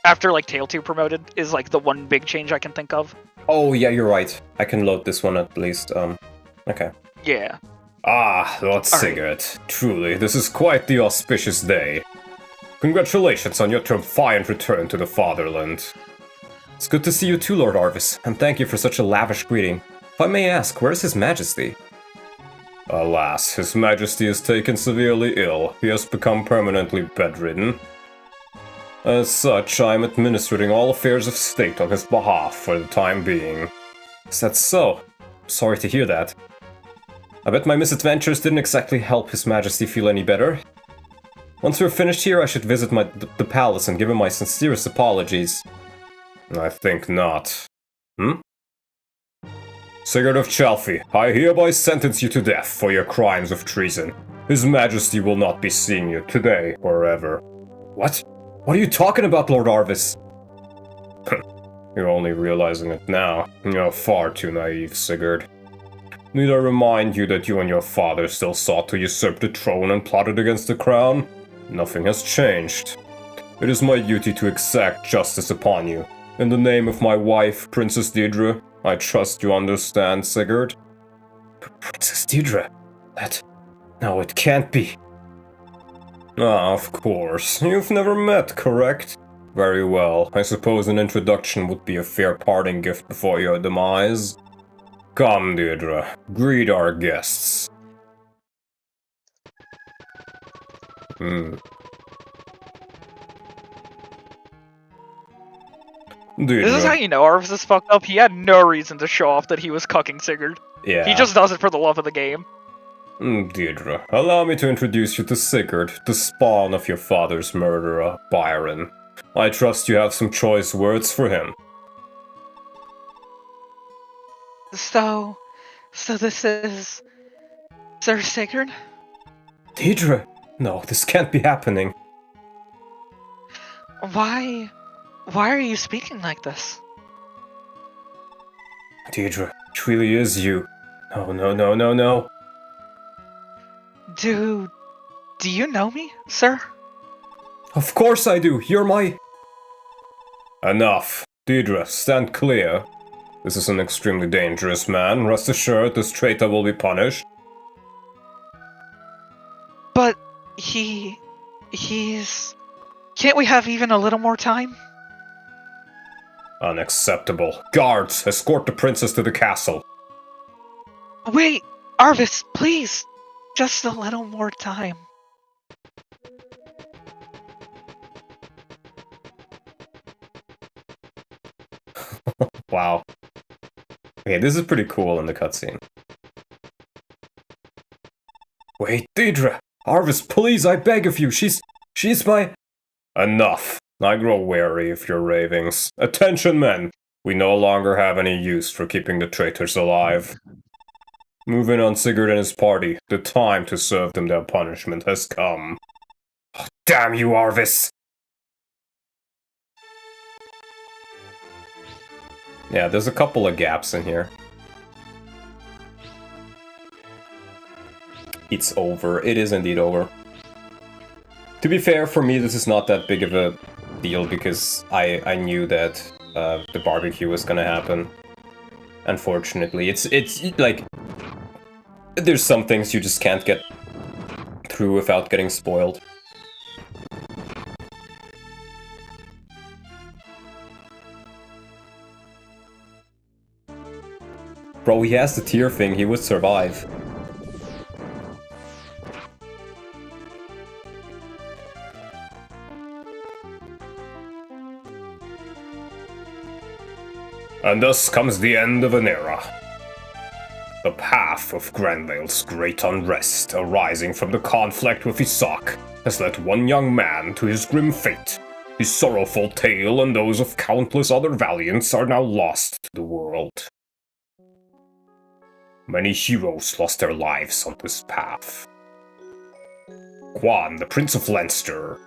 after, like, Tail 2 promoted is, like, the one big change I can think of. Oh, yeah, you're right. I can load this one at least, okay. Yeah. Ah, Lord Sigurd. Truly, this is quite the auspicious day. Congratulations on your triumphant return to the fatherland. It's good to see you too, Lord Arvis, and thank you for such a lavish greeting. If I may ask, where is His Majesty? Alas, His Majesty is taken severely ill. He has become permanently bedridden. As such, I am administering all affairs of state on his behalf for the time being. Is that so? Sorry to hear that. I bet my misadventures didn't exactly help His Majesty feel any better. Once we're finished here, I should visit the palace and give him my sincerest apologies. I think not. Sigurd of Chalfie, I hereby sentence you to death for your crimes of treason. His Majesty will not be seeing you today or ever. What? What are you talking about, Lord Arvis? You're only realizing it now. You're far too naive, Sigurd. Need I remind you that you and your father still sought to usurp the throne and plotted against the crown? Nothing has changed. It is my duty to exact justice upon you. In the name of my wife, Princess Deirdre, I trust you understand, Sigurd. Princess Deirdre? That... No, it can't be. Ah, of course. You've never met, correct? Very well. I suppose an introduction would be a fair parting gift before your demise. Come, Deirdre. Greet our guests. This is how you know Arvis is fucked up. He had no reason to show off that he was cucking Sigurd. Yeah. He just does it for the love of the game. Deirdre, allow me to introduce you to Sigurd, the spawn of your father's murderer, Byron. I trust you have some choice words for him. So this is... Sir Sigurd? Deirdre! No, this can't be happening. Why are you speaking like this? Deirdre, it really is you. No. Do you know me, sir? Of course I do. You're my... Enough. Deirdre, stand clear. This is an extremely dangerous man. Rest assured, this traitor will be punished. But he's... Can't we have even a little more time? Unacceptable. Guards, escort the princess to the castle. Wait, Arvis, please! Just a little more time. Wow. Okay, this is pretty cool in the cutscene. Wait, Deirdre! Arvis, please, I beg of you, she's my... Enough. I grow wary of your ravings. Attention, men! We no longer have any use for keeping the traitors alive. Move in on Sigurd and his party. The time to serve them their punishment has come. Oh, damn you, Arvis! Yeah, there's a couple of gaps in here. It's over. It is indeed over. To be fair, for me, this is not that big of a deal because I knew that the barbecue was gonna happen. Unfortunately, it's like there's some things you just can't get through without getting spoiled. Bro, he has the tier thing, he would survive. And thus comes the end of an era. The path of Granvale's great unrest, arising from the conflict with Isak, has led one young man to his grim fate. His sorrowful tale and those of countless other valiants are now lost to the world. Many heroes lost their lives on this path. Quan, the Prince of Leinster.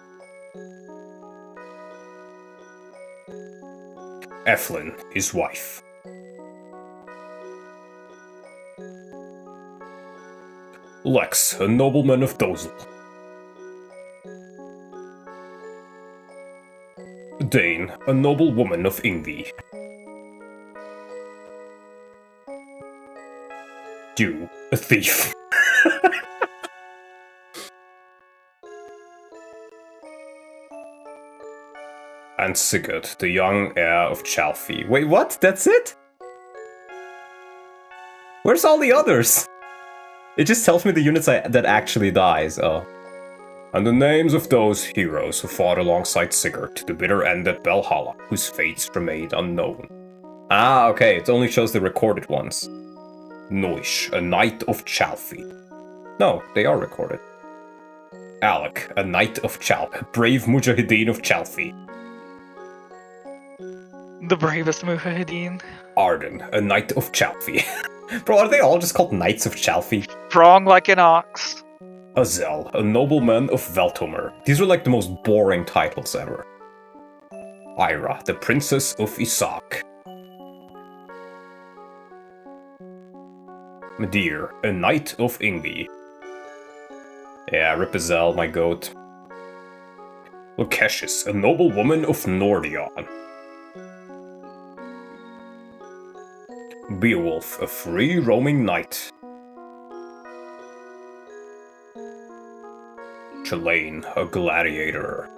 Evelyn, his wife. Lex, a nobleman of Dozel. Dane, a noblewoman of Ingvi. Dew, a thief. And Sigurd, the young heir of Chalfie. Wait, what? That's it? Where's all the others? It just tells me the units that actually dies, oh. And the names of those heroes who fought alongside Sigurd to the bitter end at Valhalla, whose fates remained unknown. Ah, okay, it only shows the recorded ones. Noish, a knight of Chalfie. No, they are recorded. Alec, a knight of Chalp, brave mujahideen of Chalfie. The bravest Mujahideen. Arden, a knight of Chalfie. Bro, are they all just called Knights of Chalfie? Strong like an ox. Azel, a nobleman of Veltomer. These are like the most boring titles ever. Ira, the princess of Isak. Medir, a knight of Ingvi. Yeah, rip Azel, my goat. Lokeshis, a noblewoman of Nordion. Beowulf, a free roaming knight. Trelane, a gladiator.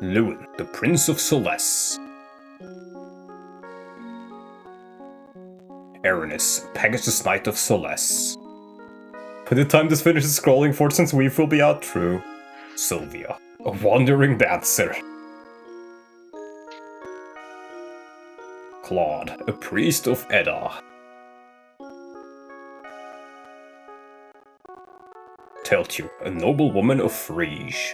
Lewin, the Prince of Celeste. Aranis, Pegasus Knight of Celeste. By the time this finishes scrolling, Fortune's Weave will be out, true. Sylvia, a wandering dancer. Claude, a priest of Edda. Teltju, a noblewoman of Frege.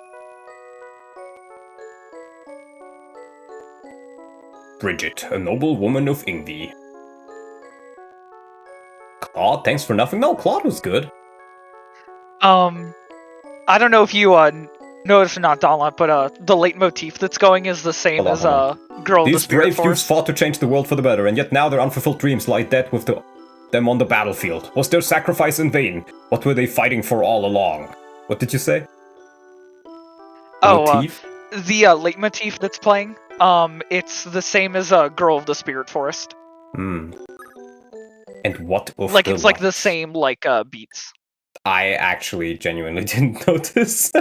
Bridget, a noblewoman of Ingvi. Claude, thanks for nothing. No, Claude was good. I don't know if you noticed or not, Donlot, but the leitmotif that's going is the same as Girl of the These Spirit brave youths Forest. fought to change the world for the better, and yet now their unfulfilled dreams lie dead with them on the battlefield. Was their sacrifice in vain? What were they fighting for all along? What did you say? Motif? The leitmotif that's playing, it's the same as Girl of the Spirit Forest. Hmm. And what of Like, the it's like the what? same, beats. I actually genuinely didn't notice.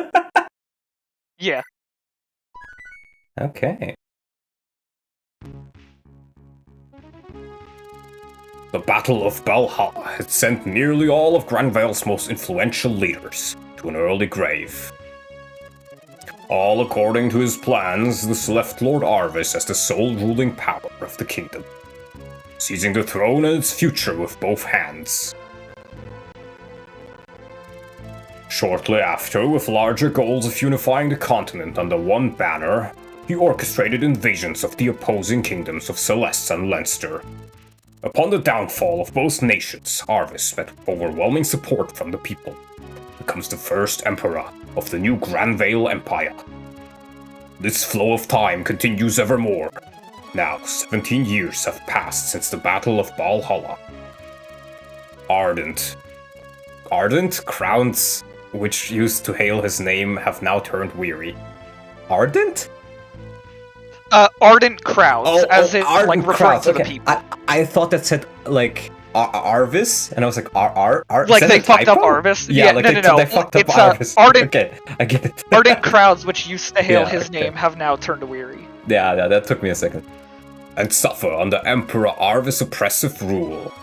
Yeah. Okay. The Battle of Valhalla had sent nearly all of Granvale's most influential leaders to an early grave. All according to his plans, this left Lord Arvis as the sole ruling power of the kingdom, seizing the throne and its future with both hands. Shortly after, with larger goals of unifying the continent under one banner, he orchestrated invasions of the opposing kingdoms of Celeste and Leinster. Upon the downfall of both nations, Arvis met overwhelming support from the people, becomes the first emperor of the new Granvale Empire. This flow of time continues evermore. Now, 17 years have passed since the Battle of Valhalla. Ardent, Ardent crowns, which used to hail his name, have now turned weary. Ardent? Ardent crowds, as it ardent like referring crowds. to Okay. the people. I thought that said like Arvis, and I was like, Like is that they a fucked up typo? Arvis. Yeah, like no. they fucked up It's Arvis. ardent. Okay, I get it. Ardent crowds, which used to hail Yeah, his okay. name, have now turned weary. Yeah, that took me a second. And suffer under Emperor Arvis' oppressive rule.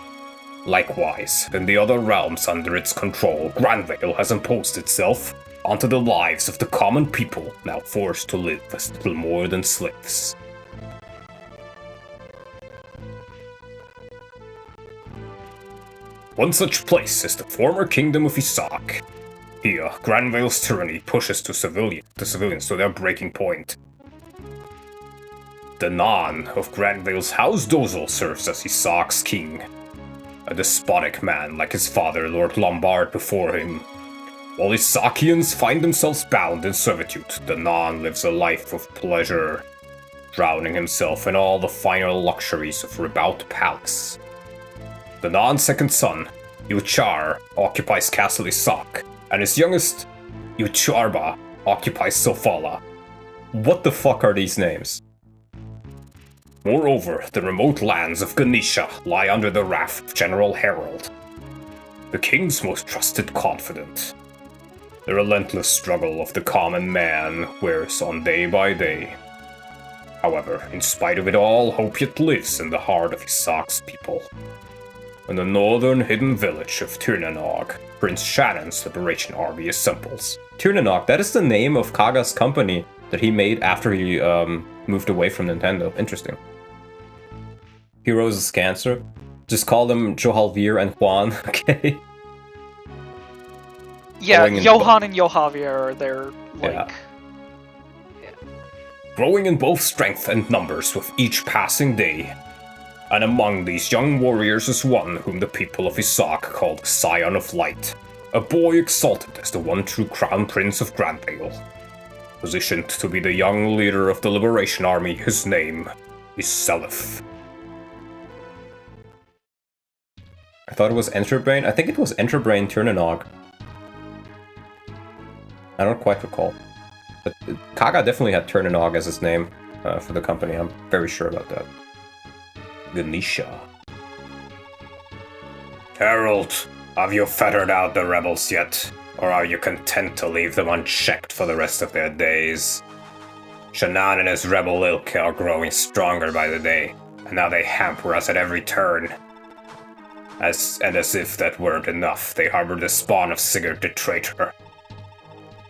Likewise, in the other realms under its control, Granvale has imposed itself onto the lives of the common people, now forced to live as little more than slaves. One such place is the former kingdom of Isak. Here, Granvale's tyranny pushes the civilians to their breaking point. The Nan of Granvale's House Dozel serves as Isak's king. A despotic man like his father, Lord Lombard, before him. While Isakians find themselves bound in servitude, the Nan lives a life of pleasure, drowning himself in all the finer luxuries of Ribaut Palace. The Nan's second son, Yuchar, occupies Castle Isak, and his youngest, Yucharba, occupies Sofala. What the fuck are these names? Moreover, the remote lands of Ganesha lie under the wrath of General Harold, the king's most trusted confidant. The relentless struggle of the common man wears on day by day. However, in spite of it all, hope yet lives in the heart of Isak's people. In the northern hidden village of Tirnanog, Prince Shannon's liberation army assembles. Tirnanog, that is the name of Kaga's company that he made after he moved away from Nintendo. Interesting. Heroes is cancer. Just call them Johalvir and Juan, okay? Yeah, Growing in Johan and Johavier are their, like... Yeah. Growing in both strength and numbers with each passing day. And among these young warriors is one whom the people of Isak called Scion of Light, a boy exalted as the one true crown prince of Granvale. Positioned to be the young leader of the Liberation Army, his name is Seliph. I thought it was Enterbrain. I think it was Enterbrain Turnanog. I don't quite recall. But Kaga definitely had Turnanog as his name for the company. I'm very sure about that. Ganesha. Harold, have you fettered out the rebels yet? Or are you content to leave them unchecked for the rest of their days? Shannon and his rebel ilk are growing stronger by the day, and now they hamper us at every turn. As if that weren't enough, they harbor the spawn of Sigurd the traitor.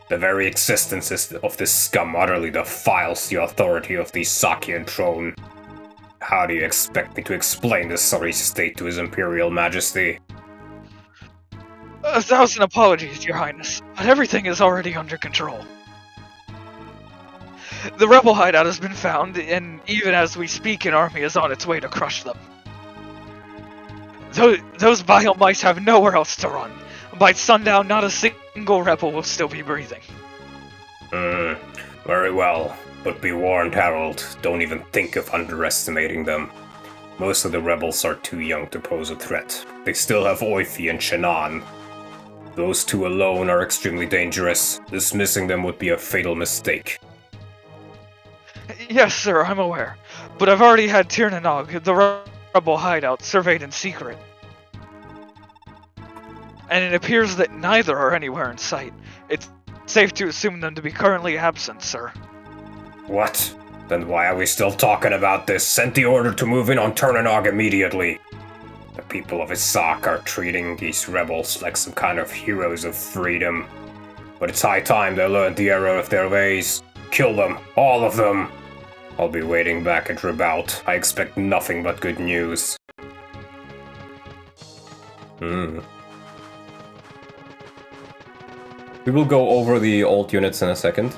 The very existence of this scum utterly defiles the authority of the Isakian throne. How do you expect me to explain this sorry state to His Imperial Majesty? 1,000 apologies, Your Highness, but everything is already under control. The rebel hideout has been found, and even as we speak, an army is on its way to crush them. Those vile mice have nowhere else to run. By sundown, not a single rebel will still be breathing. Very well. But be warned, Harold, don't even think of underestimating them. Most of the rebels are too young to pose a threat. They still have Oifi and Shannon. Those two alone are extremely dangerous. Dismissing them would be a fatal mistake. Yes, sir, I'm aware. But I've already had Tirnanog, the rebel hideout, surveyed in secret. And it appears that neither are anywhere in sight. It's safe to assume them to be currently absent, sir. What? Then why are we still talking about this? Send the order to move in on Tirnanog immediately. The people of Isak are treating these rebels like some kind of heroes of freedom. But it's high time they learned the error of their ways. Kill them, all of them. I'll be waiting back at Ribaut. I expect nothing but good news. We will go over the old units in a second.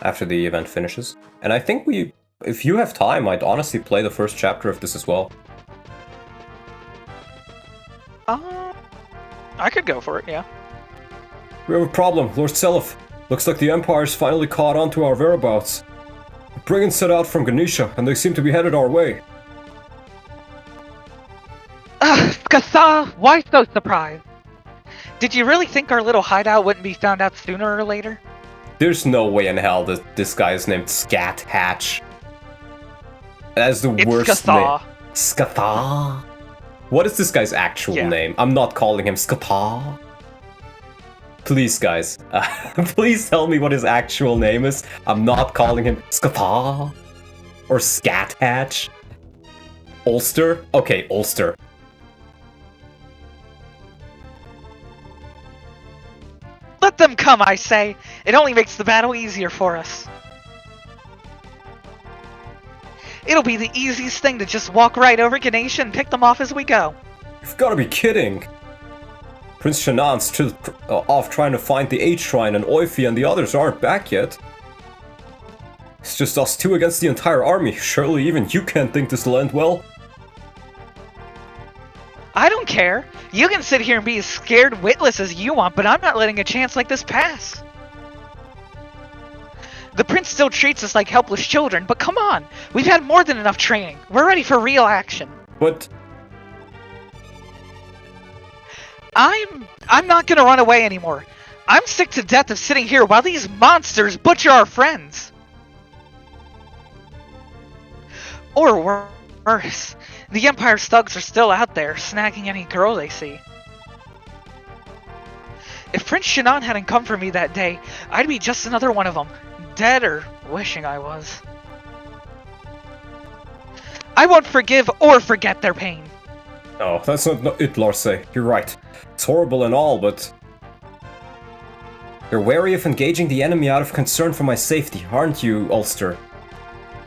After the event finishes. And I think if you have time, I'd honestly play the first chapter of this as well. I could go for it, yeah. We have a problem, Lord Seliph. Looks like the Empire's finally caught on to our whereabouts. Brigands set out from Ganesha, and they seem to be headed our way. Kasa, why so surprised? Did you really think our little hideout wouldn't be found out sooner or later? There's no way in hell that this guy is named Scat Hatch. That's the It's worst name. Skatha. Skatha? What is this guy's actual Yeah. name? I'm not calling him Skatha. Please, guys. Please tell me what his actual name is. I'm not calling him Skatha. Or Scat Hatch. Ulster? Okay, Ulster. Let them come, I say. It only makes the battle easier for us. It'll be the easiest thing to just walk right over Ganesha and pick them off as we go. You've gotta be kidding! Prince Shanan's still off trying to find the H-Shrine, and Oifi and the others aren't back yet. It's just us two against the entire army. Surely even you can't think this will end well. I don't care. You can sit here and be as scared witless as you want, but I'm not letting a chance like this pass. The prince still treats us like helpless children, but come on! We've had more than enough training. We're ready for real action. But I'm not gonna run away anymore. I'm sick to death of sitting here while these monsters butcher our friends. Or worse, the Empire's thugs are still out there, snagging any girl they see. If Prince Shannon hadn't come for me that day, I'd be just another one of them, dead or wishing I was. I won't forgive or forget their pain. oh, that's not it, Lars. You're right. It's horrible and all, but you're wary of engaging the enemy out of concern for my safety, aren't you, Ulster?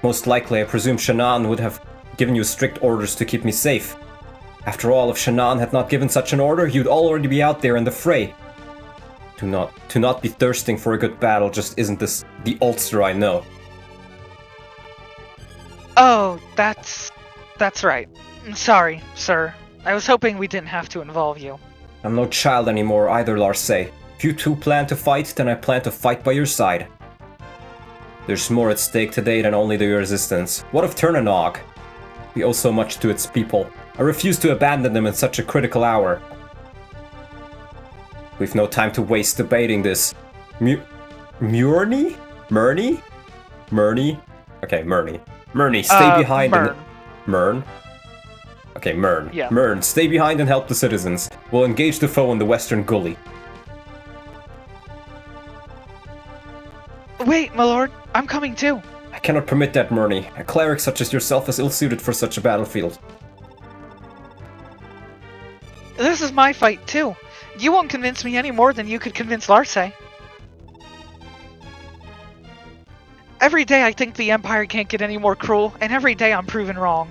Most likely, I presume Shannon would have given you strict orders to keep me safe. After all, if Shannon had not given such an order, you'd already be out there in the fray. To not be thirsting for a good battle just isn't the Ulster I know. Oh, that's right. Sorry, sir. I was hoping we didn't have to involve you. I'm no child anymore either, Lars. If you two plan to fight, then I plan to fight by your side. There's more at stake today than only the resistance. What of Turnanog? We owe so much to its people. I refuse to abandon them in such a critical hour. We've no time to waste debating this. Murney? Murney? Murney? Okay, Murney. Murney, stay behind Mern. and... Mern? Okay, Mern. Yeah. Mern, stay behind and help the citizens. We'll engage the foe in the western gully. Wait, my lord. I'm coming too. I cannot permit that, Murney. A cleric such as yourself is ill-suited for such a battlefield. This is my fight too. You won't convince me any more than you could convince Lars. Every day I think the Empire can't get any more cruel, and every day I'm proven wrong.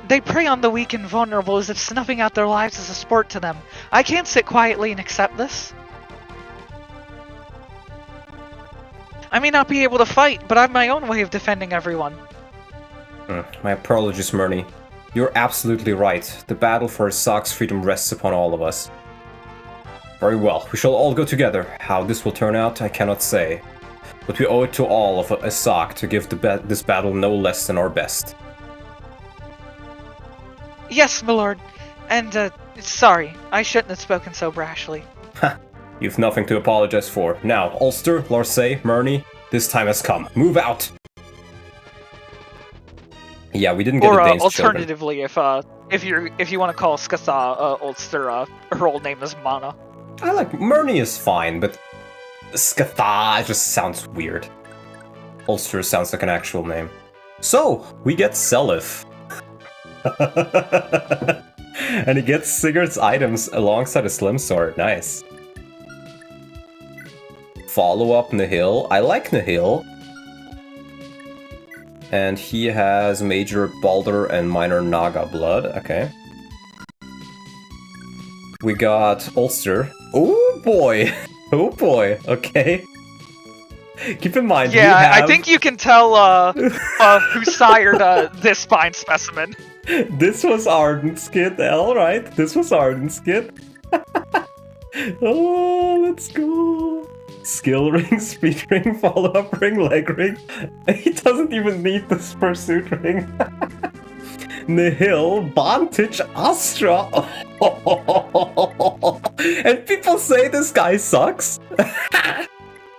They prey on the weak and vulnerable as if snuffing out their lives is a sport to them. I can't sit quietly and accept this. I may not be able to fight, but I have my own way of defending everyone. My apologies, Murney. You're absolutely right. The battle for Isak's freedom rests upon all of us. Very well, we shall all go together. How this will turn out, I cannot say. But we owe it to all of Isak to give this battle no less than our best. Yes, my lord. And, sorry, I shouldn't have spoken so brashly. Ha! You've nothing to apologize for. Now, Ulster, Larsay, Murney, this time has come. Move out! Yeah, we didn't get Or a Dane's children. alternatively, if you want to call Skatha Ulster, her old name is Mana. I like Murney is fine, but Skatha just sounds weird. Ulster sounds like an actual name. So, we get Selif. And he gets Sigurd's items alongside a slim sword. Nice. Follow up Nihil. I like Nihil. And he has Major Balder and Minor Naga blood. Okay. We got Ulster. Oh boy! Oh boy, okay. Keep in mind, Yeah, we have... I think you can tell who sired this fine specimen. This was Arden's kid, alright. This was Arden's kid. Oh, let's go. Skill ring, speed ring, follow-up ring, leg ring. He doesn't even need this pursuit ring. Nihil Vantage Astra. And people say this guy sucks.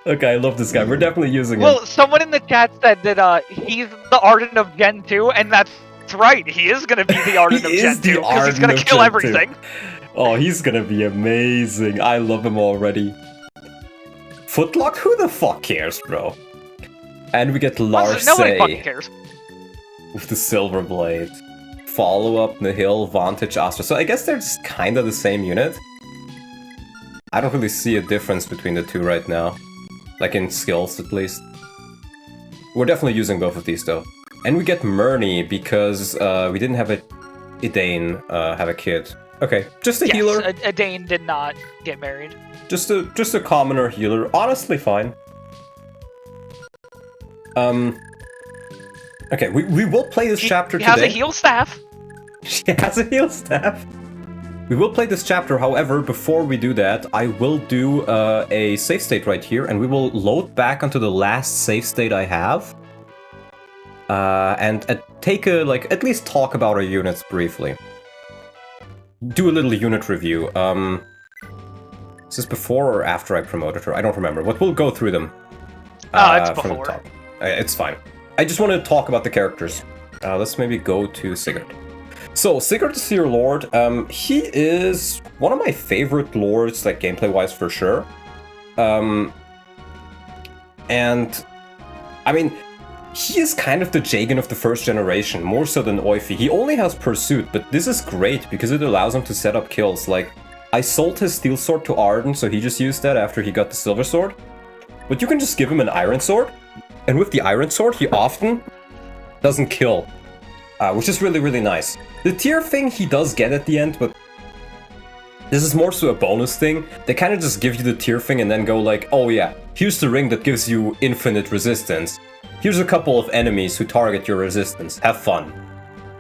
Okay, I love this guy. We're definitely using him. Well, someone in the chat said that he's the Arden of Gen 2, and that's right. He is going to be the Arden of Gen 2 because he's going to kill everything. Oh, he's going to be amazing. I love him already. Footlock? Who the fuck cares, bro? And we get Lars Nobody fucking cares. With the silver blade. Follow up Nihil Vantage Astra. So I guess they're just kind of the same unit. I don't really see a difference between the two right now. Like in skills, at least. We're definitely using both of these, though. And we get Murney because we didn't have Idane have a kid. Okay, just a healer. Yes, Idane did not get married. Just a commoner healer. Honestly, fine. Okay, we will play this chapter today. He has a heal staff. She has a heal staff. We will play this chapter, however, before we do that, I will do a save state right here, and we will load back onto the last save state I have. And take at least talk about our units briefly. Do a little unit review. Is this before or after I promoted her? I don't remember, but we'll go through them. It's from before. the top. It's fine. I just want to talk about the characters. Let's maybe go to Sigurd. So, Sigurd the Seer Lord, he is one of my favorite lords, like gameplay-wise for sure. And, I mean, he is kind of the Jagan of the first generation, more so than Oifi. He only has Pursuit, but this is great because it allows him to set up kills. Like, I sold his Steel Sword to Arden, so he just used that after he got the Silver Sword. But you can just give him an Iron Sword, and with the Iron Sword, he often doesn't kill. Which is really, really nice. The tier thing he does get at the end, but this is more so a bonus thing. They kind of just give you the tier thing and then go like, oh yeah, here's the ring that gives you infinite resistance. Here's a couple of enemies who target your resistance. Have fun.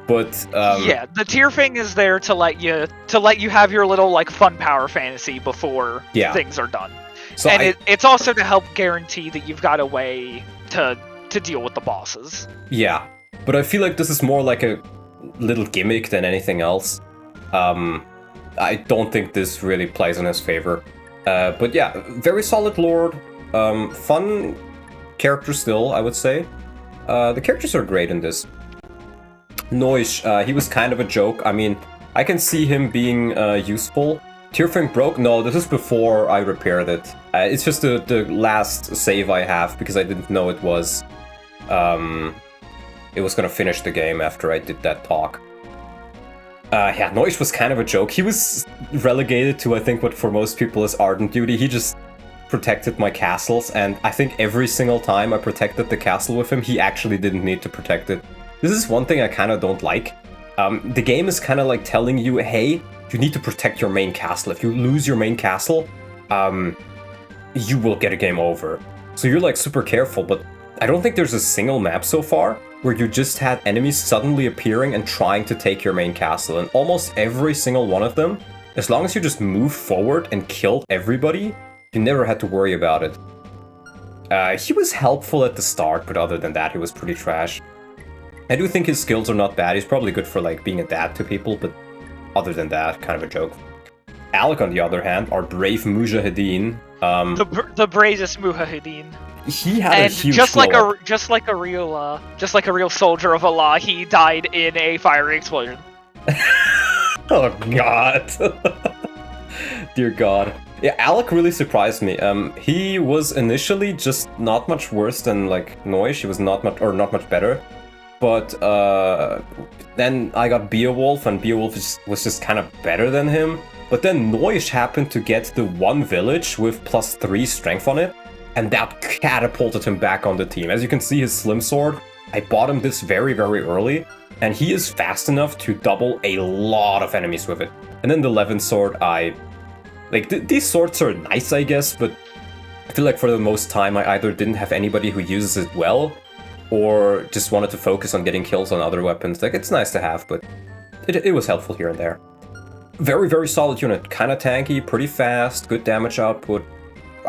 But yeah, the tier thing is there to let you have your little like fun power fantasy before things are done. So and it's also to help guarantee that you've got a way to deal with the bosses. Yeah. But I feel like this is more like a little gimmick than anything else. I don't think this really plays in his favor. But yeah, very solid lord. Fun character still, I would say. The characters are great in this. Noish, he was kind of a joke. I mean, I can see him being useful. Tearfang broke? No, this is before I repaired it. It's just the last save I have because I didn't know it was... It was gonna finish the game after I did that talk. Yeah, Noish was kind of a joke. He was relegated to, I think, what for most people is Ardent duty. He just protected my castles, and I think every single time I protected the castle with him, he actually didn't need to protect it. This is one thing I kind of don't like. The game is kind of like telling you, hey, you need to protect your main castle. If you lose your main castle, you will get a game over. So you're like super careful, but I don't think there's a single map so far where you just had enemies suddenly appearing and trying to take your main castle. And almost every single one of them, as long as you just moved forward and killed everybody, you never had to worry about it. He was helpful at the start, but other than that, he was pretty trash. I do think his skills are not bad. He's probably good for like being a dad to people, but other than that, kind of a joke. Alec, on the other hand, our brave Mujahideen. The bravest Mujahideen. He had a huge just like a real soldier of Allah, he died in a fiery explosion. Oh God. Dear God. Yeah, Alec really surprised me. He was initially just not much worse than like Noish. He was not much better. But then I got Beowulf, and Beowulf was just kind of better than him. But then Noish happened to get the one village with +3 strength on it, and that catapulted him back on the team. As you can see, his Slim Sword, I bought him this very, very early, and he is fast enough to double a lot of enemies with it. And then the Levin Sword, these swords are nice, I guess, but I feel like for the most time I either didn't have anybody who uses it well, or just wanted to focus on getting kills on other weapons. Like, it's nice to have, but it was helpful here and there. Very, very solid unit. Kind of tanky, pretty fast, good damage output.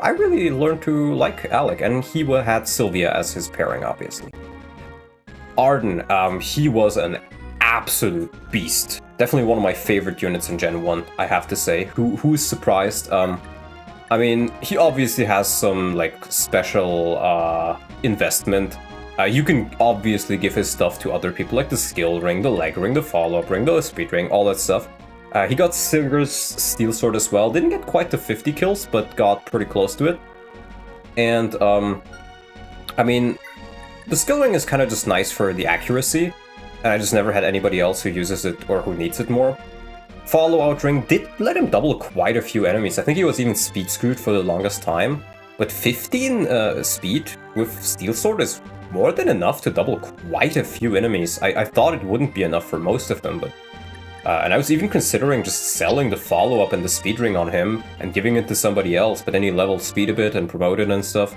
I really learned to like Alec, and he had Sylvia as his pairing, obviously. Arden, he was an absolute beast. Definitely one of my favorite units in Gen 1, I have to say. Who is surprised? I mean, he obviously has some, like, special investment. You can obviously give his stuff to other people, like the skill ring, the leg ring, the follow-up ring, the speed ring, all that stuff. He got Sigurd's steel sword as well. Didn't get quite to 50 kills, but got pretty close to it. And, I mean, the skill ring is kind of just nice for the accuracy, and I just never had anybody else who uses it or who needs it more. Follow-out ring did let him double quite a few enemies. I think he was even speed screwed for the longest time. But 15 speed with steel sword is more than enough to double quite a few enemies. I thought it wouldn't be enough for most of them, but... and I was even considering just selling the follow-up and the speed ring on him and giving it to somebody else, but then he leveled speed a bit and promoted and stuff.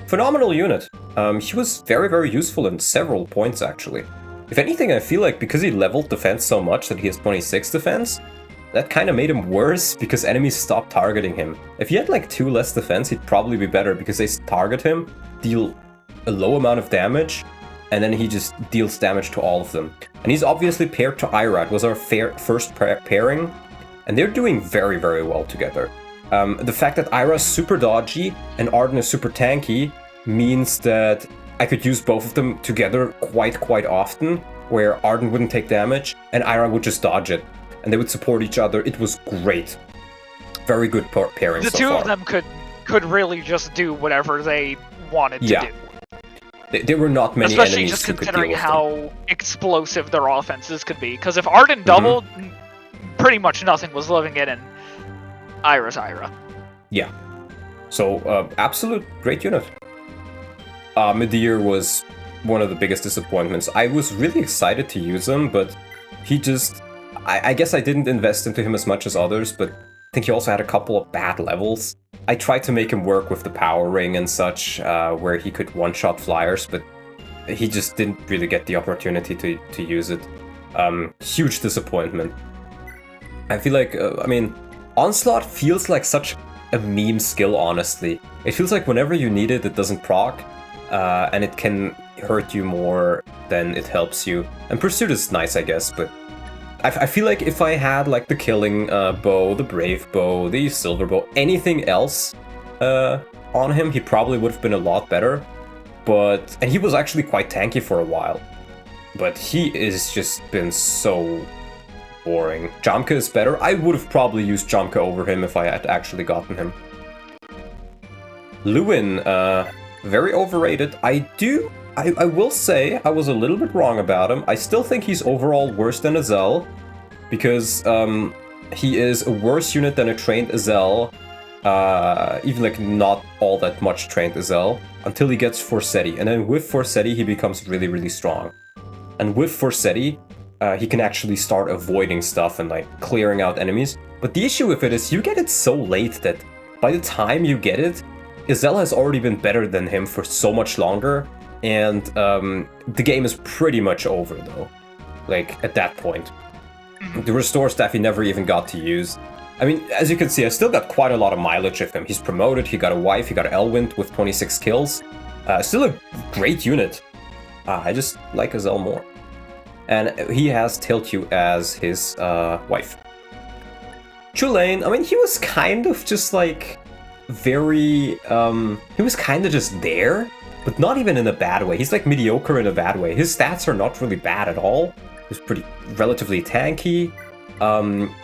Phenomenal unit. He was very, very useful in several points, actually. If anything, I feel like because he leveled defense so much that he has 26 defense, that kind of made him worse because enemies stopped targeting him. If he had like 2 less defense, he'd probably be better because they target him, deal a low amount of damage, and then he just deals damage to all of them. And he's obviously paired to Ira. It was our first pairing, and they're doing very, very well together. The fact that Ira's super dodgy and Arden is super tanky means that I could use both of them together quite often, where Arden wouldn't take damage and Ira would just dodge it, and they would support each other. It was great. Very good pairing so far. The two of them could really just do whatever they wanted to do. There were not many especially enemies just who could considering deal with how them. explosive their offenses could be. Because if Arden doubled, pretty much nothing was living it in Ira's Ira. Yeah. So, absolute great unit. Medir was one of the biggest disappointments. I was really excited to use him, but he just... I guess I didn't invest into him as much as others, but I think he also had a couple of bad levels. I tried to make him work with the power ring and such, where he could one-shot flyers, but he just didn't really get the opportunity to use it. Huge disappointment. I feel like, I mean, Onslaught feels like such a meme skill, honestly. It feels like whenever you need it, it doesn't proc, and it can hurt you more than it helps you. And Pursuit is nice, I guess, but I feel like if I had like the Killing bow, the Brave bow, the Silver bow, anything else on him, he probably would have been a lot better. And he was actually quite tanky for a while. But he is just been so boring. Jamka is better. I would have probably used Jamka over him if I had actually gotten him. Lewin, very overrated. I will say I was a little bit wrong about him. I still think he's overall worse than Azel, because he is a worse unit than a trained Azel, even like not all that much trained Azel, until he gets Forsetti. And then with Forsetti, he becomes really, really strong. And with Forsetti, he can actually start avoiding stuff and like clearing out enemies. But the issue with it is you get it so late that by the time you get it, Azel has already been better than him for so much longer. And the game is pretty much over, though. Like, at that point. The restore staff he never even got to use. I mean, as you can see, I still got quite a lot of mileage with him. He's promoted, he got a wife, he got Elwind with 26 kills. Still a great unit. I just like Azel more. And he has Tiltyu as his wife. Chulane, I mean, he was kind of just like... very... he was kind of just there. But not even in a bad way. He's like mediocre in a bad way. His stats are not really bad at all. He's relatively tanky.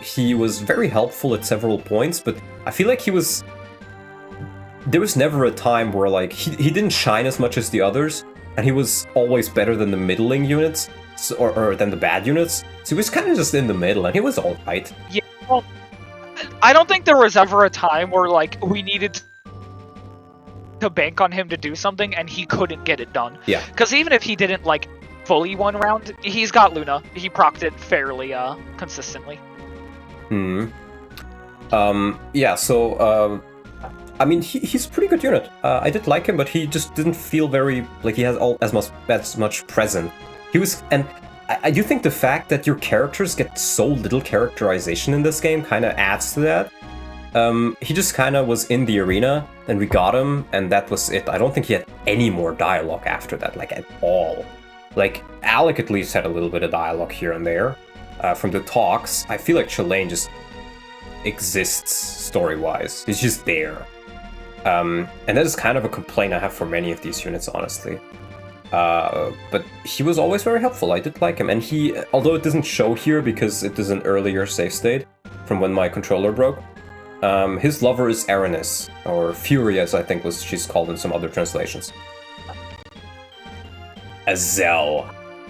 He was very helpful at several points, but I feel like there was never a time where like he didn't shine as much as the others, and he was always better than the middling units, or than the bad units. So he was kind of just in the middle, and he was alright. Yeah, well, I don't think there was ever a time where like we needed to bank on him to do something and he couldn't get it done. Yeah. Because even if he didn't like fully one round, he's got Luna. He procced it fairly consistently. Yeah, so I mean he's a pretty good unit. I did like him, but he just didn't feel very like he has as much present. And I do think the fact that your characters get so little characterization in this game kind of adds to that. He just kind of was in the arena, and we got him, and that was it. I don't think he had any more dialogue after that, like at all. Like, Alec at least had a little bit of dialogue here and there. From the talks, I feel like Chalain just exists story-wise. He's just there. And that is kind of a complaint I have for many of these units, honestly. But he was always very helpful. I did like him. And he, although it doesn't show here because it is an earlier save state from when my controller broke, his lover is Aranis, or Fury as I think she's called in some other translations. Azel.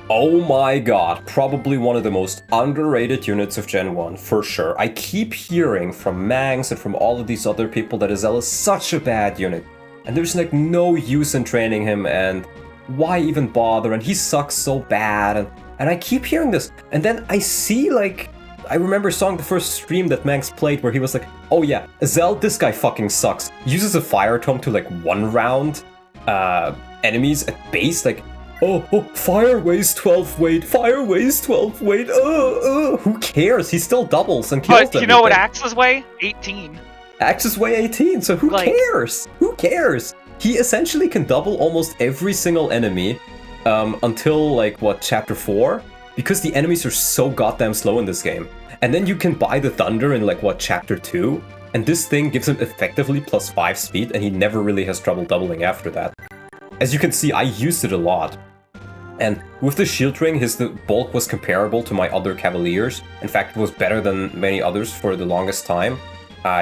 Oh my god, probably one of the most underrated units of Gen 1, for sure. I keep hearing from Mangs and from all of these other people that Azel is such a bad unit. And there's like no use in training him, and why even bother, and he sucks so bad, and I keep hearing this. And then I see, like, I remember seeing the first stream that Mangs played where he was like, oh yeah, Azel, this guy fucking sucks. Uses a fire tome to like one round enemies at base, like, oh, fire weighs 12 weight, fire weighs 12 weight, who cares? He still doubles and kills them. But you know what axes weigh? 18. Axes weigh 18, so who cares? Who cares? He essentially can double almost every single enemy until, like, what, Chapter 4? Because the enemies are so goddamn slow in this game. And then you can buy the Thunder in, like, what, Chapter 2? And this thing gives him effectively +5 speed, and he never really has trouble doubling after that. As you can see, I used it a lot. And with the shield ring, the bulk was comparable to my other Cavaliers. In fact, it was better than many others for the longest time.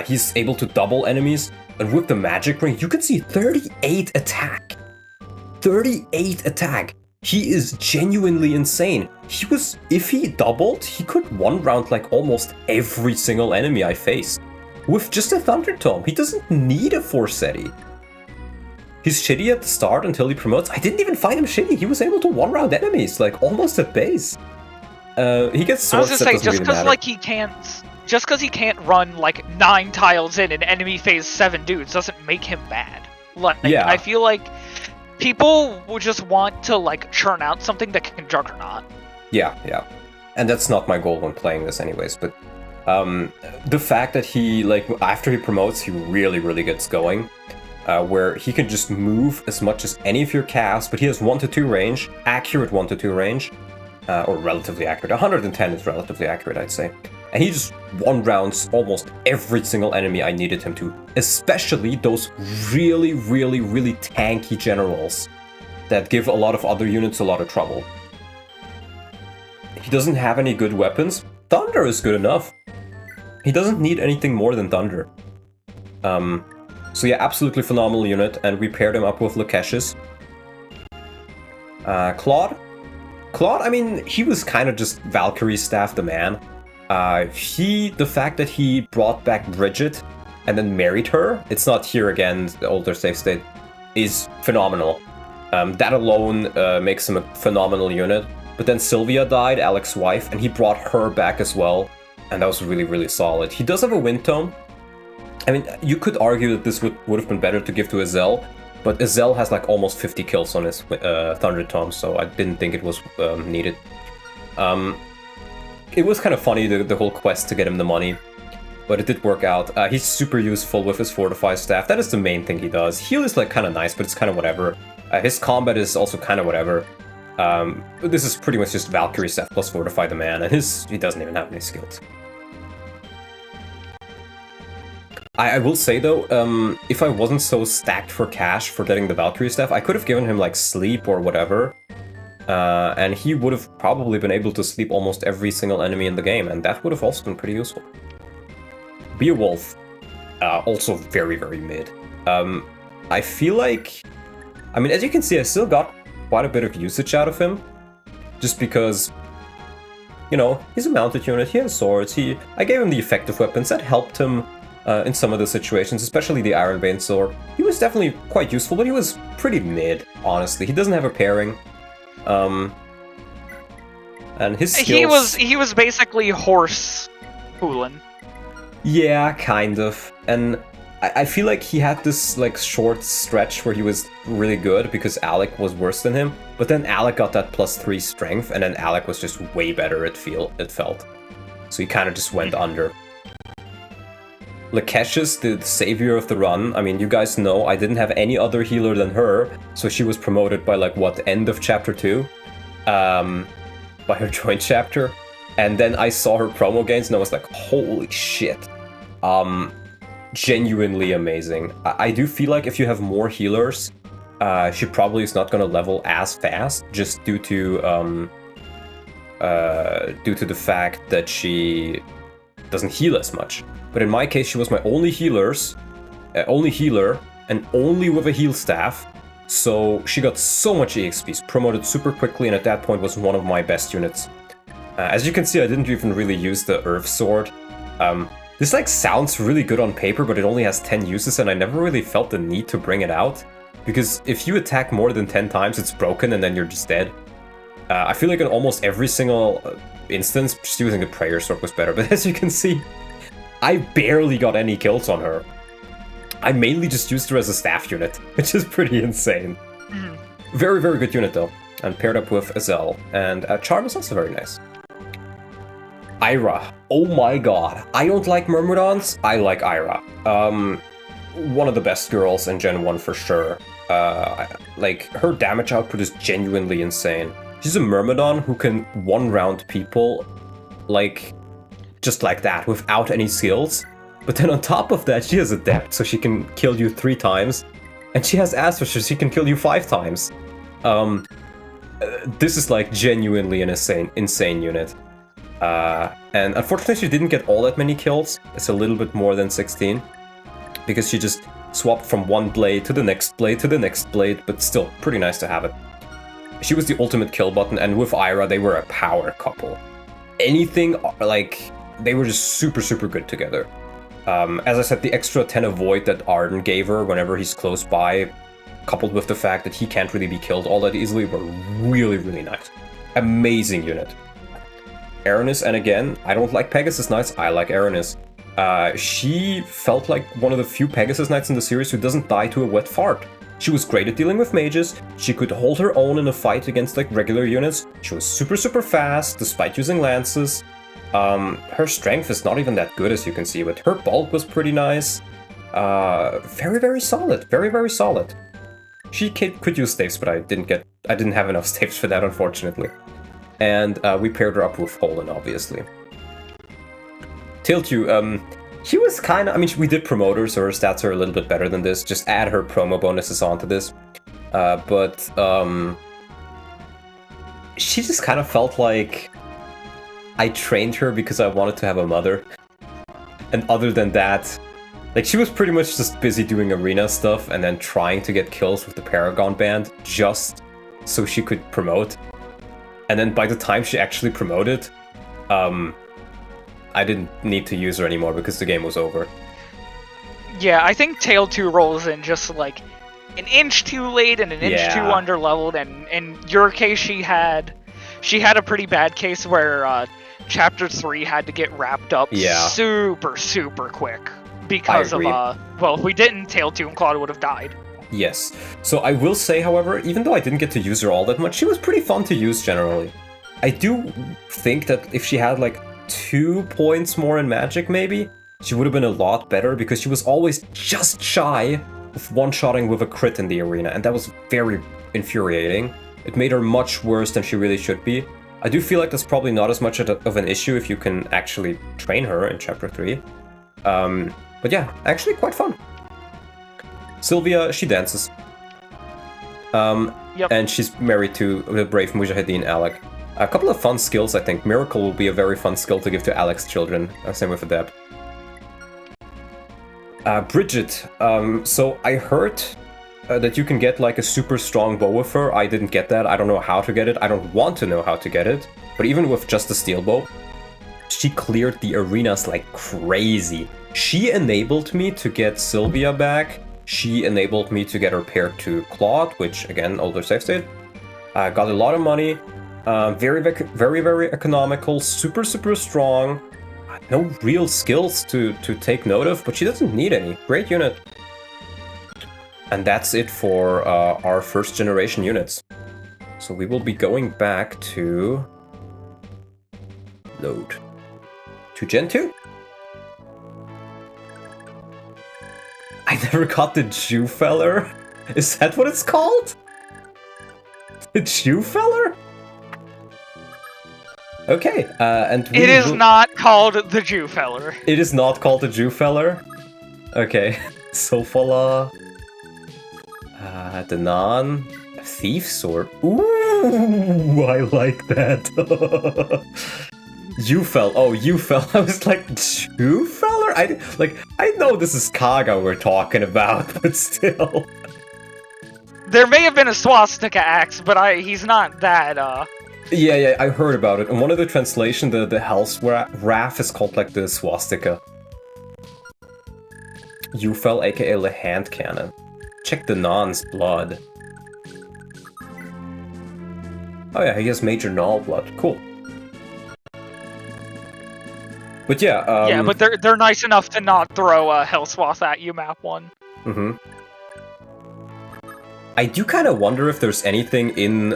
He's able to double enemies. And with the magic ring, you can see 38 attack. 38 attack. He is genuinely insane. If he doubled, he could one round like almost every single enemy I faced. With just a Thunder Tome, he doesn't need a Forcetti. He's shitty at the start until he promotes. I didn't even find him shitty. He was able to one-round enemies, like, almost at base. He gets swords. I was gonna say, just because like just because he can't run like 9 tiles in and enemy phase 7 dudes doesn't make him bad. Like, yeah. I feel like people will just want to like churn out something that can Juggernaut. Yeah. And that's not my goal when playing this anyways, but the fact that he, like, after he promotes, he really, really gets going. Where he can just move as much as any of your casts, but he has 1-2 range, accurate 1-2 range, or relatively accurate. 110 is relatively accurate, I'd say. And he just one-rounds almost every single enemy I needed him to, especially those really, really, really tanky generals that give a lot of other units a lot of trouble. He doesn't have any good weapons. Thunder is good enough. He doesn't need anything more than Thunder. So yeah, absolutely phenomenal unit, and we paired him up with Lakesh's. Claude? Claude, I mean, he was kind of just Valkyrie's staff the man. The fact that he brought back Bridget and then married her, it's not here again, the older save state, is phenomenal. That alone makes him a phenomenal unit. But then Sylvia died, Alec's wife, and he brought her back as well, and that was really, really solid. He does have a Wind Tome. I mean, you could argue that this would have been better to give to Azel, but Azel has like almost 50 kills on his Thunder Tome, so I didn't think it was needed. It was kind of funny, the whole quest to get him the money, but it did work out. He's super useful with his Fortify staff. That is the main thing he does. Heal is like kind of nice, but it's kind of whatever. His combat is also kind of whatever. This is pretty much just Valkyrie staff plus Fortify the man, and he doesn't even have any skills. I will say though, if I wasn't so stacked for cash for getting the Valkyrie staff, I could have given him like sleep or whatever, and he would have probably been able to sleep almost every single enemy in the game, and that would have also been pretty useful. Beowulf, also very, very mid. I feel like, I mean, as you can see, I still got quite a bit of usage out of him, just because, you know, he's a mounted unit, he has swords, I gave him the effective weapons, that helped him in some of the situations, especially the Ironbane sword. He was definitely quite useful, but he was pretty mid, honestly. He doesn't have a pairing. And his skills... He was basically horse Hulin. Yeah, kind of. And I feel like he had this like short stretch where he was really good because Alec was worse than him, but then Alec got that +3 strength, and then Alec was just way better, it felt. So he kind of just went under. Lakesh's the savior of the run. I mean, you guys know I didn't have any other healer than her, so she was promoted by like, what, end of chapter 2? by her joint chapter. And then I saw her promo gains and I was like, holy shit. Genuinely amazing. I do feel like if you have more healers, she probably is not going to level as fast, just due to the fact that she doesn't heal as much. But in my case, she was my only healer, and only with a heal staff. So she got so much EXP, promoted super quickly, and at that point was one of my best units. As you can see, I didn't even really use the Earth Sword. This like sounds really good on paper, but it only has 10 uses, and I never really felt the need to bring it out. Because if you attack more than 10 times, it's broken and then you're just dead. I feel like in almost every single instance, just using the Prayer Sword was better. But as you can see, I barely got any kills on her. I mainly just used her as a staff unit, which is pretty insane. Very, very good unit though. And paired up with Azelle. And Charm is also very nice. Ira. Oh my god. I don't like Myrmidons. I like Ira. One of the best girls in Gen 1 for sure. Like, her damage output is genuinely insane. She's a Myrmidon who can one-round people, like, just like that, without any skills. But then on top of that, she has Adept, so she can kill you 3 times. And she has Asper, so she can kill you 5 times. This is, like, genuinely an insane unit. And unfortunately, she didn't get all that many kills. It's a little bit more than 16. Because she just swapped from one blade to the next blade to the next blade, but still, pretty nice to have it. She was the ultimate kill button, and with Ira, they were a power couple. Anything, like, they were just super, super good together. As I said, the extra 10 avoid that Arden gave her whenever he's close by, coupled with the fact that he can't really be killed all that easily, were really, really nice. Amazing unit. Aranis, and again, I don't like Pegasus Knights, I like Aranis. She felt like one of the few Pegasus Knights in the series who doesn't die to a wet fart. She was great at dealing with mages, she could hold her own in a fight against like regular units, she was super super fast despite using lances. Her strength is not even that good as you can see, but her bulk was pretty nice. Very very solid, very very solid. She could use staves, but I didn't have enough staves for that unfortunately. And we paired her up with Holden obviously. Tiltu, she was kind of, I mean, we did promote her, so her stats are a little bit better than this. Just add her promo bonuses onto this. But she just kind of felt like I trained her because I wanted to have a mother. And other than that, like, she was pretty much just busy doing arena stuff and then trying to get kills with the Paragon Band just so she could promote. And then by the time she actually promoted, I didn't need to use her anymore because the game was over. Yeah, I think Tail 2 rolls in just like an inch too late and an inch too underleveled, and in your case she had a pretty bad case where Chapter 3 had to get wrapped up super, super quick because of, well, if we didn't, Tail 2 and Claude would have died. Yes. So I will say, however, even though I didn't get to use her all that much, she was pretty fun to use generally. I do think that if she had like 2 points more in magic maybe, she would have been a lot better because she was always just shy of one-shotting with a crit in the arena, and that was very infuriating. It made her much worse than she really should be. I do feel like that's probably not as much of an issue if you can actually train her in Chapter 3. But yeah, actually quite fun. Sylvia, she dances. And she's married to the brave Mujahideen Alec. A couple of fun skills, I think. Miracle will be a very fun skill to give to Alec's children. Same with Adept. Bridget. So I heard that you can get like a super strong bow with her. I didn't get that. I don't know how to get it. I don't want to know how to get it. But even with just a steel bow, she cleared the arenas like crazy. She enabled me to get Sylvia back. She enabled me to get her paired to Claude, which again, older save state. Got a lot of money. Very, very economical, super, super strong. No real skills to take note of, but she doesn't need any. Great unit. And that's it for our first generation units. So we will be going back to load to Gen 2. I never got the Jew feller. Is that what it's called? The Jew feller? Okay, and It is not called the Jew Feller. It is not called the Jew Feller? Okay. Sofala. The non. Thief Sword. Ooh, I like that. Yufel. Oh, Yufel. I was like, Jew Feller? I know this is Kaga we're talking about, but still. There may have been a swastika axe, but he's not that, Yeah, I heard about it. In one of the translation, the Hell's Wrath is called like the swastika. Yufel, aka the hand cannon. Check the non's blood. Oh yeah, he has Major Null blood. Cool. But yeah, yeah, but they're nice enough to not throw a Hellswath at you, map 1. Mm-hmm. I do kind of wonder if there's anything in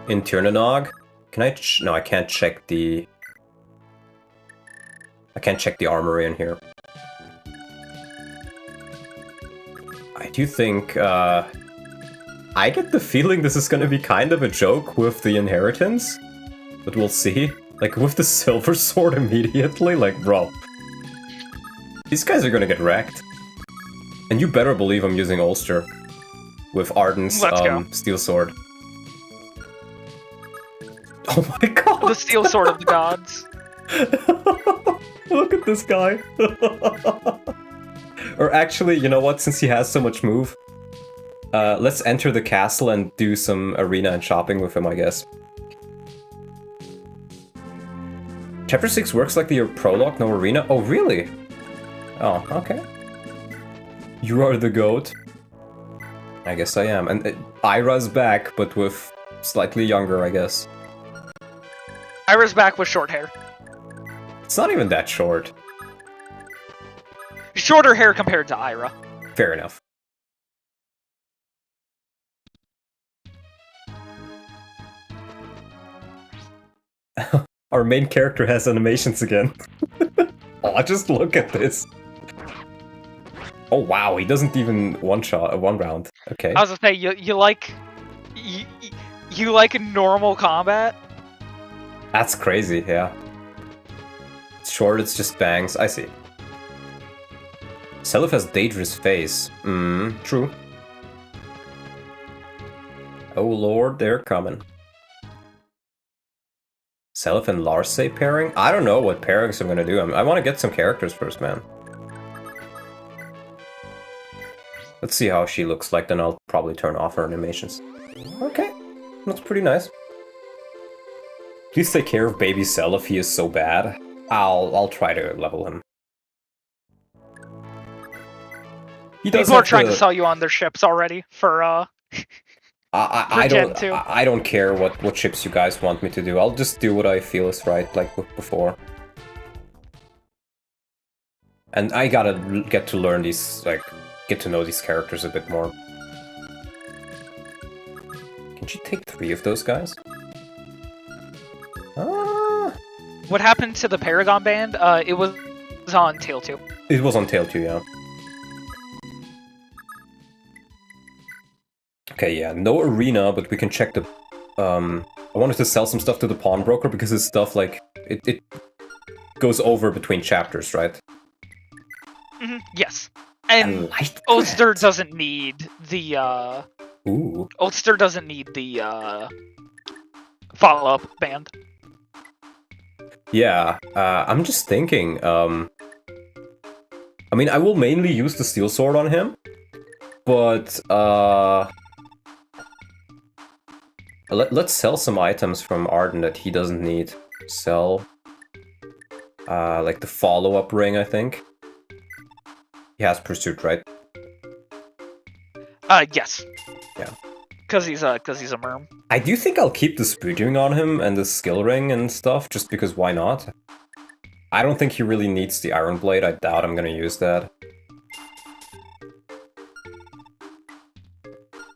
Tirnanog. Can I? No, I can't check the. I can't check the armory in here. I do think. I get the feeling this is gonna be kind of a joke with the inheritance, but we'll see. Like with the silver sword immediately, like bro, these guys are gonna get wrecked. And you better believe I'm using Ulster with Arden's steel sword. Oh my god! The steel sword of the gods. Look at this guy. Or actually, you know what? Since he has so much move, let's enter the castle and do some arena and shopping with him, I guess. Chapter 6 works like the prologue, no arena. Oh, really? Oh, okay. You are the goat. I guess I am. And Ira's back, but with slightly younger, I guess. Ira's back with short hair. It's not even that short. Shorter hair compared to Ira. Fair enough. Our main character has animations again. Oh, just look at this. Oh wow, he doesn't even one round. Okay. I was gonna say you like normal combat. That's crazy, yeah. It's short, it's just bangs. I see. Seliph has dangerous face. True. Oh lord, they're coming. Seliph and Lars pairing? I don't know what pairings I'm gonna do. I want to get some characters first, man. Let's see how she looks like, then I'll probably turn off her animations. Okay, that's pretty nice. Please take care of baby Seliph, he is so bad. I'll try to level him. People are trying to sell you on their ships already for I don't care what ships you guys want me to do. I'll just do what I feel is right, like before. And I gotta get to learn these, like, get to know these characters a bit more. Can she take 3 of those guys? What happened to the Paragon band? It was on Tail 2. It was on Tail 2, yeah. Okay, yeah, no arena, but we can check the... I wanted to sell some stuff to the pawnbroker because his stuff, like, it goes over between chapters, right? Mm-hmm. Yes. And Ulster doesn't need the, Ooh. Ulster doesn't need the, follow-up band. Yeah, I'm just thinking, I mean, I will mainly use the steel sword on him, but, let's sell some items from Arden that he doesn't need. Sell, like the follow-up ring, I think. He has pursuit, right? Yes. Yeah. Cause he's a merm. I do think I'll keep the spooting on him and the skill ring and stuff, just because why not? I don't think he really needs the Iron Blade. I doubt I'm gonna use that.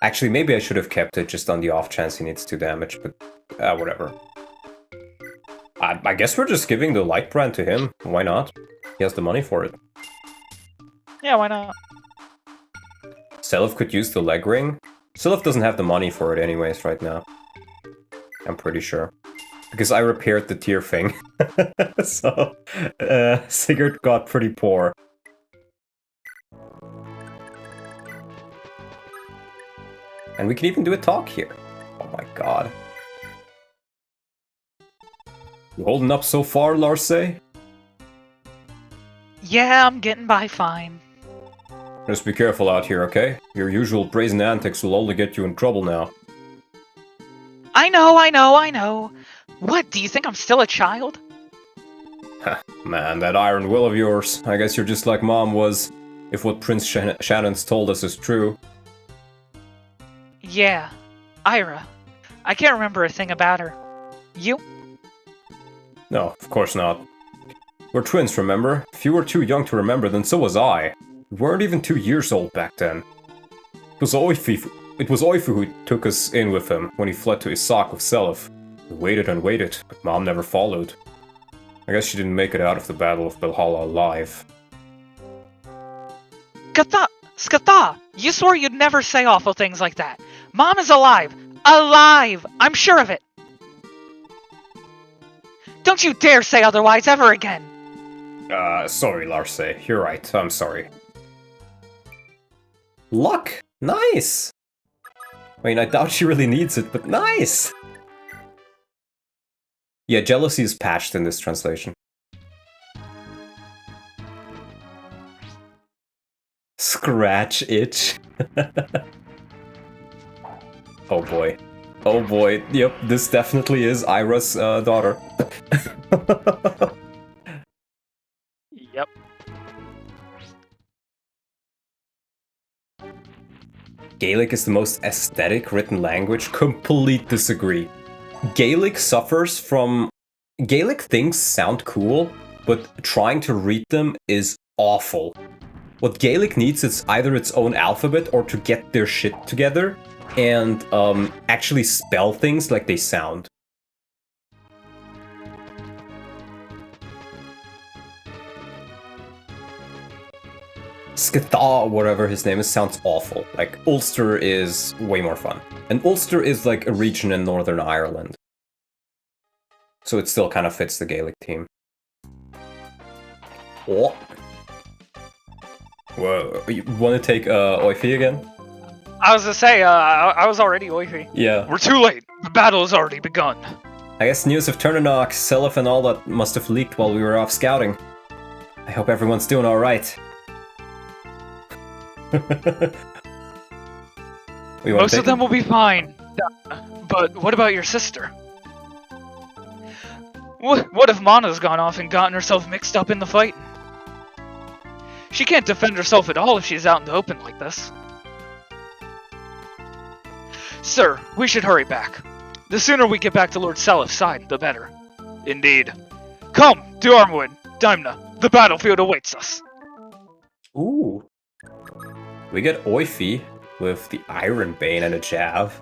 Actually, maybe I should have kept it just on the off chance he needs 2 damage, but whatever. I guess we're just giving the light brand to him. Why not? He has the money for it. Yeah, why not? Seliph could use the leg ring. Seliph doesn't have the money for it anyways right now. I'm pretty sure. because I repaired the tier thing. So, Sigurd got pretty poor. And we can even do a talk here. Oh my god. You holding up so far, Lars? Yeah, I'm getting by fine. Just be careful out here, okay? Your usual brazen antics will only get you in trouble now. I know. What, do you think I'm still a child? Man, that iron will of yours. I guess you're just like Mom was, if what Prince Shannon's told us is true. Yeah, Ira. I can't remember a thing about her. You? No, of course not. We're twins, remember? If you were too young to remember, then so was I. We weren't even 2 years old back then. It was Oifu who took us in with him when he fled to Isak with Selef. We waited and waited, but Mom never followed. I guess she didn't make it out of the Battle of Valhalla alive. Skatha! You swore you'd never say awful things like that. Mom is alive! Alive! I'm sure of it! Don't you dare say otherwise ever again! Sorry, Lars. You're right. I'm sorry. Luck! Nice! I mean, I doubt she really needs it, but nice! Yeah, jealousy is patched in this translation. Scratch itch. Oh boy. Oh boy. Yep, this definitely is Ira's daughter. Yep. Gaelic is the most aesthetic written language. Complete disagree. Gaelic suffers from... Gaelic things sound cool, but trying to read them is awful. What Gaelic needs is either its own alphabet or to get their shit together and actually spell things like they sound. Skatha, whatever his name is, sounds awful. Like, Ulster is way more fun. And Ulster is like a region in Northern Ireland. So it still kind of fits the Gaelic theme. Oh. Whoa, you want to take Oifi again? I was gonna say, I was already Oifi. Yeah. We're too late. The battle has already begun. I guess news of Turnanock, Selef and all that must have leaked while we were off scouting. I hope everyone's doing alright. Most of them will be fine. But what about your sister? What if Mana's gone off and gotten herself mixed up in the fight? She can't defend herself at all if she's out in the open like this. Sir, we should hurry back. The sooner we get back to Lord Selef's side, the better. Indeed. Come, to Armwood, Dimna. The battlefield awaits us. Ooh. We get Oifi with the Iron Bane and a Jav.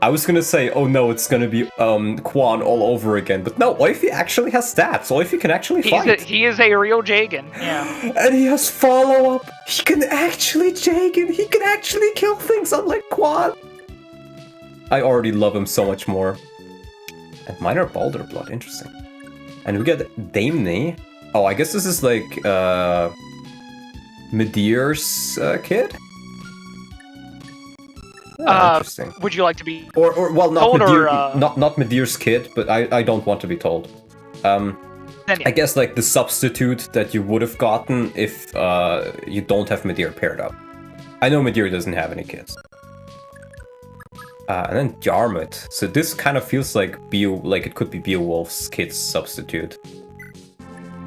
I was gonna say, oh no, it's gonna be Quan all over again, but no, Oifi actually has stats. Oifi can actually fight. He is a real Jagan, yeah. And he has follow-up. He can actually Jagan. He can actually kill things, unlike Quan. I already love him so much more. And Minor Balder Blood, interesting. And we get Daemne. Oh, I guess this is like Medir's kid? Interesting. Would you like to be or well, not told Medir, or, not Medir's kid, but I don't want to be told. then yeah. I guess like the substitute that you would have gotten if you don't have Medir paired up. I know Medir doesn't have any kids. And then Jarmuth. So this kind of feels like it could be Beowulf's kid's substitute.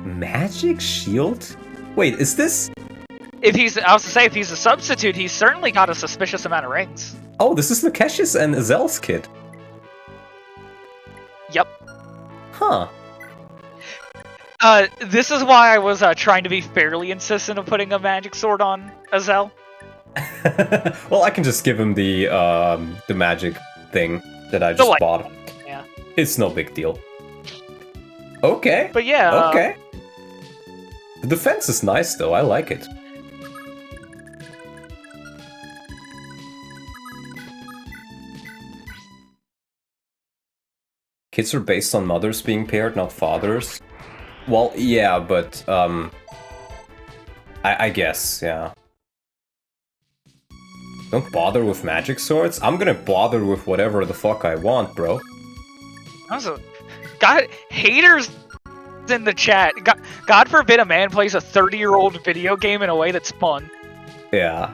Magic Shield? Wait, is this? I was to say, if he's a substitute, he's certainly got a suspicious amount of rings. Oh, this is Lucasius and Azel's kid. Yep. Huh. This is why I was trying to be fairly insistent of putting a magic sword on Azel. Well, I can just give him the magic thing that I just bought. Yeah. It's no big deal. Okay. But yeah. Okay. The defense is nice though. I like it. Kids are based on mothers being paired, not fathers. Well, yeah, but, I guess, yeah. Don't bother with magic swords? I'm gonna bother with whatever the fuck I want, bro. Also, God, haters in the chat. God forbid a man plays a 30-year-old video game in a way that's fun. Yeah.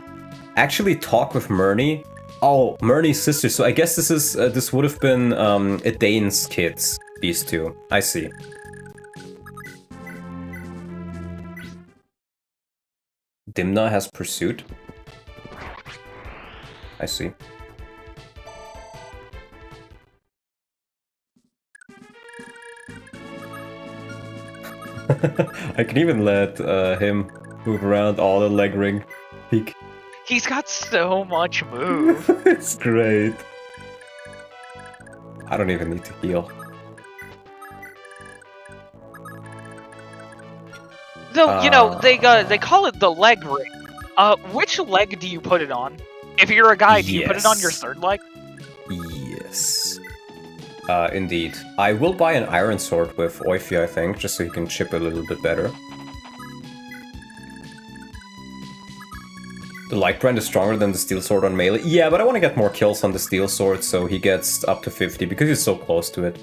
Actually talk with Murney. Oh, Murney's sister. So I guess this is this would have been Edain's kids. These two. I see. Dimna has pursuit. I see. I can even let him move around all the leg ring peak. He's got so much move. It's great. I don't even need to heal. Though, you know, they call it the leg ring. Which leg do you put it on? If you're a guy, do you put it on your third leg? Yes. Indeed. I will buy an iron sword with Oifi, I think, just so he can chip a little bit better. The light brand is stronger than the steel sword on melee. Yeah, but I want to get more kills on the steel sword, so he gets up to 50 because he's so close to it.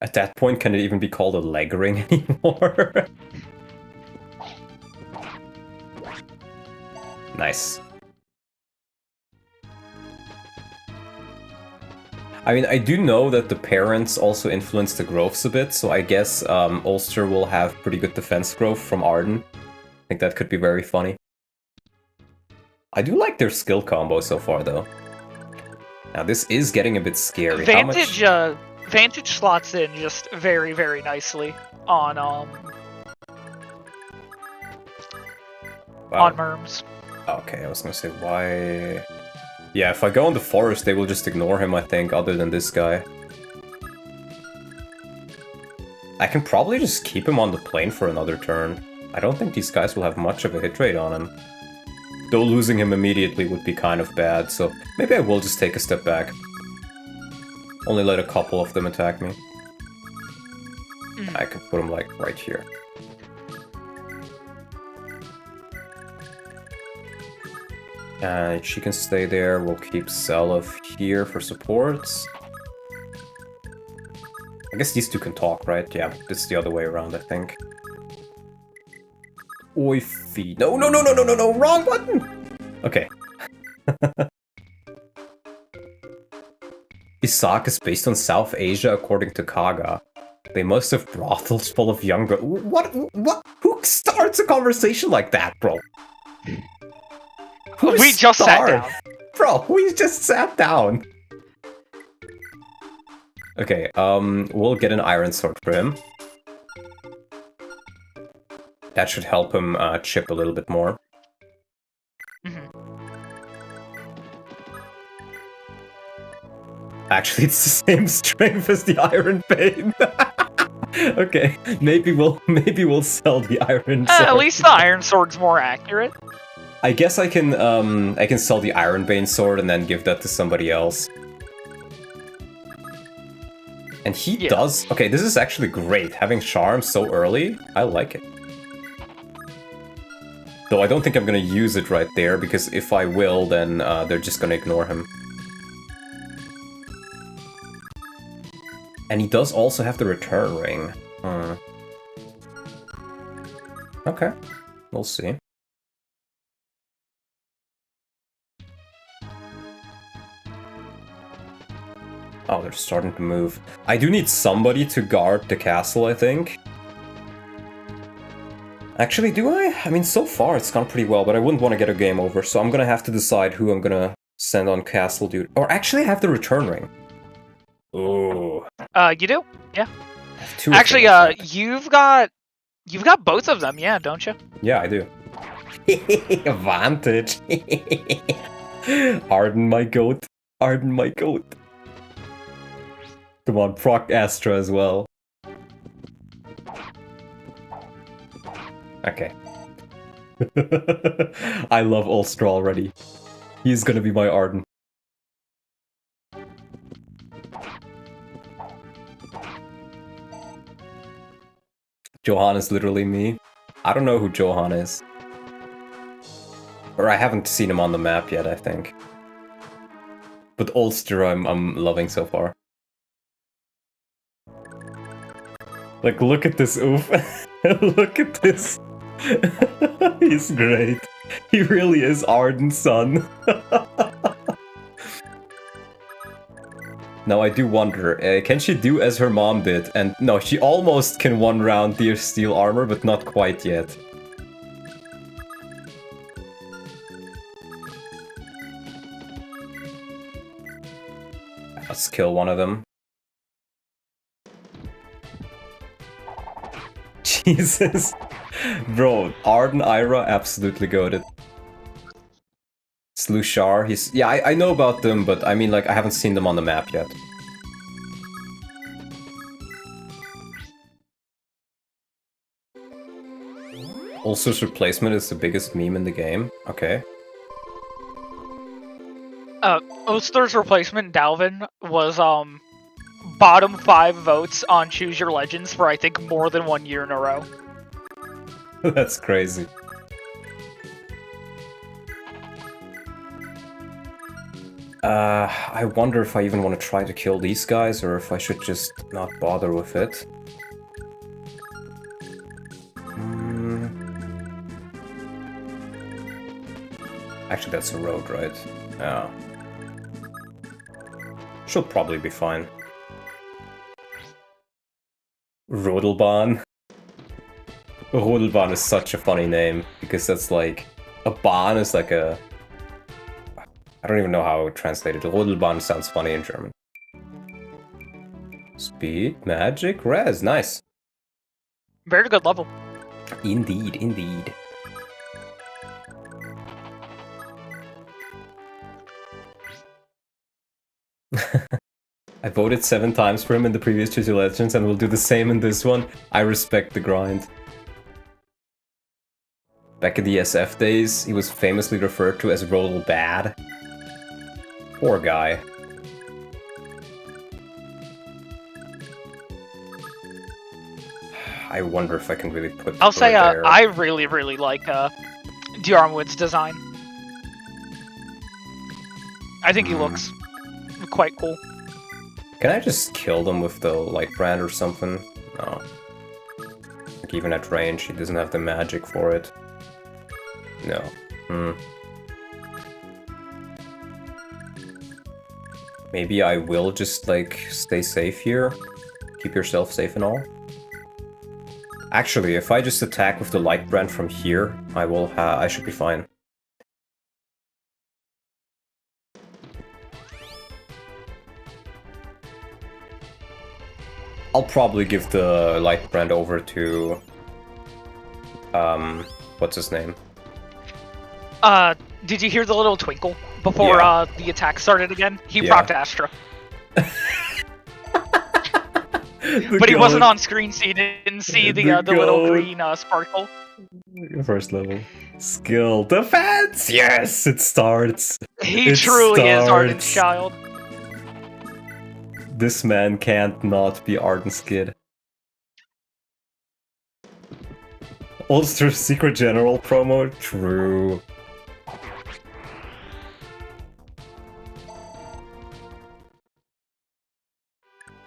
At that point, can it even be called a leg ring anymore? Nice. I mean, I do know that the parents also influence the growths a bit, so I guess Ulster will have pretty good defense growth from Arden. I think that could be very funny. I do like their skill combo so far, though. Now, this is getting a bit scary. Vantage slots in just very, very nicely on on Merms. Okay, I was gonna say, why... Yeah, if I go in the forest, they will just ignore him, I think, other than this guy. I can probably just keep him on the plane for another turn. I don't think these guys will have much of a hit rate on him. Though losing him immediately would be kind of bad, so maybe I will just take a step back. Only let a couple of them attack me. I can put them, like, right here. And she can stay there. We'll keep Selef here for supports. I guess these two can talk, right? Yeah, this is the other way around, I think. Oifi. No, wrong button! Okay. Isak is based on South Asia, according to Kaga. They must have brothels full of young girls. What? Who starts a conversation like that, bro? We just sat down. Bro, we just sat down. Okay, we'll get an iron sword for him. That should help him chip a little bit more. Actually, it's the same strength as the Iron Bane. Okay, maybe we'll sell the Iron Sword. At least the Iron Sword's more accurate. I guess I can sell the Iron Bane sword and then give that to somebody else. And he does. Okay, this is actually great. Having Charm so early, I like it. Though I don't think I'm gonna use it right there, because if I will, then they're just gonna ignore him. And he does also have the return ring. Okay, we'll see. Oh, they're starting to move. I do need somebody to guard the castle, I think. Actually, do I? I mean, so far it's gone pretty well, but I wouldn't want to get a game over, so I'm gonna have to decide who I'm gonna send on castle duty. Or actually, I have the return ring. Ooh. You do? Yeah. Two actually, you've got both of them, yeah, don't you? Yeah, I do. Advantage. Arden my goat. Arden my goat. Come on, proc Astra as well. Okay. I love Ulster already. He's gonna be my Arden. Johan is literally me. I don't know who Johan is. Or I haven't seen him on the map yet, I think. But Ulster I'm loving so far. Like, look at this oof. Look at this. He's great. He really is Arden's son. Now I do wonder, can she do as her mom did? And no, she almost can one round the steel armor, but not quite yet. Let's kill one of them. Jesus. Bro, Arden Ira absolutely goated. Slushar, he's... Yeah, I know about them, but I mean, like, I haven't seen them on the map yet. Ulster's replacement is the biggest meme in the game. Okay. Ulster's replacement, Dalvin, was, bottom 5 votes on Choose Your Legends for, I think, more than 1 year in a row. That's crazy. I wonder if I even want to try to kill these guys, or if I should just not bother with it. Actually, that's a road, right? Yeah. She'll probably be fine. Rodelbahn. Rodelbahn is such a funny name, because that's like... A Bahn is like a... I don't even know how I would translate it. Rodelbahn sounds funny in German. Speed, magic, res, nice. Very good level. Indeed, indeed. I voted 7 times for him in the previous Choose Your Legends and will do the same in this one. I respect the grind. Back in the SF days, he was famously referred to as Rodel Bad. Poor guy. I wonder if I can really put... I'll say, there. I really, really like, Diarmwood's design. I think he looks quite cool. Can I just kill them with the light brand or something? No. Like even at range, he doesn't have the magic for it. No. Maybe I will just, like, stay safe here. Keep yourself safe and all. Actually, if I just attack with the light brand from here, I should be fine. I'll probably give the light brand over to... what's his name? Did you hear the little twinkle before the attack started again? He procced Astra. But he wasn't on screen, so you didn't see the little green sparkle. First level. Skill. Defense! Yes! It starts! He truly is Arden's child. This man can't not be Arden's kid. Ulster's Secret General promo? True.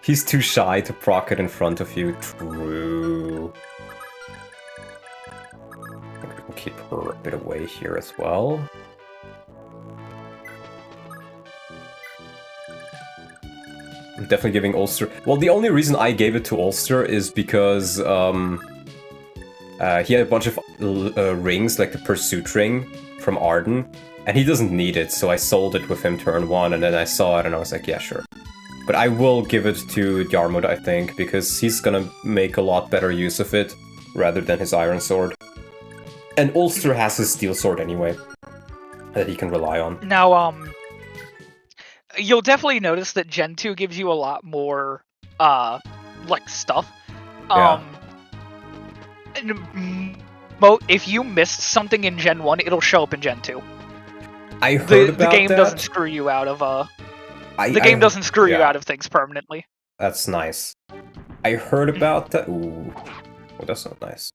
He's too shy to proc it in front of you. True. I think we can keep her a bit away here as well. I'm definitely giving Ulster... Well, the only reason I gave it to Ulster is because he had a bunch of rings, like the Pursuit Ring from Arden, and he doesn't need it, so I sold it with him turn 1, and then I saw it and I was like, yeah, sure. But I will give it to Diarmwood, I think, because he's gonna make a lot better use of it, rather than his Iron Sword. And Ulster has his Steel Sword anyway, that he can rely on. Now, you'll definitely notice that Gen 2 gives you a lot more, like, stuff. Yeah. if you missed something in Gen 1, it'll show up in Gen 2. I heard about The game that. doesn't screw you out of doesn't screw you yeah. out of things permanently. That's nice. I heard about that. Ooh. Oh, that's not nice.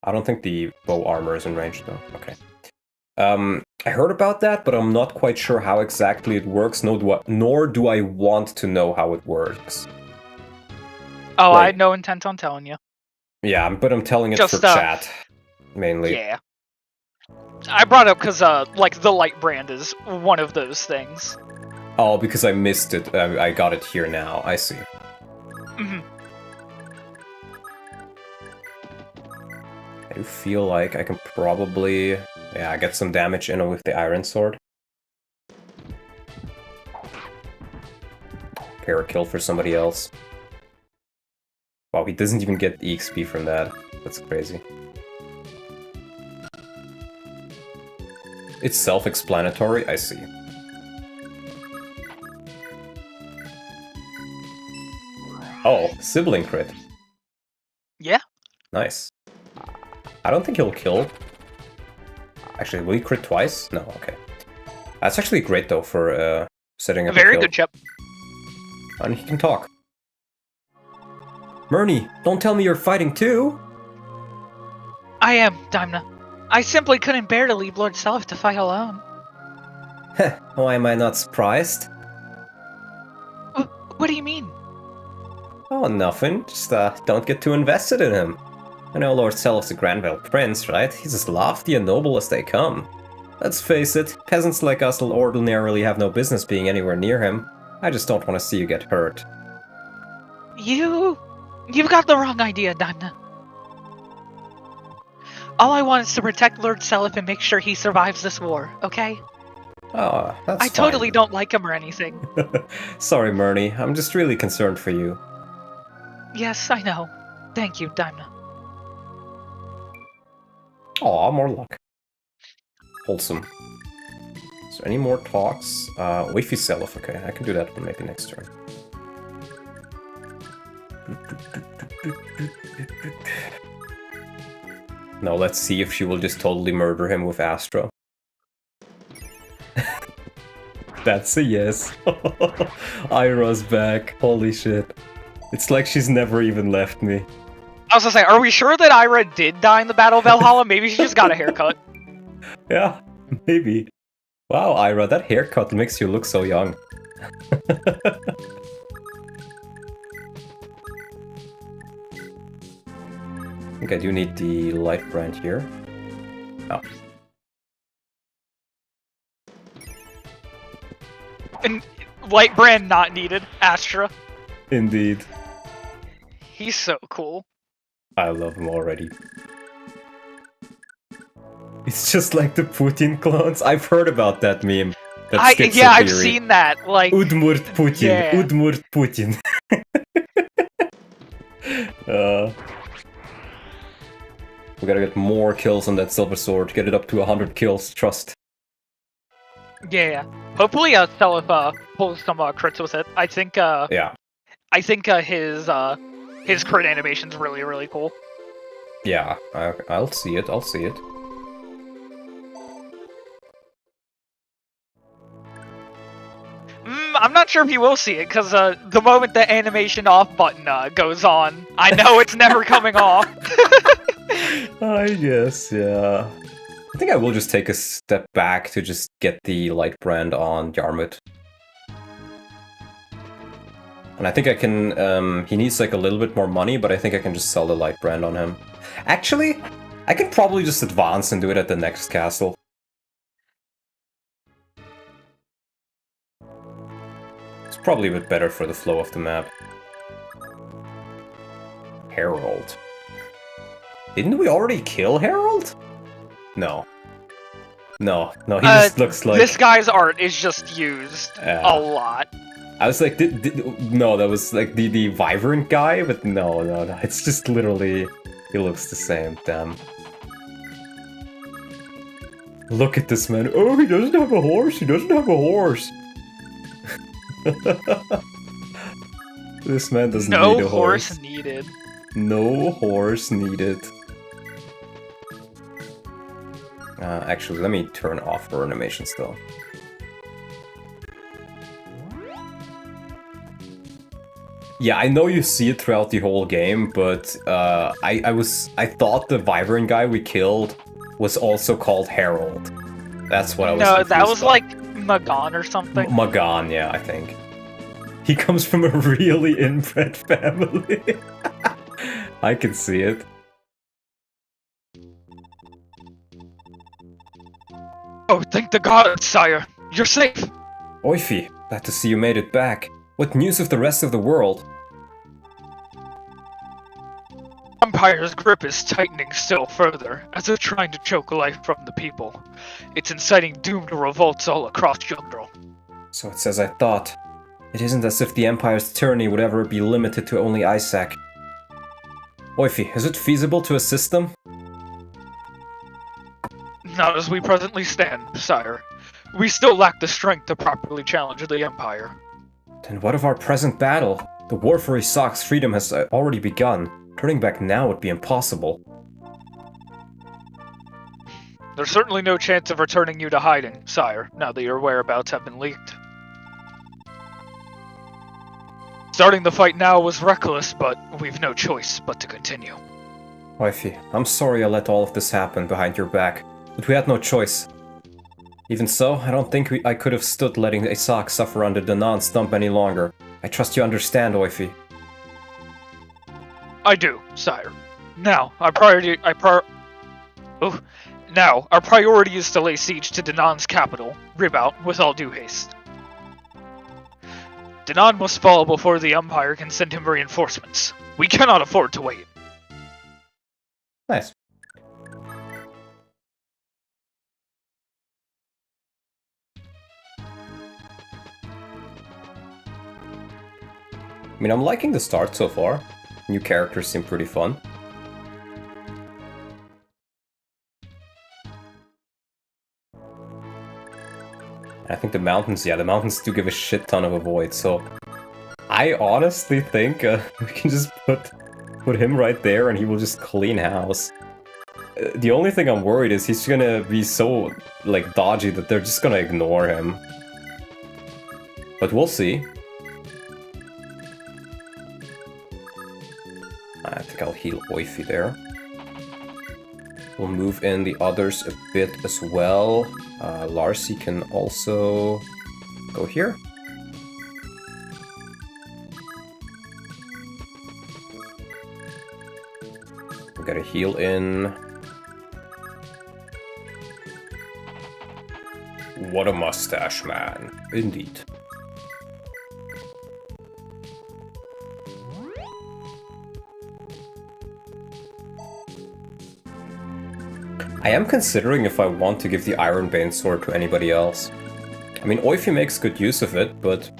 I don't think the bow armor is in range though. Okay. I heard about that, but I'm not quite sure how exactly it works, nor do I want to know how it works. Oh, I Like- had no intent on telling you. Yeah, but I'm telling it Just, for chat, mainly. Yeah. I brought it up because, like, the light brand is one of those things. Oh, because I missed it. I got it here now. I see. Mhm. I do feel like I can probably, yeah, get some damage in with the iron sword. Para kill for somebody else. Wow, he doesn't even get EXP from that. That's crazy. It's self-explanatory, I see. Oh, sibling crit. Yeah. Nice. I don't think he'll kill. Actually, will he crit twice? No, okay. That's actually great though for setting A up very a kill. good chip. And he can talk. Murney, don't tell me you're fighting too! I am, Dimna. I simply couldn't bear to leave Lord Self to fight alone. Heh, why am I not surprised? What do you mean? Oh, nothing. Just don't get too invested in him. I know Lord Self's a Granville prince, right? He's as lofty and noble as they come. Let's face it, peasants like us will ordinarily have no business being anywhere near him. I just don't want to see you get hurt. You've got the wrong idea, Dimna. All I want is to protect Lord Self and make sure he survives this war, okay? Oh, that's I fine. totally don't like him or anything. Sorry, Murney. I'm just really concerned for you. Yes, I know. Thank you, Dimna. Aw, more luck. Wholesome. Is there any more talks? Wafy Self, okay, I can do that maybe next turn. Now let's see if she will just totally murder him with Astra. That's a yes. Ira's back. Holy shit. It's like she's never even left me. I was gonna say, are we sure that Ira did die in the Battle of Valhalla? Maybe she just got a haircut. Yeah, maybe. Wow, Ira, that haircut makes you look so young. I think I do need the light brand here. Oh. And light brand not needed. Astra. Indeed. He's so cool. I love him already. It's just like the Putin clones. I've heard about that meme. That Yeah, I've theory. seen that. Like, Udmurt Putin. Yeah. Udmurt Putin. We gotta get more kills on that silver sword. Get it up to 100 kills. Trust. yeah. Hopefully, Self pulls some crits with it. I think. Yeah. I think his crit animation's really, really cool. Yeah. I'll see it. I'll see it. I'm not sure if you will see it, because the moment the animation off button goes on, I know it's never coming off. I guess, yeah. I think I will just take a step back to just get the light brand on Yarmut. And I think I can, he needs like a little bit more money, but I think I can just sell the light brand on him. Actually, I can probably just advance and do it at the next castle. It's probably a bit better for the flow of the map. Herald. Didn't we already kill Herald? No. No, he just looks like... This guy's art is just used a lot. I was like, no, that was like the Vibrant guy, but no, it's just literally, he looks the same, damn. Look at this man. Oh, he doesn't have a horse, This man doesn't need a horse. No horse needed. No horse needed. Actually, let me turn off her animation still. Yeah, I know you see it throughout the whole game, but I thought the Byron guy we killed was also called Harold. That's what I was No, that was by. like Magon or something. Magan, yeah, I think. He comes from a really inbred family. I can see it. Oh, thank the gods, sire. You're safe. Oifi, glad to see you made it back. What news of the rest of the world? Empire's grip is tightening still further, as if trying to choke life from the people. It's inciting doomed revolts all across Jungdral. So it's as I thought. It isn't as if the Empire's tyranny would ever be limited to only Isaac. Oifi, is it feasible to assist them? Not as we presently stand, sire. We still lack the strength to properly challenge the Empire. Then what of our present battle? The war for Isak's freedom has already begun. Turning back now would be impossible. There's certainly no chance of returning you to hiding, sire, now that your whereabouts have been leaked. Starting the fight now was reckless, but we've no choice but to continue. Wifey, I'm sorry I let all of this happen behind your back, but we had no choice. Even so, I don't think I could have stood letting Isak suffer under the non-stump any longer. I trust you understand, Oifi. I do, sire. Now, our priority is to lay siege to Danan's capital, Ribout, with all due haste. Danan must fall before the Empire can send him reinforcements. We cannot afford to wait. Nice. I mean, I'm liking the start so far. New characters seem pretty fun. I think the mountains do give a shit ton of avoid, so I honestly think we can just put him right there and he will just clean house. The only thing I'm worried is he's gonna be so, like, dodgy that they're just gonna ignore him. But we'll see. I think I'll heal Oifi there. We'll move in the others a bit as well. Lars can also go here. We gotta heal in. What a mustache, man. Indeed. I am considering if I want to give the Ironbane sword to anybody else. I mean, Oifi makes good use of it, but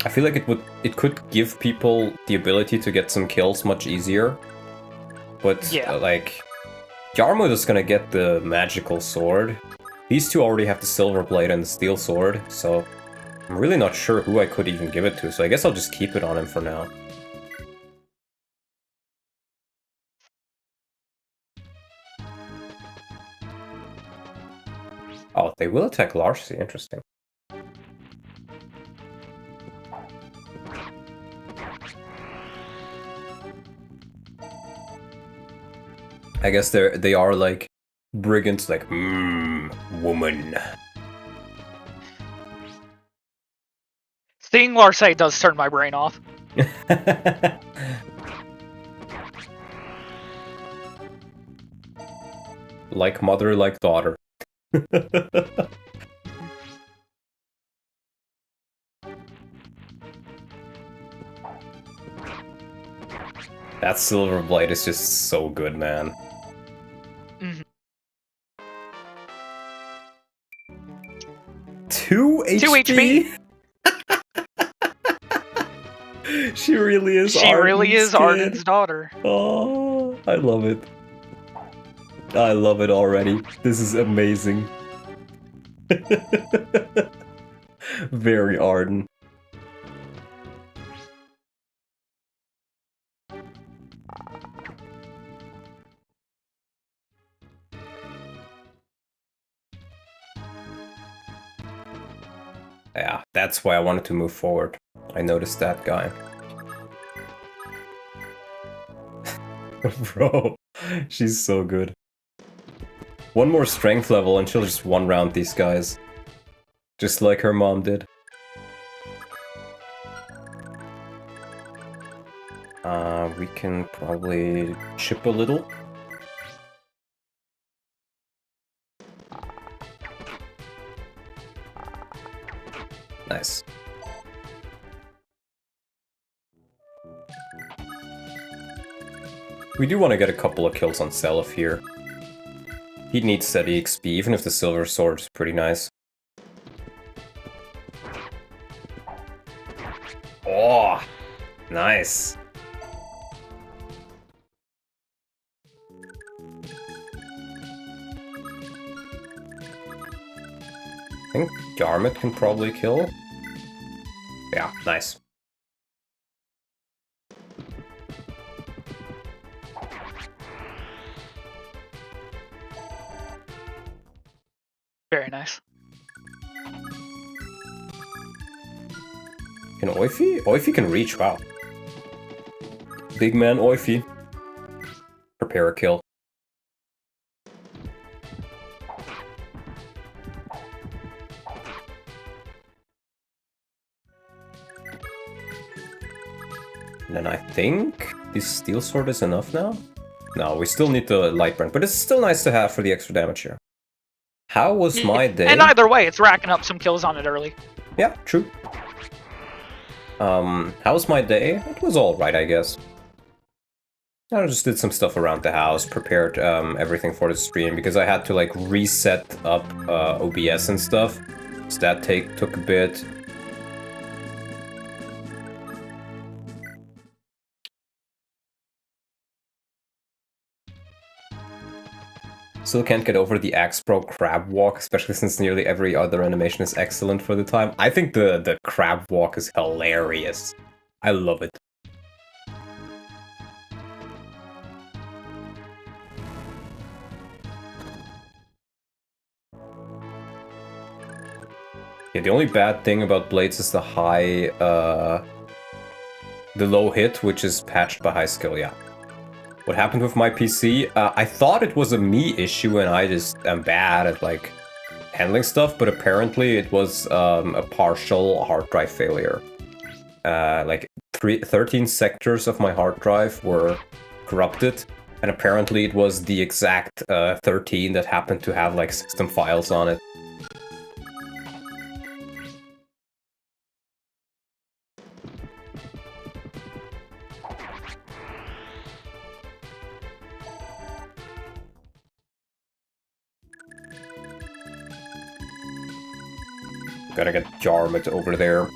I feel like it could give people the ability to get some kills much easier. But yeah, like, Yarmouth is gonna get the magical sword. These two already have the silver blade and the steel sword, so I'm really not sure who I could even give it to. So I guess I'll just keep it on him for now. Oh, they will attack Larcy, interesting. I guess they are like brigands, like, woman. Seeing Larcy does turn my brain off. Like mother, like daughter. That silver blade is just so good, man. Mm-hmm. 2 HP? 2 HP? She really is She really is Arden's daughter. Oh, I love it. I love it already. This is amazing. Very Arden. Yeah, that's why I wanted to move forward. I noticed that guy. Bro, she's so good. One more strength level and she'll just one-round these guys. Just like her mom did. We can probably chip a little. Nice. We do want to get a couple of kills on Seliph here. He'd need steady XP, even if the silver sword is pretty nice. Oh, nice. I think Garmet can probably kill. Yeah, nice. Very nice. Can Oifi? Oifi can reach, wow. Big man Oifi. Prepare a kill. And then I think this steel sword is enough now? No, we still need the light burn, but it's still nice to have for the extra damage here. How was my day? And either way, it's racking up some kills on it early. Yeah, true. How was my day? It was alright, I guess. I just did some stuff around the house, prepared everything for the stream, because I had to like reset up OBS and stuff. So that took a bit. Still can't get over the Axe Pro crab walk, especially since nearly every other animation is excellent for the time. I think the crab walk is hilarious. I love it. Yeah, the only bad thing about Blades is the low hit, which is patched by high skill, yeah. What happened with my PC? I thought it was a me issue and I just am bad at like handling stuff, but apparently it was a partial hard drive failure. Like 13 sectors of my hard drive were corrupted, and apparently it was the exact 13 that happened to have like system files on it. Gotta get Jarmet over there.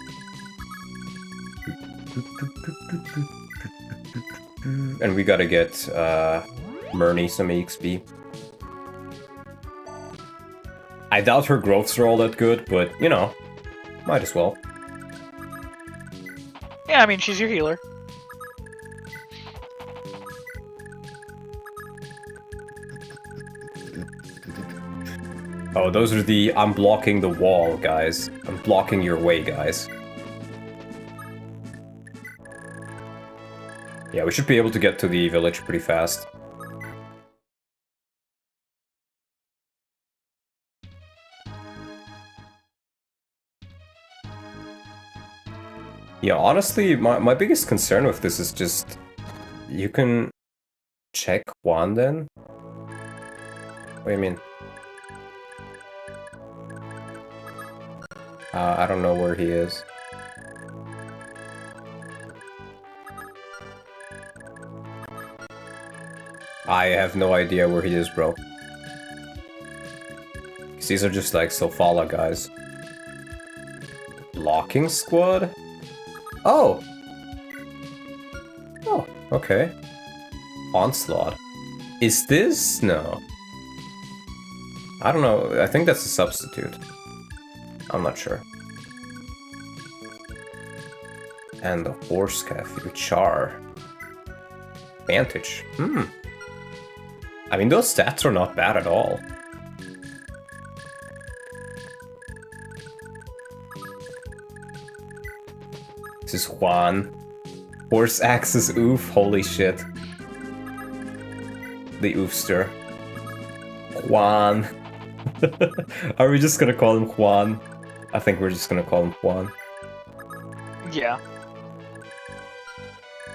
And we gotta get Myrnie some EXP. I doubt her growths are all that good, but, you know, might as well. Yeah, I mean, she's your healer. Oh, those are the I'm blocking the wall, guys. I'm blocking your way, guys. Yeah, we should be able to get to the village pretty fast. Yeah, honestly, my biggest concern with this is just... You can check Wanden? What do you mean? I don't know where he is. I have no idea where he is, bro. These are just like Sofala guys. Blocking squad? Oh! Oh, okay. Onslaught. Is this? No. I don't know. I think that's a substitute. I'm not sure. And the horse cafe, Char. Vantage. I mean, those stats are not bad at all. This is Juan. Horse axes oof, holy shit. The oofster. Juan. Are we just gonna call him Juan? I think we're just gonna call him Juan. Yeah.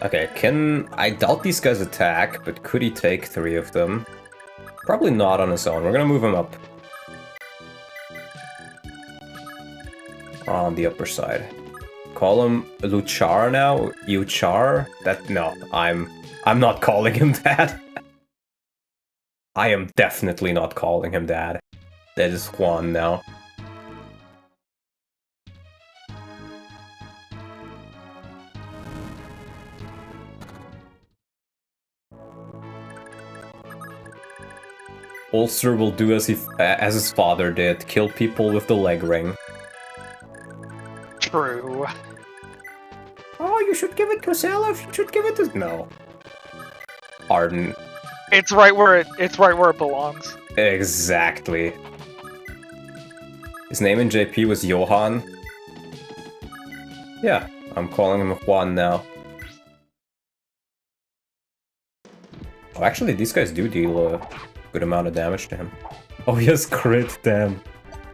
Okay, I doubt these guys attack, but could he take 3 of them? Probably not on his own. We're gonna move him up. On the upper side. Call him Luchar now? Uchar? No, I'm not calling him that. I am definitely not calling him that. That is Juan now. Ulster will do as his father did, kill people with the leg ring. True. Oh, you should give it to Selef. You should give it to... No. Arden. It's right where it belongs. Exactly. His name in JP was Johan. Yeah, I'm calling him Juan now. Oh, actually, these guys do deal a good amount of damage to him. Oh, he has crit, damn.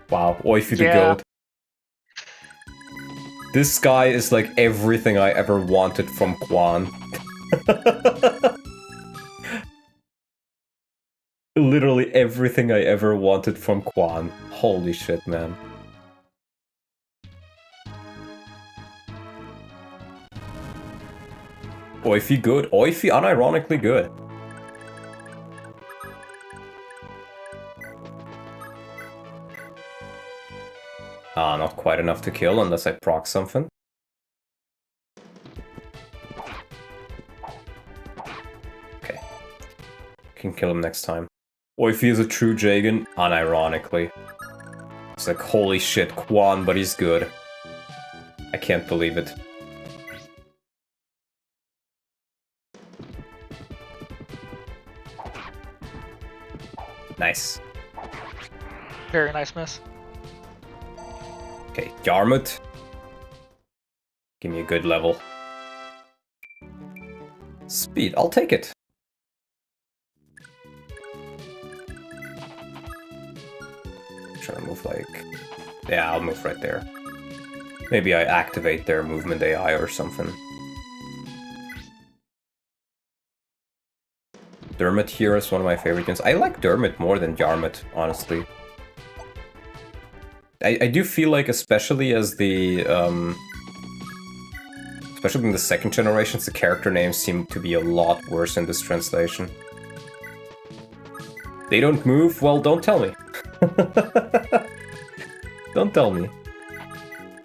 Wow, Oifi the goat. This guy is like everything I ever wanted from Quan. Literally everything I ever wanted from Quan. Holy shit, man. Oifi good. Oifi unironically good. Ah, not quite enough to kill unless I proc something. Okay. Can kill him next time. Oifi is a true Jagan, unironically. It's like, holy shit, Quan, but he's good. I can't believe it. Nice. Very nice miss. Okay, Yarmouth. Give me a good level. Speed, I'll take it. Try to move like... Yeah, I'll move right there. Maybe I activate their movement AI or something. Dermot here is one of my favorite games. I like Dermot more than Yarmouth, honestly. I do feel like, especially as the, especially in the second generations, the character names seem to be a lot worse in this translation. They don't move? Well, don't tell me. Don't tell me.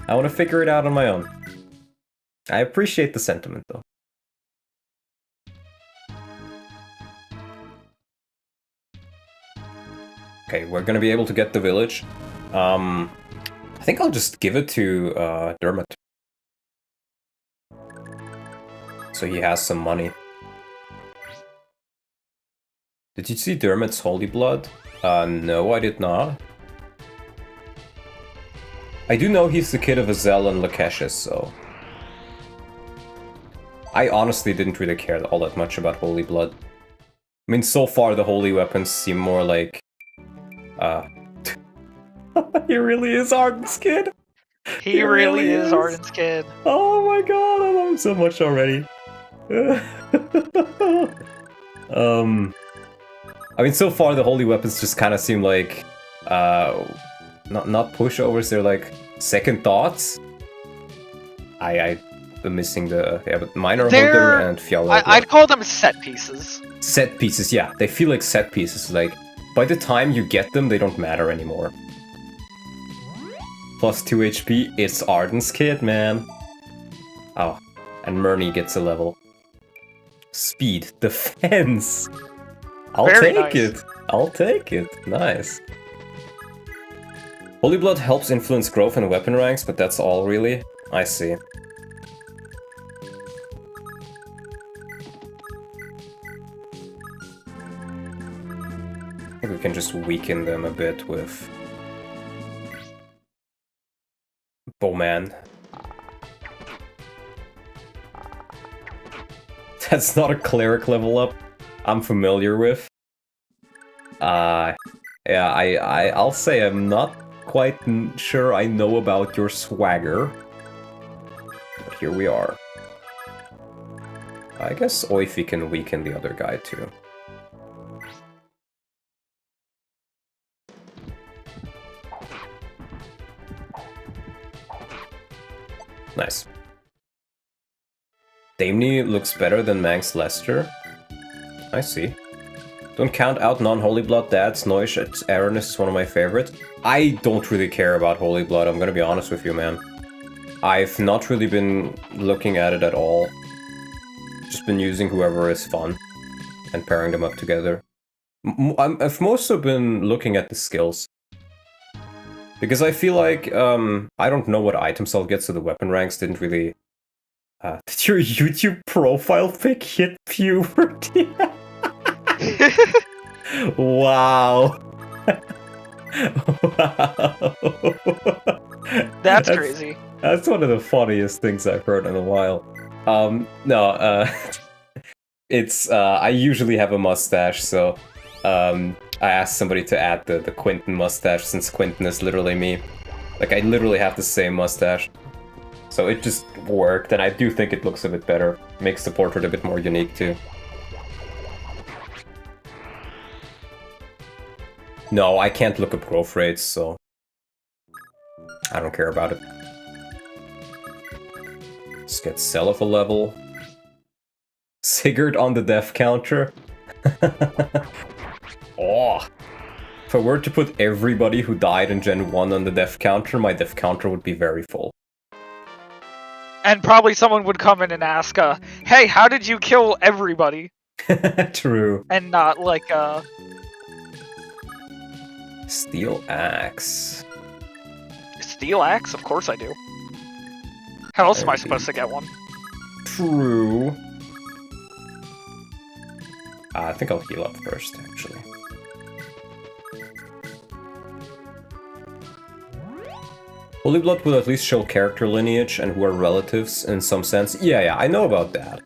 I want to figure it out on my own. I appreciate the sentiment, though. Okay, we're gonna be able to get the village. I think I'll just give it to Dermot. So he has some money. Did you see Dermot's Holy Blood? No, I did not. I do know he's the kid of Azel and Lakeshis, so... I honestly didn't really care all that much about Holy Blood. I mean, so far the holy weapons seem more like... He really is Arden's kid! He really is Arden's kid. Oh my god, I love him so much already. I mean, so far the holy weapons just kind of seem like, not pushovers, they're like second thoughts. I'm missing the, yeah, but Minor Hunter and Fjallar. I'd call them set pieces. Set pieces, yeah, they feel like set pieces, like, by the time you get them, they don't matter anymore. Plus 2 HP, it's Arden's kid, man. Oh, and Murney gets a level. Speed, defense! I'll take it! I'll take it, nice. Holy Blood helps influence growth and weapon ranks, but that's all really? I see. I think we can just weaken them a bit with... Bowman. That's not a cleric level up I'm familiar with. Yeah, I'll say I'm not quite sure I know about your swagger. But here we are. I guess Oifi can weaken the other guy too. Nice. Damney looks better than Manx Lester. I see. Don't count out non-Holy Blood dads. Noish at Aranis is one of my favorites. I don't really care about Holy Blood, I'm gonna be honest with you, man. I've not really been looking at it at all. Just been using whoever is fun and pairing them up together. I've mostly been looking at the skills. Because I feel like, I don't know what items I'll get, so the weapon ranks didn't really... did your YouTube profile pic hit puberty? Wow. Wow. That's crazy. That's one of the funniest things I've heard in a while. No, it's, I usually have a mustache, so, I asked somebody to add the Quentin mustache, since Quentin is literally me. Like, I literally have the same mustache. So it just worked, and I do think it looks a bit better. Makes the portrait a bit more unique, too. No, I can't look up growth rates, so... I don't care about it. Let's get Seliph a level. Sigurd on the death counter. Oh! If I were to put everybody who died in Gen 1 on the death counter, my death counter would be very full. And probably someone would come in and ask, hey, how did you kill everybody? True. And not, like, Steel Axe. Steel Axe? Of course I do. How else am I supposed to get one? True. I think I'll heal up first, actually. Holy Blood will at least show character lineage and who are relatives in some sense. Yeah, I know about that.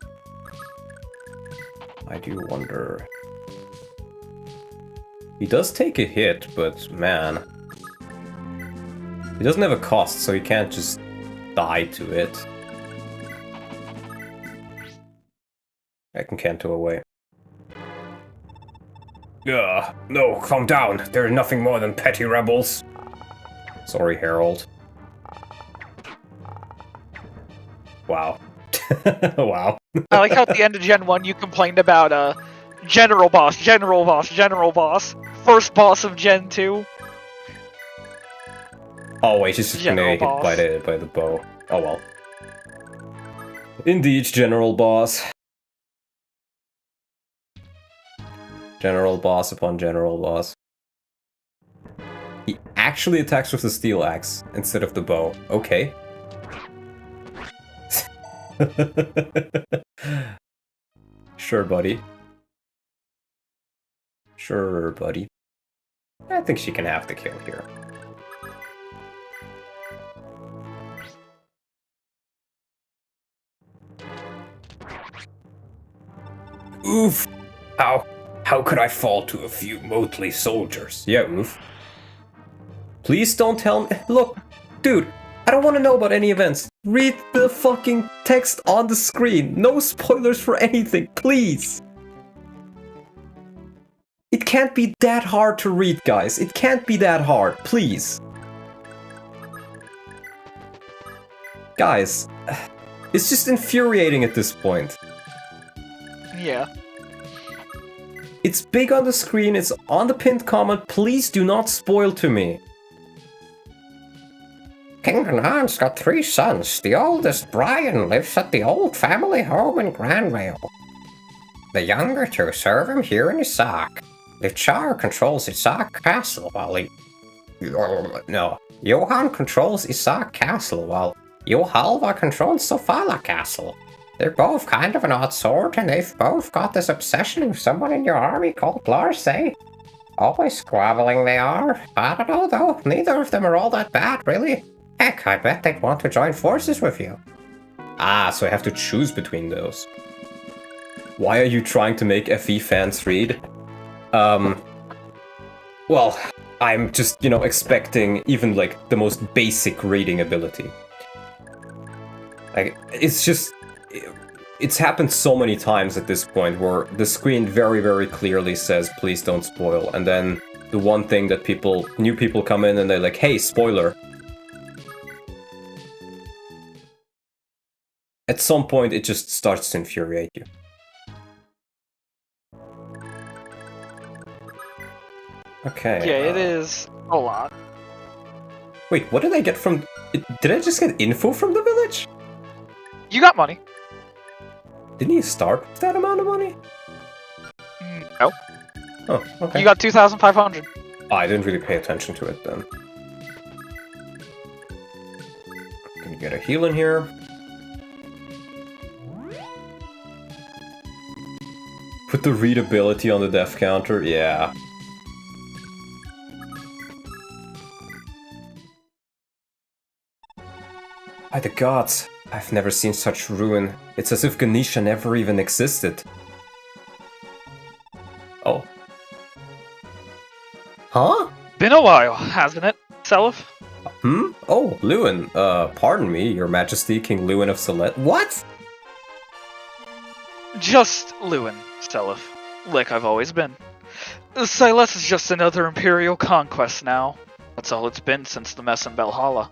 I do wonder... He does take a hit, but man... He doesn't have a cost, so he can't just die to it. I can Canto away. No, calm down. They're nothing more than petty rebels. Sorry, Harold. Wow. Wow. I like how at the end of Gen 1 you complained about, General Boss, General Boss, General Boss. First boss of Gen 2. Oh wait, she's just gonna get hit by the bow. Oh well. Indeed, General Boss. General Boss upon General Boss. He actually attacks with the Steel Axe instead of the bow. Okay. Sure, buddy. Sure, buddy. I think she can have the kill here. Oof! How could I fall to a few motley soldiers? Yeah, oof. Please don't tell me. Look, dude, I don't want to know about any events. Read the fucking text on the screen. No spoilers for anything, please. It can't be that hard to read, guys. It can't be that hard, please. Guys, it's just infuriating at this point. Yeah. It's big on the screen, it's on the pinned comment, please do not spoil to me. King Han's got 3 sons. The oldest, Brian, lives at the old family home in Granvale. The younger 2 serve him here in Isak. Loptyr controls Isak Castle while Johan controls Isak Castle while Johalva controls Sofala Castle. They're both kind of an odd sort, and they've both got this obsession with someone in your army called Lars, eh? Always squabbling they are. I don't know though, neither of them are all that bad, really. Heck, I bet they'd want to join forces with you. Ah, so I have to choose between those. Why are you trying to make FE fans read? Well, I'm just, expecting even, like, the most basic reading ability. Like, it's just... It's happened so many times at this point where the screen very, very clearly says, please don't spoil, and then the one thing that new people come in and they're like, hey, spoiler. At some point, it just starts to infuriate you. Okay. Yeah, it is a lot. Wait, what did I get from... Did I just get info from the village? You got money. Didn't he start with that amount of money? No. Oh, okay. You got 2,500. I didn't really pay attention to it then. Can you get a heal in here? Put the readability on the death counter? Yeah. By the gods, I've never seen such ruin. It's as if Ganesha never even existed. Oh. Huh? Been a while, hasn't it, Seliph? Hmm? Oh, Lewin. Pardon me, Your Majesty, King Lewin of Celeste. What? Just Lewin, Seliph. Like I've always been. Silas is just another Imperial conquest now. That's all it's been since the mess in Valhalla.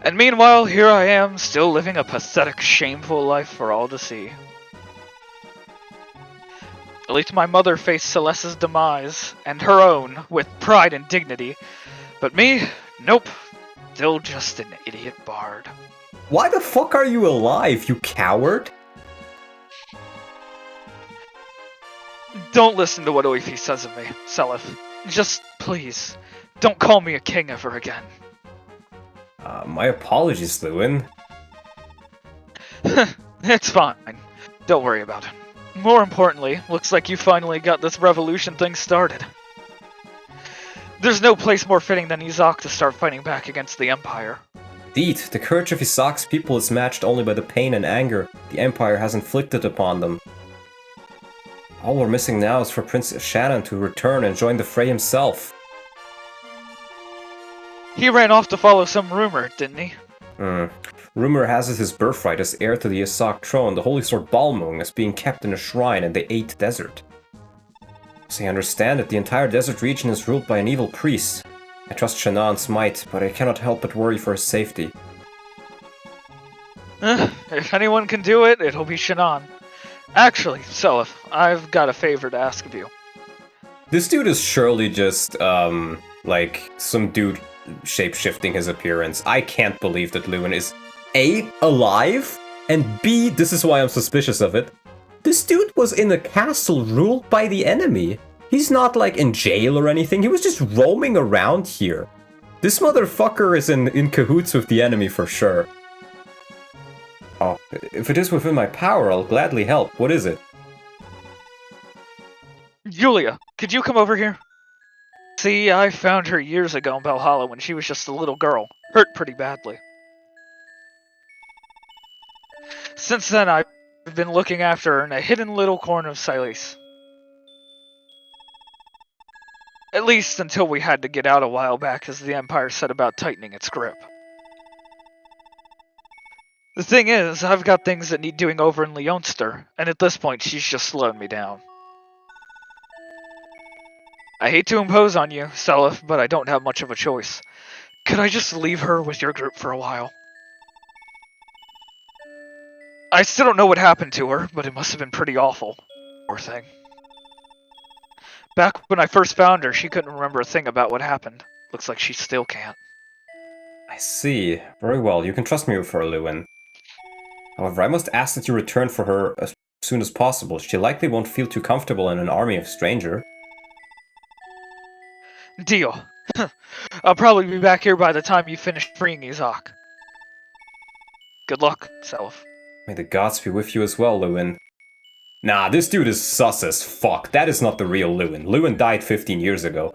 And meanwhile, here I am, still living a pathetic, shameful life for all to see. At least my mother faced Celeste's demise, and her own, with pride and dignity. But me? Nope. Still just an idiot bard. Why the fuck are you alive, you coward? Don't listen to what Oifi says of me, Seliph. Just, please, don't call me a king ever again. My apologies, Lewin. It's fine. Don't worry about it. More importantly, looks like you finally got this revolution thing started. There's no place more fitting than Izak to start fighting back against the Empire. Indeed, the courage of Izak's people is matched only by the pain and anger the Empire has inflicted upon them. All we're missing now is for Prince Shannon to return and join the fray himself. He ran off to follow some rumor, didn't he? Rumor has it his birthright as heir to the Izak throne, the holy sword Balmung, is being kept in a shrine in the 8th desert. As I understand it, the entire desert region is ruled by an evil priest. I trust Shannon's might, but I cannot help but worry for his safety. If anyone can do it, it'll be Shannon. Actually, Seliph, I've got a favor to ask of you. This dude is surely just, like, some dude shape-shifting his appearance. I can't believe that Lewin is A, alive, and B, this is why I'm suspicious of it. This dude was in a castle ruled by the enemy. He's not, like, in jail or anything. He was just roaming around here. This motherfucker is in cahoots with the enemy for sure. Oh, if it is within my power, I'll gladly help. What is it? Julia, could you come over here? See, I found her years ago in Valhalla when she was just a little girl, hurt pretty badly. Since then, I've been looking after her in a hidden little corner of Silesia. At least until we had to get out a while back as the Empire set about tightening its grip. The thing is, I've got things that need doing over in Leonster, and at this point she's just slowed me down. I hate to impose on you, Seliph, but I don't have much of a choice. Could I just leave her with your group for a while? I still don't know what happened to her, but it must have been pretty awful. Poor thing. Back when I first found her, she couldn't remember a thing about what happened. Looks like she still can't. I see. Very well, you can trust me with her, Lewin. However, I must ask that you return for her as soon as possible. She likely won't feel too comfortable in an army of strangers. Deal. I'll probably be back here by the time you finish freeing Izak. Good luck, Seliph. May the gods be with you as well, Lewin. Nah, this dude is sus as fuck. That is not the real Lewin. Lewin died 15 years ago.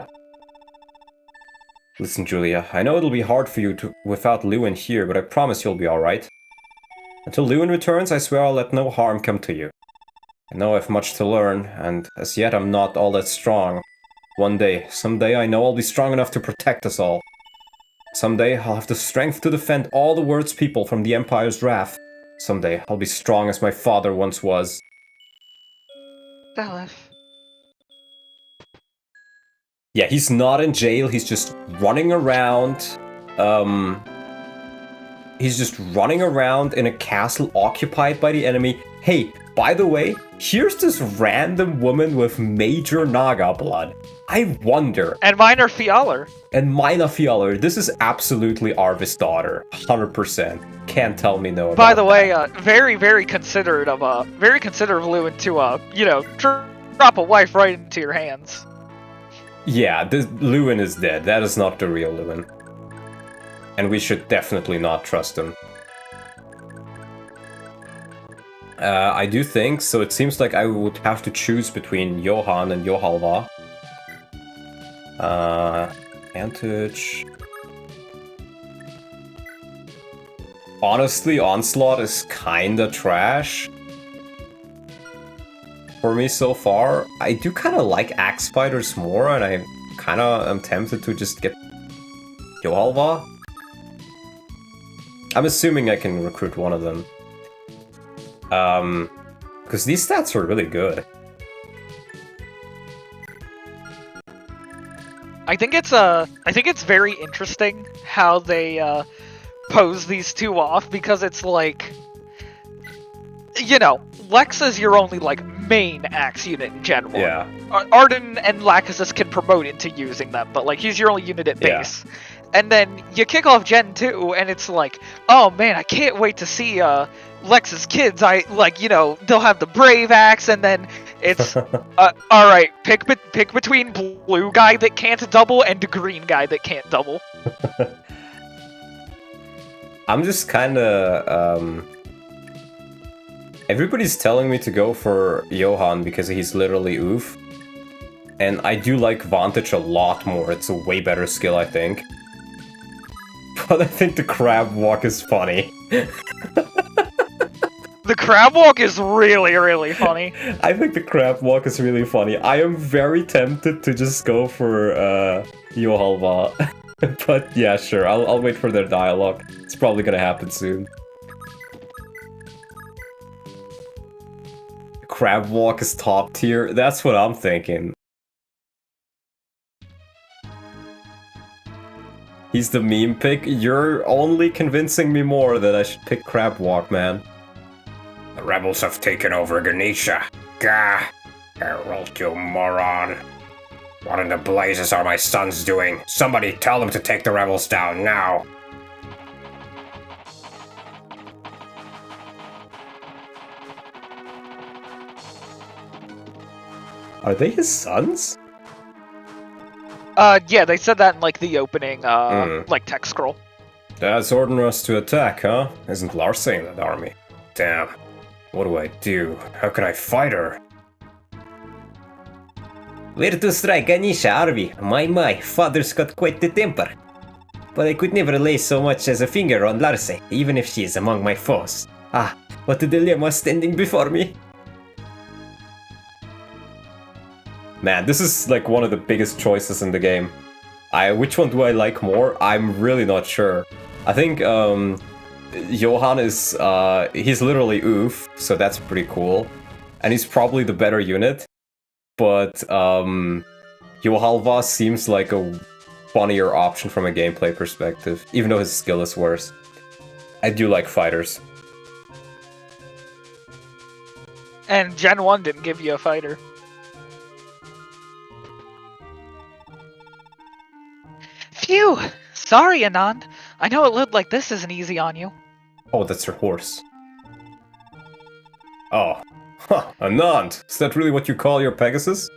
Listen, Julia, I know it'll be hard for you without Lewin here, but I promise you'll be alright. Until Lewin returns, I swear I'll let no harm come to you. I know I've much to learn, and as yet I'm not all that strong. One day, someday, I know I'll be strong enough to protect us all. Someday, I'll have the strength to defend all the world's people from the Empire's wrath. Someday, I'll be strong as my father once was. Dalef. Yeah, he's not in jail, he's just running around. He's just running around in a castle occupied by the enemy. Hey, by the way, here's this random woman with major Naga blood. I wonder. And minor Fjalar. And Mina Fjalar. This is absolutely Arvid's daughter. 100%. Can't tell me no about By the that. way, very considerate of Lewin to drop a wife right into your hands. Yeah, this Lewin is dead. That is not the real Lewin. And we should definitely not trust him. I do think, so it seems like I would have to choose between Johan and Johalva. Advantage. Honestly, Onslaught is kinda trash for me so far. I do kinda like Axe Fighters more, and I kinda am tempted to just get Johalva. I'm assuming I can recruit one of them. Because these stats are really good. I think it's very interesting how they pose these two off, because it's like, you know, Lex is your only like main axe unit in Gen 1. Yeah. Arden and Lachesis can promote into using them, but like he's your only unit at base. And then you kick off Gen 2 and it's like, oh man, I can't wait to see Lex's kids. I like, you know, they'll have the Brave Axe, and then it's alright, pick between blue guy that can't double and the green guy that can't double. I'm just kinda everybody's telling me to go for Johan because he's literally oof. And I do like Vantage a lot more. It's a way better skill, I think. But I think the crab walk is funny. The crab walk is really funny. I think the crab walk is really funny. I am very tempted to just go for Johalva. But yeah, sure, I'll wait for their dialogue. It's probably gonna happen soon. Crab walk is top tier. That's what I'm thinking. He's the meme pick. You're only convincing me more that I should pick Crab Walk, man. The rebels have taken over Ganesha. Gah! Herald, you moron. What in the blazes are my sons doing? Somebody tell them to take the rebels down now. Are they his sons? Yeah, they said that in like the opening like text scroll. Dad's ordering us to attack, huh? Isn't Lars saying that, army? Damn. What do I do? How can I fight her? Where to strike Ganesha, are we? My, father's got quite the temper. But I could never lay so much as a finger on Larse, even if she is among my foes. Ah, what a dilemma standing before me. Man, this is like one of the biggest choices in the game. Which one do I like more? I'm really not sure. I think Johan is he's literally oof, so that's pretty cool. And he's probably the better unit. But Johalva seems like a funnier option from a gameplay perspective, even though his skill is worse. I do like fighters. And Gen 1 didn't give you a fighter. Phew! Sorry, Anand. I know it looked like this isn't easy on you. Oh, that's her horse. Oh. Huh, Anand! Is that really what you call your Pegasus?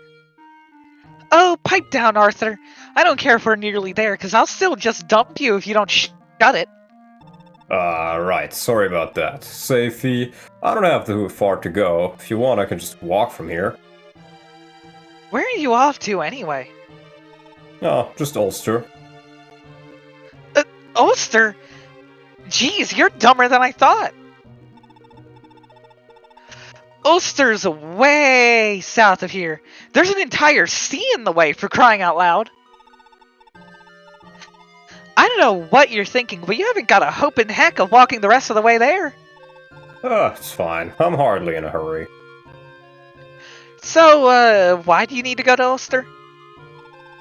Oh, pipe down, Arthur. I don't care if we're nearly there, because I'll still just dump you if you don't shut it. Right. Sorry about that. Safety. I don't have too far to go. If you want, I can just walk from here. Where are you off to, anyway? Oh, just Ulster. Ulster? Jeez, you're dumber than I thought. Ulster's way south of here. There's an entire sea in the way, for crying out loud. I don't know what you're thinking, but you haven't got a hope in heck of walking the rest of the way there. It's fine. I'm hardly in a hurry. So, why do you need to go to Ulster?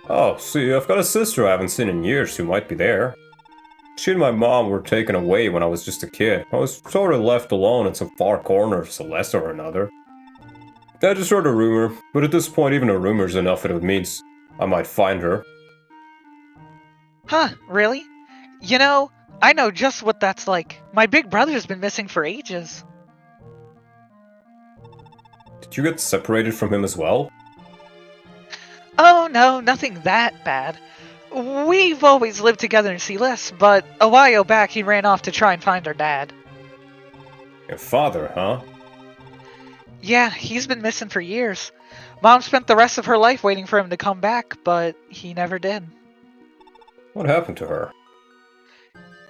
Oh, see, I've got a sister I haven't seen in years who might be there. She and my mom were taken away when I was just a kid. I was sort of left alone in some far corner of Celeste or another. I just heard a rumor, but at this point even a rumor's enough if it means I might find her. Huh, really? You know, I know just what that's like. My big brother's been missing for ages. Did you get separated from him as well? Oh no, nothing that bad. We've always lived together in Celeste, but a while back he ran off to try and find our dad. Your father, huh? Yeah, he's been missing for years. Mom spent the rest of her life waiting for him to come back, but he never did. What happened to her?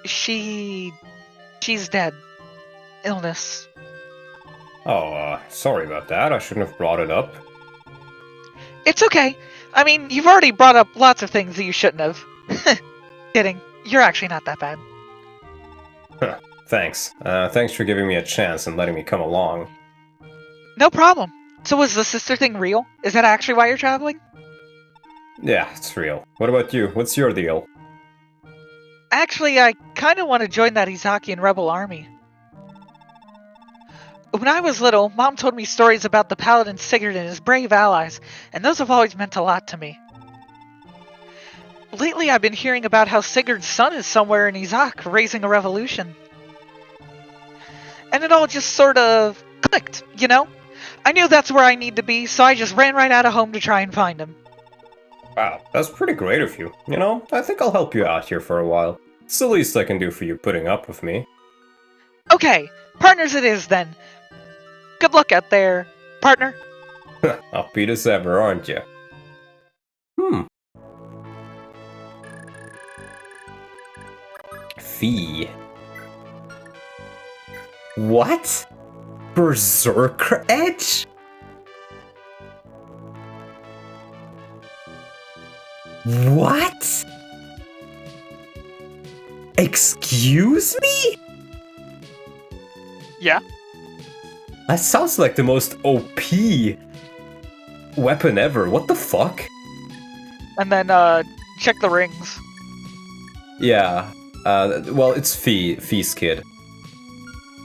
She's dead. Illness. Oh, sorry about that. I shouldn't have brought it up. It's okay. I mean, you've already brought up lots of things that you shouldn't have. Kidding. You're actually not that bad. Thanks. Thanks for giving me a chance and letting me come along. No problem. So was the sister thing real? Is that actually why you're traveling? Yeah, it's real. What about you? What's your deal? Actually, I kind of want to join that Izakian rebel army. When I was little, Mom told me stories about the paladin Sigurd and his brave allies, and those have always meant a lot to me. Lately, I've been hearing about how Sigurd's son is somewhere in Izak, raising a revolution. And it all just sort of clicked, you know? I knew that's where I need to be, so I just ran right out of home to try and find him. Wow, that's pretty great of you. You know, I think I'll help you out here for a while. It's the least I can do for you putting up with me. Okay, partners it is then. Good luck out there, partner. Upbeat as ever, aren't you? Fee. What? Berserker Edge? What? Excuse me? Yeah? That sounds like the most OP weapon ever. What the fuck? And then, check the rings. Yeah. Well, it's Fee's kid.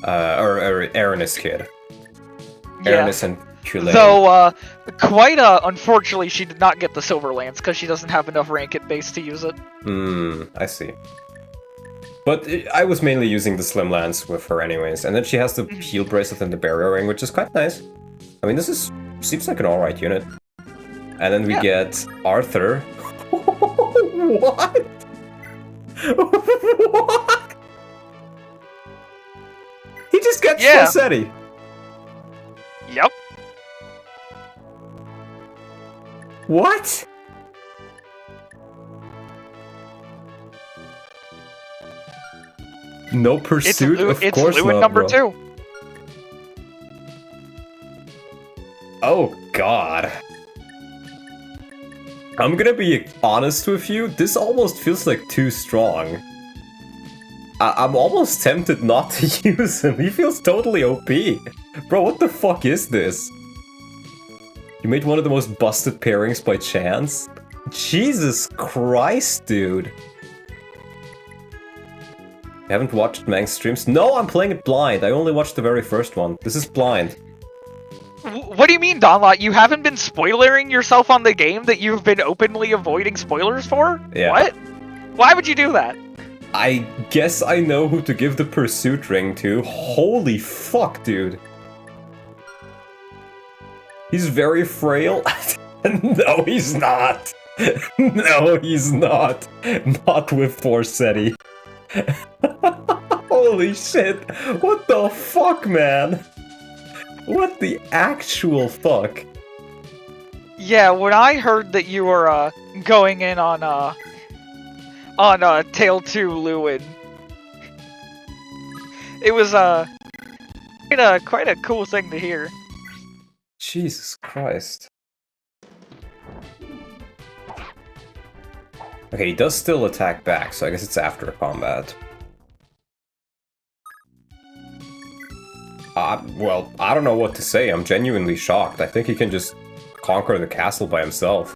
Or Erin's kid. Yeah. Erin's and Culane. Though, quite unfortunately, she did not get the Silver Lance because she doesn't have enough rank at base to use it. I see. But I was mainly using the Slim Lance with her anyways, and then she has the Heal Bracelet and the Barrier Ring, which is quite nice. I mean, seems like an alright unit. And then we get Arthur. What? What? He just gets Falsetti. Yep. What? No pursuit, of course Lewin not, number bro. 2. Oh god. I'm gonna be honest with you, this almost feels like too strong. I'm almost tempted not to use him, he feels totally OP. Bro, what the fuck is this? You made one of the most busted pairings by chance? Jesus Christ, dude. You haven't watched Mang's streams? No, I'm playing it blind. I only watched the very first one. This is blind. What do you mean, Donlot? You haven't been spoilering yourself on the game that you've been openly avoiding spoilers for? Yeah. What? Why would you do that? I guess I know who to give the pursuit ring to. Holy fuck, dude. He's very frail. No, he's not. No, he's not. Not with Forsetti. Holy shit. What the fuck, man? What the actual fuck? Yeah, when I heard that you were going in on Tail 2 Lewin, it was quite a cool thing to hear. Jesus Christ. Okay, he does still attack back, so I guess it's after combat. Well, I don't know what to say. I'm genuinely shocked. I think he can just conquer the castle by himself.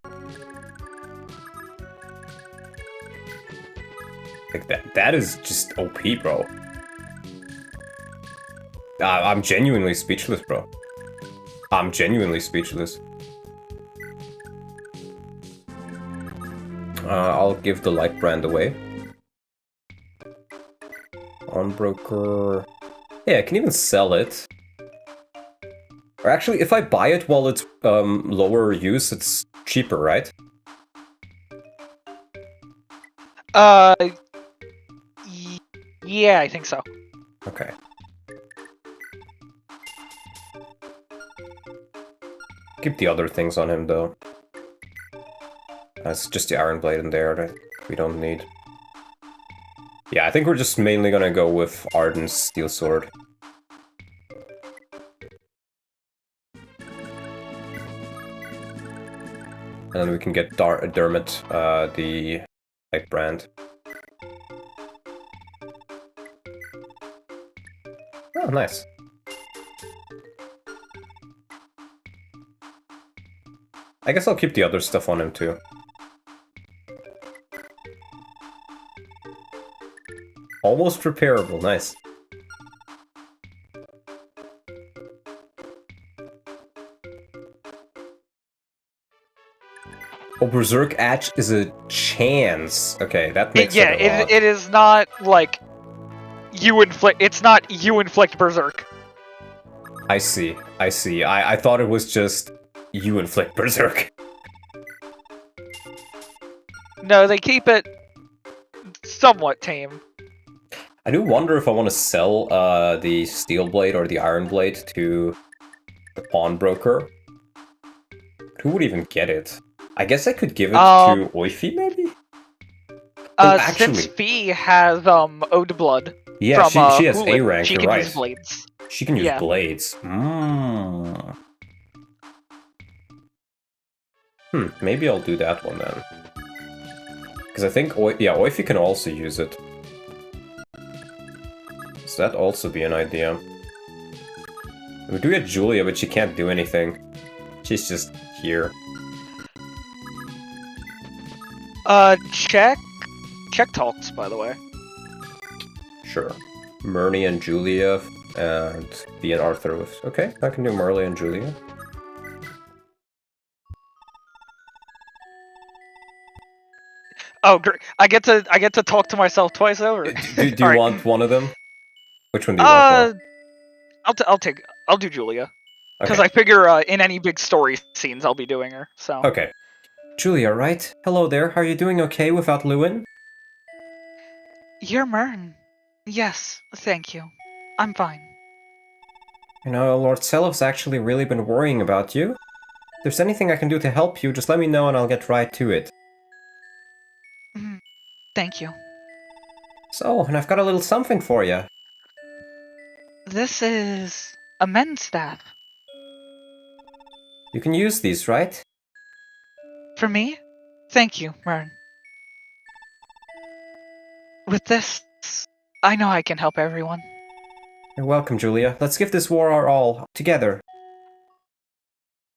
Like, that is just OP, bro. I'm genuinely speechless, bro. I'm genuinely speechless. I'll give the light brand away. Pawnbroker. Yeah, I can even sell it. Or actually, if I buy it while it's lower use, it's cheaper, right? Yeah, I think so. Okay. Keep the other things on him, though. It's just the Iron Blade in there that we don't need. Yeah, I think we're just mainly gonna go with Arden's Steel Sword. And then we can get Dermot, the Light Brand. Oh, nice. I guess I'll keep the other stuff on him too. Almost repairable, nice. Oh, Berserk Edge is a chance. Okay, that makes Yeah, it a lot. it is not like you inflict. It's not you inflict berserk. I see, I see. I thought it was just you inflict Berserk. No, they keep it somewhat tame. I do wonder if I want to sell the Steel Blade or the Iron Blade to the pawnbroker. Who would even get it? I guess I could give it to Oifi, maybe? Oh, Since Fee has Ode Blood. Yeah, from, she has Hula, A rank, she you're can right. use blades. She can use Yeah. blades. Maybe I'll do that one then. Because I think, Oifi can also use it. So that'd also be an idea. We do get Julia, but she can't do anything. She's just here. Check talks, by the way. Sure. Murney and Julia, and Bea and Arthur with... Okay, I can do Merle and Julia. Oh, great! I get to talk to myself twice over. Do you Alright. want one of them? Which one do you want more? I'll do Julia. Because Okay. I figure in any big story scenes I'll be doing her, so. Okay. Julia, right? Hello there, are you doing okay without Lewin? You're Mern. Yes, thank you. I'm fine. You know, Lord Selov's actually really been worrying about you. If there's anything I can do to help you, just let me know and I'll get right to it. Thank you. So, and I've got a little something for you. This is a men's staff. You can use these, right? For me? Thank you, Mern. With this, I know I can help everyone. You're welcome, Julia. Let's give this war our all, together.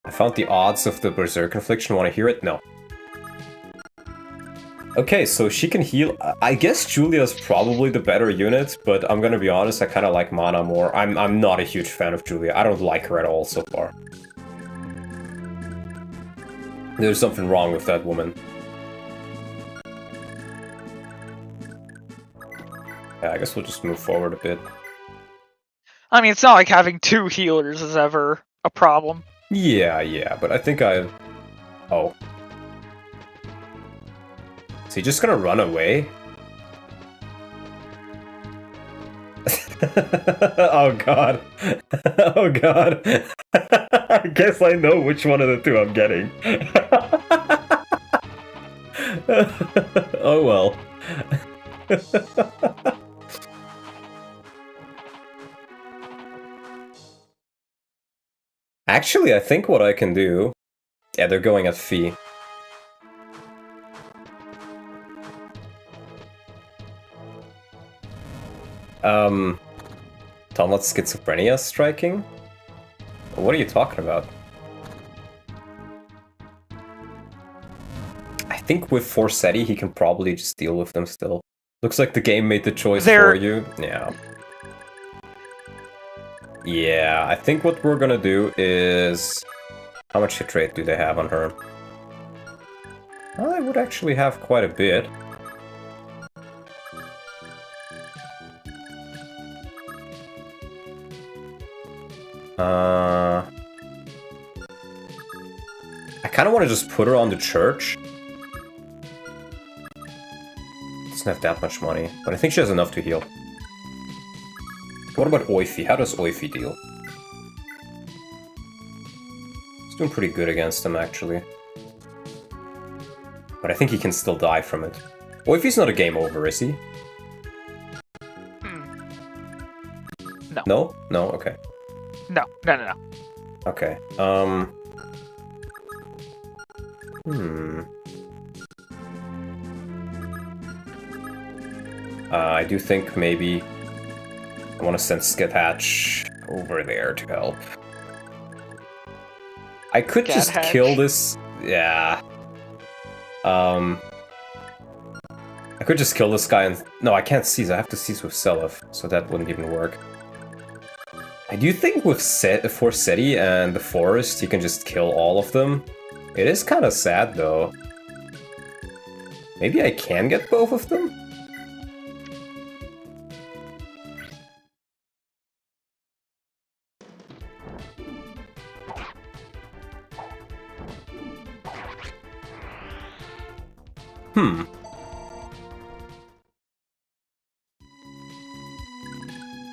I found the odds of the Berserk Infliction. Want to hear it? No. Okay, so she can heal. I guess Julia's probably the better unit, but I'm gonna be honest, I kind of like Mana more. I'm not a huge fan of Julia. I don't like her at all so far. There's something wrong with that woman. Yeah, I guess we'll just move forward a bit. I mean, it's not like having two healers is ever a problem. Yeah, but I think I... Oh. Is he just gonna run away? Oh god. Oh god. I guess I know which one of the two I'm getting. Oh well. Actually, I think what I can do... Yeah, they're going at FE. Talmud schizophrenia striking? What are you talking about? I think with Forsetti, he can probably just deal with them still. Looks like the game made the choice for you. Yeah. Yeah, I think what we're gonna do is... How much hit rate do they have on her? Well, they would actually have quite a bit. I kind of want to just put her on the church. Doesn't have that much money, but I think she has enough to heal. What about Oifi? How does Oifi deal? He's doing pretty good against him, actually. But I think he can still die from it. Oifi's not a game over, is he? No. No? No? Okay. No. Okay, I do think maybe I want to send Skithatch over there to help. I could just kill this... Yeah. I could just kill this guy and... No, I can't seize. I have to seize with Selef, so that wouldn't even work. I do think with Forsetti and the Forest, you can just kill all of them. It is kind of sad, though. Maybe I can get both of them?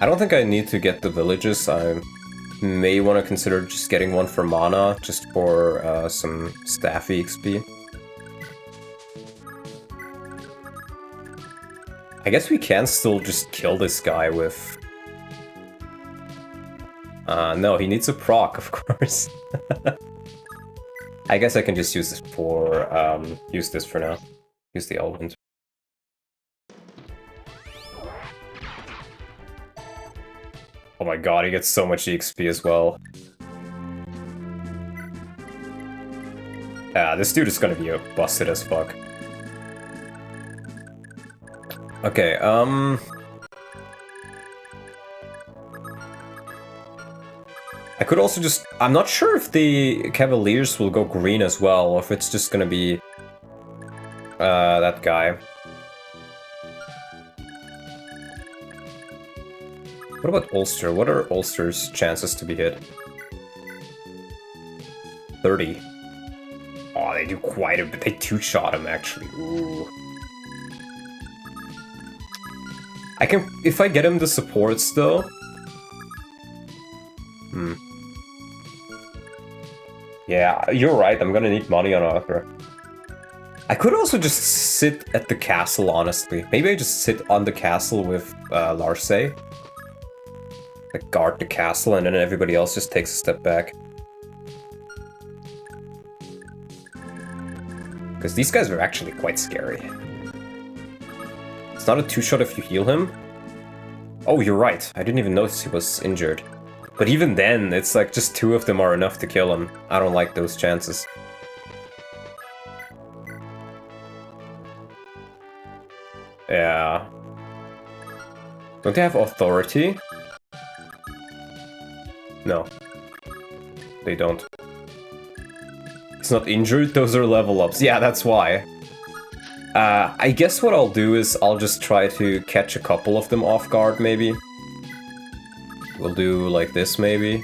I don't think I need to get the villages. I may want to consider just getting one for mana, just for some staffy XP. I guess we can still just kill this guy with... no, he needs a proc, of course. I guess I can just use this for now. Use the Elvind. Oh my god, he gets so much EXP as well. Yeah, this dude is gonna be busted as fuck. Okay, I could also just... I'm not sure if the Cavaliers will go green as well, or if it's just gonna be... that guy. What about Ulster? What are Ulster's chances to be hit? 30. Oh, they do quite a bit. They two-shot him, actually. Ooh. I can... If I get him the supports, though... Yeah, you're right. I'm gonna need money on Arthur. I could also just sit at the castle, honestly. Maybe I just sit on the castle with Lars. Like, guard the castle, and then everybody else just takes a step back. Because these guys are actually quite scary. It's not a two-shot if you heal him. Oh, you're right. I didn't even notice he was injured. But even then, it's like just two of them are enough to kill him. I don't like those chances. Yeah. Don't they have authority? No. They don't. It's not injured, those are level ups. Yeah, that's why. I guess what I'll do is I'll just try to catch a couple of them off guard, maybe. We'll do like this, maybe.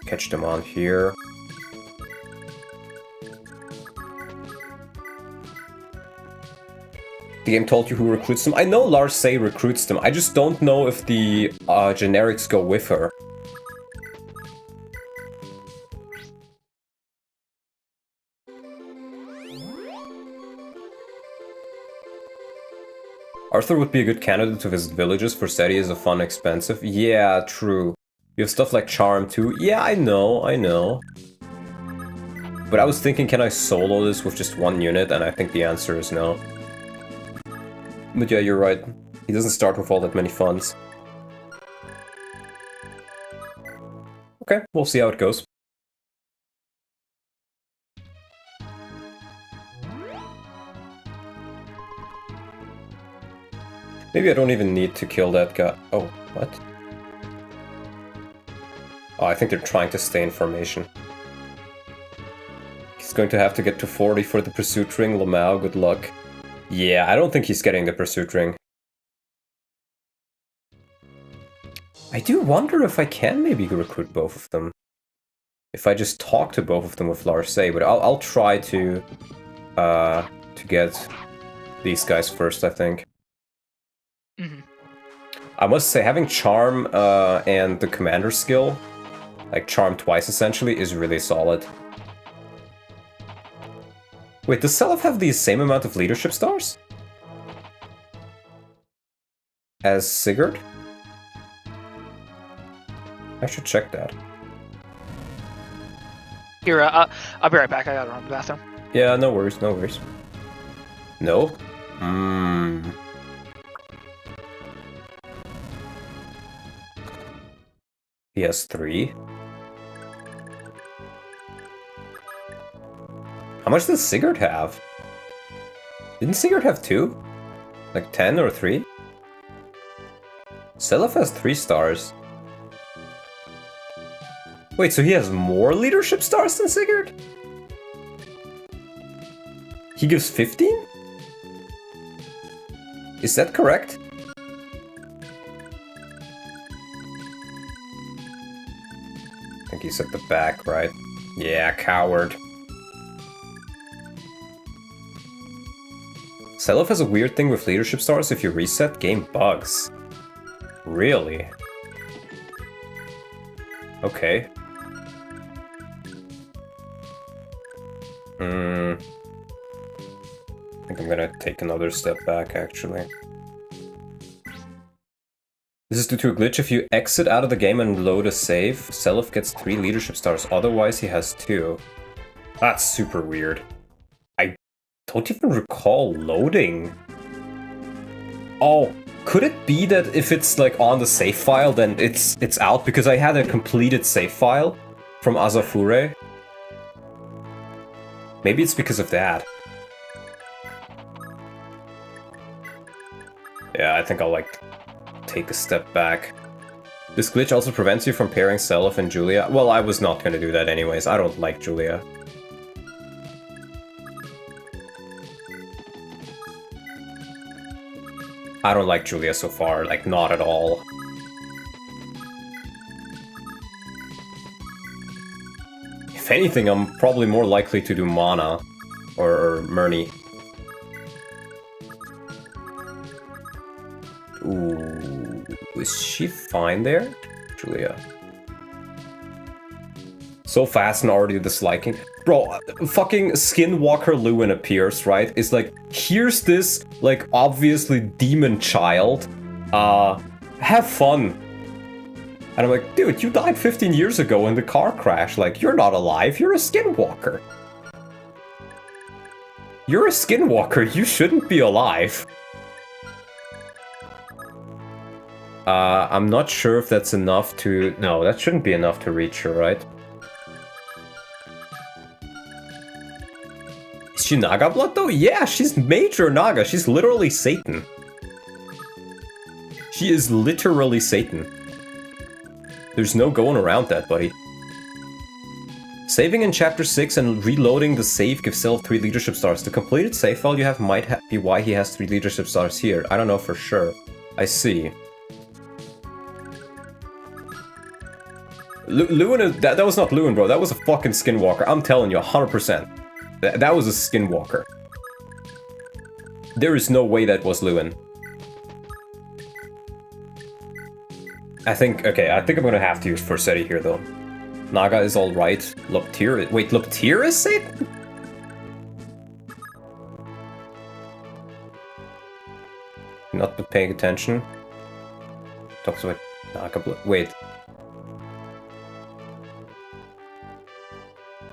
Catch them on here. The game told you who recruits them. I know Lars recruits them. I just don't know if the generics go with her. Arthur would be a good candidate to visit villages, for SETI is a fun expensive. Yeah, true. You have stuff like Charm too. Yeah, I know. But I was thinking, can I solo this with just one unit? And I think the answer is no. But yeah, you're right. He doesn't start with all that many funds. Okay, we'll see how it goes. Maybe I don't even need to kill that guy. Oh, what? Oh, I think they're trying to stay in formation. He's going to have to get to 40 for the pursuit ring. Lamau, good luck. Yeah, I don't think he's getting the pursuit ring. I do wonder if I can maybe recruit both of them. If I just talk to both of them with Lars, but I'll try to get these guys first, I think. I must say, having Charm and the Commander skill, like Charm twice essentially, is really solid. Wait, does Selef have the same amount of leadership stars as Sigurd? I should check that. Here, I'll be right back. I gotta run to the bathroom. Yeah, no worries, no worries. No? He has 3. How much does Sigurd have? Didn't Sigurd have 2? Like 10 or 3? Selef has 3 stars. Wait, so he has more leadership stars than Sigurd? He gives 15? Is that correct? I think he's at the back, right? Yeah, coward. Selef has a weird thing with leadership stars. If you reset, game bugs. Really? Okay. I think I'm gonna take another step back, actually. This is due to a glitch. If you exit out of the game and load a save, Selef gets 3 leadership stars, otherwise he has 2. That's super weird. I don't even recall loading. Oh, could it be that if it's like on the save file, then it's out? Because I had a completed save file from Azafure. Maybe it's because of that. Yeah, I think I'll like take a step back. This glitch also prevents you from pairing Selef and Julia. Well, I was not going to do that anyways. I don't like Julia. I don't like Julia so far, like not at all. If anything, I'm probably more likely to do Mana or Murni. Ooh, is she fine there? Julia. So fast and already disliking. Bro, fucking Skinwalker Lewin appears, right? It's like, here's this, like, obviously demon child. Have fun. And I'm like, dude, you died 15 years ago in the car crash. Like, you're not alive, you're a Skinwalker. You're a Skinwalker, you shouldn't be alive. I'm not sure if that's enough to... No, that shouldn't be enough to reach her, right? Is she Naga blood though? Yeah, she's major Naga. She's literally Satan. She is literally Satan. There's no going around that, buddy. Saving in Chapter 6 and reloading the save gives Selef 3 leadership stars. The completed save file you have might be why he has 3 leadership stars here. I don't know for sure. I see. Lewin, that was not Lewin, bro. That was a fucking Skinwalker. I'm telling you, 100%. That was a Skinwalker. There is no way that was Lewin. I think I'm gonna have to use Forseti here, though. Naga is alright. Loptyr... Wait, Loptyr is Satan? Not been paying attention. Talks about Naga blood. Wait.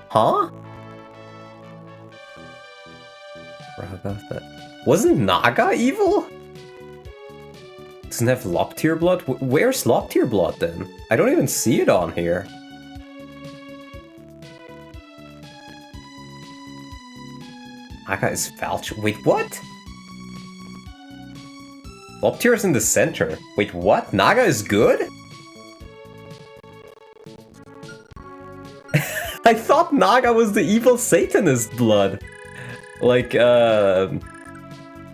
Huh? Wasn't Naga evil? Doesn't have Loptyr blood? Where's Loptyr blood then? I don't even see it on here. Naga is Valkyrie. Wait, what? Loptyr is in the center. Wait, what? Naga is good? I thought Naga was the evil Satanist blood. Like,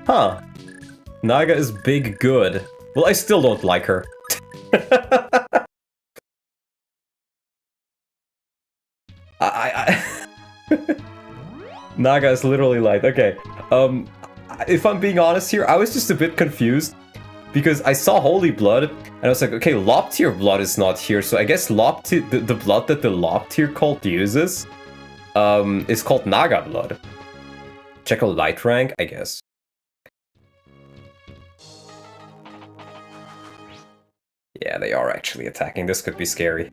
huh. Naga is big good. Well, I still don't like her. Naga is literally like, okay. If I'm being honest here, I was just a bit confused. Because I saw Holy Blood, and I was like, okay, Loptyr blood is not here, so I guess Loptyr, the blood that the Loptyr cult uses, is called Naga blood. Check a light rank, I guess. Yeah, they are actually attacking. This could be scary.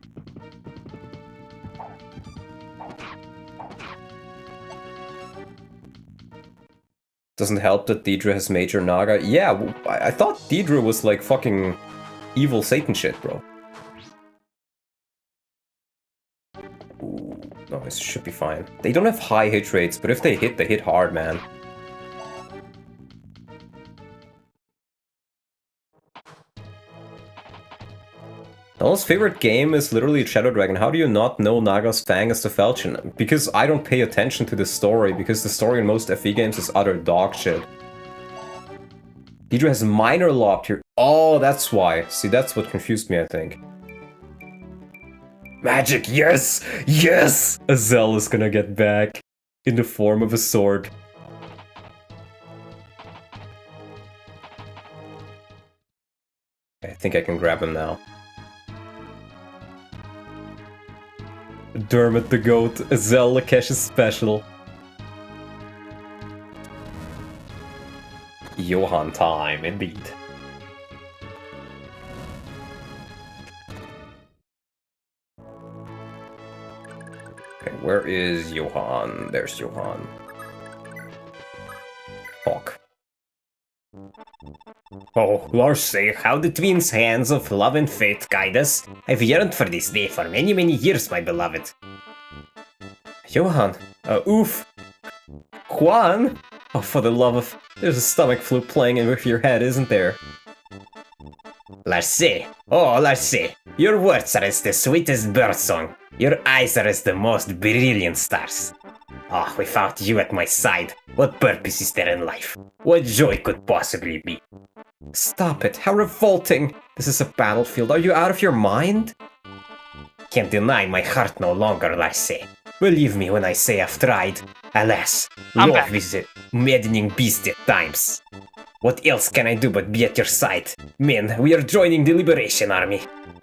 Doesn't help that Deidre has major Naga. Yeah, I thought Deidre was like fucking evil Satan shit, bro. Ooh, no, this should be fine. They don't have high hit rates, but if they hit hard, man. Noel's favorite game is literally Shadow Dragon. How do you not know Naga's Fang is the Falchion? Because I don't pay attention to the story, because the story in most FE games is utter dog shit. Deidre has minor Loptyr. Oh, that's why. See, that's what confused me, I think. Magic, yes! Yes! Azel is gonna get back in the form of a sword. I think I can grab him now. Dermot the Goat, Azel Lakesh's special. Johan time, indeed. Okay, where is Johan? There's Johan. Hawk. Oh, Lars, how the twins' hands of love and fate guide us. I've yearned for this day for many, many years, my beloved. Johan. Oof. Juan? Oh, for the love of... There's a stomach flute playing in with your head, isn't there? Lars, oh, Lars, your words are as the sweetest birdsong. Your eyes are as the most brilliant stars. Oh, without you at my side, what purpose is there in life? What joy could possibly be? Stop it, how revolting! This is a battlefield, are you out of your mind? Can't deny my heart no longer, Lars. Believe me when I say I've tried. Alas, love is a maddening beast at times. What else can I do but be at your side? Men, we are joining the Liberation Army.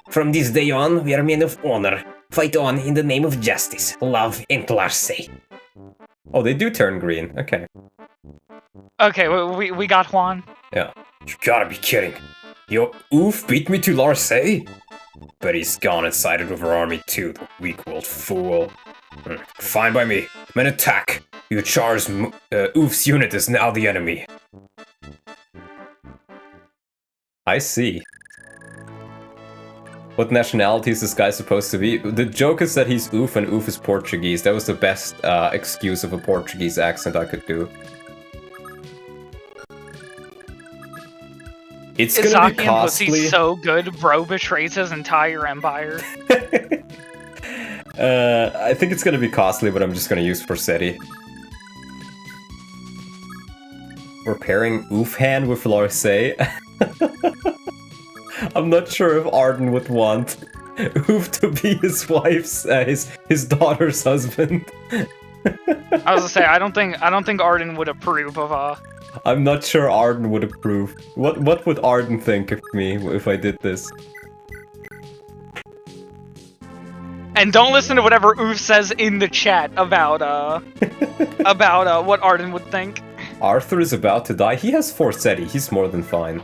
From this day on, we are men of honor. Fight on in the name of justice, love, and Lars. Oh, they do turn green, okay. Okay, we got Juan. Yeah. You gotta be kidding. Yo, Oof beat me to Larse? But he's gone and sided with our army too, the weak-willed fool. Fine by me. Men attack. You charge Oof's unit is now the enemy. I see. What nationality is this guy supposed to be? The joke is that he's Oof and Oof is Portuguese. That was the best excuse of a Portuguese accent I could do. It's gonna be costly. Pussy's so good, bro betrays his entire empire. I think it's gonna be costly, but I'm just gonna use Forsetti. We're pairing Oofhan with Larse. I'm not sure if Arden would want Oof to be his wife's, his daughter's husband. I was gonna say, I don't think Arden would approve of I'm not sure Arden would approve. What would Arden think of me if I did this? And don't listen to whatever Oof says in the chat about about what Arden would think. Arthur is about to die. He has Forseti. He's more than fine.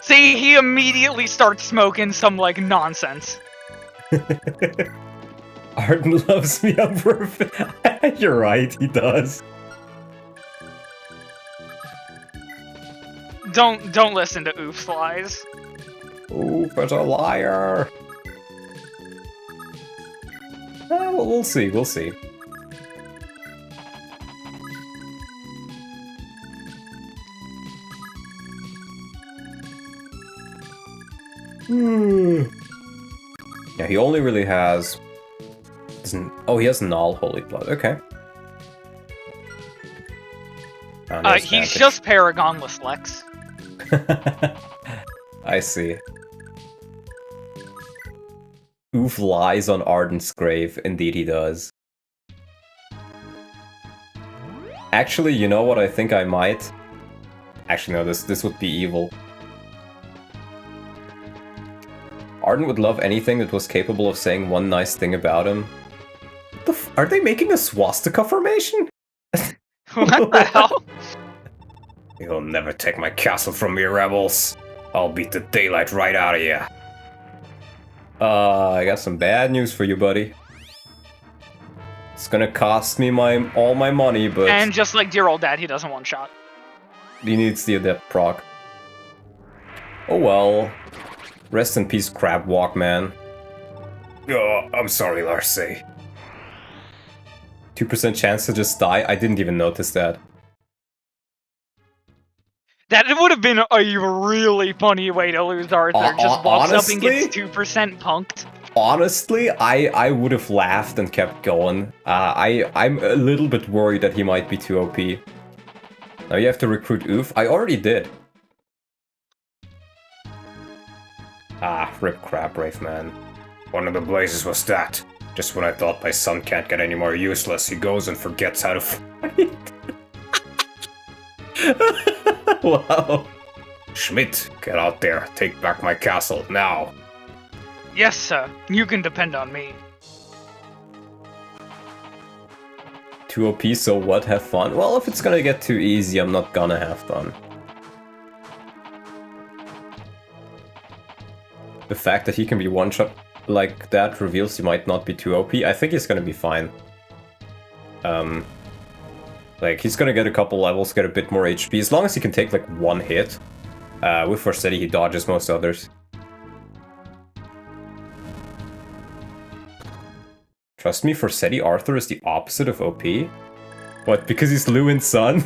See, he immediately starts smoking some, like, nonsense. Arden loves me. I'm perfect. You're right, he does. Don't listen to Oof's lies. Oof is a liar. Well, we'll see, we'll see. Yeah, he only really has... Oh, he has Null Holy Blood, okay. He's just Paragonless Lex. I see. Oof lies on Arden's grave. Indeed he does. Actually, you know what I think I might? Actually, no, this would be evil. Arden would love anything that was capable of saying one nice thing about him. Are they making a swastika formation? What the hell? You'll never take my castle from me, rebels. I'll beat the daylight right out of you. I got some bad news for you, buddy. It's gonna cost me all my money, but... And just like dear old dad, he doesn't want shot. He needs the adept proc. Oh well. Rest in peace, Crab Walk, man. Oh, I'm sorry, Larcy. 2% chance to just die? I didn't even notice that. That would have been a really funny way to lose Arthur. Just walks up and gets 2% punked. Honestly, I would have laughed and kept going. I'm a little bit worried that he might be too OP. Now you have to recruit Oof. I already did. Rip crap, Brave Man. One of the blazes was that. Just when I thought my son can't get any more useless, he goes and forgets how to fight. Wow. Schmidt, get out there. Take back my castle, now. Yes, sir. You can depend on me. Too OP, so what? Have fun? Well, if it's gonna get too easy, I'm not gonna have fun. The fact that he can be one-shot like that reveals he might not be too OP. I think he's gonna be fine. Like, he's gonna get a couple levels, get a bit more HP, as long as he can take, like, one hit. With Forseti, he dodges most others. Trust me, Forseti Arthur is the opposite of OP? What, because he's Lewin's son?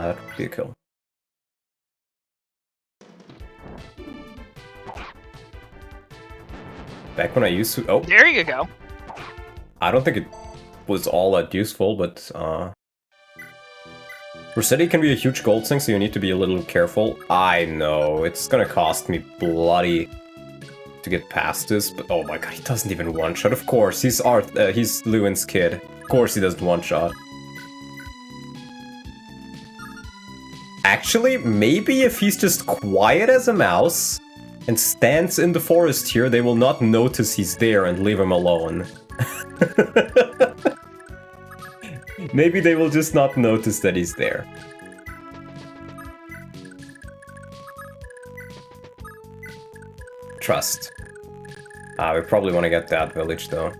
That would be a kill. Back when I used to... Oh! There you go. I don't think it was all that useful, but... Forseti can be a huge gold sink, so you need to be a little careful. I know, it's gonna cost me bloody to get past this, but oh my god, he doesn't even one-shot. Of course, he's Lewin's kid. Of course he doesn't one-shot. Actually, maybe if he's just quiet as a mouse and stands in the forest here, they will not notice he's there and leave him alone. Maybe they will just not notice that he's there. Trust. We probably want to get that village, though.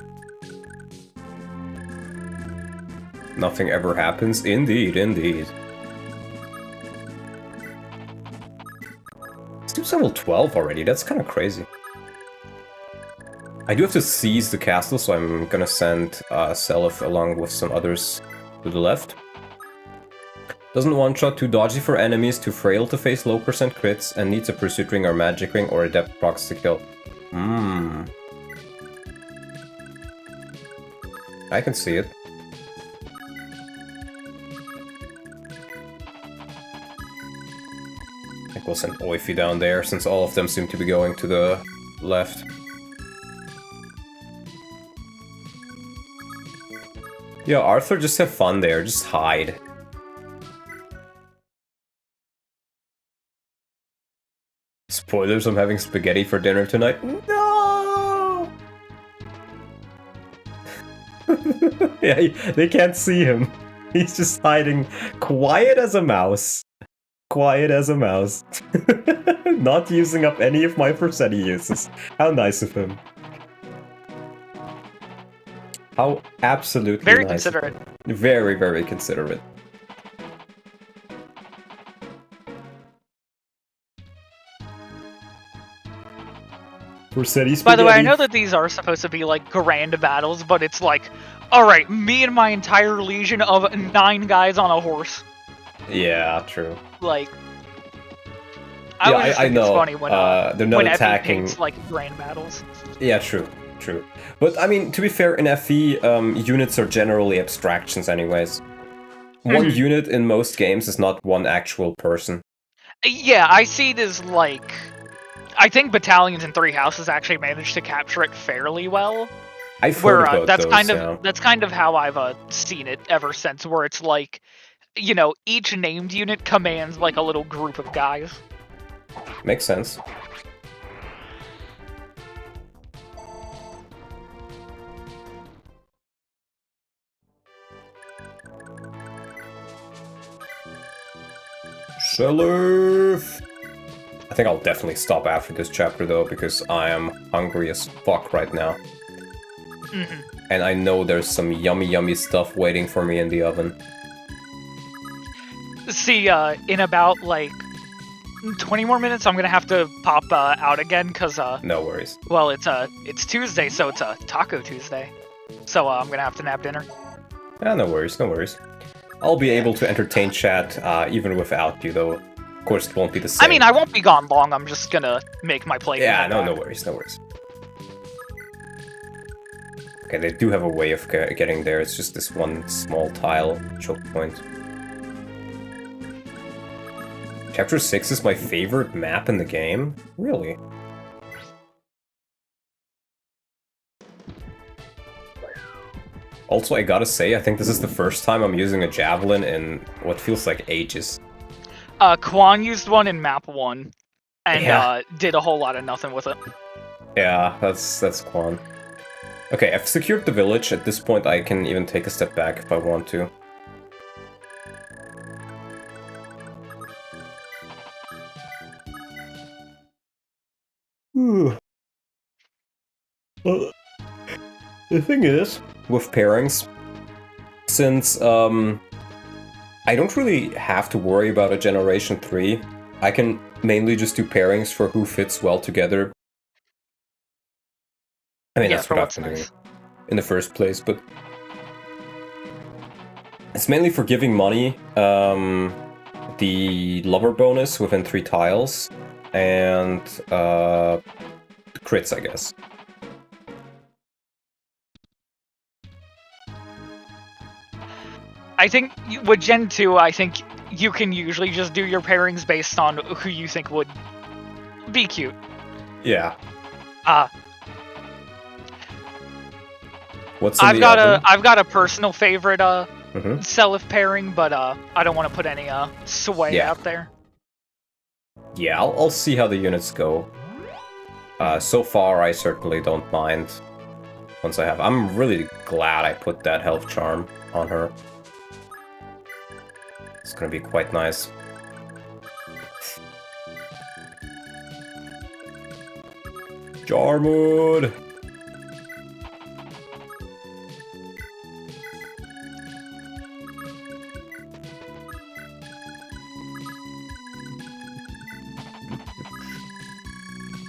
Nothing ever happens. Indeed, indeed. This dude's level 12 already. That's kind of crazy. I do have to seize the castle, so I'm gonna send Seliph along with some others to the left. Doesn't one-shot, too dodgy for enemies, too frail to face low percent crits, and needs a pursuit ring or magic ring or adept procs to kill. I can see it. I think we'll send Oifi down there, since all of them seem to be going to the left. Yeah, Arthur, just have fun there, just hide. Spoilers, I'm having spaghetti for dinner tonight. No! Yeah, they can't see him. He's just hiding, quiet as a mouse. Quiet as a mouse. Not using up any of my percent he uses. How nice of him. How absolutely Very nice. considerate. Very, very considerate. Rossetti By the way, I spaghetti. know that these are supposed to be like grand battles, but it's like, alright, me and my entire legion of 9 guys on a horse. Yeah, true. Like, Yeah, always I think know. it's funny when, They're not when FE attacking. paints, like grand battles. Yeah, true. But I mean, to be fair, in FE, units are generally abstractions anyways. One unit in most games is not one actual person. Yeah, I see it as like, I think battalions in Three Houses actually managed to capture it fairly well. I've Where heard about that's those, kind yeah. of that's kind of how I've seen it ever since. Where it's like, you know, each named unit commands like a little group of guys. Makes sense. Sheriff! I think I'll definitely stop after this chapter though, because I am hungry as fuck right now. And I know there's some yummy stuff waiting for me in the oven. See, in about like 20 more minutes, I'm gonna have to pop out again because No worries. well, it's Tuesday, so it's a Taco Tuesday. So I'm gonna have to nab dinner. Yeah, no worries, no worries. I'll be able to entertain chat even without you though. Of course, it won't be the same. I mean, I won't be gone long. I'm just gonna make my play. Yeah, no worries, no worries. Okay, they do have a way of getting there. It's just this one small tile choke point. Chapter 6 is my favorite map in the game? Really? Also, I gotta say, I think this is the first time I'm using a javelin in what feels like ages. Quan used one in map 1, and Yeah. did a whole lot of nothing with it. Yeah, that's Quan. Okay, I've secured the village. At this point, I can even take a step back if I want to. Well, the thing is, with pairings, since I don't really have to worry about a Generation 3, I can mainly just do pairings for who fits well together. I mean, Yeah, that's for what I've what's been doing nice. in the first place, but it's mainly for giving money, the lover bonus within 3 tiles, and crits, I guess. I think with Gen 2, I think you can usually just do your pairings based on who you think would be cute. Yeah. What's in I've the got oven? I've got a personal favorite Mhm. Self pairing, but I don't want to put any sway Yeah. out there. Yeah, I'll see how the units go. So far, I certainly don't mind. Once I have, I'm really glad I put that health charm on her. It's gonna be quite nice. Jarmud!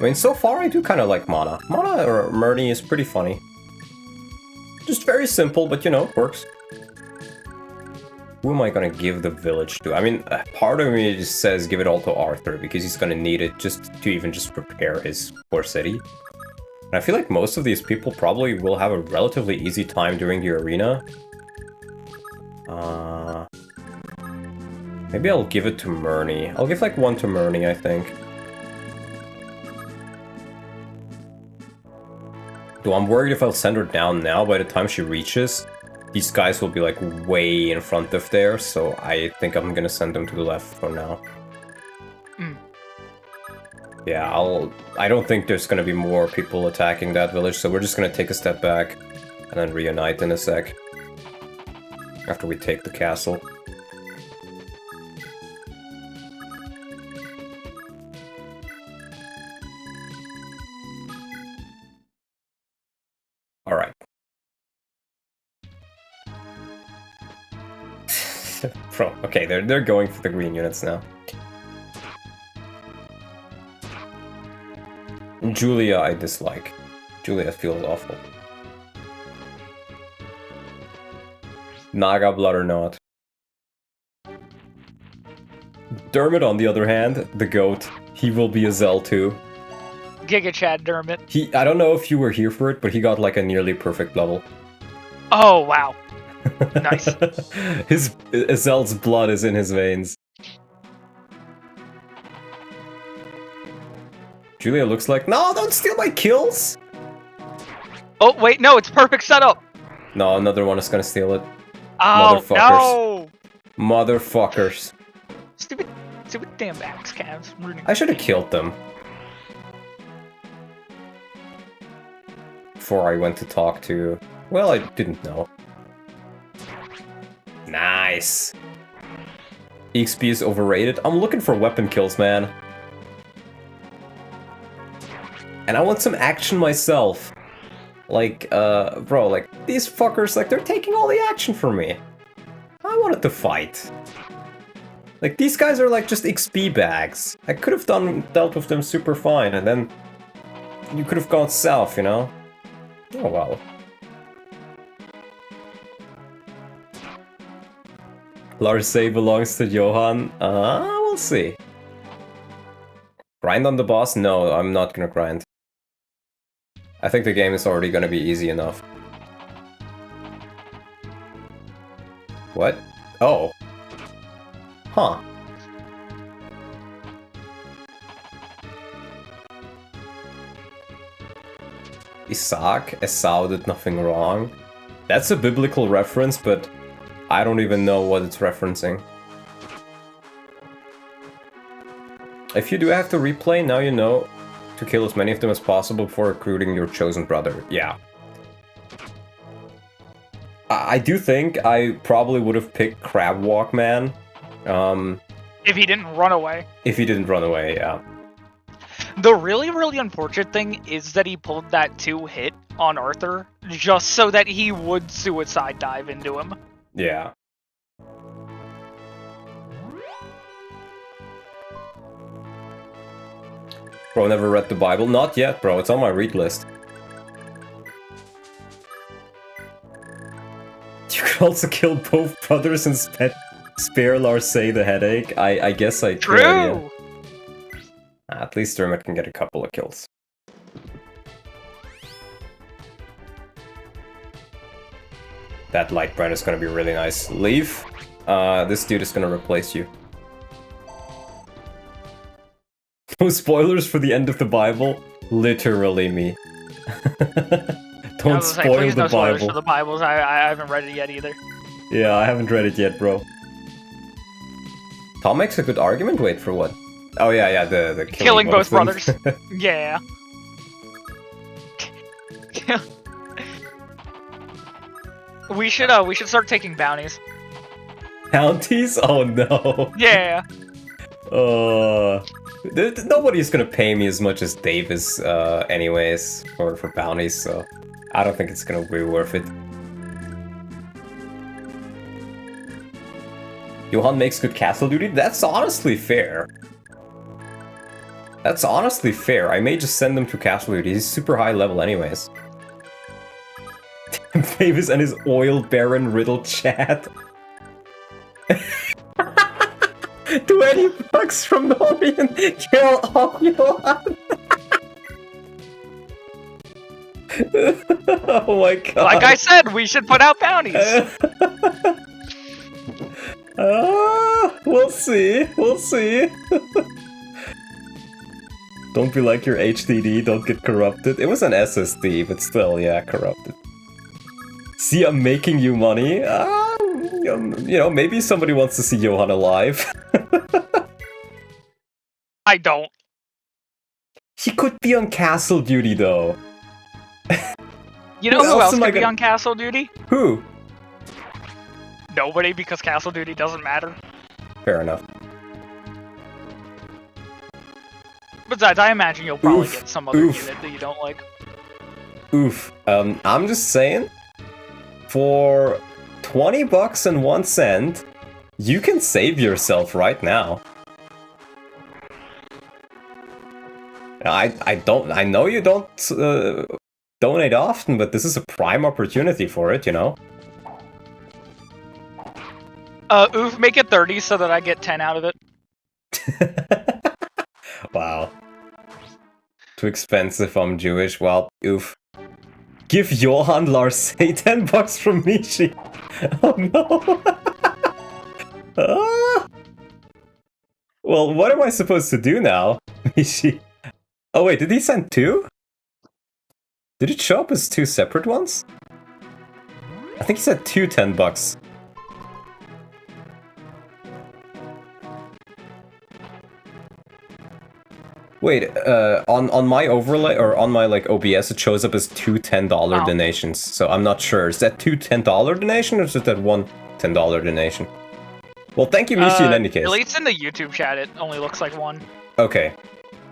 I mean, so far I do kind of like Mana. Mana or Murni is pretty funny. Just very simple, but you know, works. Who am I gonna give the village to? I mean, part of me just says give it all to Arthur, because he's gonna need it just to even just prepare his poor city. And I feel like most of these people probably will have a relatively easy time during the arena. Maybe I'll give it to Murni. I'll give like one to Murni, I think. Though I'm worried if I'll send her down now, by the time she reaches, these guys will be like way in front of there, so I think I'm gonna send them to the left for now. Yeah, I don't think there's gonna be more people attacking that village, so we're just gonna take a step back and then reunite in a sec. After we take the castle. Alright. Bro, okay, they're going for the green units now. Julia I dislike. Julia feels awful. Naga blood or not. Dermot, on the other hand, the goat, he will be a Zell too. Giga Chad Dermot. I don't know if you were here for it, but he got like a nearly perfect level. Oh, wow. Nice. His Zell's blood is in his veins. Julia looks like, no, don't steal my kills! Oh, wait, no, it's perfect setup. No, another one is gonna steal it. Oh, Motherfuckers. no. Motherfuckers. Stupid damn axe calves. I should have killed them. Before I went to talk to... Well, I didn't know. Nice! EXP is overrated. I'm looking for weapon kills, man. And I want some action myself. Like, bro, like, these fuckers, like, they're taking all the action from me. I wanted to fight. Like, these guys are, like, just XP bags. I could have dealt with them super fine, and then you could have gone south, you know? Oh, wow. Lars belongs to Johan. We'll see. Grind on the boss? No, I'm not gonna grind. I think the game is already gonna be easy enough. What? Oh. Huh. Isaac, Esau did nothing wrong. That's a biblical reference, but I don't even know what it's referencing. If you do have to replay, now you know to kill as many of them as possible before recruiting your chosen brother. Yeah. I do think I probably would have picked Crab Walk Man. If he didn't run away. If he didn't run away, yeah. The really unfortunate thing is that he pulled that 2-hit on Arthur just so that he would suicide dive into him. Yeah. Bro, never read the Bible? Not yet, bro. It's on my read list. You could also kill both brothers and spare Lars the headache. I guess I could. True! Yeah. At least Dermot can get a couple of kills. That light brand is gonna be really nice. Leave. This dude is gonna replace you. No spoilers for the end of the Bible? Literally me. Don't spoil please the no spoilers Bible. for the Bibles. I haven't read it yet either. Yeah, I haven't read it yet, bro. Tom makes a good argument. Wait, for what? Oh yeah, the Killing one both of them. brothers. Yeah. We should start taking bounties. Bounties? Oh no. Yeah. Nobody's gonna pay me as much as Dave is, anyways, for bounties, so I don't think it's gonna be worth it. Johan makes good castle duty? That's honestly fair. That's honestly fair. I may just send him to castle duty. He's super high level anyways. Davis and his oil baron riddle chat. 20 bucks from Norian. Kill all Johan. Oh my god. Like I said, we should put out bounties. We'll see. We'll see. Don't be like your HDD, don't get corrupted. It was an SSD, but still, yeah, corrupted. See, I'm making you money. You know, maybe somebody wants to see Johan alive. I don't. He could be on castle duty, though. You know Who who else else am I could be gonna- on castle duty? Who? Nobody, because castle duty doesn't matter. Fair enough. Besides, I imagine you'll probably Oof, get some other oof. unit that you don't like. Oof. I'm just saying, for 20 bucks and 1 cent, you can save yourself right now. I know you don't donate often, but this is a prime opportunity for it, you know? Oof, make it 30 so that I get 10 out of it. Wow. Too expensive, I'm Jewish. Well, oof. Give Johann Lars 10 bucks from Michi. Oh no. Ah. Well, what am I supposed to do now, Michi? Oh wait, did he send 2? Did it show up as 2 separate ones? I think he said 2 10 bucks. Wait, on my overlay, or on my, like, OBS, it shows up as 2 $10 donations, so I'm not sure. Is that 2 $10 donation, or is it that 1 $10 donation? Well, thank you, Michi, in any case. At least in the YouTube chat, it only looks like 1. Okay.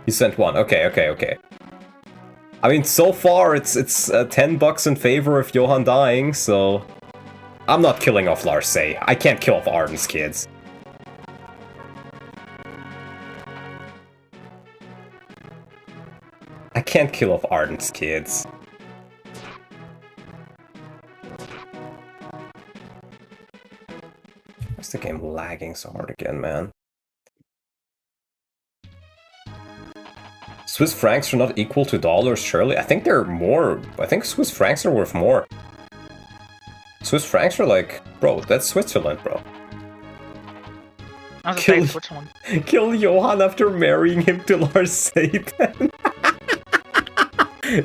You sent 1. Okay. I mean, so far, it's 10 bucks in favor of Johann dying, so... I'm not killing off Lars. I can't kill off Arden's kids. I can't kill off Arden's kids. Why's the game lagging so hard again, man? Swiss francs are not equal to dollars, surely? I think they're more... I think Swiss francs are worth more. Swiss francs are like... Bro, that's Switzerland, bro. I was Kill- gonna say, which one? Kill Johann after marrying him to Lars Satan.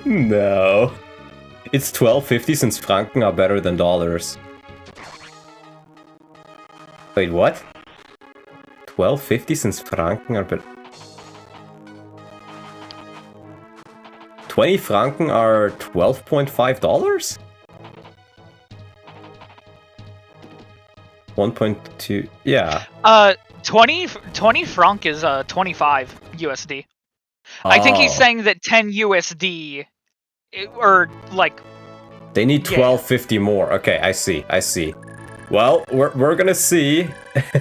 No. It's 12.50 since Franken are better than dollars. Wait, what? 12.50 since Franken are better... 20 Franken are $12.5? 1.2... yeah. 20 franc is 25 USD. I think he's Oh. saying that 10 USD, or like... They need Yeah. 12.50 more. Okay, I see. Well, we're gonna see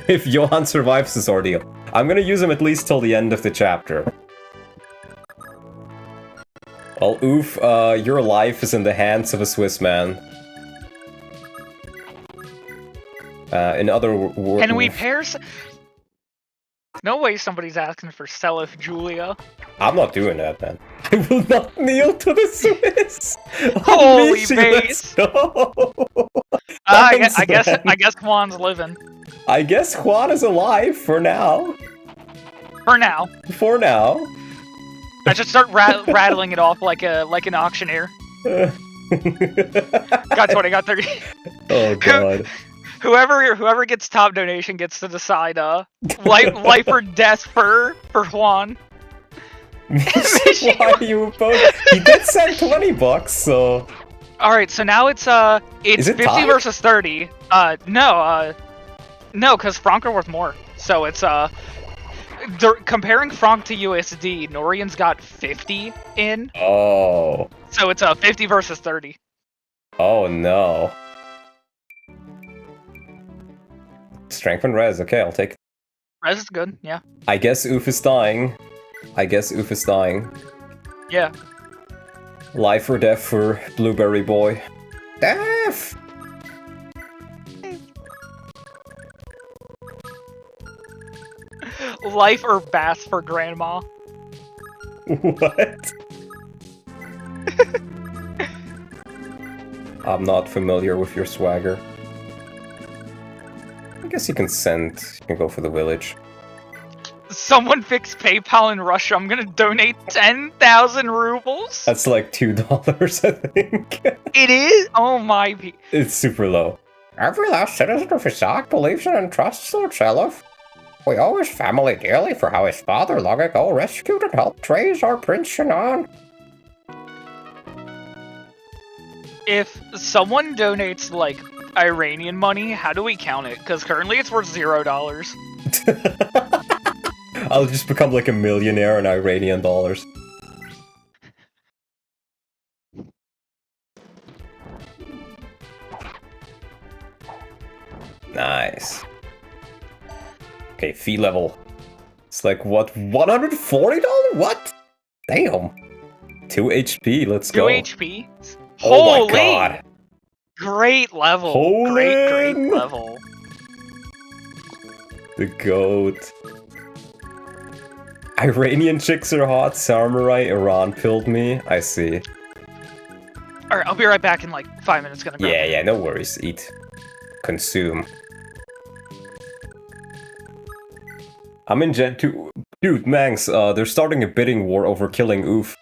if Johann survives this ordeal. I'm gonna use him at least till the end of the chapter. Well, oof, your life is in the hands of a Swiss man. In other words... Can we pair... No way somebody's asking for Selif Julia. I'm not doing that, man. I will not kneel to the Swiss! Holy Michi, base! let's go! I Thanks, man. guess Juan's living. I guess Juan is alive for now. For now. For now. I should start rattling it off like an auctioneer. Got 20, got 30. Oh god. Whoever gets top donation gets to decide life or death for Juan. Why are you both? He did send 20 bucks, so... Alright, so now it's Is it 50 tied? versus 30. No, because Franc are worth more. So it's comparing Franc to USD, Norian's got 50 in. Oh. So it's 50 versus 30. Oh no. Strength and res, okay, I'll take it. Res is good, yeah. I guess Oof is dying. Yeah. Life or death for Blueberry Boy. Death! Life or bath for grandma. What? I'm not familiar with your swagger. I guess you can go for the village. Someone fix PayPal in Russia. I'm gonna donate 10,000 rubles. That's like $2, I think. It is? Oh my. It's super low. Every last citizen of Isak believes in and trusts Lord Selif. We owe his family dearly for how his father long ago rescued and helped raise our Prince Shannon. If someone donates, like, Iranian money, how do we count it? Because currently it's worth $0. I'll just become like a millionaire in Iranian dollars. Nice. Okay, fee level. It's like, what, $140? What? Damn. 2 HP, let's 2 go. HP? Oh Holy! my god. Great level. Holy! Great level. The goat. Iranian chicks are hot, Samurai Iran pilled me. I see. Alright, I'll be right back in like 5 minutes. Gonna grab Yeah, no worries. Eat. Consume. I'm in Gen 2. Dude, Mangs, they're starting a bidding war over killing Oof.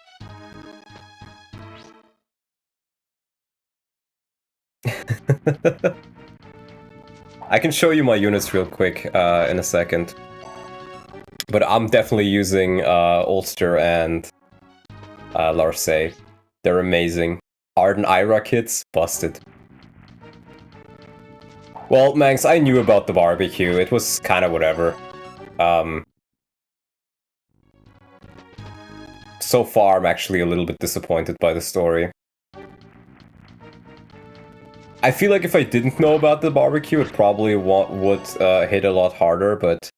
I can show you my units real quick in a second. But I'm definitely using Ulster and Lars. They're amazing. Arden Ira kits, busted. Well, Mangs, I knew about the barbecue. It was kind of whatever. So far, I'm actually a little bit disappointed by the story. I feel like if I didn't know about the barbecue, it probably would hit a lot harder, but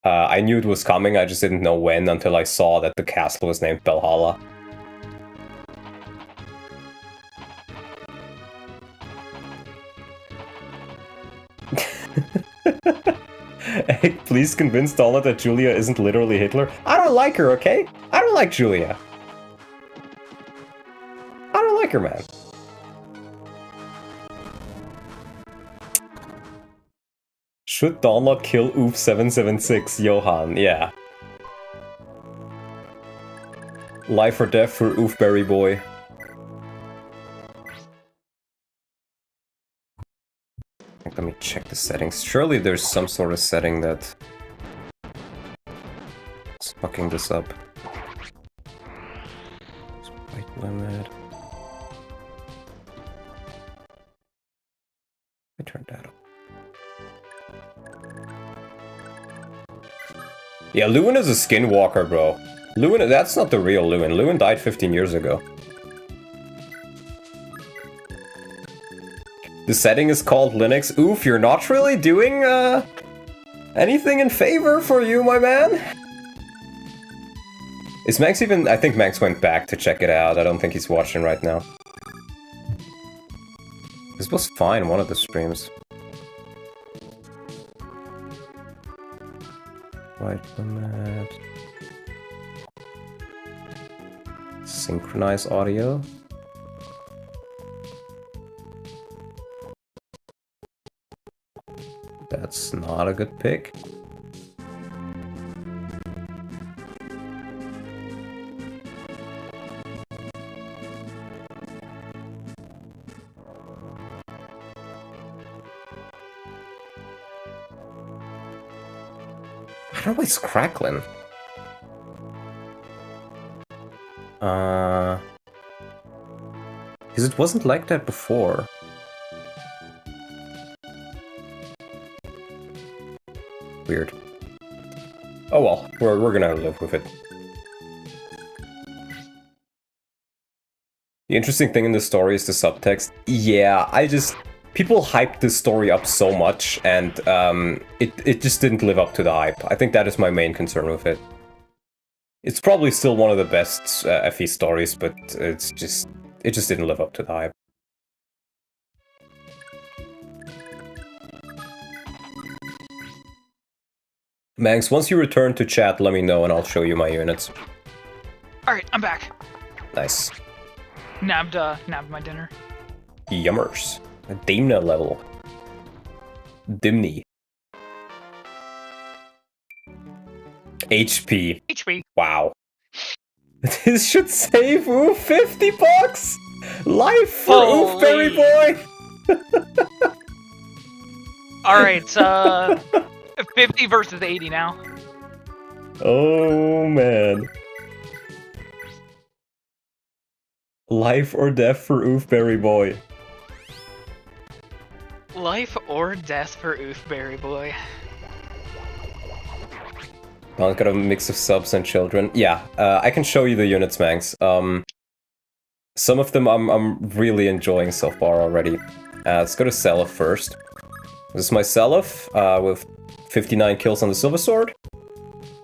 I knew it was coming, I just didn't know when until I saw that the castle was named Valhalla. Hey, please convince Donna that Julia isn't literally Hitler. I don't like her, okay? I don't like Julia. I don't like her, man. Should Donna kill Oof 776, Johan? Yeah. Life or death for Oofberry boy. Let me check the settings. Surely there's some sort of setting that is fucking this up. Sprite limit. I turned that up. Yeah, Lewin is a skinwalker, bro. Lewin, that's not the real Lewin. Lewin died 15 years ago. The setting is called Linux. Oof, you're not really doing, anything in favor for you, my man. Is Max even... I think Max went back to check it out. I don't think he's watching right now. This was fine, one of the streams. Right limit. Synchronize audio. That's not a good pick. I don't know, it's crackling. Because it wasn't like that before. Weird. Oh well, we're gonna live with it. The interesting thing in the story is the subtext. Yeah, people hyped this story up so much, and it just didn't live up to the hype. I think that is my main concern with it. It's probably still one of the best FE stories, but it just didn't live up to the hype. Mangs, once you return to chat, let me know and I'll show you my units. Alright, I'm back. Nice. Nabbed my dinner. Yummers. A Dimna level. Dimny. HP. HP. Wow. This should save Oof 50 bucks! Life for Oofberry boy! Alright, 50 versus 80 now. Oh, man. Life or death for Oofberry Boy. Life or death for Oofberry Boy. I've got a mix of subs and children. Yeah, I can show you the units, Manx. Some of them I'm really enjoying so far already. Let's go to Seliph first. This is my Seliph, with 59 kills on the Silver Sword.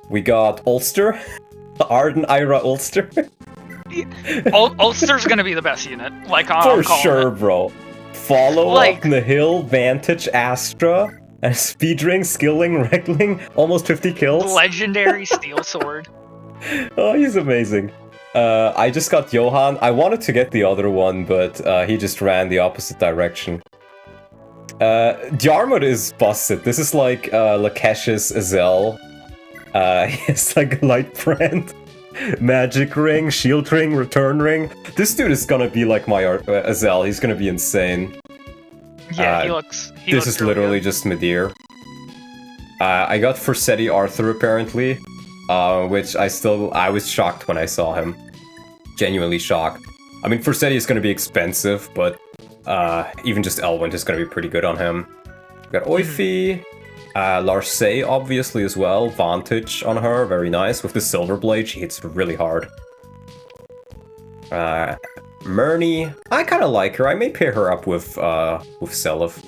We got Ulster. Arden Ira Ulster. Ulster's gonna be the best unit. Like, For sure, bro. Follow up, Nihil, Vantage, Astra, and Speedring, Skilling, Regling, almost 50 kills. Legendary Steel Sword. Oh, he's amazing. I just got Johan. I wanted to get the other one, but he just ran the opposite direction. The armor is busted. This is like Lakesh's Azel. It's like Light Brand, Magic Ring, Shield Ring, Return Ring. This dude is gonna be like my Azel. He's gonna be insane. Yeah, he looks. This is really literally good. just Midir. I got Forsetti Arthur apparently, which I was shocked when I saw him. Genuinely shocked. I mean, Forsetti is gonna be expensive, but even just Elwyn is gonna be pretty good on him. We got Oifi. Larcey, obviously, as well. Vantage on her, very nice. With the Silver Blade, she hits really hard. Murney, I kind of like her. I may pair her up with Seliph.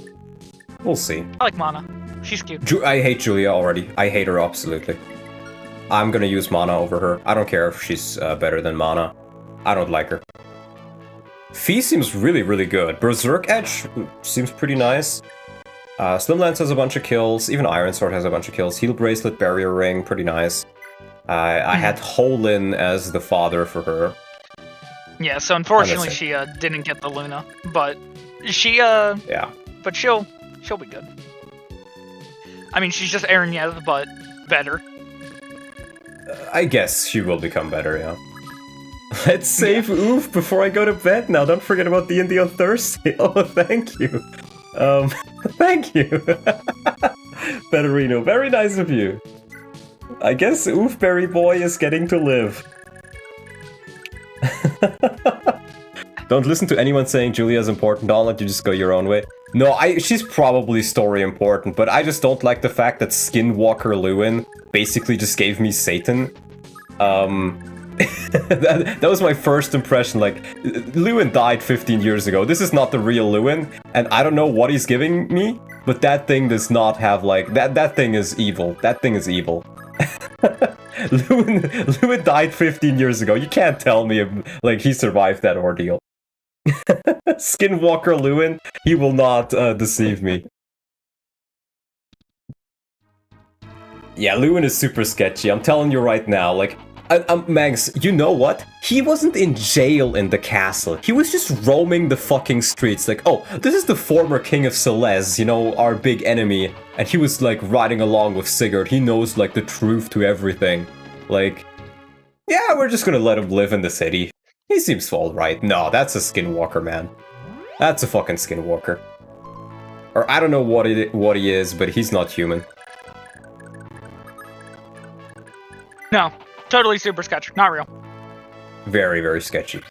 We'll see. I like Mana. She's cute. I hate Julia already. I hate her absolutely. I'm gonna use Mana over her. I don't care if she's better than Mana. I don't like her. Fee seems really, really good. Berserk Edge seems pretty nice. Slimlance has a bunch of kills. Even Iron Sword has a bunch of kills. Heal Bracelet, Barrier Ring, pretty nice. I had Holin as the father for her. Yeah, so unfortunately it. she didn't get the Luna, but yeah, but she'll be good. I mean, she's just Aaron but better. I guess she will become better, yeah. Let's save Oof before I go to bed now. Don't forget about D&D on Thursday. Oh, thank you. Thank you. Betterino, very nice of you. I guess Oofberry Boy is getting to live. Don't listen to anyone saying Julia's important. Don't let you just go your own way. No, she's probably story important, but I just don't like the fact that Skinwalker Lewin basically just gave me Satan. That was my first impression. Like, Lewin died 15 years ago. This is not the real Lewin, and I don't know what he's giving me, but that thing does not have, like, that thing is evil. That thing is evil. Lewin died 15 years ago. You can't tell me, like, he survived that ordeal. Skinwalker Lewin, he will not deceive me. Yeah, Lewin is super sketchy. I'm telling you right now, like, Mags, you know what? He wasn't in jail in the castle. He was just roaming the fucking streets. Like, oh, this is the former king of Celeste, you know, our big enemy. And he was, like, riding along with Sigurd. He knows, like, the truth to everything. Like, yeah, we're just gonna let him live in the city. He seems alright. No, that's a Skinwalker, man. That's a fucking Skinwalker. Or I don't know what he is, but he's not human. No, totally super sketch, not real. Very, very sketchy.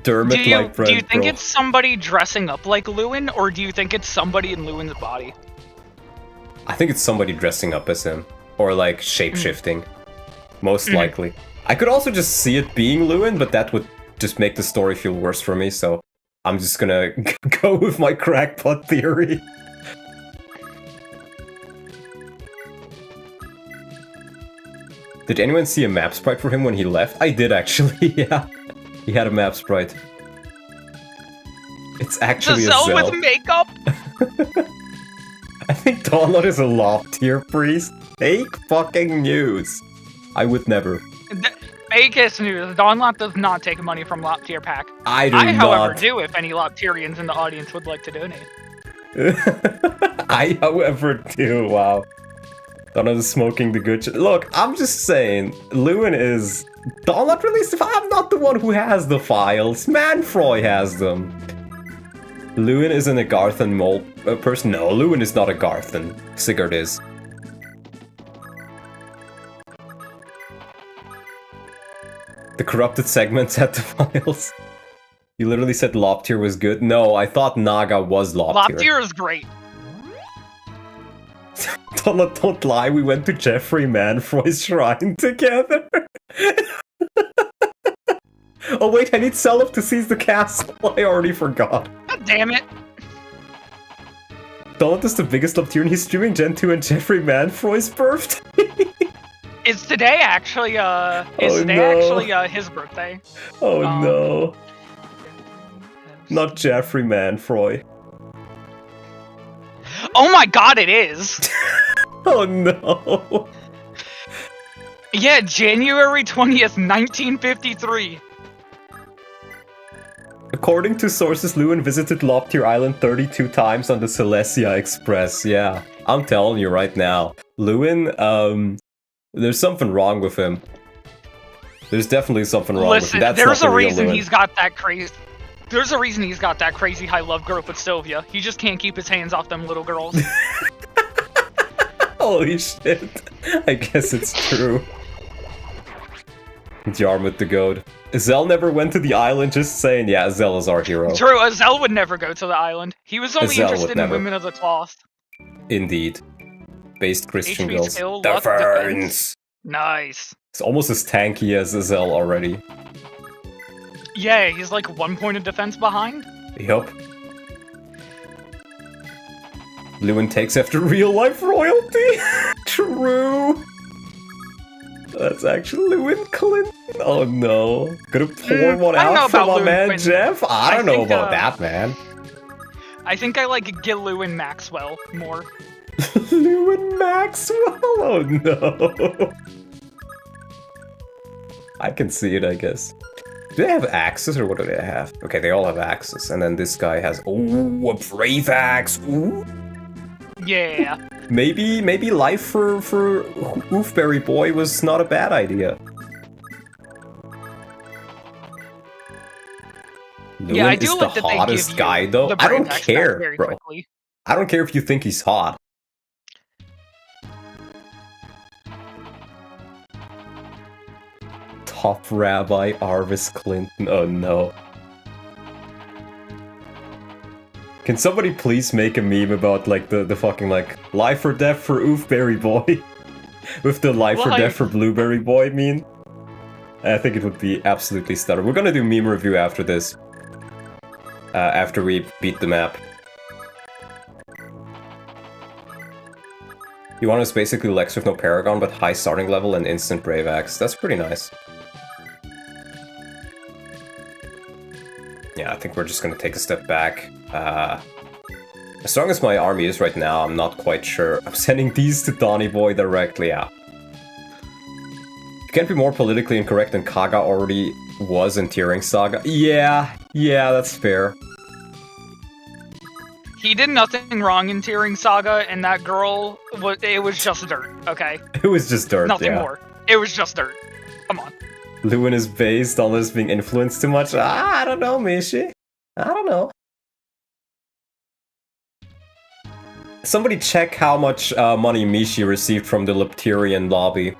Dermot like bread, do you think bro. it's somebody dressing up like Lewin, or do you think it's somebody in Lewin's body? I think it's somebody dressing up as him. Or like shape-shifting. Most likely. I could also just see it being Lewin, but that would just make the story feel worse for me, so I'm just gonna go with my crackpot theory. Did anyone see a map sprite for him when he left? I did actually, yeah. He had a map sprite. It's actually a Giselle Zell. with makeup? I think Dawnlord is a Loptyr priest. Fake fucking news. I would never. Fake news. Dawnlot does not take money from Loptyr pack. I do I, however, not. do if any Loptyrians in the audience would like to donate. I, however, do. Wow. Dawnlord is smoking the good shit. Look, I'm just saying, Lewin is... Dawnlord released the file. I'm not the one who has the files. Manfroy has them. Lewin isn't a Garthan mole person. No, Lewin is not a Garthan. Sigurd is. The corrupted segments at the files. You literally said Loptyr was good. No, I thought Naga was Loptyr. Loptyr is great. Don't lie, we went to Jeffrey Manfroy's shrine together. Oh wait, I need Self to seize the castle. I already forgot. God damn it. Donald is the biggest Loptyr, and he's streaming Gen 2 and Jeffrey Manfroy's birthday. Is today actually his birthday? Oh no. Not Jeffrey Manfroy. Oh my god, it is! Oh no. Yeah, January 20th, 1953. According to sources, Lewin visited Loptyr Island 32 times on the Celestia Express. Yeah, I'm telling you right now. Lewin, there's something wrong with him. There's definitely something wrong with him. That's there's not a the real reason Lewin. he's got that crazy... There's a reason he's got that crazy high love growth with Sylvia. He just can't keep his hands off them little girls. Holy shit. I guess it's true. Jarmuth the Goat. Zell never went to the island, just saying, yeah, Zell is our hero. True, Zell would never go to the island. He was only Zell would interested in never. women of the cloth. Indeed. Based Christian HP girls. skill, luck, defense. Nice. It's almost as tanky as Zell already. Yeah, he's like 1 point of defense behind. Yup. Lewin takes after real-life royalty? True. That's actually Lewin Clinton. Oh no. Gonna pour one out for my man Clinton. Jeff? I don't know think, about that, man. I think I like get Lewin Maxwell more. Lewin Maxwell? Oh no. I can see it, I guess. Do they have axes, or what do they have? Okay, they all have axes, and then this guy has... Oh, a brave axe! Ooh. Yeah. Maybe life for Oofberry Boy was not a bad idea. Lewin Yeah, I do is like the that they hottest give guy, you though. the I don't brave axe care, back very bro. quickly. I don't care if you think he's hot. Top Rabbi Arvis Clinton. Oh no. Can somebody please make a meme about like the fucking like life or death for Oofberry Boy? With the life or death for Blueberry Boy meme? I think it would be absolutely stellar. We're gonna do meme review after this. After we beat the map. You want us basically Lex with no Paragon, but high starting level and instant Brave Axe. That's pretty nice. Yeah, I think we're just gonna take a step back. As strong as my army is right now, I'm not quite sure. I'm sending these to Donny Boy directly out. You can't be more politically incorrect than Kaga already was in Tearing Saga. Yeah, that's fair. He did nothing wrong in Tearing Saga, and that girl, it was just dirt, okay? It was just dirt, Nothing yeah. more. It was just dirt. Come on. Lewin is based on this being influenced too much. I don't know, Mishi. I don't know. Somebody check how much money Mishi received from the Loptyrian lobby.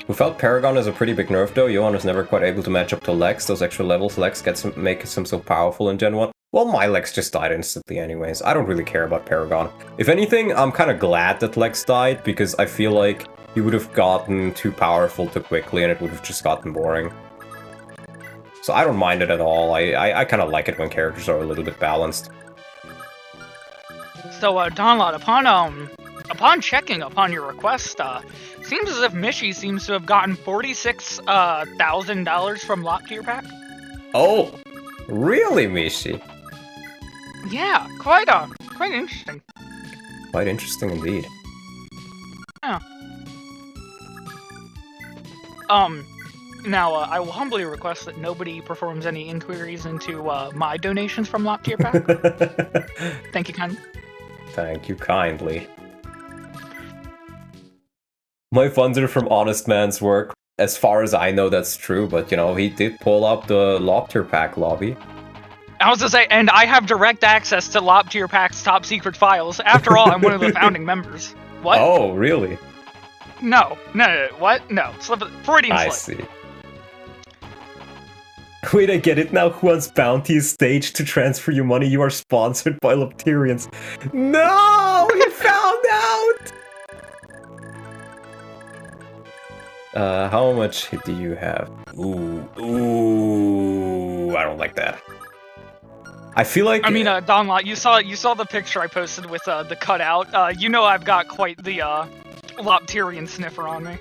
Without Paragon is a pretty big nerf though. Johan was never quite able to match up to Lex. Those extra levels Lex makes him so powerful in Gen 1. Well, my Lex just died instantly anyways. I don't really care about Paragon. If anything, I'm kind of glad that Lex died, because I feel like he would have gotten too powerful too quickly and it would have just gotten boring. So I don't mind it at all. I kind of like it when characters are a little bit balanced. So, Donlot, upon checking upon your request, seems as if Mishi seems to have gotten $46,000 from Loptyr Pack. Oh, really, Mishi? Yeah, quite interesting. Quite interesting indeed. Yeah. Now, I will humbly request that nobody performs any inquiries into my donations from Loptyr Pack. Thank you kindly. Thank you kindly. My funds are from honest man's work. as far as I know, that's true, but, you know, he did pull up the Loptyr pack lobby. I was to say, and I have direct access to Loptyr Pack's top secret files. After all, I'm one of the founding members. What? Oh, really? No. What? No. Freudian slip. I see. Wait, I get it now. Once bounty is staged to transfer you money, you are sponsored by Loptyrians. No! He found out! How much hit do you have? Ooh, I don't like that. I feel like... I mean, Don Lot, you saw the picture I posted with the cutout. You know I've got quite the Loptyrian sniffer on me.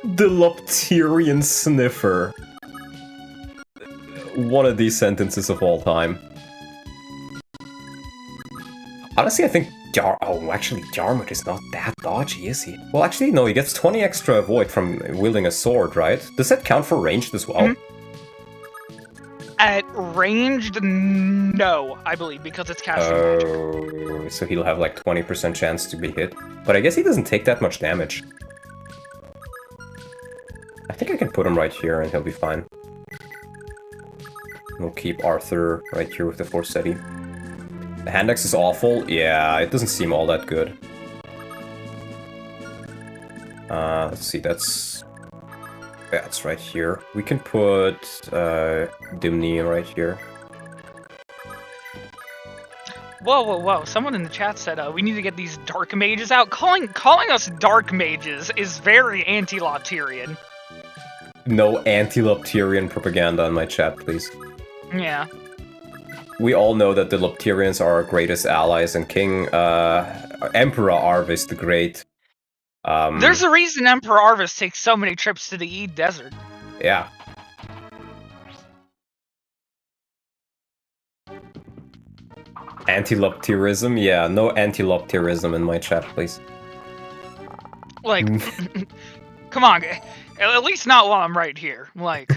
The Loptyrian sniffer. One of these sentences of all time. Honestly, I think actually Jarmuth is not that dodgy, is he? Well, actually, no, he gets 20 extra avoid from wielding a sword, right? Does that count for ranged as well? Mm-hmm. At ranged, no, I believe, because it's casting magic. Oh, so he'll have like 20% chance to be hit. But I guess he doesn't take that much damage. I think I can put him right here and he'll be fine. We'll keep Arthur right here with the Forsetti. The hand axe is awful. Yeah, it doesn't seem all that good. Let's see, that's right here. We can put Dimni right here. Whoa. Someone in the chat said we need to get these dark mages out. Calling us dark mages is very anti-Loptyrian. No anti-Loptyrian propaganda in my chat, please. Yeah. We all know that the Loptyrians are our greatest allies, and Emperor Arvis the Great. There's a reason Emperor Arvis takes so many trips to the Eid Desert. Yeah. Anti-Loptyrism? Yeah, no anti-Loptyrism in my chat, please. Like, come on, at least not while I'm right here. Like,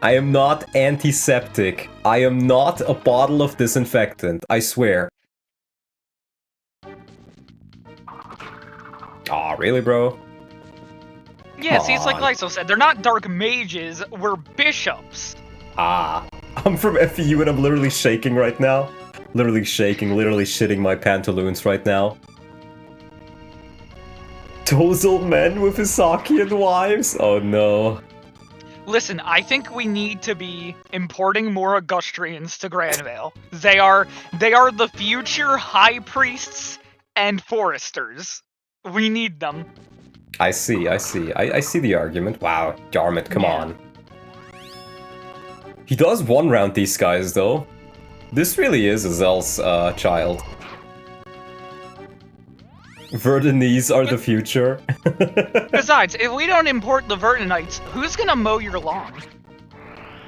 I am not antiseptic. I am not a bottle of disinfectant, I swear. Aw, really, bro? Yeah, see, it's like Lyso said, they're not dark mages, we're bishops. Ah, I'm from FEU and I'm literally shaking right now. Literally shaking, literally shitting my pantaloons right now. Those old men with Isakian wives? Oh no. Listen, I think we need to be importing more Augustrians to Granvale. They are the future high priests and foresters. We need them. I see. I see the argument. Wow, Jarmuth, come on. He does one-round these guys, though. This really is Azel's child. Verdanies are the future. Besides, if we don't import the Verdanites, who's gonna mow your lawn?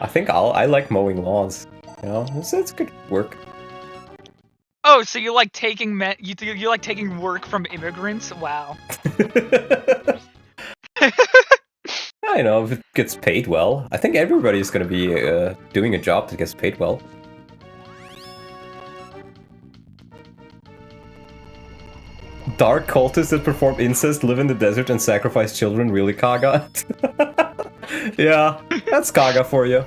I think I like mowing lawns. You know, it's good work. Oh, so you like taking you like taking work from immigrants? Wow. I know, if it gets paid well. I think everybody's gonna be doing a job that gets paid well. Dark cultists that perform incest, live in the desert, and sacrifice children, really, Kaga? Yeah, that's Kaga for you.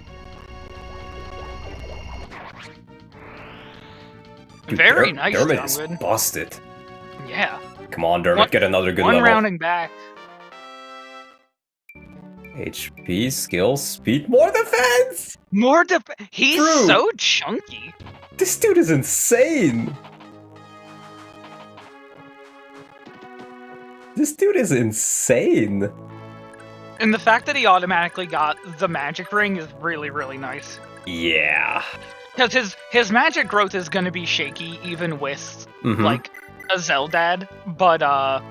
Dude, Very nice, Dermot is Darwood. busted. Yeah. Come on, Dermot, get another good one level. rounding back. HP, skill, speed, more defense! More He's True. so chunky. This dude is insane! This dude is insane! And the fact that he automatically got the magic ring is really, really nice. Yeah. Because his magic growth is going to be shaky even with, like, a Zeldad. But, I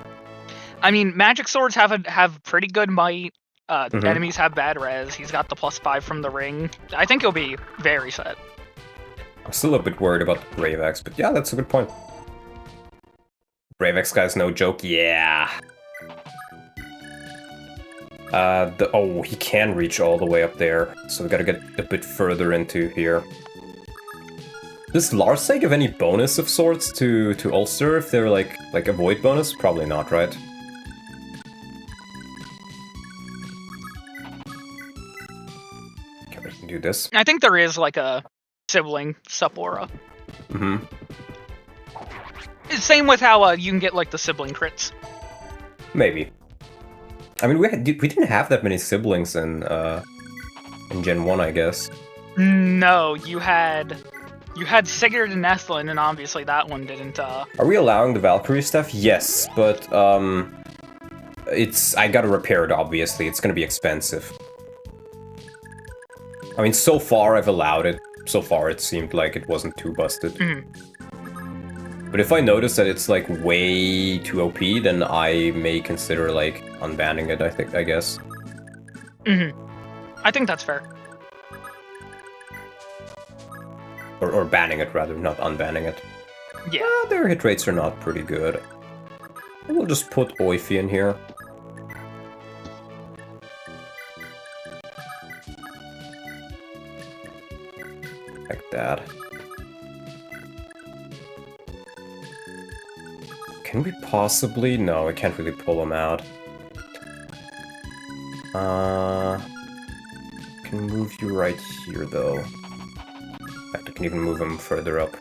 mean, magic swords have pretty good might. Enemies have bad res. He's got the +5 from the ring. I think he'll be very set. I'm still a bit worried about the Brave Axe, but yeah, that's a good point. Brave Axe guy's no joke, yeah. Oh, he can reach all the way up there, so we gotta get a bit further into here. Does Lars give any bonus of sorts to Ulster if they're like a void bonus? Probably not, right? Okay, we can do this. I think there is like a sibling sup-aura. Mm-hmm. Same with how you can get like the sibling crits. Maybe. I mean, we didn't have that many siblings in Gen 1, I guess. No, you had Sigurd and Ethlin, and obviously that one didn't. Are we allowing the Valkyrie stuff? Yes, but I gotta repair it. Obviously, it's gonna be expensive. I mean, so far I've allowed it. So far it seemed like it wasn't too busted. But if I notice that it's like way too OP, then I may consider like unbanning it. I guess. I think that's fair. Or banning it rather, not unbanning it. Yeah. Their hit rates are not pretty good. We'll just put Oifi in here. Like that. Can we possibly? No, I can't really pull him out. Can move you right here though. In fact, I can even move him further up.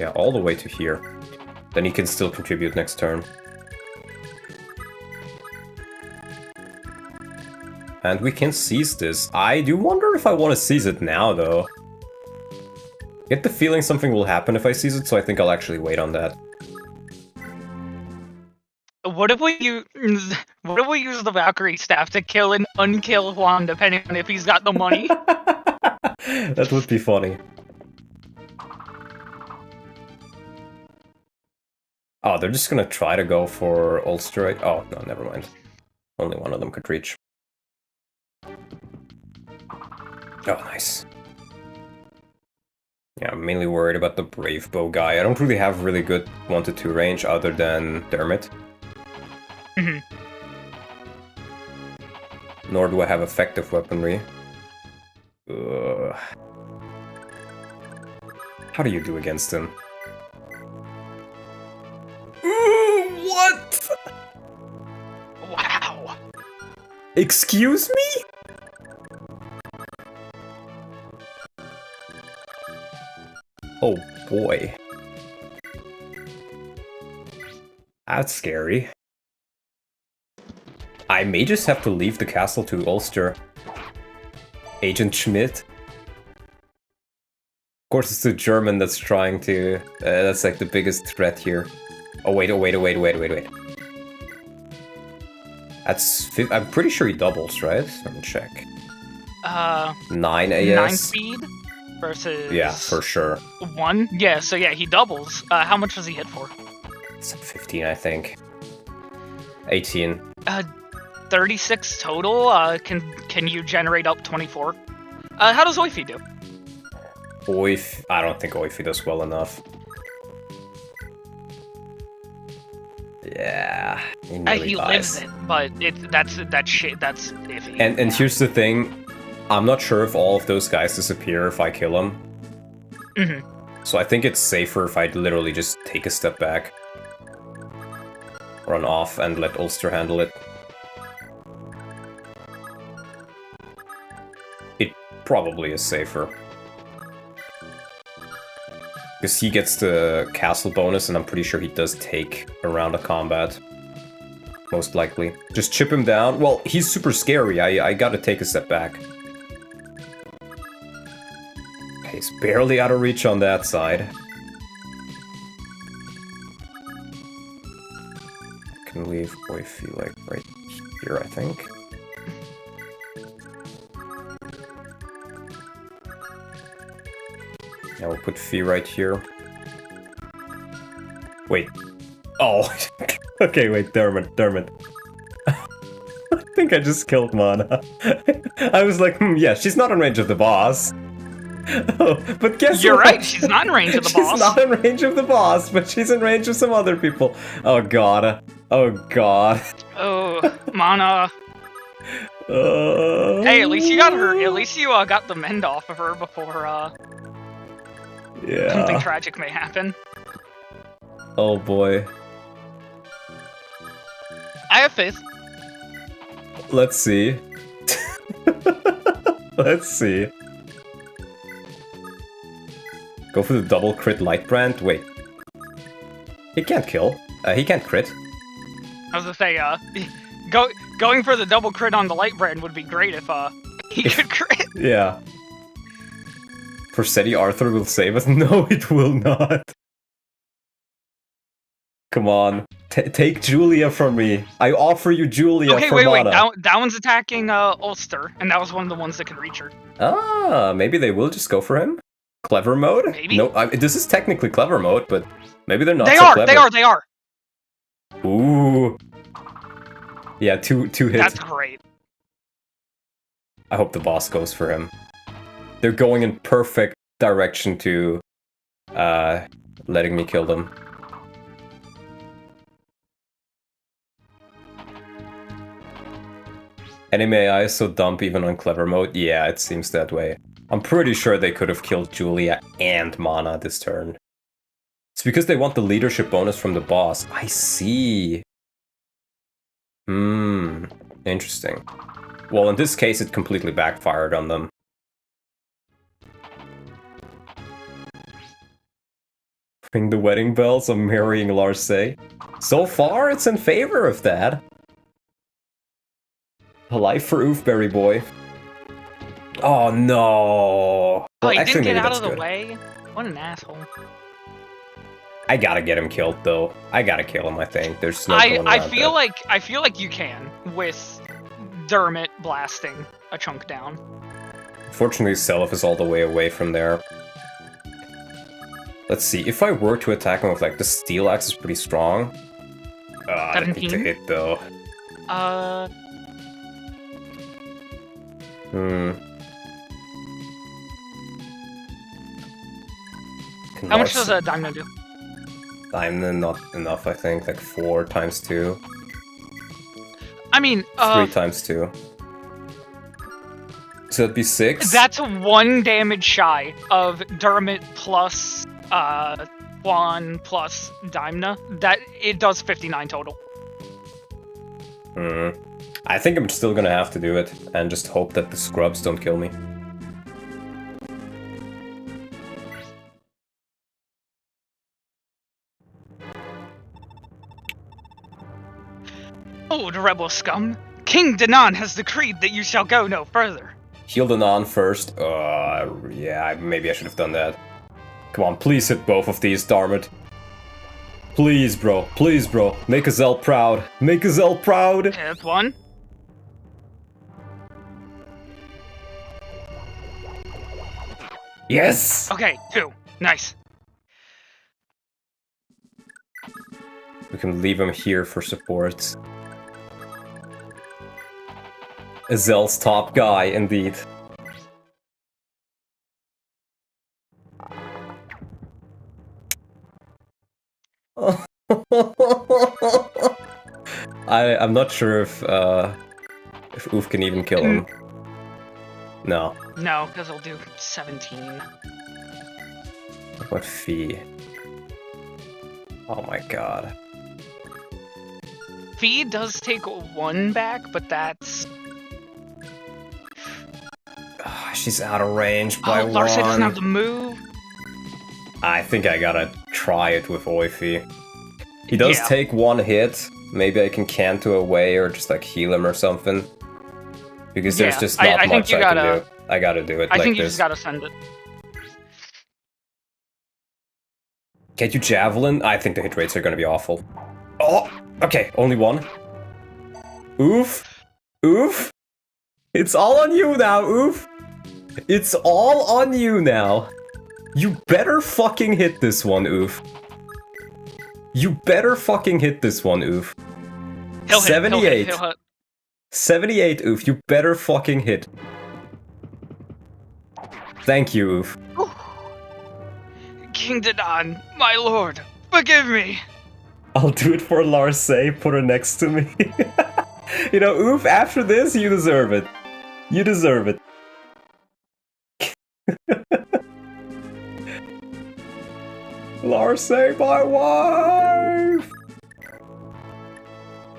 Yeah, all the way to here. Then he can still contribute next turn. And we can seize this. I do wonder if I want to seize it now, though. Get the feeling something will happen if I seize it, so I think I'll actually wait on that. What if we use the Valkyrie staff to kill and unkill Juan, depending on if he's got the money? That would be funny. Oh, they're just gonna try to go for Ulster, right? Oh, no, never mind. Only one of them could reach. Oh, nice. Yeah, I'm mainly worried about the Brave Bow guy. I don't really have really good 1-2 range other than Dermot. Nor do I have effective weaponry. Ugh. How do you do against him? What? Wow. Excuse me? Oh boy. That's scary. I may just have to leave the castle to Ulster. Agent Schmidt. Of course it's the German that's trying to... that's like the biggest threat here. Oh wait. That's... I'm pretty sure he doubles, right? Let me check. 9 AS? 9 speed versus... Yeah, for sure. 1? Yeah, so yeah, he doubles. How much does he hit for? It's 15, I think. 18. 36 total. Can you generate up 24? How does Oifi do? I don't think Oifi does well enough. Yeah, He lives it, but that's iffy. And here's the thing, I'm not sure if all of those guys disappear if I kill them. So I think it's safer if I literally just take a step back, run off, and let Ulster handle it. It probably is safer. Because he gets the castle bonus, and I'm pretty sure he does take a round of combat. Most likely. Just chip him down. Well, he's super scary. I gotta take a step back. Okay, he's barely out of reach on that side. I can leave Oifi, like, right here, I think. Yeah, we'll put Fee right here. Wait. Oh. Okay, wait, Dermot. I think I just killed Mana. I was like, yeah, she's not in range of the boss. Oh, but guess You're what? right, she's not in range of the boss. She's not in range of the boss, but she's in range of some other people. Oh god. Oh god. Oh, Mana. Hey, at least you got her. At least you got the mend off of her before something tragic may happen. Oh boy. I have faith. Let's see. Let's see. Go for the double crit light brand. Wait. He can't kill. He can't crit. I was gonna say, going for the double crit on the light brand would be great if he could crit. Yeah. Persetti Arthur will save us? No, it will not. Come on. Take Julia from me. I offer you Julia Okay, for wait. mana. That one's attacking Ulster, and that was one of the ones that can reach her. Ah, maybe they will just go for him? Clever mode? Maybe. No, this is technically clever mode, but maybe they're not They so are. clever. They are. Ooh. Yeah, two hits. That's great. I hope the boss goes for him. They're going in perfect direction to letting me kill them. Anime AI is so dumb even on clever mode. Yeah, it seems that way. I'm pretty sure they could have killed Julia and Mana this turn. It's because they want the leadership bonus from the boss. I see. Interesting. Well, in this case, it completely backfired on them. Ring the wedding bells, I'm marrying Lars. So far, it's in favor of that. A life for Oofberry boy. Oh no! Oh, Well, he actually, didn't get maybe out that's of the good. way? What an asshole. I gotta get him killed though. I gotta kill him. I think there's no going I around feel that. like you can with Dermot blasting a chunk down. Fortunately, Self is all the way away from there. Let's see. If I were to attack him with like the steel axe, is pretty strong. I don't need to 17? hit though. How much does a diamond do? Diamond not enough, I think. Like 4 times 2. I mean, 3 times 2. So that'd be 6? that's 1 damage shy of Dermot plus Juan plus Dimna. That it does 59 total. I think I'm still gonna have to do it, and just hope that the scrubs don't kill me. Oh, the rebel scum! King Danan has decreed that you shall go no further. Heal the non first. Yeah, maybe I should have done that. Come on, please hit both of these, Darmid. Please, bro. Please, bro. Make Azel proud. Make Azel proud. Okay, that's 1. Yes! Okay, 2. Nice. We can leave him here for support. Azel's top guy, indeed. I'm not sure if Oof can even kill him. No. No, because he'll do 17. What fee? Oh my god. Fee does take 1 back, but that's... She's out of range by Oh, Larsa doesn't have one. the move. I think I gotta try it with Oifi. He does Yeah. take 1 hit. Maybe I can Canto away or just like heal him or something. Because there's Yeah, just I not think much you I gotta- can do. I gotta do it I like think you this. just gotta send it. Can't you javelin? I think the hit rates are gonna be awful. Oh, okay, only 1. Oof. Oof. It's all on you now, Oof. It's all on you now. You better fucking hit this one, Oof. You better fucking hit this one, Oof. He'll hit, 78. He'll hit. 78, Oof. You better fucking hit. Thank you, Oof. King Danan, my lord, forgive me. I'll do it for Larse. Put her next to me. You know, oof, after this, you deserve it. You deserve it. Lars, save my wife!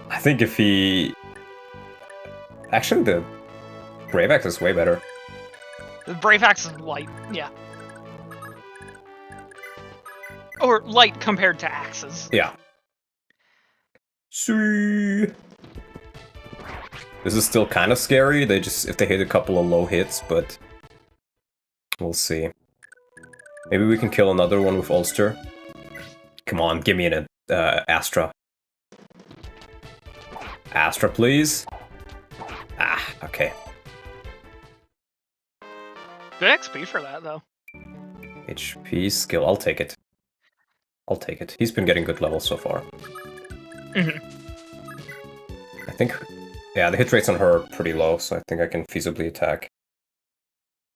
I think if he... Actually, the Brave Axe is way better. The Brave Axe is light, yeah. Or light compared to axes. Yeah. See. This is still kind of scary. They just if they hit a couple of low hits, but we'll see. Maybe we can kill another one with Ulster. Come on, give me an Astra. Astra, please. Ah, okay. Good XP for that, though. HP skill, I'll take it. I'll take it. He's been getting good levels so far. I think... Yeah, the hit rates on her are pretty low, so I think I can feasibly attack.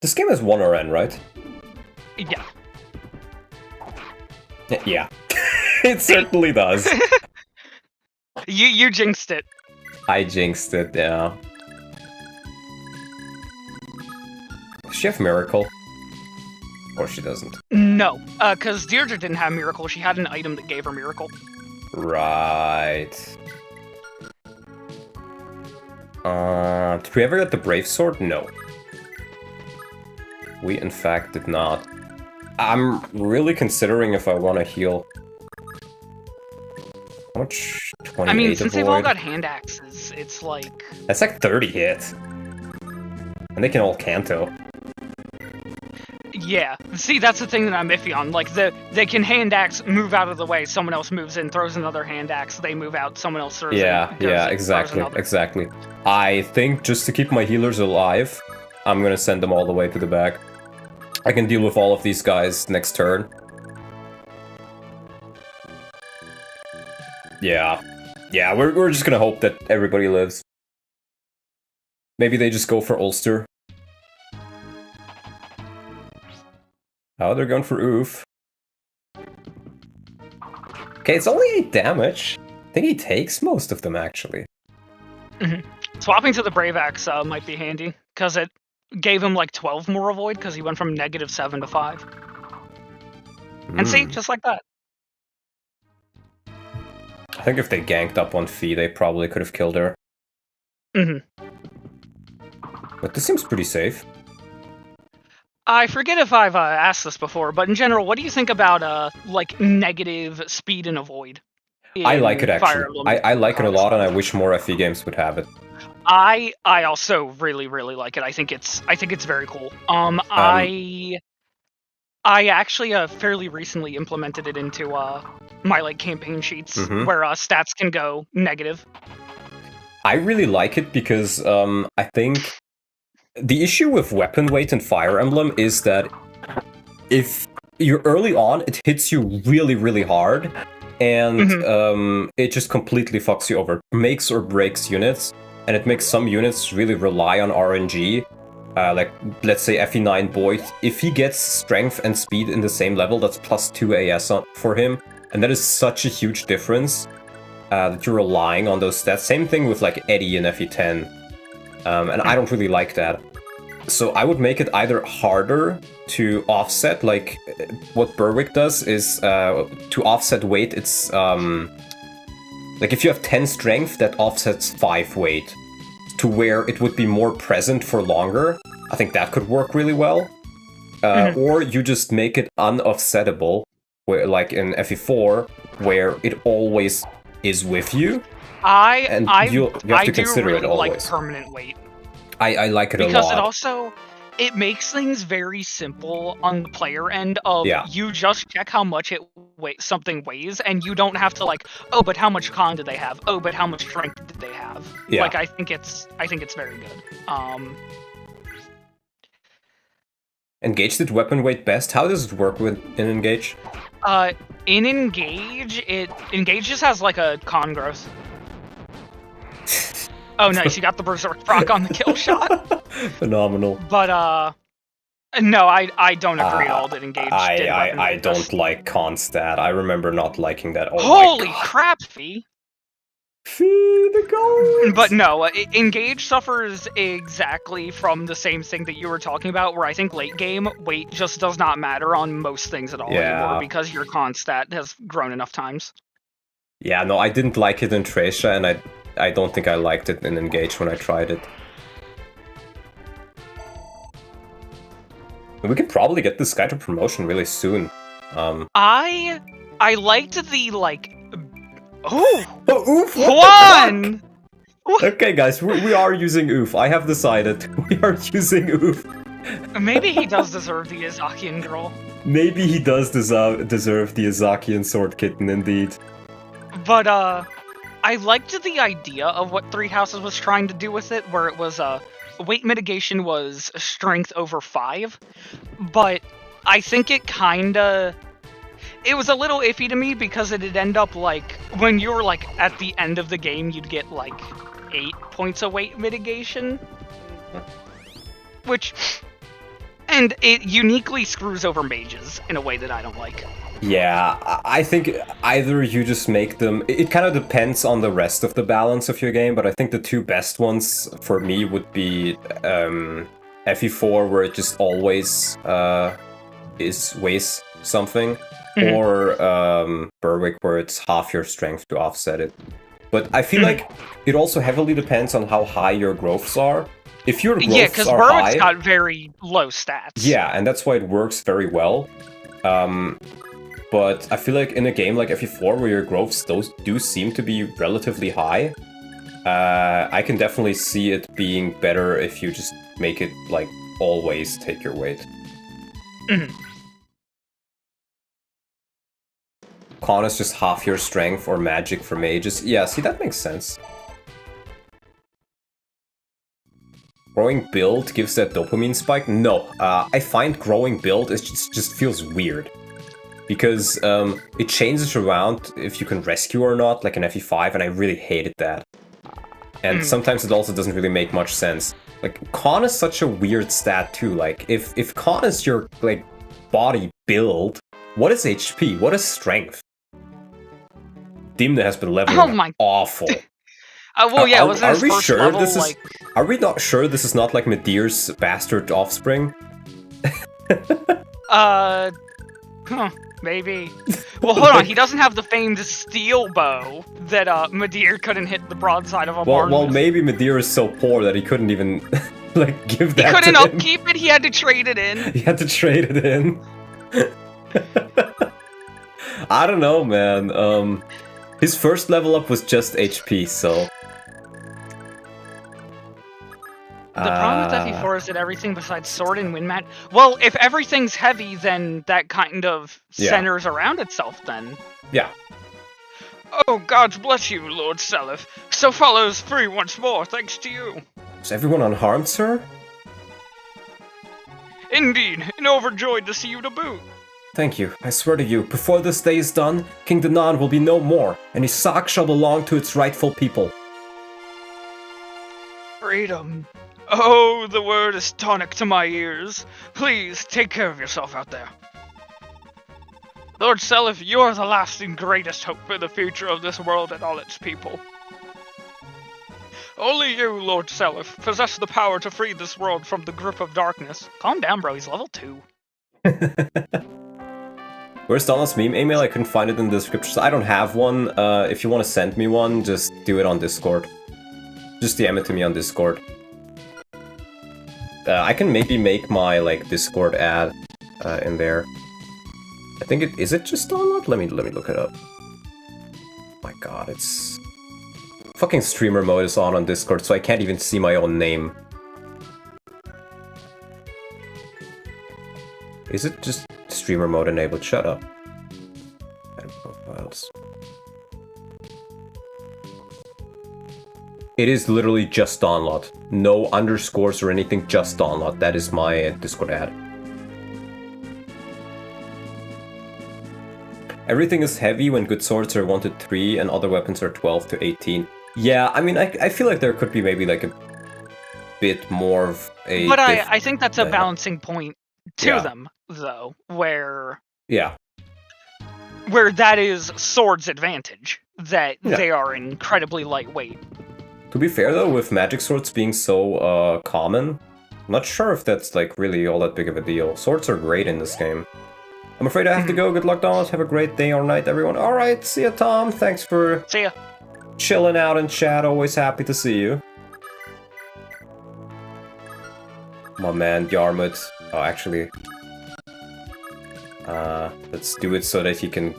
This game has 1 RN, right? Yeah. Yeah. It certainly does. You jinxed it. I jinxed it, yeah. Does she have Miracle? Or she doesn't? No, because Deirdre didn't have Miracle. She had an item that gave her Miracle. Right. Did we ever get the Brave Sword? No. We, in fact, did not. I'm really considering if I want to heal. How much? 28 I mean, since they've all avoid? got hand axes, it's like... That's like 30 hits. And they can all canto. Yeah. See, that's the thing that I'm iffy on. Like, they can hand axe, move out of the way, someone else moves in, throws another hand axe, they move out, someone else throws in, Yeah, goes yeah, in, exactly, throws another. exactly. I think just to keep my healers alive, I'm gonna send them all the way to the back. I can deal with all of these guys next turn. Yeah. Yeah, we're just gonna hope that everybody lives. Maybe they just go for Ulster. Oh, they're going for Oof. Okay, it's only 8 damage. I think he takes most of them, actually. Swapping to the Brave Axe might be handy, because it gave him like 12 more avoid, because he went from -7 to 5. And see, just like that. I think if they ganked up on Fee, they probably could have killed her. But this seems pretty safe. I forget if I've asked this before, but in general, what do you think about like negative speed and avoid? I like it, actually. I like it a lot, and I Honestly. wish more FE games would have it. I also really like it. I think it's very cool. I actually fairly recently implemented it into my like campaign sheets where stats can go negative. I really like it because I think the issue with weapon weight and Fire Emblem is that if you're early on, it hits you really hard, and it just completely fucks you over. Makes or breaks units, and it makes some units really rely on RNG. Like, let's say FE9 Boyd, if he gets strength and speed in the same level, that's +2 AS for him, and that is such a huge difference that you're relying on those stats. Same thing with like Eddie in FE10, and I don't really like that. So I would make it either harder to offset, like what Berwick does is to offset weight, it's like if you have 10 strength, that offsets 5 weight to where it would be more present for longer. I think that could work really well. Or you just make it unoffsetable, where, like in FE4, where it always is with you. You have to consider it always. Like permanent weight. I like it a lot. Because it also, it makes things very simple on the player end of you just check how much something weighs, and you don't have to like, oh, but how much con did they have? Oh, but how much strength did they have? Yeah. Like I think it's very good. Engage did weapon weight best. How does it work in Engage? In Engage just has like a con growth. Oh, nice! You got the Berserk proc on the kill shot. Phenomenal. But no, I don't agree at all that Engage did weapon I weight don't best. like con stat. I remember not liking that. Oh Holy my God. crap, Fee! Feed the gold! But no, Engage suffers exactly from the same thing that you were talking about, where I think late game, weight just does not matter on most things at all anymore, because your con stat has grown enough times. Yeah, no, I didn't like it in Tracia, and I don't think I liked it in Engage when I tried it. We could probably get this guy to promotion really soon. I liked the, like... Oh! Oof! Juan! Okay, guys, we are using oof. I have decided. We are using oof. Maybe he does deserve the Izakian girl. Maybe he does deserve the Izakian sword kitten, indeed. But, I liked the idea of what Three Houses was trying to do with it, where it was, weight mitigation was strength over 5, but I think it kinda... It was a little iffy to me because it'd end up like, when you were like at the end of the game, you'd get like 8 points of weight mitigation. Which, and it uniquely screws over mages in a way that I don't like. Yeah, I think either you just make them... It kind of depends on the rest of the balance of your game, but I think the two best ones for me would be FE4, where it just always weighs something, or Berwick, where it's half your strength to offset it. But I feel like it also heavily depends on how high your growths are. If your growths because are Berwick's high, got very low stats. yeah, and that's why it works very well. But I feel like in a game like FE4, where your growths do seem to be relatively high, I can definitely see it being better if you just make it, like, always take your weight. Con is just half your strength, or magic for mages. Yeah, see, that makes sense. Growing build gives that dopamine spike? No, I find growing build is just feels weird. Because it changes around if you can rescue or not, like in FE5, and I really hated that. And sometimes it also doesn't really make much sense. Like, con is such a weird stat too. Like, if con is your, like, body build, what is HP? What is strength? Dimne has been leveling awful. Well, yeah, wasn't his we first sure level, this is? like... Are we not sure this is not like Medir's bastard offspring? Maybe. Well, hold on, he doesn't have the famed steel bow that Medir couldn't hit the broadside of a barn Well, with. maybe Medir is so poor that he couldn't even, like, give that He couldn't to him. upkeep it, he had to trade it in. He had to trade it in. I don't know, man. His first level up was just HP, so... The problem with FE4 is that everything besides sword and windmat... Well, if everything's heavy, then that kind of centers around itself, then. Yeah. Oh, God bless you, Lord Seliph. So follows free once more, thanks to you. Is everyone unharmed, sir? Indeed, and overjoyed to see you to boot. Thank you. I swear to you, before this day is done, King Danan will be no more, and Isak shall belong to its rightful people. Freedom. Oh, the word is tonic to my ears. Please, take care of yourself out there. Lord Seliph, you are the last and greatest hope for the future of this world and all its people. Only you, Lord Seliph, possess the power to free this world from the grip of darkness. Calm down, bro, he's level 2. Where's Donald's meme email? I couldn't find it in the description. So I don't have one. If you want to send me one, just do it on Discord. Just DM it to me on Discord. I can maybe make my, like, Discord ad in there. I think it... Is it just download? Let me look it up. My god, it's... Fucking streamer mode is on Discord, so I can't even see my own name. Is it just streamer mode enabled? Shut up. Add profiles. It is literally just download. No underscores or anything, just download. That is my Discord ad. Everything is heavy when good swords are 1 to 3 and other weapons are 12 to 18. Yeah, I mean, I feel like there could be maybe like a bit more of a... But I think that's a balancing point to them, though, where... Yeah. Where that is sword's advantage. that they are incredibly lightweight. To be fair though, with magic swords being so common, I'm not sure if that's like really all that big of a deal. Swords are great in this game. I'm afraid I have to go. Good luck, Donald. Have a great day or night, everyone. Alright, see ya, Tom. Thanks for See ya. chilling out in chat. Always happy to see you. My man, Yarmouth. Oh, actually... let's do it so that he can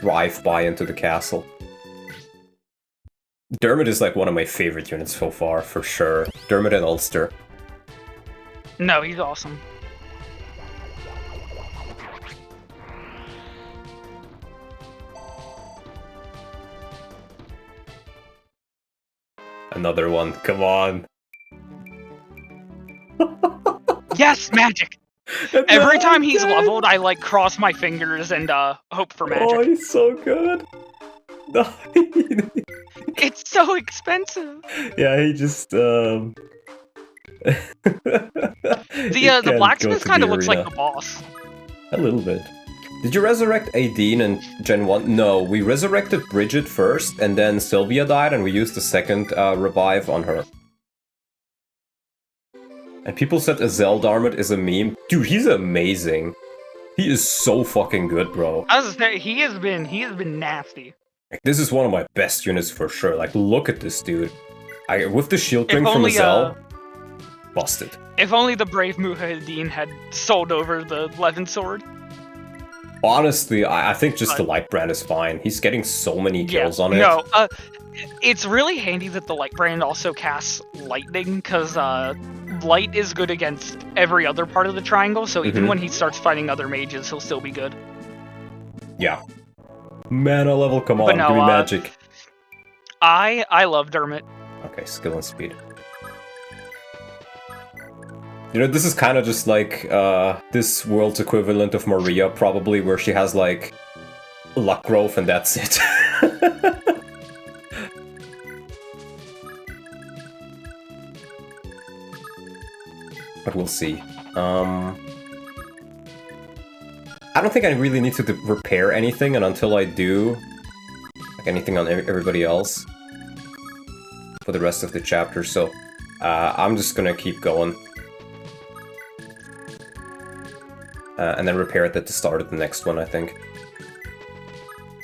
drive by into the castle. Dermot is like one of my favorite units so far, for sure. Dermot and Ulster. No, he's awesome. Another one, come on. Yes, magic! Every time he's leveled, I like cross my fingers and hope for magic. Oh, he's so good. It's so expensive. Yeah, he just The blacksmith kind of looks like the boss. A little bit. Did you resurrect Aideen in Gen 1? No, we resurrected Bridget first, and then Sylvia died, and we used the second revive on her. And people said Azel Darmot is a meme. Dude, he's amazing. He is so fucking good, bro. I was gonna say, he has been nasty. Like, this is one of my best units for sure. Like, look at this dude. With the shield If ring from only, Azel, busted. If only the brave Mujahideen had sold over the Levin sword. Honestly, I think just the light brand is fine. He's getting so many kills on it. No, it's really handy that the light brand also casts lightning, because light is good against every other part of the triangle, so even when he starts fighting other mages, he'll still be good. Yeah. Mana level, come on, no, give me magic. I love Dermot. Okay, skill and speed. You know, this is kind of just like this world's equivalent of Maria, probably, where she has like luck growth and that's it. But we'll see. I don't think I really need to repair anything, and until I do, like anything on everybody else for the rest of the chapter, so I'm just gonna keep going. And then repair it at the start of the next one, I think.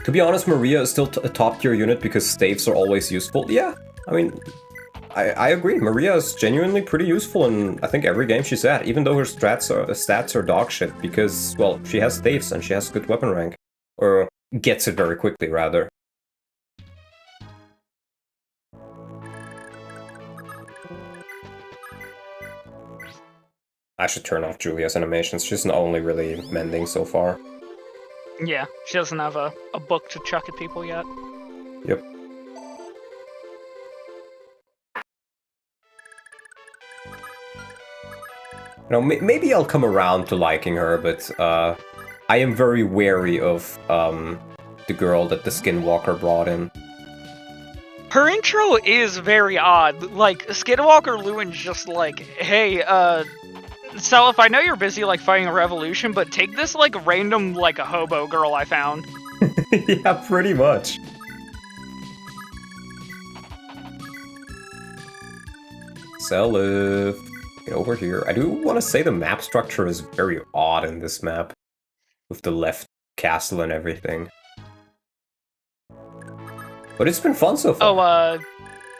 To be honest, Maria is still a top tier unit because staves are always useful. Yeah, I mean, I agree. Maria is genuinely pretty useful in, I think, every game she's at, even though her stats are dog shit, because, well, she has staves and she has good weapon rank. Or gets it very quickly, rather. I should turn off Julia's animations. She's not only really mending so far. Yeah, she doesn't have a book to chuck at people yet. Yep. You know, maybe I'll come around to liking her, but I am very wary of the girl that the Skinwalker brought in. Her intro is very odd. Like, Skinwalker Lewin's just like, hey, Self, I know you're busy, like, fighting a revolution, but take this, like, random, like, a hobo girl I found. Yeah, pretty much. Self. Get over here. I do want to say the map structure is very odd in this map. With the left castle and everything. But it's been fun so far. Oh,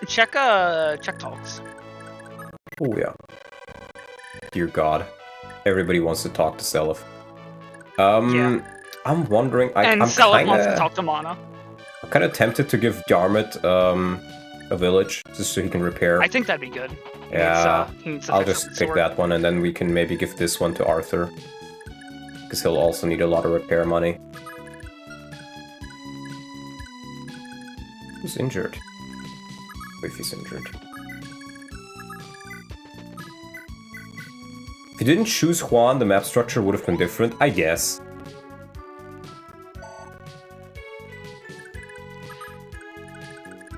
check talks. Oh, yeah. Dear God. Everybody wants to talk to Self. Yeah. I'm wondering... And Self wants to talk to Mana. I'm kind of tempted to give Darmot a village, just so he can repair. I think that'd be good. Yeah, he needs I'll just pick that one, and then we can maybe give this one to Arthur. Because he'll also need a lot of repair money. Who's injured? If he's injured. If you didn't choose Juan, the map structure would have been different, I guess.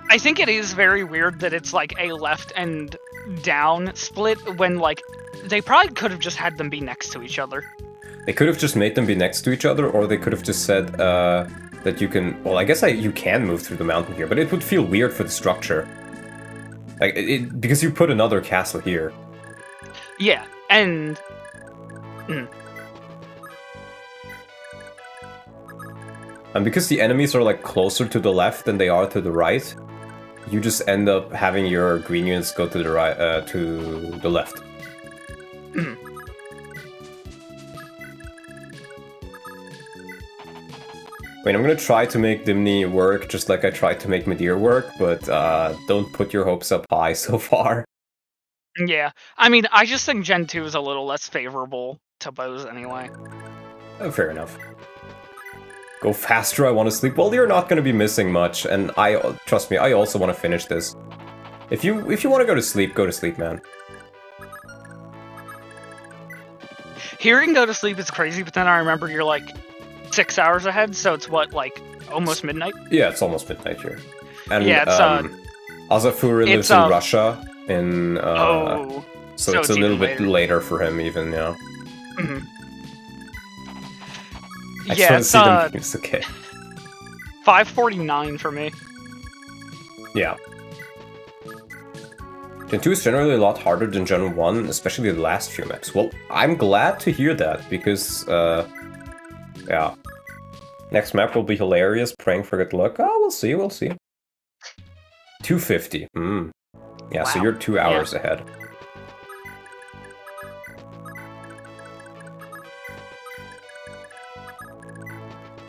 I think it is very weird that it's like a left and down split when, like, they probably could have just had them be next to each other. They could have just made them be next to each other, or they could have just said, that you can... Well, I guess you can move through the mountain here, but it would feel weird for the structure. Like, because you put another castle here. Yeah, and... And because the enemies are, like, closer to the left than they are to the right, you just end up having your green units go to the right, to the left. I mean, I'm gonna try to make Dimny work just like I tried to make Medir work, but don't put your hopes up high so far. Yeah, I mean, I just think Gen 2 is a little less favorable to bows anyway. Oh, fair enough. Go faster, I want to sleep. Well, you're not going to be missing much, and trust me, I also want to finish this. If you want to go to sleep, man. Hearing go to sleep is crazy, but then I remember you're like 6 hours ahead, so it's what, like, almost midnight? Yeah, it's almost midnight here. And, yeah, it's, Azafuri lives in Russia, so it's a little bit later. later for him, even, yeah. Mm-hmm. I just want to see them use, okay. 5:49 for me. Yeah. Gen 2 is generally a lot harder than Gen 1, especially the last few maps. Well, I'm glad to hear that, because, yeah. Next map will be hilarious, praying for good luck. Oh, we'll see. 250. Yeah, wow. So you're 2 hours ahead.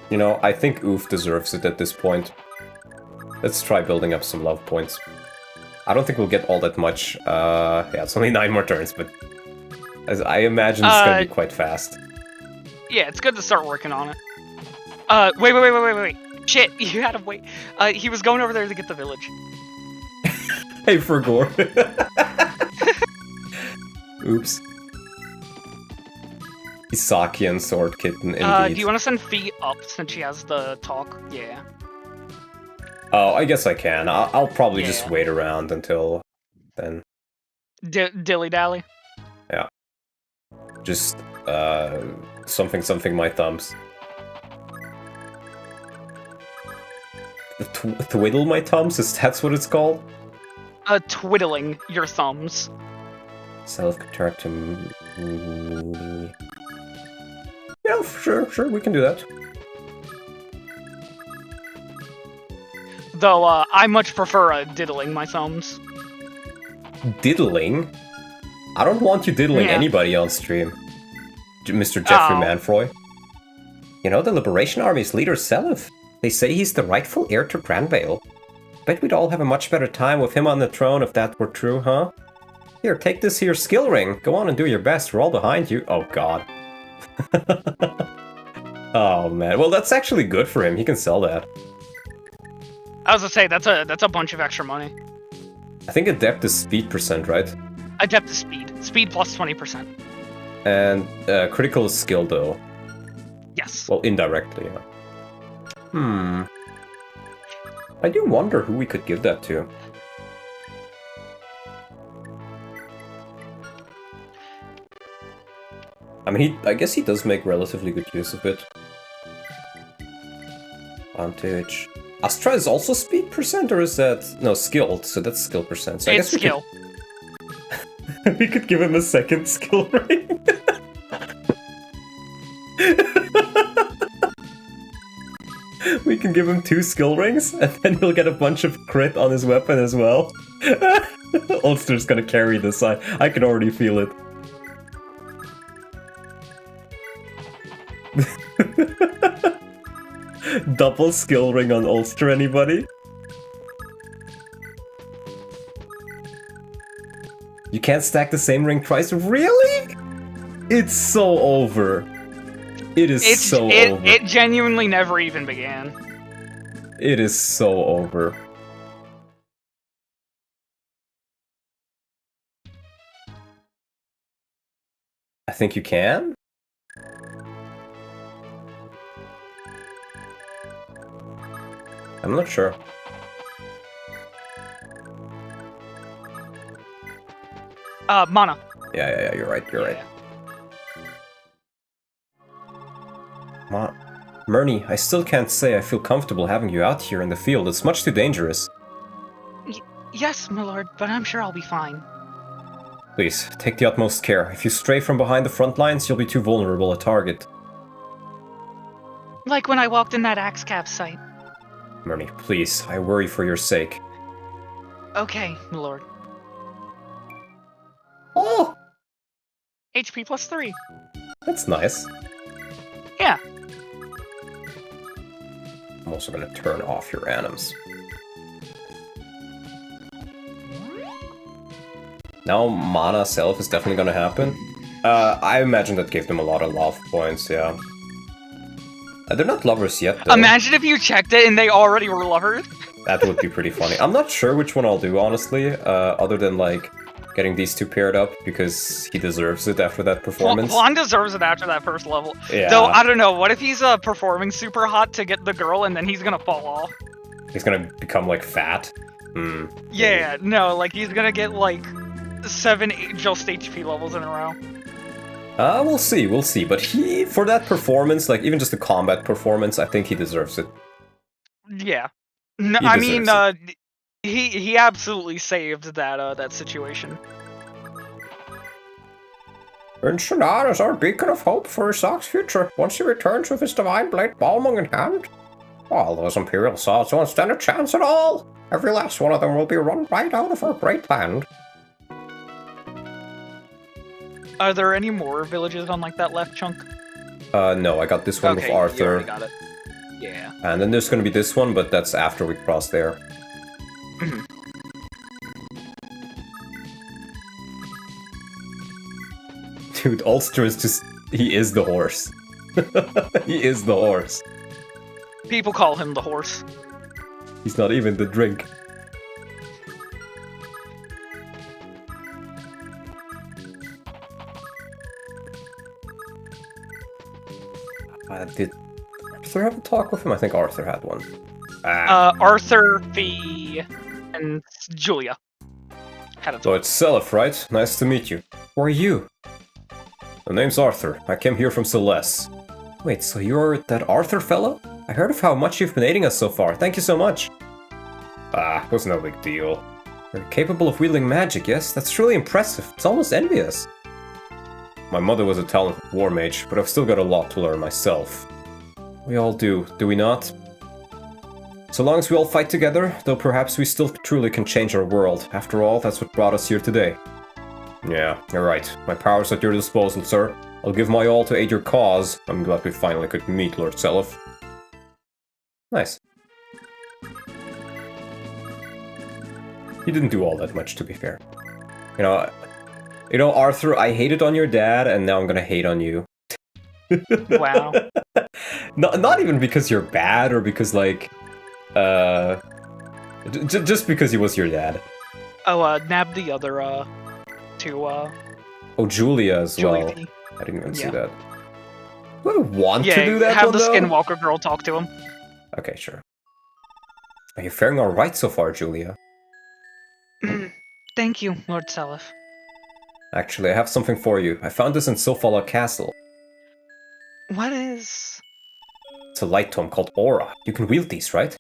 You know, I think Oof deserves it at this point. Let's try building up some love points. I don't think we'll get all that much. Yeah, it's only 9 more turns, but as I imagine it's gonna be quite fast. Yeah, it's good to start working on it. Wait. Shit, you had to wait. He was going over there to get the village. Hey, for Gore. Oops. Isaki and Sword Kitten, indeed. Do you want to send Fee up since she has the talk? Yeah. Oh, I guess I can. I'll probably just wait around until then. Dilly-dally? Yeah. Just, something my thumbs. Twiddle my thumbs? Is that what it's called? Twiddling your thumbs. Self-contract to me. Yeah, sure, we can do that. Though, I much prefer diddling my thumbs. Diddling? I don't want you diddling anybody on stream. Mr. Jeffrey Manfroy. You know, the Liberation Army's leader, Selef. They say he's the rightful heir to Granvale. Bet we'd all have a much better time with him on the throne if that were true, huh? Here, take this here skill ring. Go on and do your best. We're all behind you. Oh, God. Oh, man. Well, that's actually good for him. He can sell that. I was gonna say, that's a bunch of extra money. I think Adept is speed percent, right? Adept is speed. Speed plus 20%. And critical is skill, though. Yes. Well, indirectly, yeah. I do wonder who we could give that to. I mean, I guess he does make relatively good use of it. Advantage. Astra is also speed percent, or is that... No, skilled, so that's skill percent. So I guess skill. We could give him a second skill ring. We can give him 2 skill rings, and then he'll get a bunch of crit on his weapon as well. Ulster's gonna carry this, I can already feel it. Double skill ring on Ulster, anybody? You can't stack the same ring twice? Really? It's so over. It's so over. It genuinely never even began. It is so over. I think you can? I'm not sure. Mana. Yeah, you're right. Murney, I still can't say I feel comfortable having you out here in the field. It's much too dangerous. Yes, my lord, but I'm sure I'll be fine. Please, take the utmost care. If you stray from behind the front lines, you'll be too vulnerable a target. Like when I walked in that axe cap site. Murney, please, I worry for your sake. Okay, my lord. Oh, HP plus 3. That's nice. Yeah. I'm also gonna turn off your anims. Now mana self is definitely gonna happen. I imagine that gave them a lot of love points, yeah. They're not lovers yet, though. Imagine if you checked it and they already were lovers. That would be pretty funny. I'm not sure which one I'll do, honestly, other than, like, getting these two paired up, because he deserves it after that performance. Juan deserves it after that first level. Yeah. Though, I don't know, what if he's performing super hot to get the girl and then he's gonna fall off? He's gonna become, like, fat. Yeah, no, like he's gonna get like 7 just HP levels in a row. We'll see. But he, for that performance, like, even just the combat performance, I think he deserves it. Yeah. No, He I mean, deserves he absolutely saved that situation. and Shannon is our beacon of hope for Isak's future once he returns with his divine blade Balmung in hand. All those Imperial swords won't stand a chance at all. Every last one of them will be run right out of our great land. Are there any more villages on like that left chunk? No, I got this one with You Arthur. already got it. Yeah. And then there's gonna be this one, but that's after we cross there. Dude, Ulster is just... he is the horse. He is the horse. People call him the horse. He's not even the drink. Did Arthur have a talk with him? I think Arthur had one. Arthur, Fee, and Julia had a So talk. it's Selef, right? Nice to meet you. Who are you? The name's Arthur. I came here from Celeste. Wait, so you're that Arthur fellow? I heard of how much you've been aiding us so far. Thank you so much. It was no big deal. You're capable of wielding magic, yes? That's truly impressive. It's almost envious. My mother was a talented war mage, but I've still got a lot to learn myself. We all do we not? So long as we all fight together, though perhaps we still truly can change our world. After all, that's what brought us here today. Yeah, you're right. My power's at your disposal, sir. I'll give my all to aid your cause. I'm glad we finally could meet, Lord Selef. Nice. He didn't do all that much, to be fair. You know, Arthur, I hated on your dad, and now I'm gonna hate on you. Wow. Not even because you're bad, or because, like, just because he was your dad. Oh, nab the other, two, Oh, Julia as well. Julie. I didn't even see Yeah. that. Do I want Yeah, to do that have one, the though? Skinwalker girl talk to him. Okay, sure. Are you faring alright so far, Julia? Thank you, Lord Selef. Actually, I have something for you. I found this in Sofala Castle. What is... It's a light tome called Aura. You can wield these, right?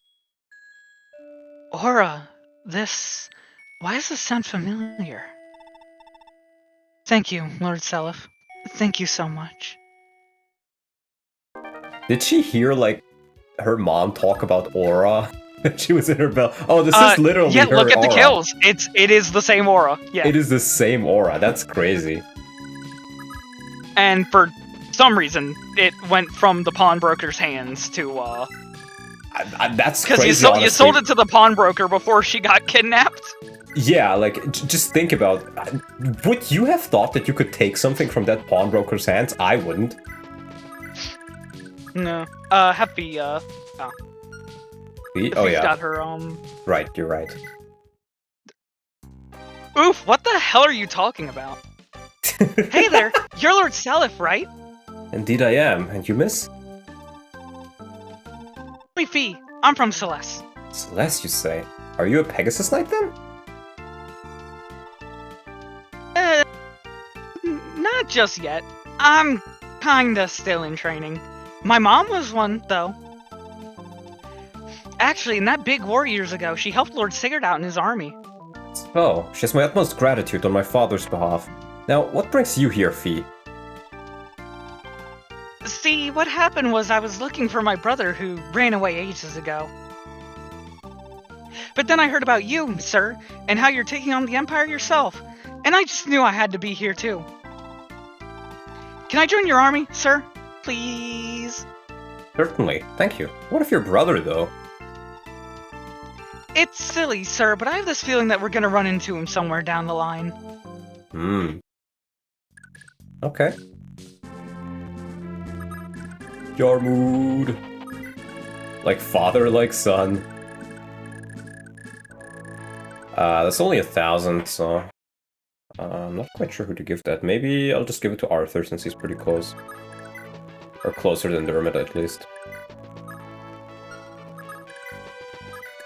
Aura? This... Why does this sound familiar? Thank you, Lord Selef. Thank you so much. Did she hear, like, her mom talk about Aura? She was in her bell. Oh, this is literally yeah, her look at the aura. kills. It is the same aura. Yeah. It is the same Aura. That's crazy. And for some reason, it went from the pawnbroker's hands to That's because crazy, you sold it to the pawnbroker before she got kidnapped. Yeah, like, just think about... would you have thought that you could take something from that pawnbroker's hands? I wouldn't. No. Happy, Oh, She's yeah. got her, Right, you're right. Oof, what the hell are you talking about? Hey there, you're Lord Selef, right? Indeed I am. And you, miss? Me Fee, I'm from Celeste. Celeste, you say? Are you a Pegasus Knight, then? Not just yet. I'm kinda still in training. My mom was one, though. Actually, in that big war years ago, she helped Lord Sigurd out in his army. Oh, she has my utmost gratitude on my father's behalf. Now, what brings you here, Fee? See, what happened was I was looking for my brother who ran away ages ago. But then I heard about you, sir, and how you're taking on the Empire yourself, and I just knew I had to be here too. Can I join your army, sir? Please? Certainly, thank you. What of your brother, though? It's silly, sir, but I have this feeling that we're gonna run into him somewhere down the line. Okay. Yarmood. Like father, like son. That's only 1,000, so... I'm not quite sure who to give that. Maybe I'll just give it to Arthur, since he's pretty close. Or closer than Dermot, at least.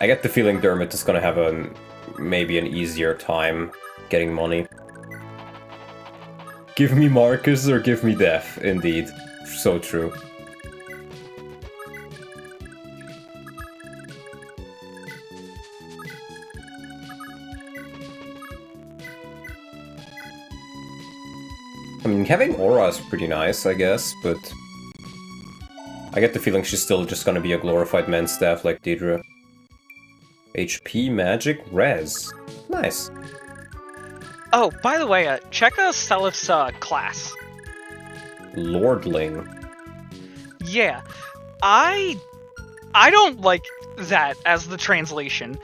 I get the feeling Dermot is gonna have maybe an easier time getting money. Give me Marcus or give me death, indeed. So true. I mean, having Aura is pretty nice, I guess, but... I get the feeling she's still just gonna be a glorified men's staff like Deidre. HP, magic, res. Nice. Oh, by the way, check Selif's class. Lordling. Yeah, I don't like that as the translation.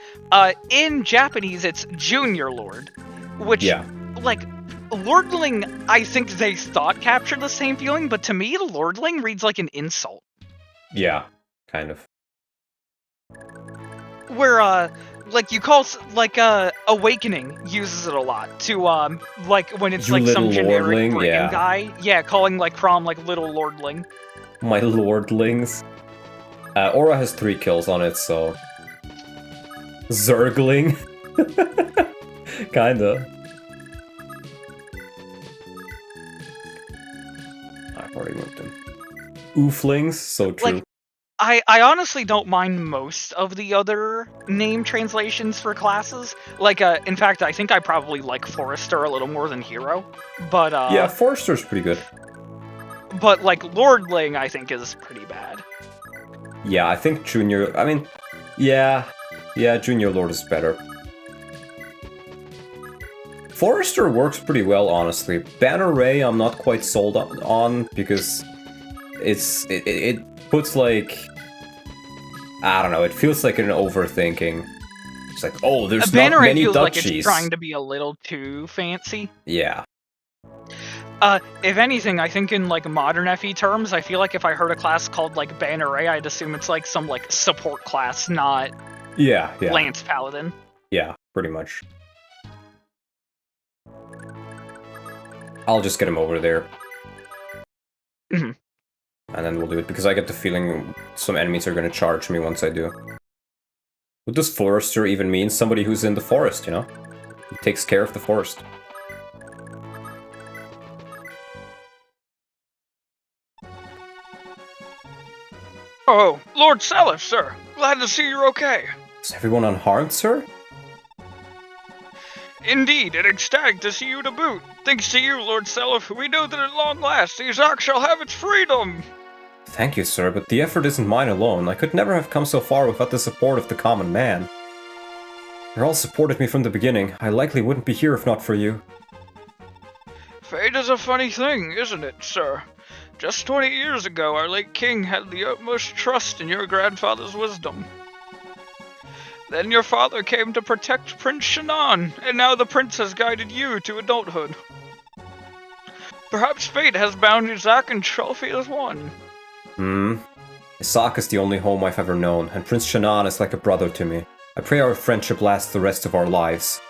In Japanese, it's Junior Lord, which, like, Lordling, I think they thought captured the same feeling, but to me, Lordling reads like an insult. Yeah, kind of. Where, like, you call, like, Awakening uses it a lot to, like, when it's, You like, some little generic lordling, brigand yeah. guy. Yeah, calling, like, Crom, like, little Lordling. My lordlings. Aura has 3 kills on it, so... Zergling? Kinda. I've already moved him. Ooflings, so true. Like, I honestly don't mind most of the other name translations for classes. Like, in fact, I think I probably like Forester a little more than Hero. But, yeah, Forester's pretty good. But, like, Lordling, I think, is pretty bad. Yeah, I think Junior... I mean, yeah, Junior Lord is better. Forester works pretty well, honestly. Banner Ray, I'm not quite sold on because it puts, like... I don't know, it feels like an overthinking. It's like, oh, there's not Banner Ray many feels duchies. like it's trying to be a little too fancy. Yeah. If anything, I think in, like, modern FE terms, I feel like if I heard a class called, like, Banner Ray, I'd assume it's, like, some, like, support class, not Yeah. Lance Paladin. Yeah, pretty much. I'll just get him over there. Mhm. And then we'll do it, because I get the feeling some enemies are gonna charge me once I do. What does Forester even mean? Somebody who's in the forest, you know? Who takes care of the forest. Oh, Lord Selif, sir. Glad to see you're okay. Is everyone unharmed, sir? Indeed, and ecstatic to see you to boot. Thanks to you, Lord Selif, we know that at long last, Izak shall have its freedom. Thank you, sir, but the effort isn't mine alone. I could never have come so far without the support of the common man. You all supported me from the beginning. I likely wouldn't be here if not for you. Fate is a funny thing, isn't it, sir? Just 20 years ago, our late king had the utmost trust in your grandfather's wisdom. Then your father came to protect Prince Shannon, and now the prince has guided you to adulthood. Perhaps fate has bound Izak and Trophy as one. Izak is the only home I've ever known, and Prince Shannon is like a brother to me. I pray our friendship lasts the rest of our lives.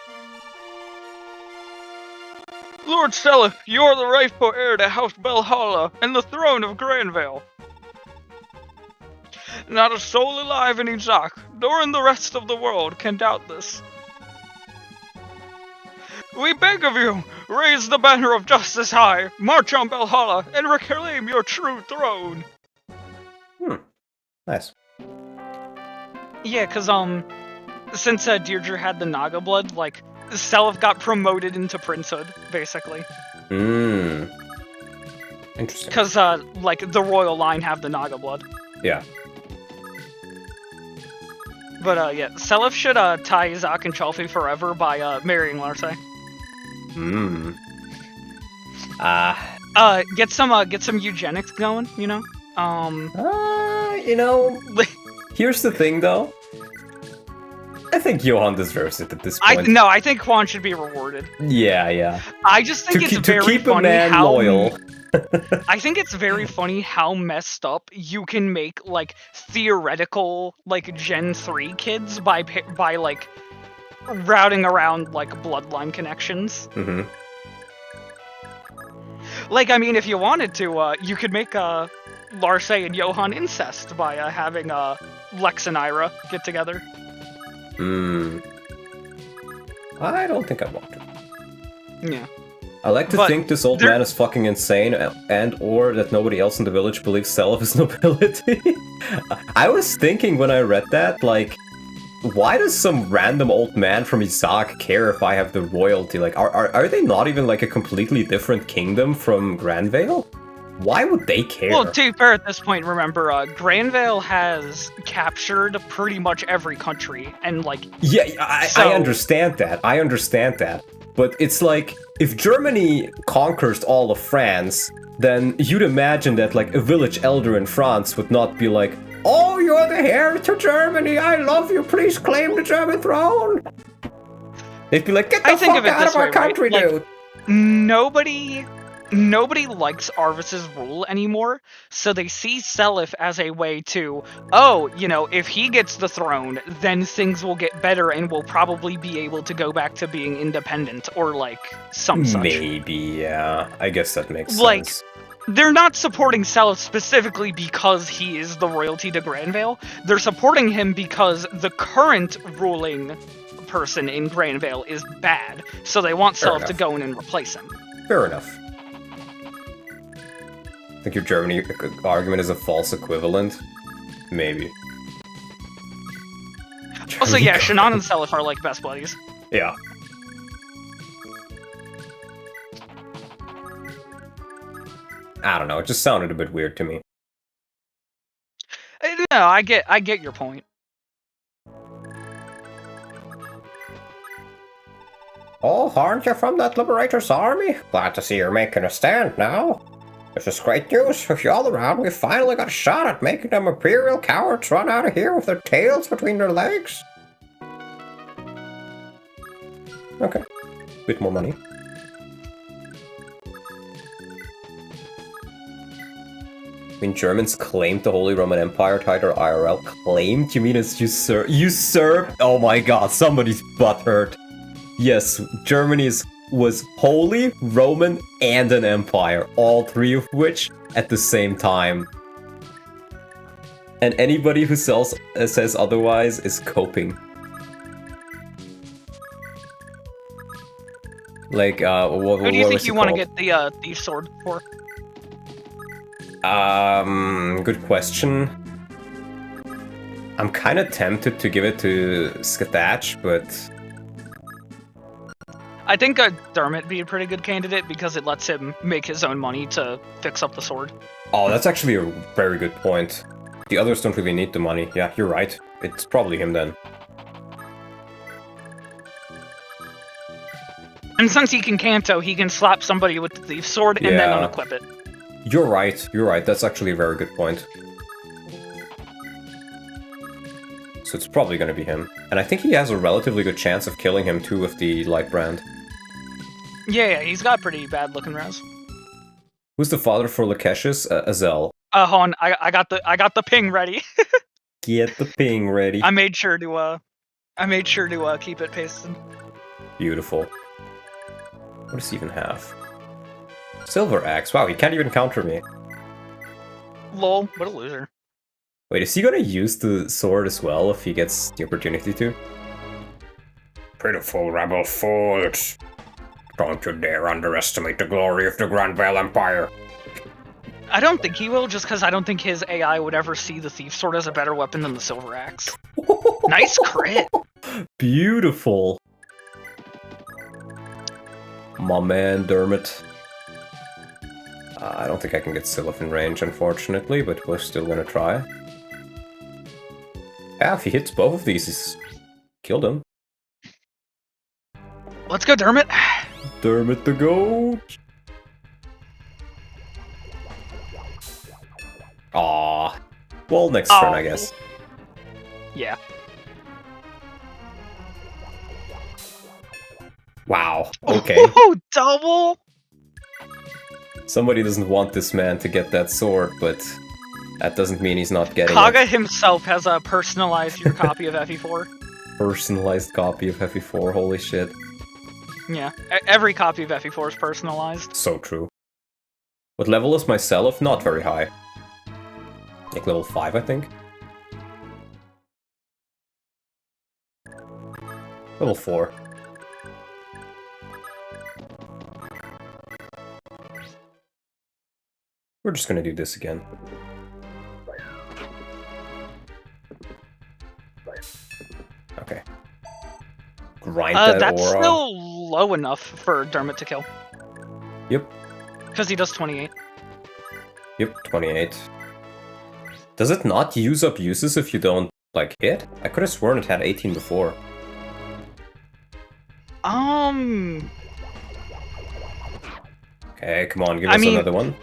Lord Selif, you are the rightful heir to House Belhalla and the throne of Granvale. Not a soul alive in Izak, nor in the rest of the world, can doubt this. We beg of you, raise the banner of justice high, march on Belhalla, and reclaim your true throne. Nice. Yeah, because, since Deirdre had the Naga blood, like, Seliph got promoted into princehood, basically. Interesting. Because, like, the royal line have the Naga blood. Yeah. But, yeah, Seliph should, tie Izak and Chalfi forever by, marrying Larse. Get some eugenics going, you know? You know, here's the thing, though. I think Johan deserves it at this point. I think Juan should be rewarded. Yeah. I just think it's very keep funny a man how loyal. I think it's very funny how messed up you can make, like, theoretical, like, Gen 3 kids by like, routing around, like, bloodline connections. Mm-hmm. Like, I mean, if you wanted to, you could make, Larse and Johan incest by, having, Lex and Ira get together. I don't think I want to. Yeah. I like to think this old man is fucking insane, and or that nobody else in the village believes Seliph is nobility. I was thinking when I read that, like, why does some random old man from Izak care if I have the royalty? Like, are they not even like a completely different kingdom from Granvale? Why would they care? Well, to be fair, at this point, remember, Granvale has captured pretty much every country, and, like... Yeah, I understand that. But it's like, if Germany conquers all of France, then you'd imagine that, like, a village elder in France would not be like, "Oh, you're the heir to Germany, I love you, please claim the German throne!" They'd be like, "Get the fuck out of our country, dude!" Nobody likes Arvis's rule anymore, so they see Seliph as a way to, oh, you know, if he gets the throne, then things will get better and we'll probably be able to go back to being independent, or, like, some such. Maybe, yeah. I guess that makes like, sense. They're not supporting Seliph specifically because he is the royalty to Granvale. They're supporting him because the current ruling person in Granvale is bad, so they want Seliph to go in and replace him. Fair enough. I think your Germany argument is a false equivalent? Maybe. Also, yeah, Shannon and Seliph are, like, best buddies. Yeah. I don't know, it just sounded a bit weird to me. No, I get your point. Oh, aren't you from that Liberator's army? Glad to see you're making a stand now. This is great news for you all around. We finally got a shot at making them Imperial cowards run out of here with their tails between their legs. Okay. Bit more money. When Germans claimed the Holy Roman Empire title IRL, claimed? You mean it's usurped? Oh my god, somebody's butthurt. Yes, Germany was Holy, Roman, and an empire, all three of which at the same time. And anybody who says otherwise is coping. Like, Who do you think you want to get the thief sword for? Good question. I'm kind of tempted to give it to Skatach, but... I think Dermot be a pretty good candidate because it lets him make his own money to fix up the sword. Oh, that's actually a very good point. The others don't really need the money. Yeah, you're right. It's probably him then. And since he can Canto, he can slap somebody with the thief sword and then unequip it. You're right. That's actually a very good point. So it's probably gonna be him. And I think he has a relatively good chance of killing him too with the light brand. Yeah, he's got pretty bad looking res. Who's the father for Lakesh's? Azel. Hold on, I got the ping ready. Get the ping ready. I made sure to keep it pasted. Beautiful. What does he even have? Silver axe. Wow, he can't even counter me. Lol, what a loser. Wait, is he gonna use the sword as well if he gets the opportunity to? Pitiful rebel fools. Don't you dare underestimate the glory of the Granvale Empire. I don't think he will, just because I don't think his AI would ever see the Thief Sword as a better weapon than the Silver Axe. Nice crit! Beautiful. My man, Dermot. I don't think I can get Sylph in range, unfortunately, but we're still gonna try. Yeah, if he hits both of these, he's killed him. Let's go, Dermot! Dermot the goat! Aww. Well, next turn, I guess. Yeah. Wow, okay. Oh, double! Somebody doesn't want this man to get that sword, but that doesn't mean he's not getting Kaga it. himself has personalized your copy of FE4. Personalized copy of FE4, holy shit. Yeah, every copy of FE4 is personalized. So true. What level is my Self? Not very high. Like level 5, I think. Level 4. We're just gonna do this again. Okay. Grind that that's aura. still low enough for Dermot to kill. Yep. Because he does 28. Yep, 28. Does it not use up uses if you don't, like, hit? I could have sworn it had 18 before. Okay, come on, give us another one.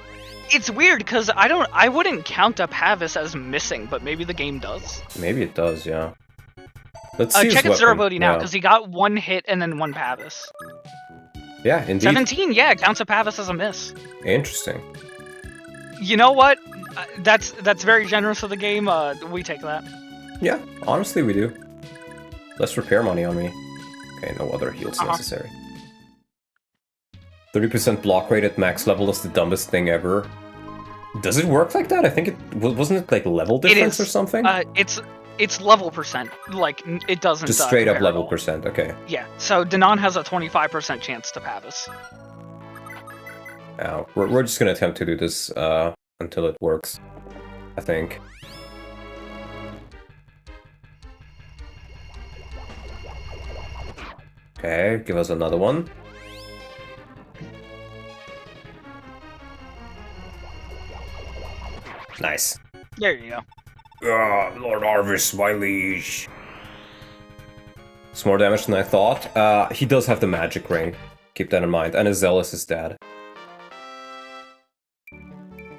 It's weird because I wouldn't count up Havis as missing, but maybe the game does. Maybe it does, yeah. Let's see check his its weapon. durability now because he got one hit and then one Pavis. Yeah, indeed. 17, yeah, counts up Pavis as a miss. Interesting. You know what? That's very generous of the game. We take that. Yeah, honestly we do. Less repair money on me. Okay, no other heals necessary. 30% block rate at max level is the dumbest thing ever. Does it work like that? I think it wasn't it like level difference or something? It's level percent. Like it doesn't. Just straight up compare level at all. percent. Okay. Yeah. So Danon has a 25% chance to Pavis. Now we're just gonna attempt to do this until it works. I think. Okay, give us another one. Nice. There you go. Ah, Lord Arvis, my liege. It's more damage than I thought. He does have the magic ring. Keep that in mind. And his Zealous is dead.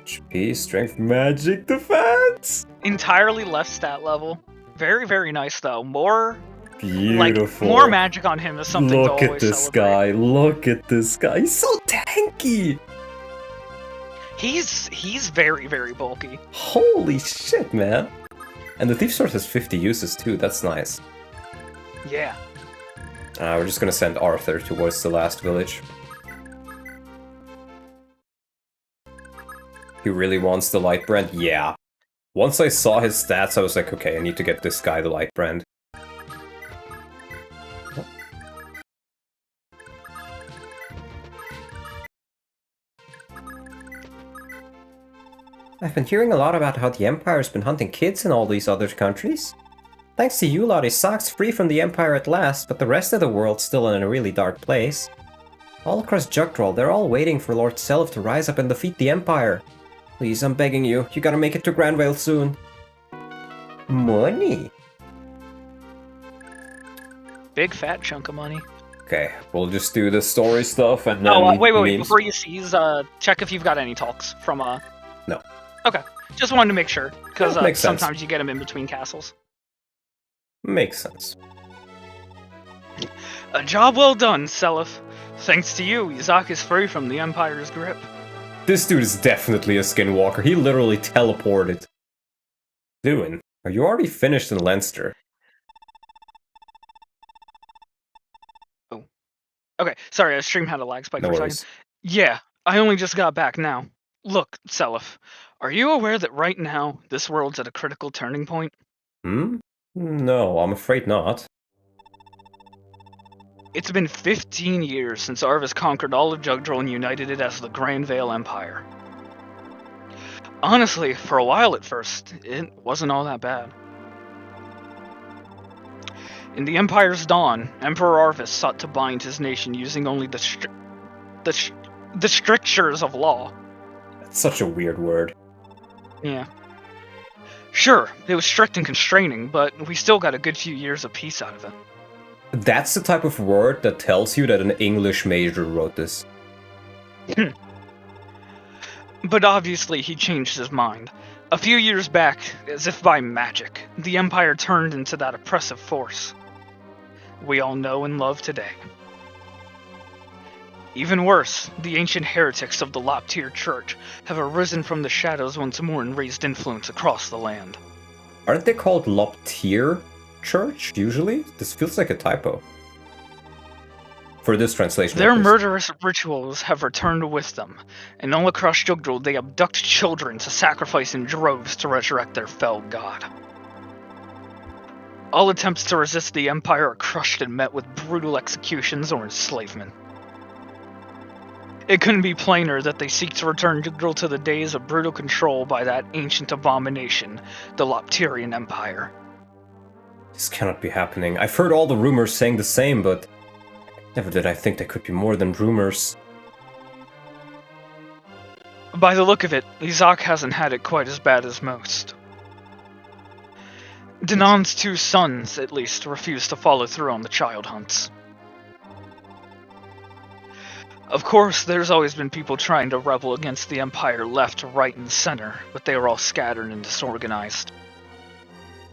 HP, strength, magic, defense! Entirely less stat level. Very, very nice though. More Beautiful. Like, more magic on him is something Look to at always this celebrate. guy. Look at this guy. He's so tanky. He's very, very bulky. Holy shit, man. And the Thief Sword has 50 uses too. That's nice. Yeah. We're just gonna send Arthur towards the last village. He really wants the Light Brand? Yeah. Once I saw his stats, I was like, okay, I need to get this guy the Light Brand. I've been hearing a lot about how the Empire's been hunting kids in all these other countries. Thanks to you lot, Isaac's free from the Empire at last, but the rest of the world's still in a really dark place. All across Jugdral, they're all waiting for Lord Self to rise up and defeat the Empire. Please, I'm begging you, you gotta make it to Grandvale soon. Money? Big fat chunk of money. Okay, we'll just do the story stuff and then... Oh, wait. memes. Before you seize, check if you've got any talks from, No. Okay. Just wanted to make sure, because That makes sense. sometimes you get them in between castles. Makes sense. A job well done, Seliph. Thanks to you, Isaac is free from the Empire's grip. This dude is definitely a skinwalker. He literally teleported. Doing? Are you already finished in Leinster? Oh. Okay, sorry, our stream had a lag spike No for a worries. second. Yeah, I only just got back now. Look, Seliph, are you aware that right now, this world's at a critical turning point? Hmm? No, I'm afraid not. It's been 15 years since Arvis conquered all of Jugdral and united it as the Grand Vale Empire. Honestly, for a while at first, it wasn't all that bad. In the Empire's dawn, Emperor Arvis sought to bind his nation using only the strictures of law. That's such a weird word. Yeah. Sure, it was strict and constraining, but we still got a good few years of peace out of it. That's the type of word that tells you that an English major wrote this. But obviously he changed his mind. A few years back, as if by magic, the Empire turned into that oppressive force we all know and love today. Even worse, the ancient heretics of the Loptyr Church have arisen from the shadows once more and raised influence across the land. Aren't they called Loptyr Church, usually? This feels like a typo. For this translation. Their murderous rituals have returned with them, and all across Yggdrasil they abduct children to sacrifice in droves to resurrect their fell god. All attempts to resist the Empire are crushed and met with brutal executions or enslavement. It couldn't be plainer that they seek to return Yggdrasil to the days of brutal control by that ancient abomination, the Loptyrian Empire. This cannot be happening. I've heard all the rumors saying the same, but never did I think there could be more than rumors. By the look of it, Izak hasn't had it quite as bad as most. Danan's 2 sons, at least, refuse to follow through on the child hunts. Of course, there's always been people trying to rebel against the Empire left, right, and center, but they were all scattered and disorganized.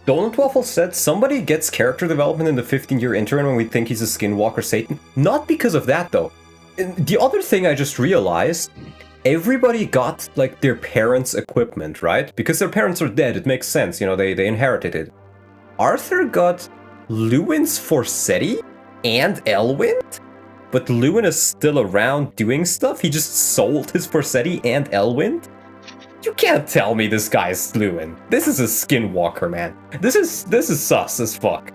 Donut Waffle said somebody gets character development in the 15-year interim when we think he's a Skinwalker Satan. Not because of that, though. The other thing I just realized, everybody got, like, their parents' equipment, right? Because their parents are dead, it makes sense, you know, they inherited it. Arthur got Lewin's Forsetti and Elwind? But Lewin is still around doing stuff? He just sold his Forsetti and Elwind? You can't tell me this guy's Lewin. This is a Skinwalker, man. This is sus as fuck.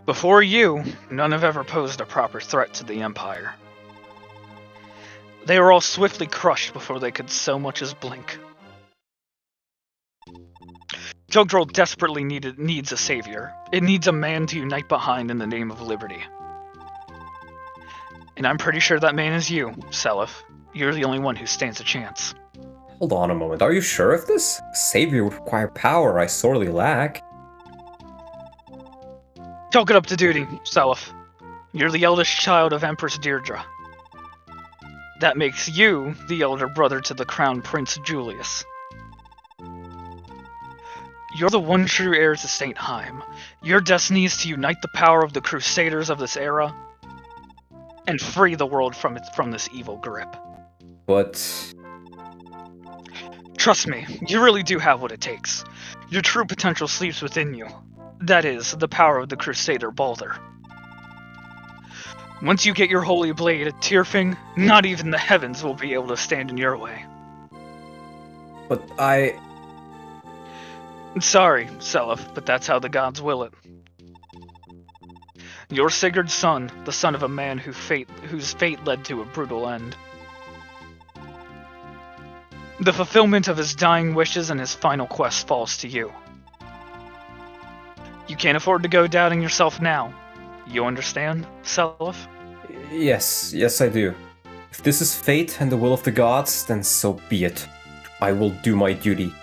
Before you, none have ever posed a proper threat to the Empire. They were all swiftly crushed before they could so much as blink. Yggdrasil desperately needs a savior. It needs a man to unite behind in the name of liberty. And I'm pretty sure that man is you, Seliph. You're the only one who stands a chance. Hold on a moment, are you sure of this? Savior would require power I sorely lack. Chalk it up to duty, Seliph. You're the eldest child of Empress Deirdre. That makes you the elder brother to the Crown Prince Julius. You're the one true heir to St. Heim. Your destiny is to unite the power of the Crusaders of this era and free the world from this evil grip. But... Trust me, you really do have what it takes. Your true potential sleeps within you. That is, the power of the Crusader Baldur. Once you get your holy blade at Tyrfing, not even the heavens will be able to stand in your way. But I... Sorry, Seliph, but that's how the gods will it. You're Sigurd's son, the son of a man whose fate led to a brutal end. The fulfillment of his dying wishes and his final quest falls to you. You can't afford to go doubting yourself now. You understand, Seliph? Yes, I do. If this is fate and the will of the gods, then so be it. I will do my duty.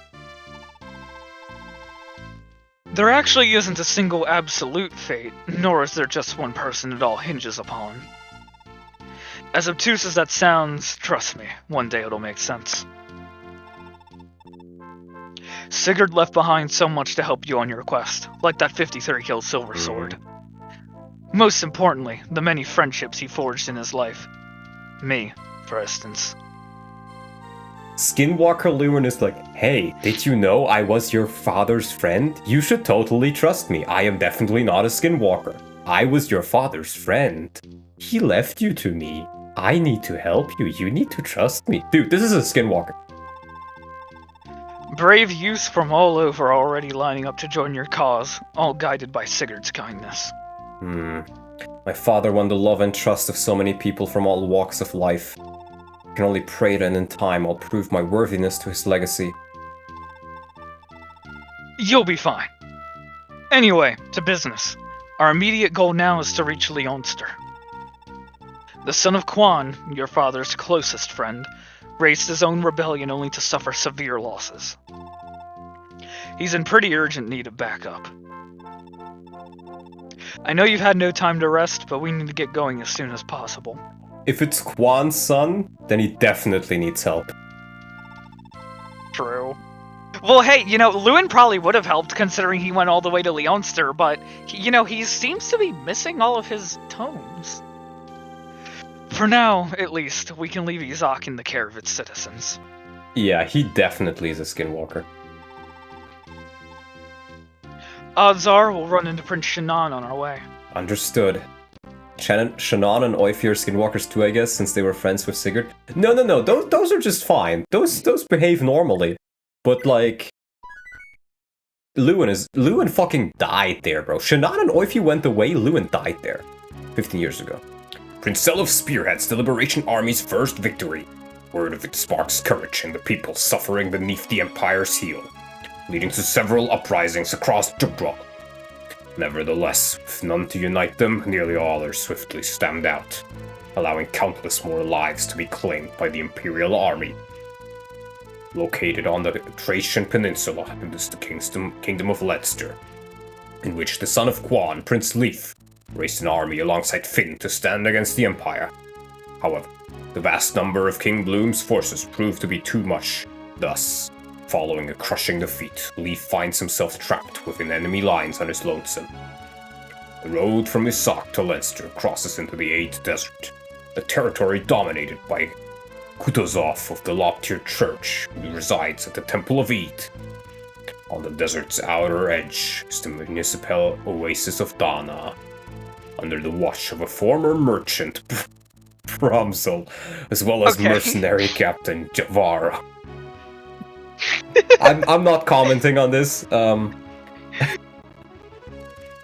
There actually isn't a single absolute fate, nor is there just one person it all hinges upon. As obtuse as that sounds, trust me, one day it'll make sense. Sigurd left behind so much to help you on your quest, like that 53-kill silver sword. Most importantly, the many friendships he forged in his life. Me, for instance. Skinwalker Lewin is like, hey, did you know I was your father's friend? You should totally trust me. I am definitely not a Skinwalker. I was your father's friend. He left you to me. I need to help you. You need to trust me. Dude, this is a Skinwalker. Brave youths from all over are already lining up to join your cause, all guided by Sigurd's kindness. My father won the love and trust of so many people from all walks of life. I can only pray that in time I'll prove my worthiness to his legacy. You'll be fine. Anyway, to business. Our immediate goal now is to reach Leonster. The son of Quan, your father's closest friend, raised his own rebellion only to suffer severe losses. He's in pretty urgent need of backup. I know you've had no time to rest, but we need to get going as soon as possible. If it's Quan's son, then he definitely needs help. True. Well, hey, Lewin probably would have helped considering he went all the way to Leonster, but, he seems to be missing all of his tomes. For now, at least, we can leave Izak in the care of its citizens. Yeah, he definitely is a skinwalker. Odds are we'll run into Prince Shannon on our way. Understood. Shannon and Oifir are skinwalkers too, I guess, since they were friends with Sigurd. No, those are just fine. Those behave normally. But, like... Lewin fucking died there, bro. Shannon and Oifir went away, Lewin died there. 15 years ago. Prince Selif spearheads the Liberation Army's first victory. Word of it sparks courage in the people suffering beneath the Empire's heel, leading to several uprisings across Jugdral. Nevertheless, with none to unite them, nearly all are swiftly stamped out, allowing countless more lives to be claimed by the Imperial Army. Located on the Thracian Peninsula is the Kingdom of Loptyr, in which the son of Quan, Prince Leif, raised an army alongside Finn to stand against the Empire. However, the vast number of King Bloom's forces proved to be too much. Thus, following a crushing defeat, Leif finds himself trapped within enemy lines on his lonesome. The road from Isak to Leinster crosses into the Ade Desert, a territory dominated by Kutuzov of the Loptyr Church, who resides at the Temple of Ede. On the desert's outer edge is the municipal oasis of Dana, under the watch of a former merchant, Bramsel, as well as mercenary captain Javara. I'm not commenting on this.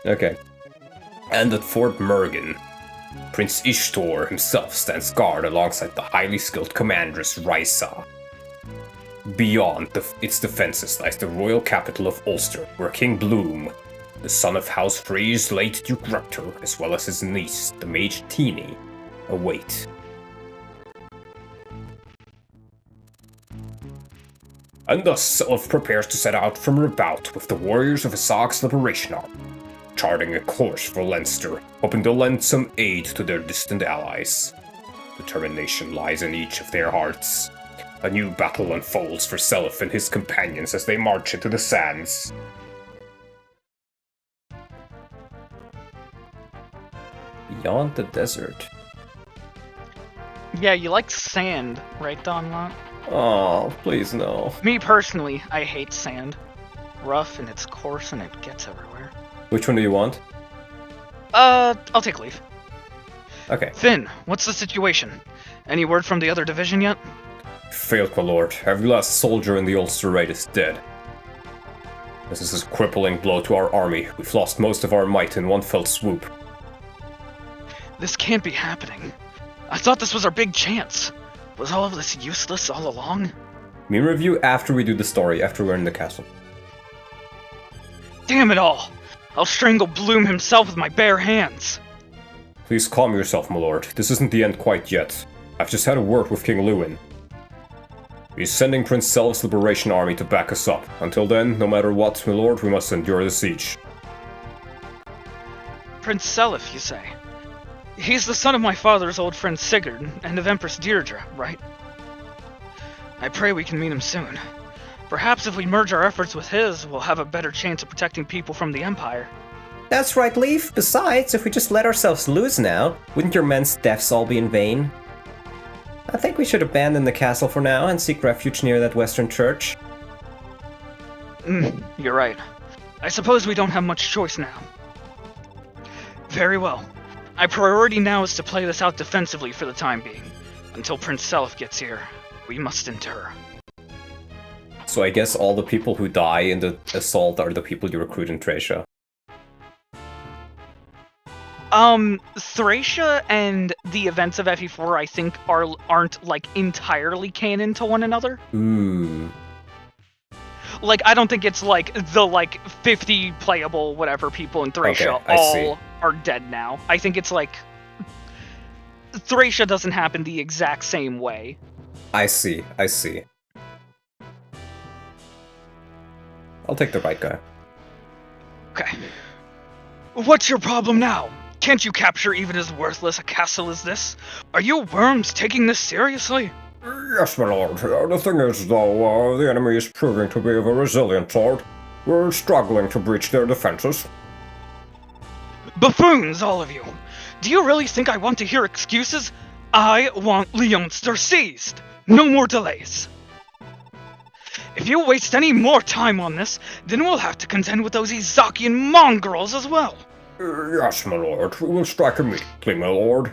Okay. And at Fort Mergen, Prince Ishtor himself stands guard alongside the highly skilled commanderess Raisa. Beyond its defenses lies the royal capital of Ulster, where King Bloom, the son of House Frey's late Duke Ruptur, as well as his niece, the Mage Teeny, await. And thus Selif prepares to set out from Rebout with the warriors of Isak's Liberation Army, charting a course for Leinster, hoping to lend some aid to their distant allies. Determination lies in each of their hearts. A new battle unfolds for Selif and his companions as they march into the sands. Beyond the desert. Yeah, you like sand, right, Donlot? Oh, please no. Me personally, I hate sand. Rough and it's coarse and it gets everywhere. Which one do you want? I'll take leave. Okay. Finn, what's the situation? Any word from the other division yet? Failed, my lord. Every last soldier in the Ulster Raid is dead. This is a crippling blow to our army. We've lost most of our might in one fell swoop. This can't be happening. I thought this was our big chance. Was all of this useless all along? Me review after we do the story, after we're in the castle. Damn it all! I'll strangle Bloom himself with my bare hands! Please calm yourself, my lord. This isn't the end quite yet. I've just had a word with King Lewin. He's sending Prince Selif's Liberation Army to back us up. Until then, no matter what, my lord, we must endure the siege. Prince Selif, you say? He's the son of my father's old friend Sigurd, and of Empress Deirdre, right? I pray we can meet him soon. Perhaps if we merge our efforts with his, we'll have a better chance of protecting people from the Empire. That's right, Leif. Besides, if we just let ourselves loose now, wouldn't your men's deaths all be in vain? I think we should abandon the castle for now and seek refuge near that western church. You're right. I suppose we don't have much choice now. Very well. Our priority now is to play this out defensively for the time being. Until Prince Selif gets here, we must endure. So I guess all the people who die in the assault are the people you recruit in Thracia. Thracia and the events of FE4, I think, aren't like entirely canon to one another. Ooh. Like, I don't think it's like the 50 playable whatever people in Thracia Okay, I see. all are dead now. I think it's like Thracia doesn't happen the exact same way. I see. I'll take the right guy. Okay. What's your problem now? Can't you capture even as worthless a castle as this? Are you worms taking this seriously? Yes, my lord. The thing is, though, the enemy is proving to be of a resilient sort. We're struggling to breach their defenses. Buffoons, all of you! Do you really think I want to hear excuses? I want Leonster seized! No more delays! If you waste any more time on this, then we'll have to contend with those Izakian mongrels as well! Yes, my lord. We will strike immediately, my lord.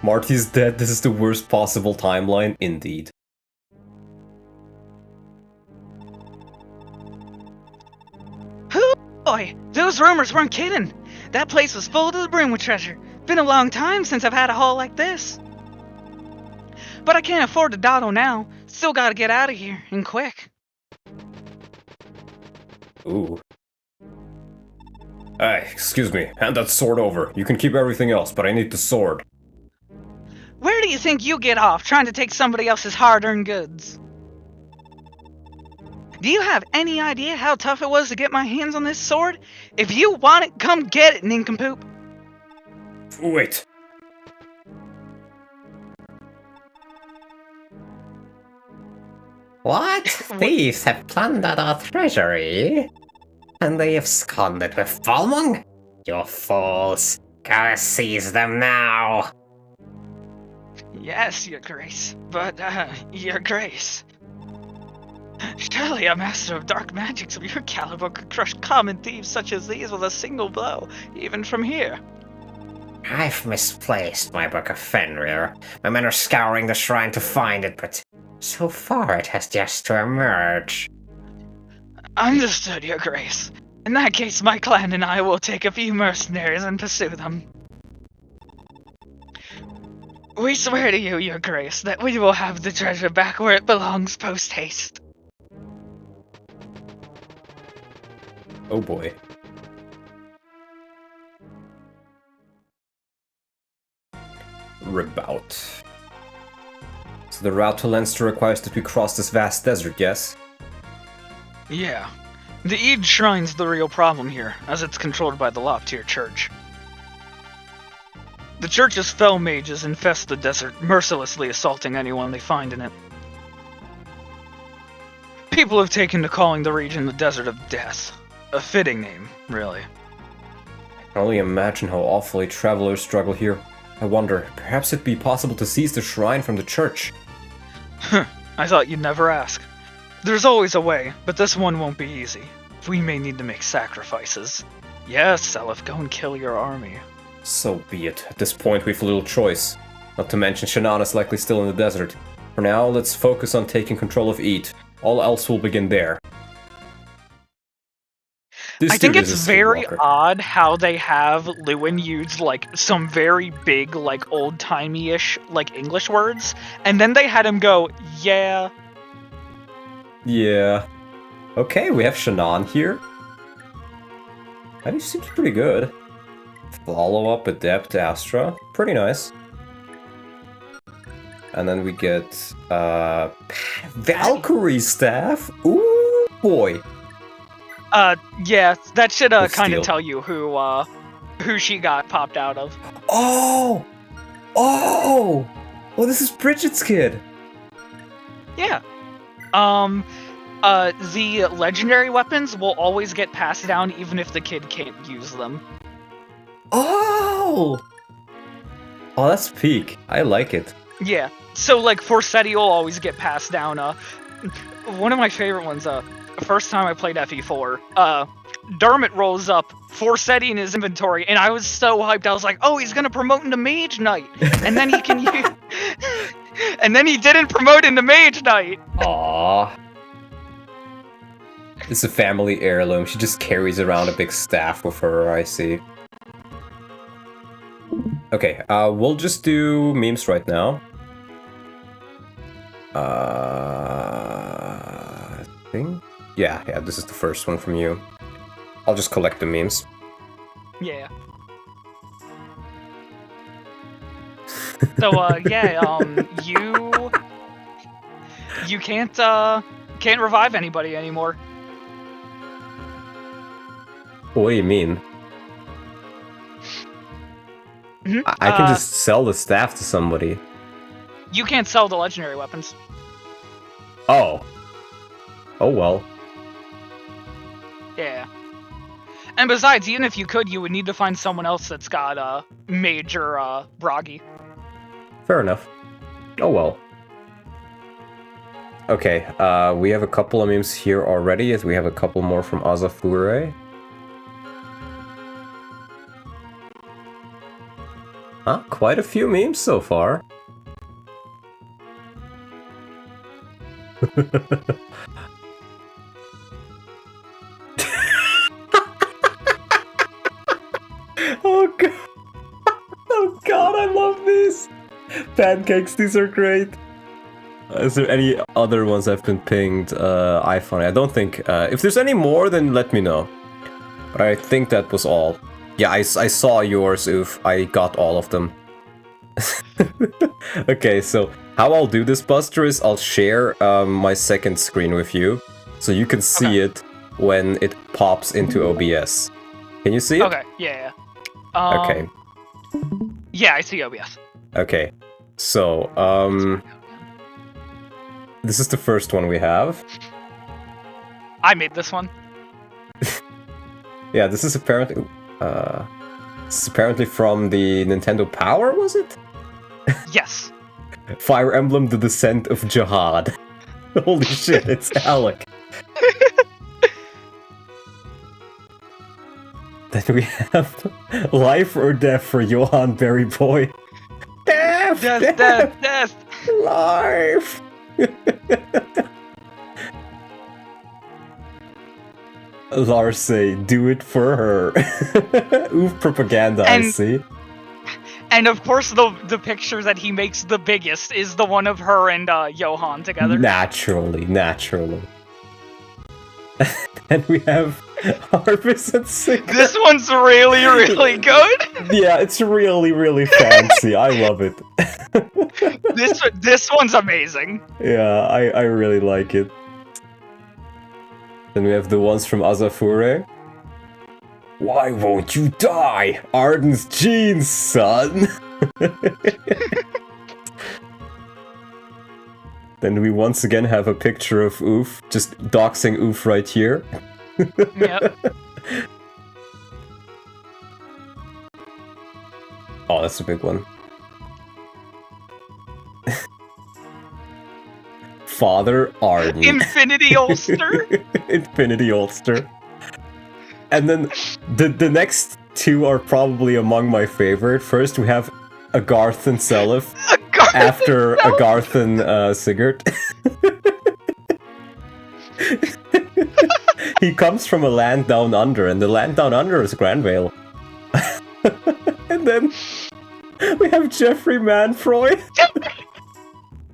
Marty's dead. This is the worst possible timeline, indeed. Boy, those rumors weren't kidding! That place was full to the brim with treasure. Been a long time since I've had a haul like this. But I can't afford to dawdle now. Still gotta get out of here, and quick. Ooh. Hey, excuse me. Hand that sword over. You can keep everything else, but I need the sword. Where do you think you get off trying to take somebody else's hard-earned goods? Do you have any idea how tough it was to get my hands on this sword? If you want it, come get it, nincompoop. Wait. What? Thieves have plundered our treasury? And they have absconded with Volmung? You fools! Go seize them now! Yes, Your Grace. But, Your Grace. Surely a master of dark magics of your caliber could crush common thieves such as these with a single blow, even from here. I've misplaced my book of Fenrir. My men are scouring the shrine to find it, but so far it has just to emerge. Understood, Your Grace. In that case, my clan and I will take a few mercenaries and pursue them. We swear to you, Your Grace, that we will have the treasure back where it belongs post-haste. Oh boy. Rebout. So the route to Leinster requires that we cross this vast desert, yes? Yeah. The Eid Shrine's the real problem here, as it's controlled by the Loptyr Church. The Church's fell mages infest the desert, mercilessly assaulting anyone they find in it. People have taken to calling the region the Desert of Death. A fitting name, really. I can only imagine how awfully travelers struggle here. I wonder, perhaps it'd be possible to seize the shrine from the church. I thought you'd never ask. There's always a way, but this one won't be easy. We may need to make sacrifices. Yes, Seliph, go and kill your army. So be it. At this point, we've little choice. Not to mention, Shannon is likely still in the desert. For now, let's focus on taking control of Eid. All else will begin there. I think it's very odd how they have Lewin use, like, some very big, like, old-timey-ish, like, English words, and then they had him go, yeah. Yeah. Okay, we have Shannon here. That seems pretty good. Follow-up Adept Astra. Pretty nice. And then we get, Valkyrie staff? Ooh, boy. Yeah, that should, With kind steel. of tell you who she got popped out of. Oh! Oh! Oh, this is Bridget's kid! Yeah. The legendary weapons will always get passed down even if the kid can't use them. Oh! Oh, that's peak. I like it. Yeah. So, like, Forsetti will always get passed down. One of my favorite ones, first time I played FE4, Dermot rolls up Forsetti in his inventory, and I was so hyped. I was like, oh, he's gonna promote into Mage Knight! And then he can use... And then he didn't promote into Mage Knight. Aww. It's a family heirloom. She just carries around a big staff with her, I see. Okay, we'll just do memes right now. I think? Yeah, this is the first one from you. I'll just collect the memes. Yeah. So, you can't revive anybody anymore. What do you mean? I can just sell the staff to somebody. You can't sell the legendary weapons. Oh. Oh well. Yeah. And besides, even if you could, you would need to find someone else that's got major Bragi. Fair enough. Oh well. Okay, we have a couple of memes here already, as we have a couple more from Azafure. Huh? Quite a few memes so far. Oh god. Oh god, I love these! Pancakes, these are great. Is there any other ones I've been pinged? iPhone. I don't think... if there's any more, then let me know. But I think that was all. Yeah, I saw yours, Oof. I got all of them. Okay, so how I'll do this, Buster, is I'll share my second screen with you. So you can see it when it pops into OBS. Can you see it? Okay, yeah. Okay. Yeah, I see OBS. Okay. So, this is the first one we have. I made this one. Yeah, this is apparently from the Nintendo Power, was it? Yes. Fire Emblem: The Descent of Jihad. Holy shit, it's Alec. Then we have Life or Death for Johan Berry Boy. Death! Death! Life! Lars say, do it for her. Oof, propaganda, I see. And of course, the picture that he makes the biggest is the one of her and Johan together. Naturally. And we have Harvest and Sick. This one's really, really good. Yeah, it's really, really fancy. I love it. This one's amazing. Yeah, I really like it. Then we have the ones from Azafure. Why won't you die? Arden's genes, son! Then we once again have a picture of Oof, just doxing Oof right here. Yep. Oh, that's a big one. Father Arden. Infinity Ulster. Infinity Ulster. And then the next two are probably among my favorite. First we have Agarth and Seliph after Agarth and Sigurd. He comes from a land down under, and the land down under is Granvale. And then we have Jeffrey Manfroy.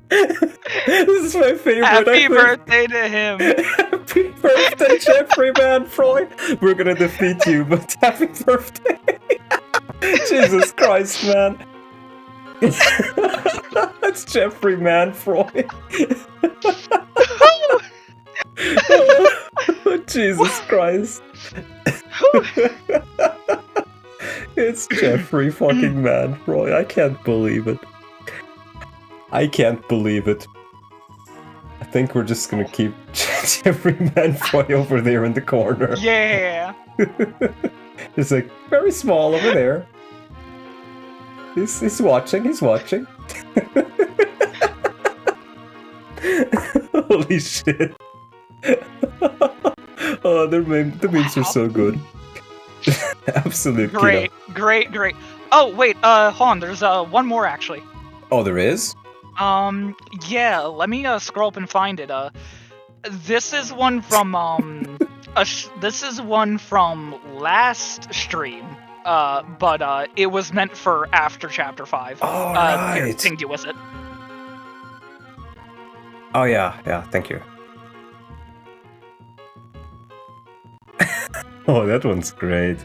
This is my favorite. Happy birthday to him. Happy birthday, Jeffrey Manfroy. We're gonna defeat you, but happy birthday. Jesus Christ, man. That's Jeffrey Manfroy. Oh, Jesus Christ. It's Jeffrey fucking Manfroy. I can't believe it. I can't believe it. I think we're just gonna keep Jeffrey Manfroy over there in the corner. Yeah. It's like very small over there. He's watching. Holy shit. Oh, the memes are so good. Absolute great. Oh, wait, hold on, there's one more actually. Oh, there is? Yeah, let me scroll up and find it. This is one from this is one from last stream. But it was meant for after chapter 5. All Here, right. pinged you with it. Oh yeah, thank you. Oh, that one's great.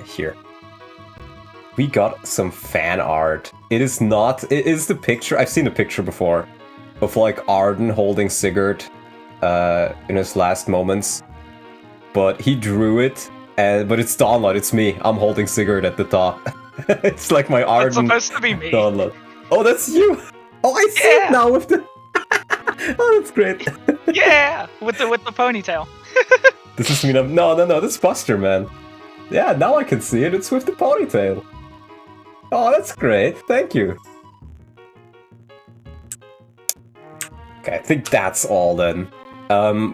Here. We got some fan art. It is the picture, I've seen the picture before, of like Arden holding Sigurd in his last moments. But he drew it, but it's Dawnlight, it's me. I'm holding Sigurd at the top. It's like my Arden. It's supposed to be me. Dawnlight. Oh, that's you! Oh, I see it now with the... Oh, that's great. Yeah, with the ponytail. This is me. No, that's Buster, man. Yeah, now I can see it. It's with the ponytail. Oh, that's great. Thank you. Okay, I think that's all then.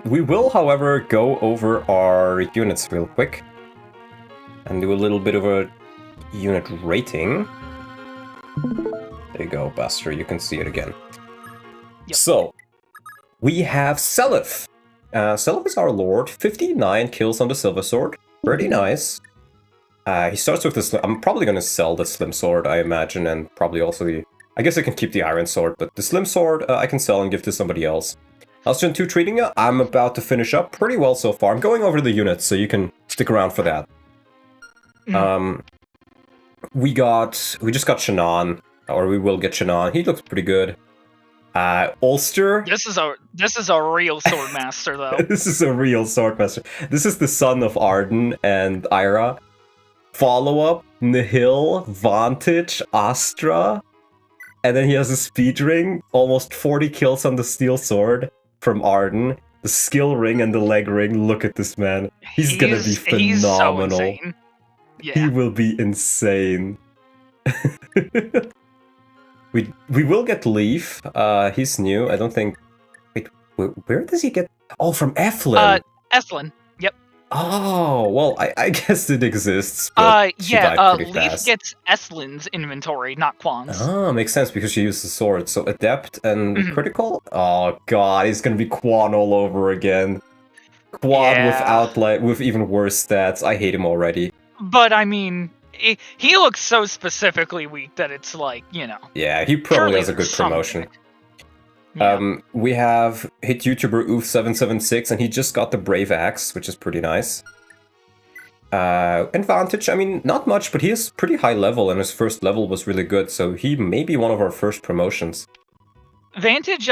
We will, however, go over our units real quick and do a little bit of a unit rating. There you go, Buster. You can see it again. Yep. So, we have Seliph. Seliph is our lord. 59 kills on the Silver Sword. Pretty nice. He starts with the I'm probably going to sell the Slim Sword, I imagine, and probably also the... I guess I can keep the Iron Sword, but the Slim Sword I can sell and give to somebody else. How's Gen 2 treating you? I'm about to finish up pretty well so far. I'm going over the units, so you can stick around for that. We just got Shannon, or we will get Shannon. He looks pretty good. Ulster. This is a real sword master, though. This is a real sword master. This is the son of Arden and Ira. Follow-up, Nihil, Vantage, Astra. And then he has a speed ring, almost 40 kills on the steel sword from Arden. The skill ring and the leg ring. Look at this man. He's gonna be phenomenal. He's so insane. Yeah. He will be insane. We will get Leaf. He's new. I don't think... Wait, where does he get... Oh, from Eflin. Eflin. Yep. Oh, well, I guess it exists, but she died pretty Leaf fast. gets Eflin's inventory, not Quan's. Ah, makes sense, because she used the sword. So Adept and Critical? Oh god, he's gonna be Quan all over again. Quan with even worse stats. I hate him already. But, I mean... He looks so specifically weak that it's like, you know. Yeah, he probably has a good promotion. Yeah. We have hit YouTuber Oof776, and he just got the Brave Axe, which is pretty nice. Advantage, I mean, not much, but he is pretty high level, and his first level was really good, so he may be one of our first promotions. Vantage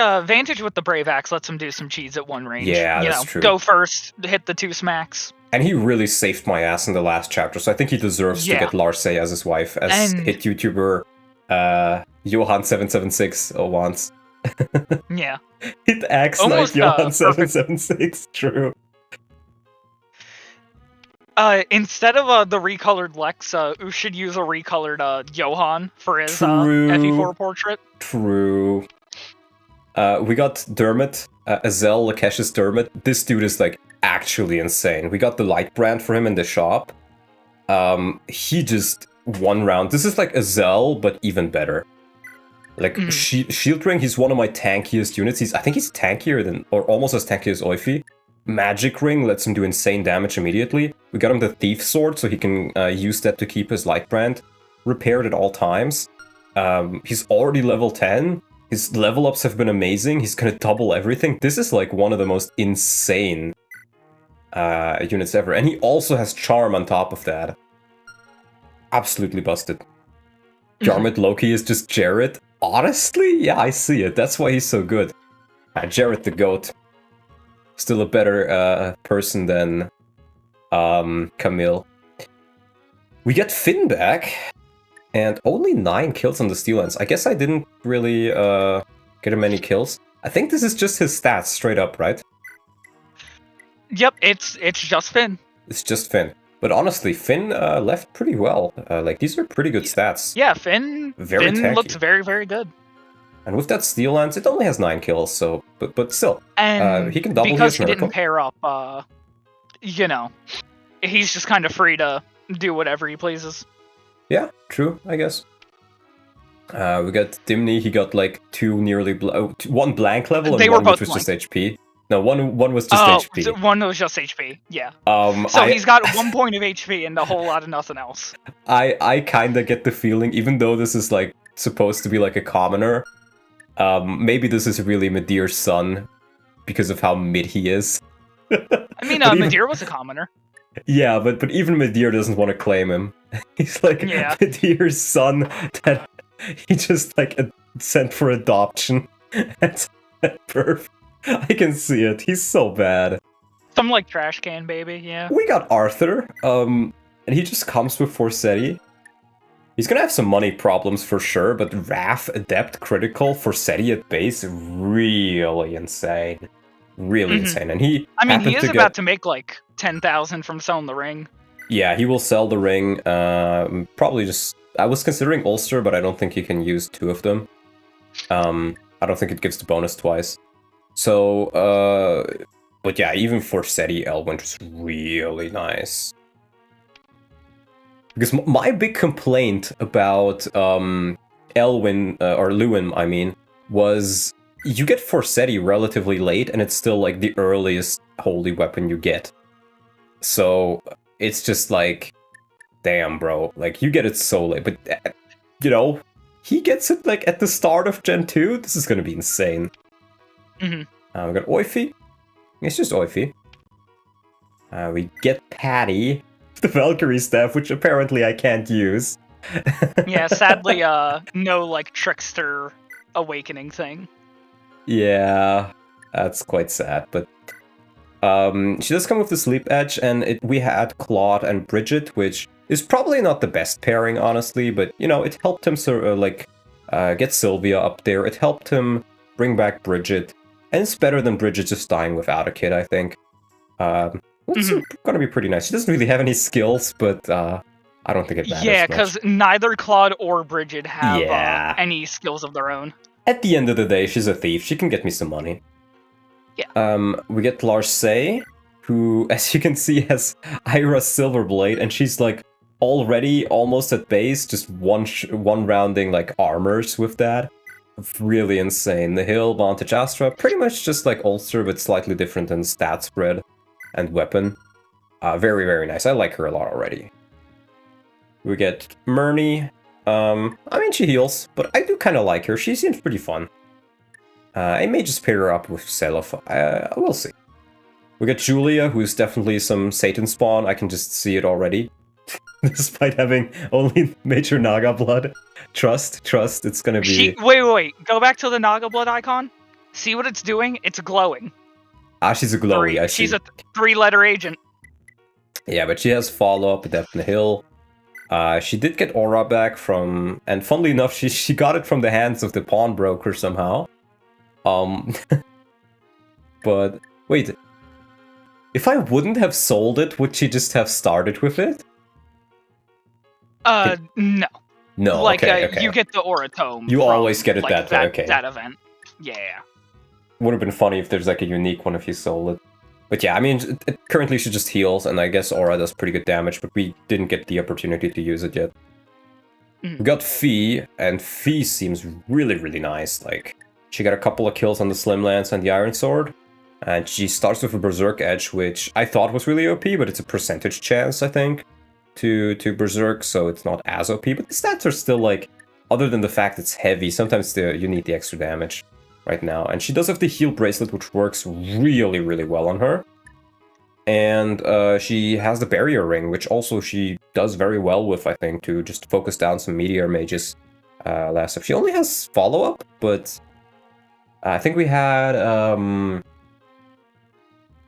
with the Brave Axe lets him do some cheats at one range. Yeah, that's true. Go first, hit the 2 smacks. And he really saved my ass in the last chapter, so I think he deserves to get Lars as his wife, as hit YouTuber Johan776 wants. Yeah. Hit Axe like Johan776, true. Instead of the recolored Lex, we should use a recolored Johan for his FE4 portrait. True. We got Dermot, Azel Lakesh's Dermot. This dude is like actually insane. We got the light brand for him in the shop. He just one round. This is like Azel, but even better. Like Shield Ring, he's one of my tankiest units. I think he's tankier than, or almost as tanky as Oifi. Magic Ring lets him do insane damage immediately. We got him the Thief Sword, so he can use that to keep his light brand repaired at all times. He's already level 10. His level ups have been amazing. He's gonna double everything. This is like one of the most insane units ever. And he also has Charm on top of that. Absolutely busted. Jarmut Loki is just Jarrett. Honestly, yeah, I see it. That's why he's so good. Jarrett the Goat. Still a better person than Camille. We get Finn back. And only 9 kills on the Steel Lance. I guess I didn't really get him many kills. I think this is just his stats, straight up, right? Yep, it's just Finn. It's just Finn. But honestly, Finn left pretty well. Like, these are pretty good stats. Yeah, Finn looks very, very good. And with that Steel Lance, it only has 9 kills, so... But still, and he can double because his he miracle. didn't pair up, you know, he's just kind of free to do whatever he pleases. Yeah, true, I guess. We got Dimny, he got like one blank level They and were one which both was blank. just HP. No, one was just Oh, HP. one was just HP. Yeah. So he's got 1 point of HP and a whole lot of nothing else. I kinda get the feeling, even though this is like supposed to be like a commoner, maybe this is really Medeir's son because of how mid he is. I mean, But even- Medeir was a commoner. Yeah, but even Medeir doesn't want to claim him. He's like Yeah. Medeir's son that he just like sent for adoption at birth. I can see it. He's so bad. Some like trash can baby, yeah. We got Arthur, and he just comes with Forsetti. He's gonna have some money problems for sure, but Wrath, Adept, Critical, Forsetti at base, really insane. Really insane. And he I mean, he happened is to about get... to make like 10,000 from selling the ring. Yeah, he will sell the ring. Probably just... I was considering Ulster, but I don't think you can use 2 of them. I don't think it gives the bonus twice. So, but yeah, even Forsetti Elwyn was really nice. Because my big complaint about Elwyn, or Lewin, I mean, was you get Forsetti relatively late, and it's still like the earliest holy weapon you get. So it's just like, damn, bro, like you get it so late, but you know, he gets it like at the start of Gen 2. This is gonna be insane. We got Oifi. It's just Oifi. We get Patty, the Valkyrie staff, which apparently I can't use. Yeah, sadly, no like trickster awakening thing. Yeah, that's quite sad, but she does come with the Sleep Edge, and we had Claude and Bridget, which is probably not the best pairing, honestly, but, you know, it helped him get Sylvia up there, it helped him bring back Bridget, and it's better than Bridget just dying without a kid, I think. It's gonna be pretty nice. She doesn't really have any skills, but I don't think it matters Yeah, much. because neither Claude or Bridget have Yeah. any skills of their own. At the end of the day, she's a thief. She can get me some money. Yeah. We get Lars, who, as you can see, has Ira's Silverblade, and she's like already almost at base, just one rounding like armors with that. Really insane. The Hill, Vantage Astra, pretty much just like Ulster, but slightly different in stat spread and weapon. Very, very nice. I like her a lot already. We get Murney. I mean, she heals, but I do kind of like her. She seems pretty fun. I may just pair her up with Selef. We'll see. We got Julia, who's definitely some Satan spawn. I can just see it already. Despite having only Major Naga blood. Trust, it's gonna be... Wait. Go back to the Naga blood icon. See what it's doing? It's glowing. She's a glowy, I see. She's a 3-letter agent. Yeah, but she has follow-up, Adept in the Hill. She did get Aura back from... And funnily enough, she got it from the hands of the pawnbroker somehow. But, wait. If I wouldn't have sold it, would she just have started with it? No. No, Like, okay. you get the Aura Tome. You from, always get it like, that way, okay. That event. Yeah. Would have been funny if there's like a unique one if you sold it. But yeah, I mean, currently she just heals, and I guess Aura does pretty good damage, but we didn't get the opportunity to use it yet. We got Fee, and Fee seems really, really nice. Like, she got a couple of kills on the Slim Lance and the Iron Sword, and she starts with a Berserk Edge, which I thought was really OP, but it's a percentage chance, I think, to Berserk, so it's not as OP, but the stats are still like, other than the fact it's heavy, sometimes you need the extra damage right now. And she does have the heal bracelet, which works really, really well on her. And she has the barrier ring, which also she does very well with, I think, to just focus down some meteor mages last up. She only has follow-up, but I think we had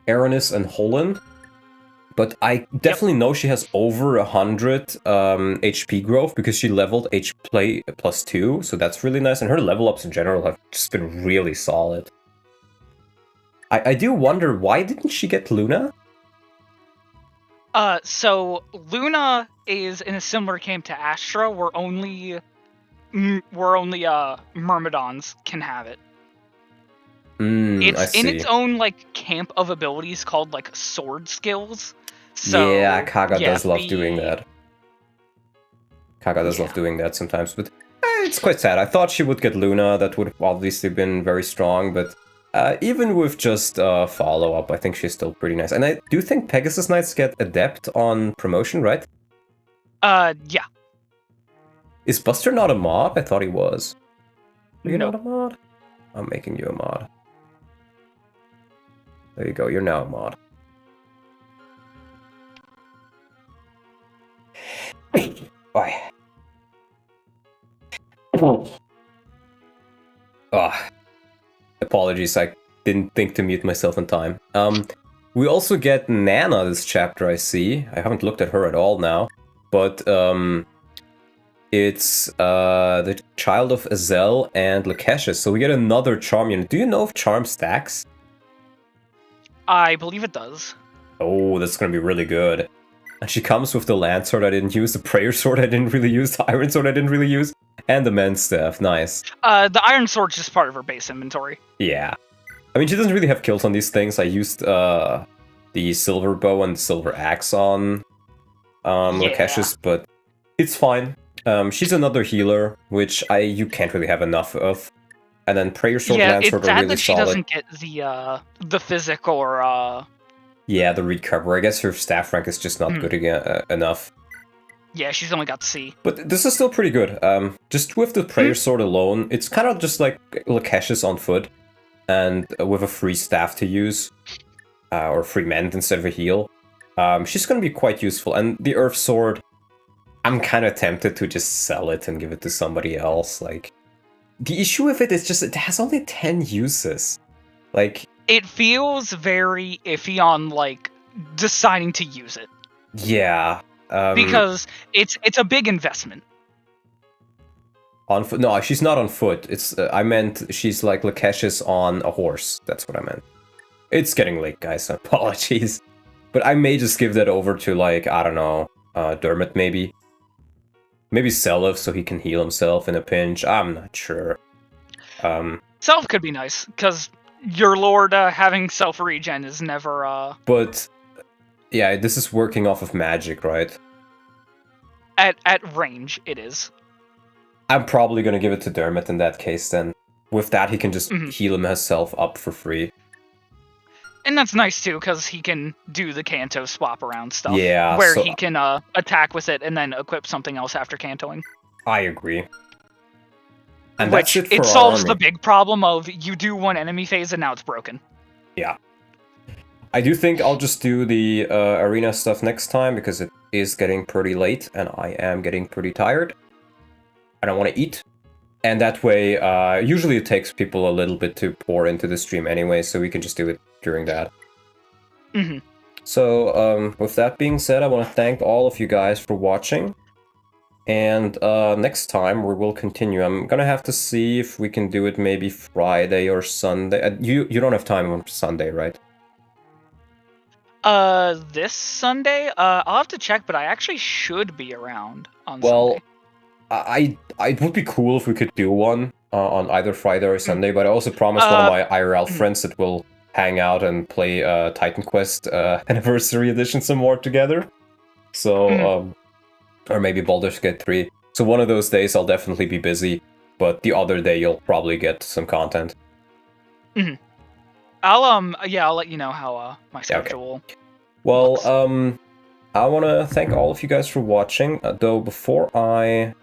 Aranis and Holland. But I definitely know she has over 100 HP growth because she leveled HP +2, so that's really nice. And her level ups in general have just been really solid. I do wonder, why didn't she get Luna? So Luna is in a similar camp to Astra, where only Myrmidons can have it. It's in its own like camp of abilities called like sword skills. So yeah, Kaga does love doing that. Kaga does love doing that sometimes, but it's quite sad. I thought she would get Luna, that would have obviously been very strong, but even with just follow-up, I think she's still pretty nice. And I do think Pegasus Knights get Adept on promotion, right? Yeah. Is Buster not a mod? I thought he was. Are you No. not a mod? I'm making you a mod. There you go, you're now a mod. Bye. Apologies, I didn't think to mute myself in time. We also get Nana this chapter, I see. I haven't looked at her at all now. But, it's the child of Azel and Lakeshus, so we get another charm unit. Do you know if charm stacks? I believe it does. Oh, that's gonna be really good. And she comes with the Land Sword I didn't use, the Prayer Sword I didn't really use, the Iron Sword I didn't really use, and the Men's Staff. Nice. The Iron Sword's just part of her base inventory. Yeah. I mean, she doesn't really have kills on these things. I used the Silver Bow and Silver Axe on Lakeshus, but it's fine. She's another healer, which you can't really have enough of. And then Prayer Sword, Yeah, Land it's Sword are sad really that she solid. doesn't get the physic or Yeah, the recover. I guess her staff rank is just not good enough. yeah, she's only got C. But this is still pretty good. Just with the Prayer Sword alone, it's kind of just like Lakeshus on foot, and with a free staff to use, or free mend instead of a heal. She's going to be quite useful. And the Earth Sword, I'm kind of tempted to just sell it and give it to somebody else. Like, the issue with it is just it has only 10 uses. Like, It feels very iffy on like deciding to use it yeah. because it's a big investment. On foot? No, she's not on foot. It's I meant she's like Lakeshus on a horse. That's what I meant. It's getting late, guys. Apologies. But I may just give that over to, like, I don't know, Dermot maybe. Maybe Seliph so he can heal himself in a pinch. I'm not sure. Self could be nice because your lord having self regen is never But yeah, this is working off of magic, right? at range. It is. I'm probably gonna give it to Dermot in that case then. With that, he can just heal himself up for free. And that's nice too, because he can do the Kanto swap around stuff. Yeah, where so- he can attack with it and then equip something else after Kantoing. I agree. And Which that's it for our solves army. the big problem of you do one enemy phase and now it's broken. Yeah. I do think I'll just do the arena stuff next time because it is getting pretty late and I am getting pretty tired. And I want to eat. And that way, usually it takes people a little bit to pour into the stream anyway, so we can just do it during that. Mm-hmm. So, with that being said, I want to thank all of you guys for watching. And next time we will continue. I'm gonna have to see if we can do it maybe Friday or Sunday. You don't have time on Sunday, right? This Sunday? I'll have to check, but I actually should be around on Well, Sunday. it would be cool if we could do one on either Friday or Sunday, but I also promised one of my IRL friends that we'll hang out and play Titan Quest Anniversary Edition some more together. So, or maybe Baldur's Gate 3. So one of those days I'll definitely be busy, but the other day you'll probably get some content. I'll let you know how my schedule. Well, I want to thank all of you guys for watching. Though before I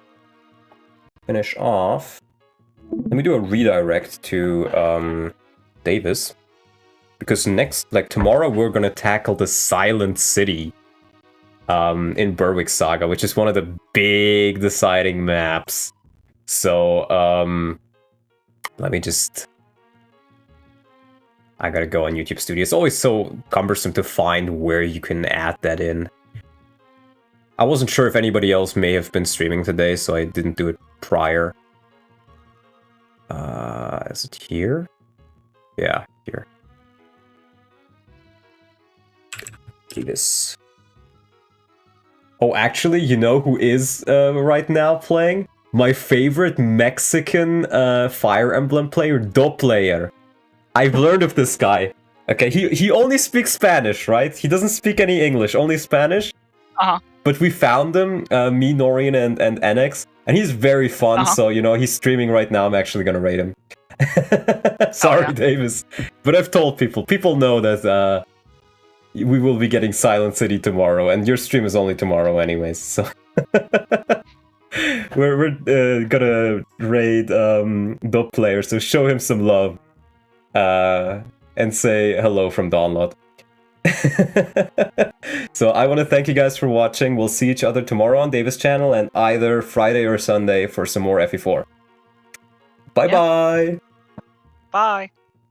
finish off, let me do a redirect to Davis, because tomorrow we're gonna tackle the Silent City in Berwick Saga, which is one of the big deciding maps. So let me just. I gotta go on YouTube Studio. It's always so cumbersome to find where you can add that in. I wasn't sure if anybody else may have been streaming today, so I didn't do it prior. Is it here? Yeah, here. Do this. Oh, actually, you know who is right now playing? My favorite Mexican Fire Emblem player, Doplayer. I've learned of this guy. Okay, he only speaks Spanish, right? He doesn't speak any English, only Spanish. but we found him, me, Norian, and NX, and he's very fun. So he's streaming right now. I'm actually gonna raid him. Sorry, Davis, but I've told people. People know that we will be getting Silent City tomorrow, and your stream is only tomorrow, anyways. So we're gonna raid the player, so show him some love, and say hello from Dawnlot. So I want to thank you guys for watching. We'll see each other tomorrow on Davis' channel, and either Friday or Sunday for some more FE4. Bye-bye! Bye.